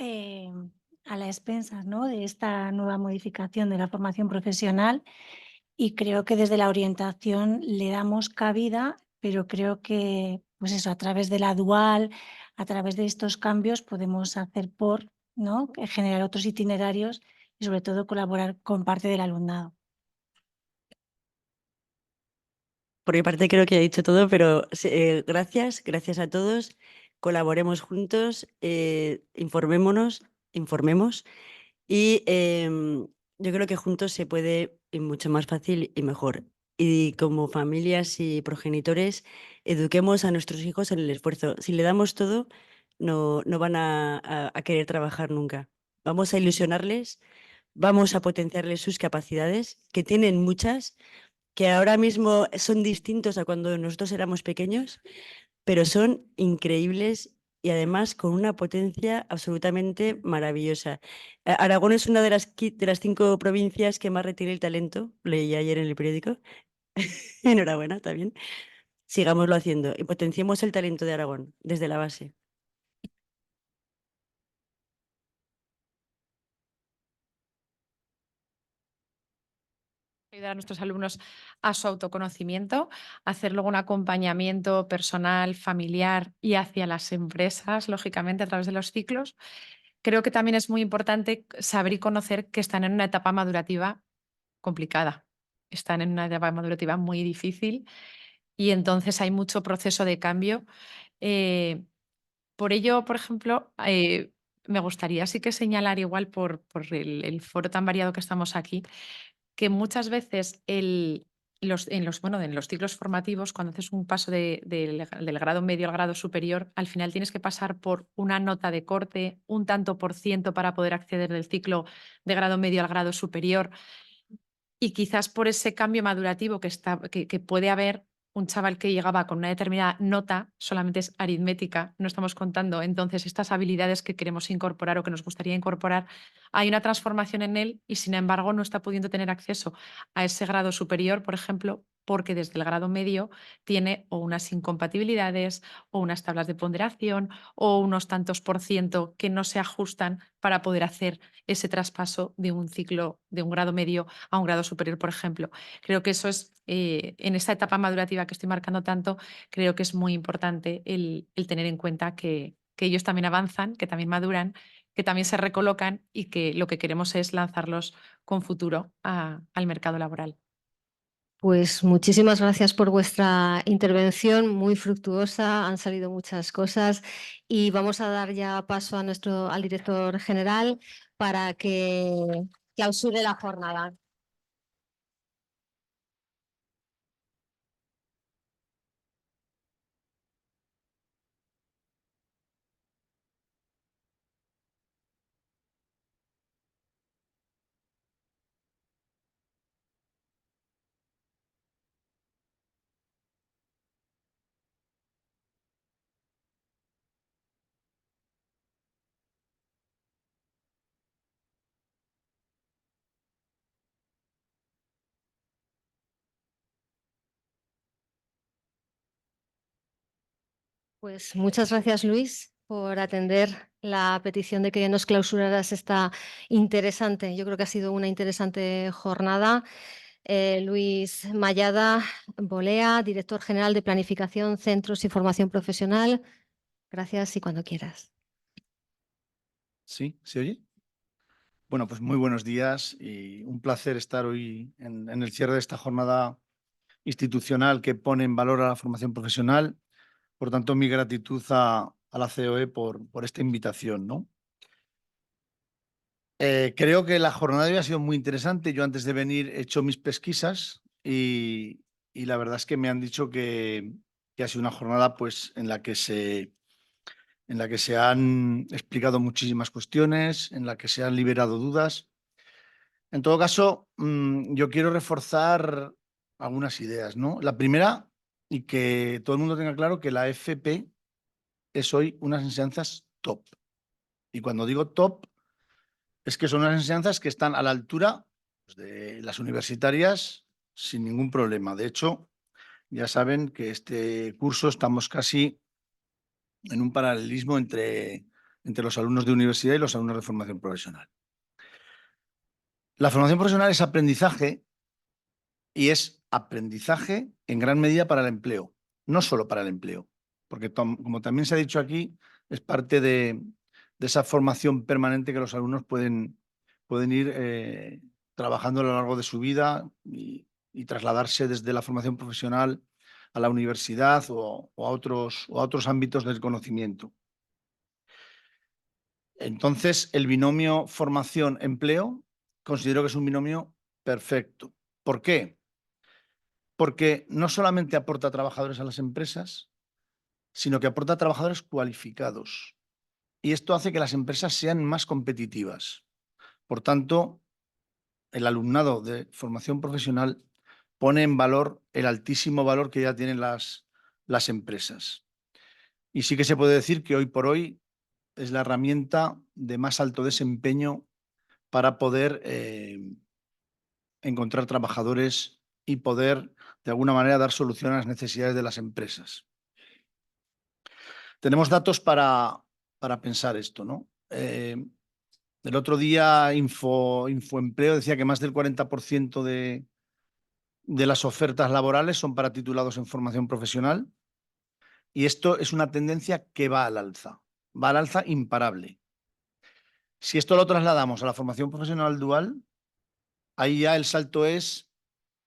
a las expensas, ¿no?, de esta nueva modificación de la formación profesional, y creo que desde la orientación le damos cabida, pero creo que pues eso, a través de la dual, a través de estos cambios podemos hacer ¿no? Generar otros itinerarios y sobre todo colaborar con parte del alumnado. Por mi parte creo que he dicho todo, pero gracias a todos. Colaboremos juntos, informemos y yo creo que juntos se puede ir mucho más fácil y mejor. Y como familias y progenitores, eduquemos a nuestros hijos en el esfuerzo. Si le damos todo, no van a querer trabajar nunca. Vamos a ilusionarles, vamos a potenciarles sus capacidades, que tienen muchas, que ahora mismo son distintos a cuando nosotros éramos pequeños, pero son increíbles y además con una potencia absolutamente maravillosa. Aragón es una de las 5 provincias que más retiene el talento, leí ayer en el periódico. Enhorabuena, también. Sigámoslo haciendo y potenciemos el talento de Aragón desde la base. Ayudar a nuestros alumnos a su autoconocimiento, hacer luego un acompañamiento personal, familiar y hacia las empresas, lógicamente, a través de los ciclos. Creo que también es muy importante saber y conocer que están en una etapa madurativa complicada. Están en una etapa madurativa muy difícil y entonces hay mucho proceso de cambio. Por ello, por ejemplo, me gustaría sí que señalar igual por el foro tan variado que estamos aquí, que muchas veces en los ciclos formativos, cuando haces un paso del grado medio al grado superior, al final tienes que pasar por una nota de corte, un tanto por ciento para poder acceder del ciclo de grado medio al grado superior. Y quizás por ese cambio madurativo que puede haber, un chaval que llegaba con una determinada nota, solamente es aritmética, no estamos contando entonces estas habilidades que queremos incorporar o que nos gustaría incorporar, hay una transformación en él y sin embargo no está pudiendo tener acceso a ese grado superior, por ejemplo, porque desde el grado medio tiene o unas incompatibilidades o unas tablas de ponderación o unos tantos por ciento que no se ajustan para poder hacer ese traspaso de un ciclo, de un grado medio a un grado superior, por ejemplo. Creo que eso es, en esta etapa madurativa que estoy marcando tanto, creo que es muy importante el tener en cuenta que ellos también avanzan, que también maduran, que también se recolocan y que lo que queremos es lanzarlos con futuro al mercado laboral. Pues muchísimas gracias por vuestra intervención, muy fructuosa, han salido muchas cosas y vamos a dar ya paso al director general para que clausure la jornada. Pues muchas gracias, Luis, por atender la petición de que nos clausuraras esta interesante, yo creo que ha sido una interesante jornada. Luis Mayada Bolea, director general de Planificación, Centros y Formación Profesional. Gracias y cuando quieras. ¿Sí? ¿Se oye? Bueno, pues muy buenos días y un placer estar hoy en el cierre de esta jornada institucional que pone en valor a la formación profesional. Por tanto, mi gratitud a la COE por esta invitación, ¿no? Creo que la jornada de hoy ha sido muy interesante. Yo antes de venir he hecho mis pesquisas y la verdad es que me han dicho que ha sido una jornada pues, en la que se han explicado muchísimas cuestiones, en la que se han liberado dudas. En todo caso, yo quiero reforzar algunas ideas, ¿no? La primera, y que todo el mundo tenga claro que la FP es hoy unas enseñanzas top. Y cuando digo top, es que son unas enseñanzas que están a la altura de las universitarias sin ningún problema. De hecho, ya saben que este curso estamos casi en un paralelismo entre los alumnos de universidad y los alumnos de formación profesional. La formación profesional es aprendizaje y es aprendizaje en gran medida para el empleo, no solo para el empleo. porque como también se ha dicho aquí, es parte de esa formación permanente que los alumnos pueden ir trabajando a lo largo de su vida y trasladarse desde la formación profesional a la universidad o a otros ámbitos del conocimiento. Entonces, el binomio formación-empleo considero que es un binomio perfecto. ¿Por qué? Porque no solamente aporta trabajadores a las empresas, sino que aporta trabajadores cualificados. Y esto hace que las empresas sean más competitivas. Por tanto, el alumnado de formación profesional pone en valor el altísimo valor que ya tienen las empresas. Y sí que se puede decir que hoy por hoy es la herramienta de más alto desempeño para poder encontrar trabajadores y poder, de alguna manera, dar solución a las necesidades de las empresas. Tenemos datos para pensar esto, ¿no? El otro día Infoempleo decía que más del 40% de las ofertas laborales son para titulados en formación profesional, y esto es una tendencia que va al alza imparable. Si esto lo trasladamos a la formación profesional dual, ahí ya el salto es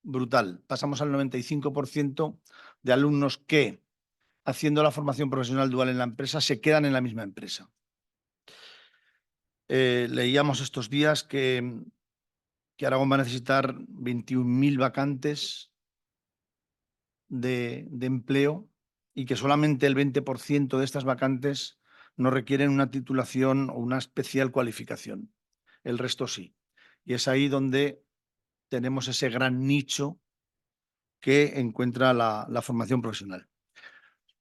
brutal. Pasamos al 95% de alumnos que, haciendo la formación profesional dual en la empresa, se quedan en la misma empresa. Leíamos estos días que Aragón va a necesitar 21.000 vacantes de empleo y que solamente el 20% de estas vacantes no requieren una titulación o una especial cualificación. El resto sí. Y es ahí donde tenemos ese gran nicho que encuentra la formación profesional.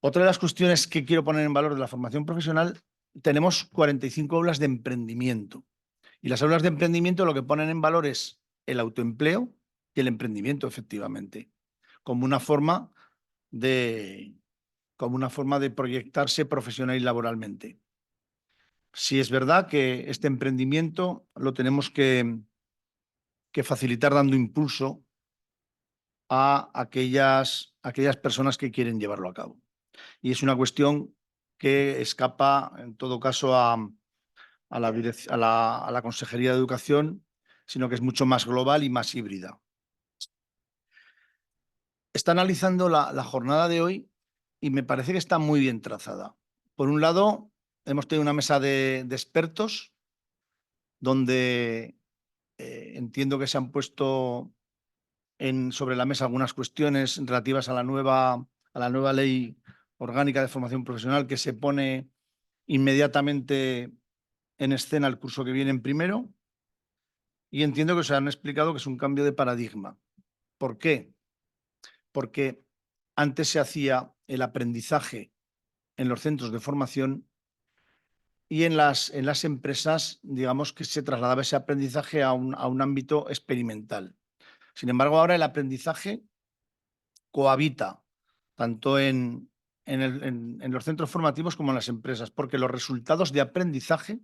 Otra de las cuestiones que quiero poner en valor de la formación profesional, tenemos 45 aulas de emprendimiento. Y las aulas de emprendimiento lo que ponen en valor es el autoempleo y el emprendimiento, efectivamente, como una forma de proyectarse profesional y laboralmente. Sí es verdad que este emprendimiento lo tenemos que facilitar dando impulso a aquellas personas que quieren llevarlo a cabo. Y es una cuestión que escapa, en todo caso, a la Consejería de Educación, sino que es mucho más global y más híbrida. Está analizando la jornada de hoy y me parece que está muy bien trazada. Por un lado, hemos tenido una mesa de expertos donde entiendo que se han puesto sobre la mesa algunas cuestiones relativas a la nueva ley orgánica de formación profesional que se pone inmediatamente en escena el curso que viene en primero, y entiendo que se han explicado que es un cambio de paradigma. ¿Por qué? Porque antes se hacía el aprendizaje en los centros de formación y en las empresas, digamos que se trasladaba ese aprendizaje a un ámbito experimental. Sin embargo, ahora el aprendizaje cohabita tanto en los centros formativos como en las empresas, porque los resultados de aprendizaje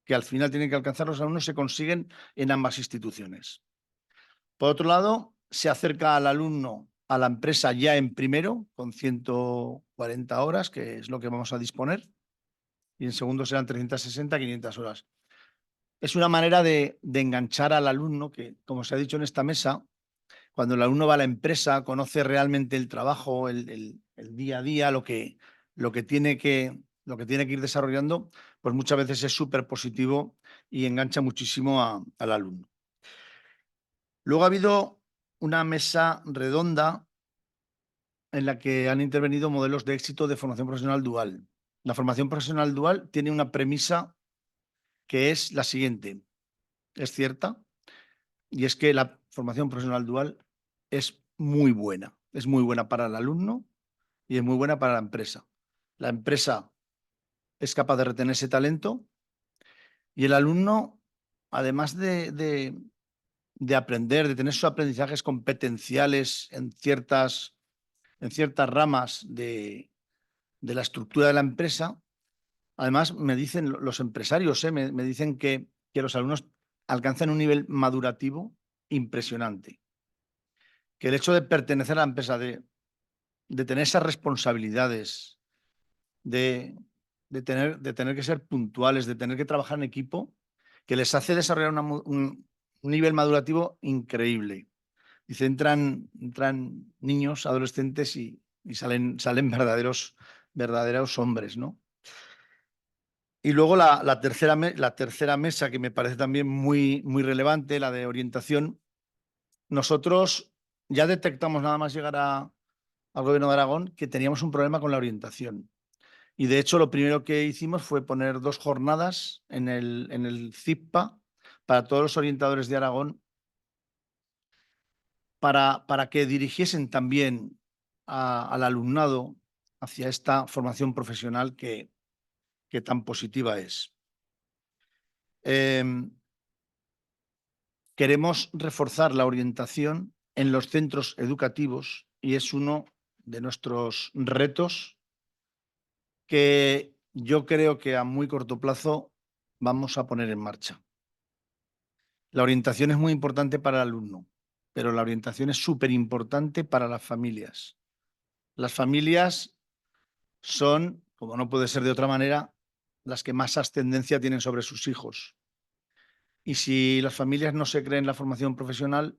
que al final tienen que alcanzar los alumnos se consiguen en ambas instituciones. Por otro lado, se acerca al alumno a la empresa ya en primero, con 140 horas, que es lo que vamos a disponer, y en segundo serán 360, 500 horas. Es una manera de enganchar al alumno que, como se ha dicho en esta mesa, cuando el alumno va a la empresa, conoce realmente el trabajo, el día a día, lo que tiene que ir desarrollando, pues muchas veces es súper positivo y engancha muchísimo al alumno. Luego ha habido una mesa redonda en la que han intervenido modelos de éxito de formación profesional dual. La formación profesional dual tiene una premisa que es la siguiente. Es cierta, y es que la formación profesional dual es muy buena. Es muy buena para el alumno y es muy buena para la empresa. La empresa es capaz de retener ese talento y el alumno, además de aprender, de tener sus aprendizajes competenciales en ciertas ramas de la estructura de la empresa, además me dicen los empresarios, me dicen que los alumnos alcanzan un nivel madurativo impresionante. Que el hecho de pertenecer a la empresa, de tener esas responsabilidades, de tener que ser puntuales, de tener que trabajar en equipo, que les hace desarrollar un nivel madurativo increíble. Dice, entran niños, adolescentes y salen verdaderos hombres, ¿no? Y luego la tercera mesa, que me parece también muy relevante, la de orientación. Nosotros ya detectamos nada más llegar al Gobierno de Aragón que teníamos un problema con la orientación. Y de hecho lo primero que hicimos fue poner 2 jornadas en el CIPPA para todos los orientadores de Aragón para que dirigiesen también al alumnado hacia esta formación profesional que tan positiva es. Queremos reforzar la orientación en los centros educativos y es uno de nuestros retos que yo creo que a muy corto plazo vamos a poner en marcha. La orientación es muy importante para el alumno, pero la orientación es súper importante para las familias. Las familias son, como no puede ser de otra manera, las que más ascendencia tienen sobre sus hijos. Y si las familias no se creen la formación profesional,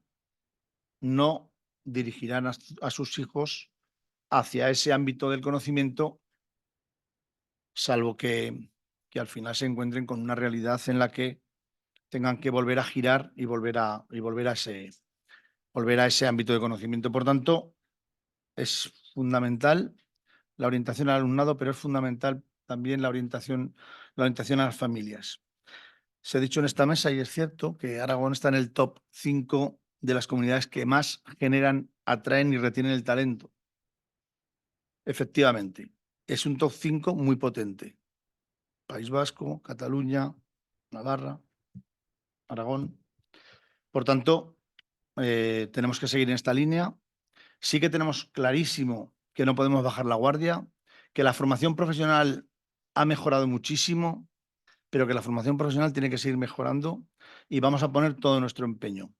no dirigirán a sus hijos hacia ese ámbito del conocimiento, salvo que al final se encuentren con una realidad en la que tengan que volver a girar y volver a ese ámbito de conocimiento. Por tanto, es fundamental la orientación al alumnado, pero es fundamental también la orientación a las familias. Se ha dicho en esta mesa, y es cierto, que Aragón está en el top 5 de las comunidades que más generan, atraen y retienen el talento. Efectivamente, es un top 5 muy potente. País Vasco, Cataluña, Navarra, Aragón. Por tanto, tenemos que seguir en esta línea. Sí que tenemos clarísimo que no podemos bajar la guardia, que la formación profesional ha mejorado muchísimo, pero que la formación profesional tiene que seguir mejorando y vamos a poner todo nuestro empeño.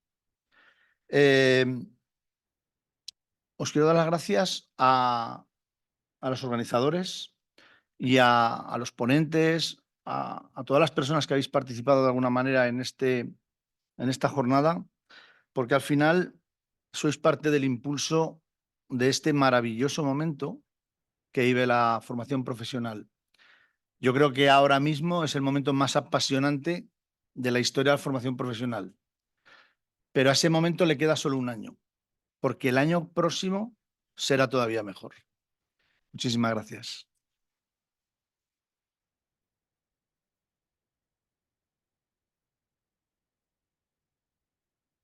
Os quiero dar las gracias a los organizadores y a los ponentes, a todas las personas que habéis participado de alguna manera en esta jornada, porque al final sois parte del impulso de este maravilloso momento que vive la formación profesional. Yo creo que ahora mismo es el momento más apasionante de la historia de la formación profesional. Pero a ese momento le queda solo un año, porque el año próximo será todavía mejor. Muchísimas gracias.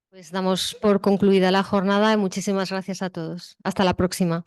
Pues damos por concluida la jornada y muchísimas gracias a todos. Hasta la próxima.